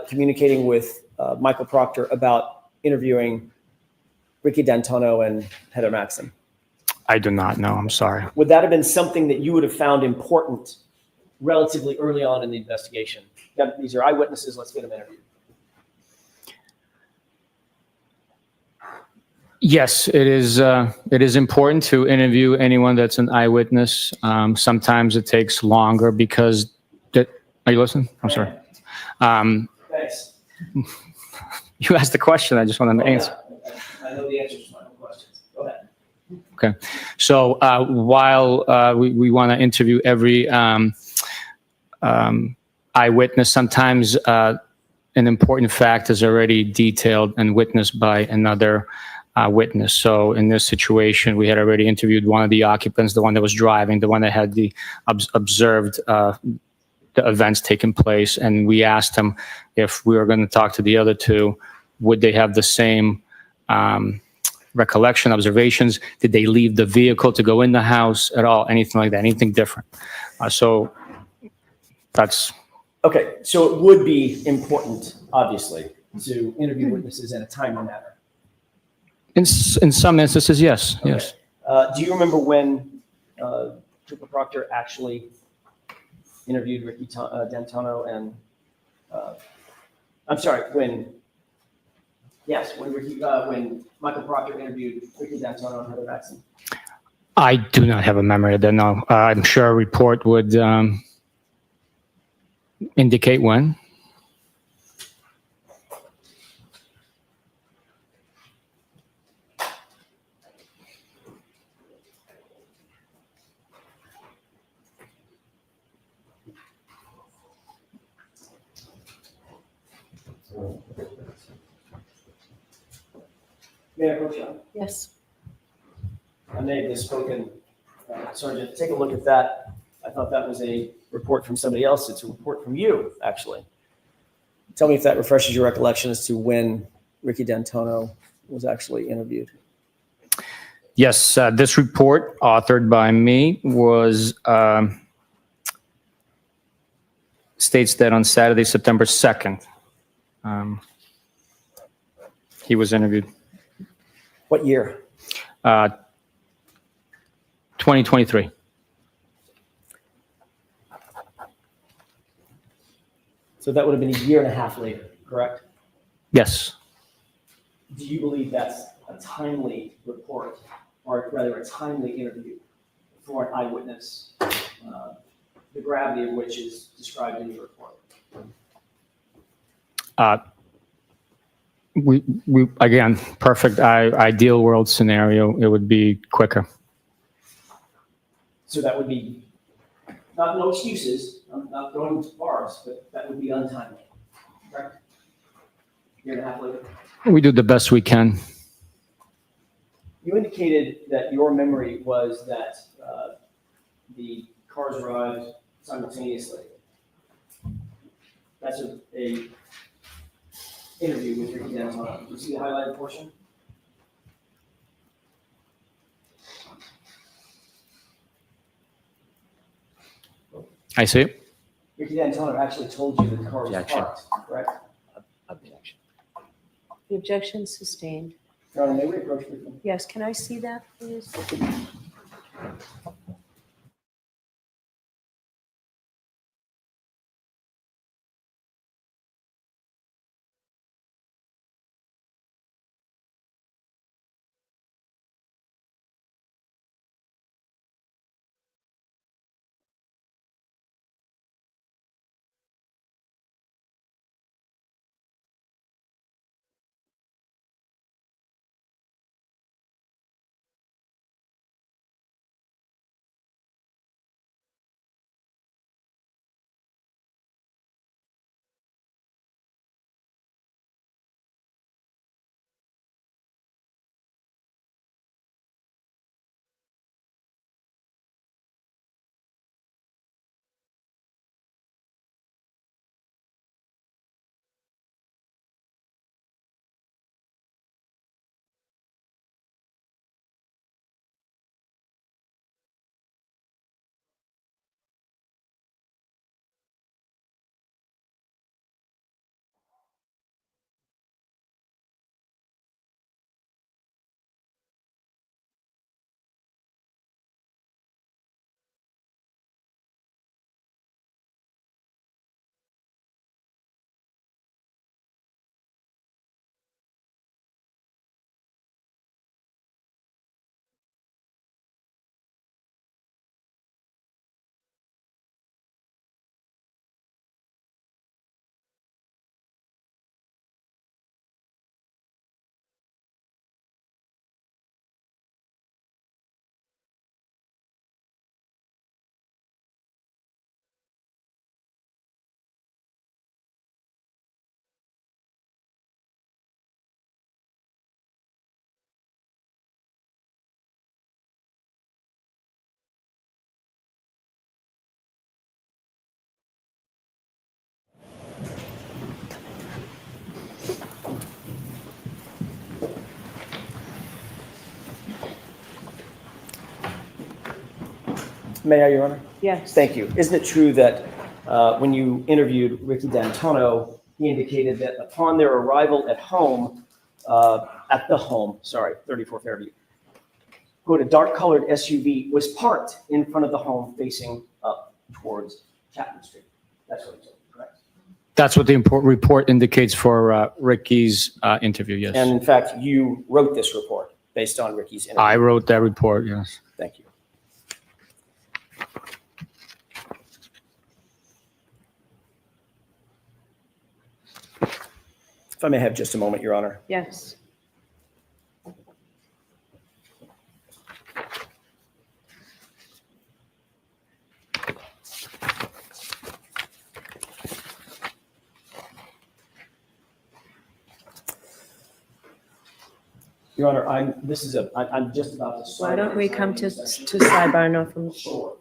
communicating with Michael Proctor about interviewing Ricky D'Antano and Heather Maxson?
I do not know. I'm sorry.
Would that have been something that you would have found important relatively early on in the investigation? These are eyewitnesses. Let's get them interviewed.
Yes, it is. It is important to interview anyone that's an eyewitness. Sometimes it takes longer because. Are you listening? I'm sorry.
Thanks.
You asked the question. I just wanted to answer.
I know the answers to my own questions. Go ahead.
Okay. So while we want to interview every eyewitness, sometimes an important fact is already detailed and witnessed by another witness. So in this situation, we had already interviewed one of the occupants, the one that was driving, the one that had the observed the events taking place, and we asked him if we were going to talk to the other two, would they have the same recollection, observations? Did they leave the vehicle to go in the house at all? Anything like that? Anything different? So that's
Okay, so it would be important, obviously, to interview witnesses in a timely manner.
in some instances, yes,
Okay.
yes.
Do you remember when Trooper Proctor actually interviewed Ricky D'Antonio and, I'm sorry, when Michael Proctor interviewed Ricky D'Antonio and Heather Maxson?
I do not have a memory of that. No, I'm sure a report would indicate when.
May I approach you?
Yes.
I may have misspoken. Sergeant, take a look at that. I thought that was a report from somebody else. It's a report from you, actually. Tell me if that refreshes your recollection as to when Ricky D'Antonio was actually interviewed.
Yes, this report, authored by me, was states that on Saturday, September 2nd, he was interviewed.
What year?
2023.
So that would have been a year and a half later, correct?
Yes.
Do you believe that's a timely report, or rather a timely interview for an eyewitness, the gravity of which is described in your report?
We again, perfect ideal world scenario, it would be quicker.
So that would be, no excuses, I'm not going to bars, but that would be untimely, correct? Year and a half later?
We do the best we can.
You indicated that your memory was that the cars arrived simultaneously. That's a interview with Ricky D'Antonio. You see the highlighted portion?
I see it.
Ricky D'Antonio actually told you that the car was
Objection.
parked, correct?
Objection.
The objection sustained.
Your Honor, may we approach briefly?
Yes, can I see that, please?
May I, Your Honor?
Yes.
Thank you. Isn't it true that when you interviewed Ricky D'Antano, he indicated that upon their arrival at the home, 34 Fairview, quote, a dark-colored SUV was parked in front of the home facing up towards Chapman Street. That's what he told me, correct?
That's what the report indicates for Ricky's interview, yes.
And in fact, you wrote this report based on Ricky's interview.
I wrote that report, yes.
Thank you. If I may have just a moment, Your Honor.
Yes.
Your Honor, I'm just about to.
Why don't we come to sidebar now from?
Sure.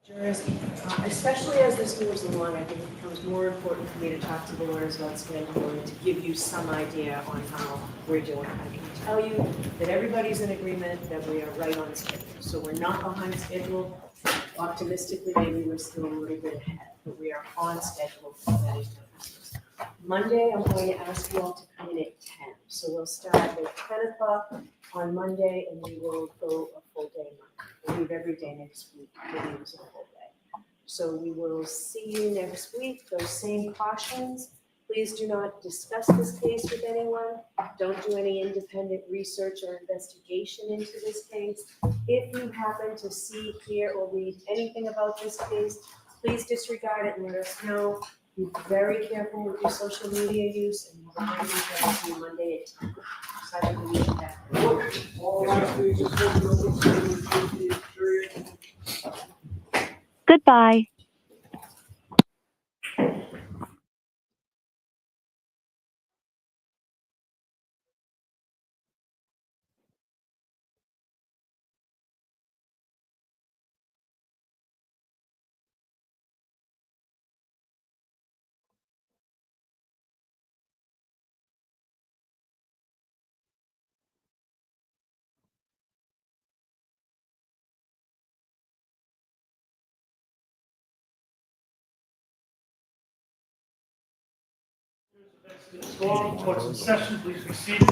Jurors, especially as this moves along, I think it becomes more important for me to talk to the lawyers about scheduling and to give you some idea on how we're doing. I can tell you that everybody's in agreement that we are right on schedule. So we're not behind schedule. Optimistically, maybe we're still a little bit ahead, but we are on schedule for that. Monday, I'm going to ask you all to come in at 10. So we'll start at 10 o'clock on Monday and we will go a full day Monday. We'll leave every day next week. We'll leave a full day. So we will see you next week. Those same cautions. Please do not discuss this case with anyone. Don't do any independent research or investigation into this case. If you happen to see, hear, or read anything about this case, please disregard it and let us know. Be very careful with your social media use, and we'll have a great weekend. See you Monday at 10. Sorry to be back.
All rise, please. Just hold your notebooks so we can take the jury exit.
Goodbye.
Court's in session, please be seated.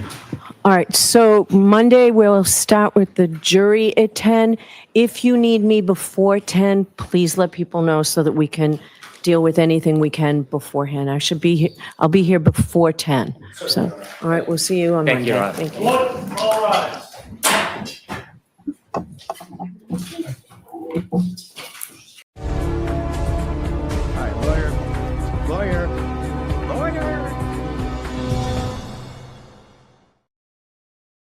All right, so Monday, we'll start with the jury at 10. If you need me before 10, please let people know so that we can deal with anything we can beforehand. I'll be here before 10. So, all right, we'll see you on
Thank you,
Monday.
Ron.
Thank you.
Court, all rise.
All right, lawyer,